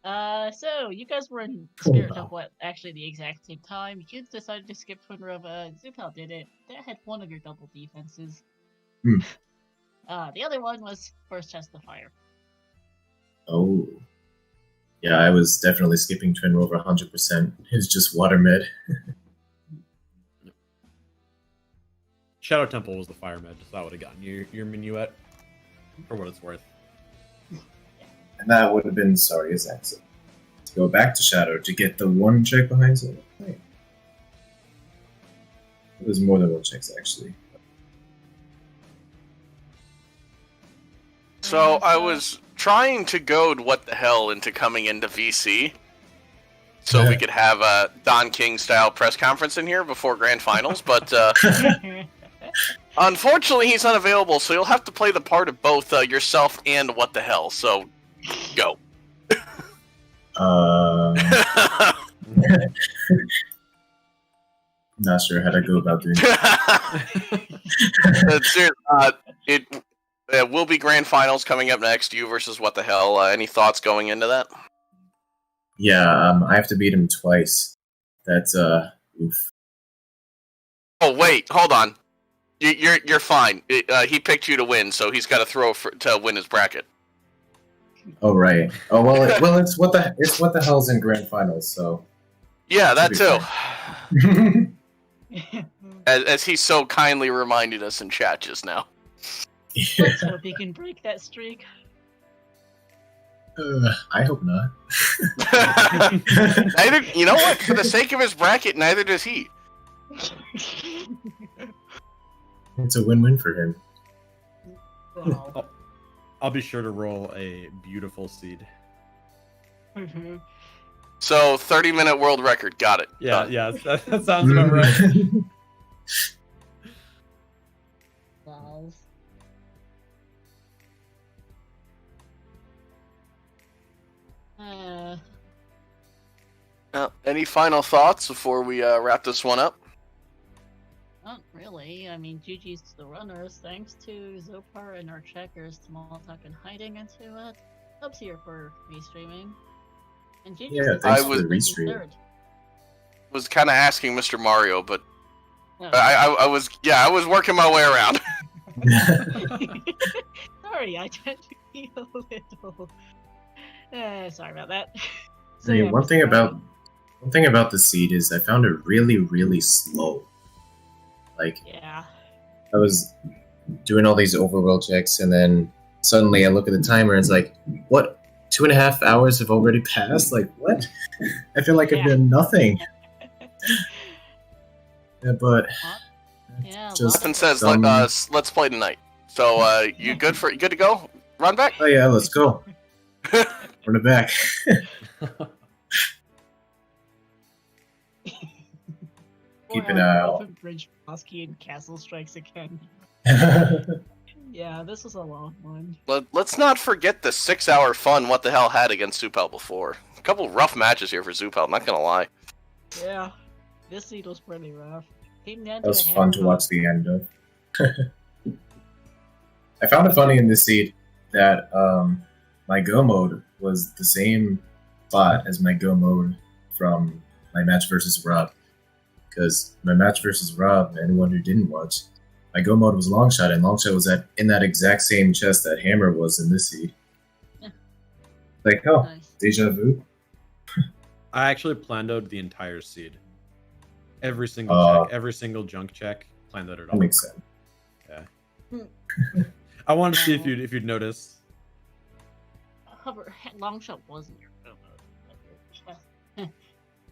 So you guys were in Spirit of what? Actually, the exact same time. You decided to skip Twin Rova. Zoopal did it. That had one of your double defenses. The other one was First Chest of Fire. Oh. Yeah, I was definitely skipping Twin Rover 100%. It's just Water Med. Shadow Temple was the Fire Med, so that would have gotten your Minuet, for what it's worth. And that would have been Saria's exit. To go back to Shadow to get the one check behind Zelda. It was more than one checks, actually. So I was trying to goad What the Hell into coming into VC, so we could have a Don King style press conference in here before Grand Finals, but unfortunately he's unavailable, so you'll have to play the part of both yourself and What the Hell. So go. Not sure how to go about doing it will be Grand Finals coming up next. You versus What the Hell. Any thoughts going into that? Yeah, I have to beat him twice. That's oof. Oh wait, hold on. You're fine. He picked you to win, so he's got to throw to win his bracket. Oh right. Oh well, it's what the hell's in grand finals. So yeah, that too. fine. As he so kindly reminded us in chat just now. Let's hope he can break that streak. I hope not. Neither, you know what? For the sake of his bracket, neither does he. It's a win-win for him. Wow. I'll be sure to roll a beautiful seed. So 30-minute world record, got it. Yeah, yeah, that sounds about right. Wow. Any final thoughts before we wrap this one up? Not really. I mean, GG's to the runners. Thanks to Zoopal and our checkers, Small Talk and Hiding into it. Subs here for restreaming. And GG's Yeah, to thanks for the restream. third. Was kind of asking Mr. Mario, but No. I was working my way around. Sorry, I tend to be a little. Sorry about that. I mean, yeah, one thing Mr. Mario. about the seed is I found it really, really slow. Like, Yeah. I was doing all these overworld checks, and then suddenly I look at the timer, and it's like, what? 2.5 hours have already passed? Like, what? I feel like I've done nothing. Yeah, but Yeah. just Nothing says some- let's play tonight. So you good to go? Run back. oh yeah, let's go. Run it back. Keeping Bridge Bosky and Castle Strikes again. Yeah, this was a long one. Let's not forget the 6-hour fun What the Hell had against Zoopal before. A couple rough matches here for Zoopal, not gonna lie. Yeah, this seed was pretty rough. That was fun to watch the end of. I found it funny in this seed that my go mode was the same spot as my go mode from my match versus Rob. Because my match versus Rob, anyone who didn't watch, my go mode was Longshot, and Longshot was in that exact same chest that Hammer was in this seed. Yeah. Like, oh, Nice. deja vu. I actually planned out the entire seed. Every single check, every single junk check, planned out it That all. makes sense. Yeah. I wanted to see if you'd notice. Longshot wasn't your go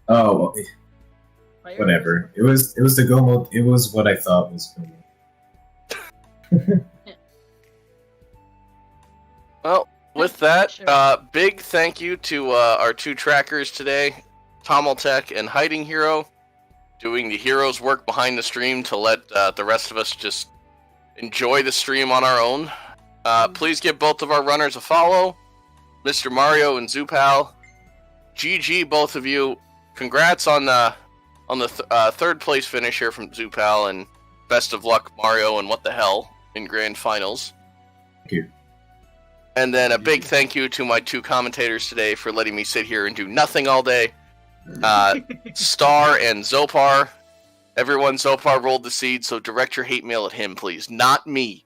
Oh, well, mode. whatever. It was the go mode. It was what I thought was go mode. Well, with that, Sure. big thank you to our two trackers today, Tomeltech and Hiding Hero, doing the hero's work behind the stream to let the rest of us just enjoy the stream on our own. Please give both of our runners a follow, Mr. Mario and Zoopal. GG, both of you. Congrats on the third place finish here from Zoopal, and best of luck, Mario, and What the Hell in grand finals. Thank you. And then a big thank you to my two commentators today for letting me sit here and do nothing all day. Star and Zopar. Everyone, Zopar rolled the seed, so direct your hate mail at him, please. Not me.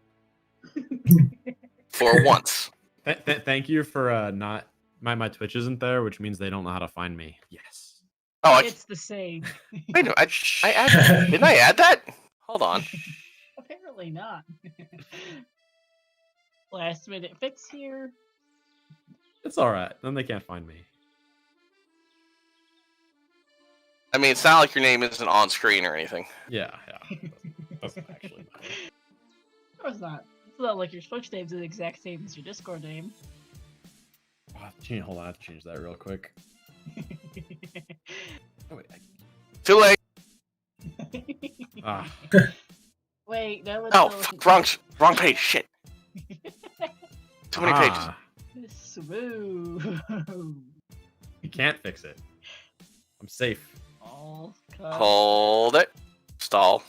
For once. Thank you for not my Twitch isn't there, which means they don't know how to find me. Yes. Oh, It's the same. wait a minute, I added, didn't I add that? Hold on. Apparently not. Last minute fix here. It's all right. Then they can't find me. I mean, it's not like your name isn't on screen or anything. Yeah. Doesn't actually matter. Of course not. It's not like your Twitch name's the exact same as your Discord name. Hold on, I have to change that real quick. Oh, wait, Too late. Wait, no. Oh, wrong page. Shit. Too many pages. Smooth. You can't fix it. I'm safe. All Hold it. Stall.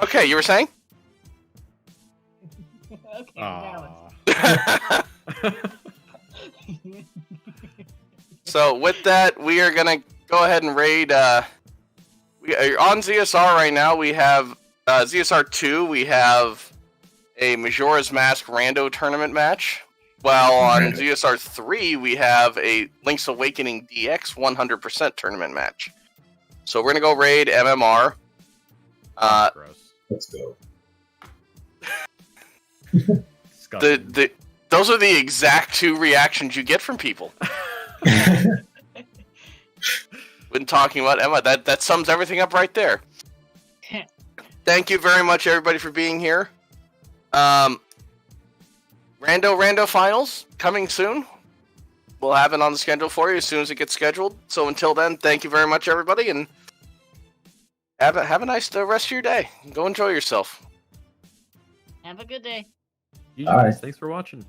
Okay, you were saying? Okay, now it's Aw. So with that, we are gonna go ahead and raid. We are on ZSR right now. We have ZSR 2. We have a Majora's Mask Rando tournament match. While on ZSR 3, we have a Link's Awakening DX 100% tournament match. So we're gonna go raid MMR. Gross. Let's go. Those are the exact 2 reactions you get from people. When talking about Emma, that sums everything up right there. Thank you very much, everybody, for being here. Rando Finals coming soon. We'll have it on the schedule for you as soon as it gets scheduled. So until then, thank you very much, everybody, and have a nice rest of your day. Go enjoy yourself. Have a good day. All right. Thanks for watching.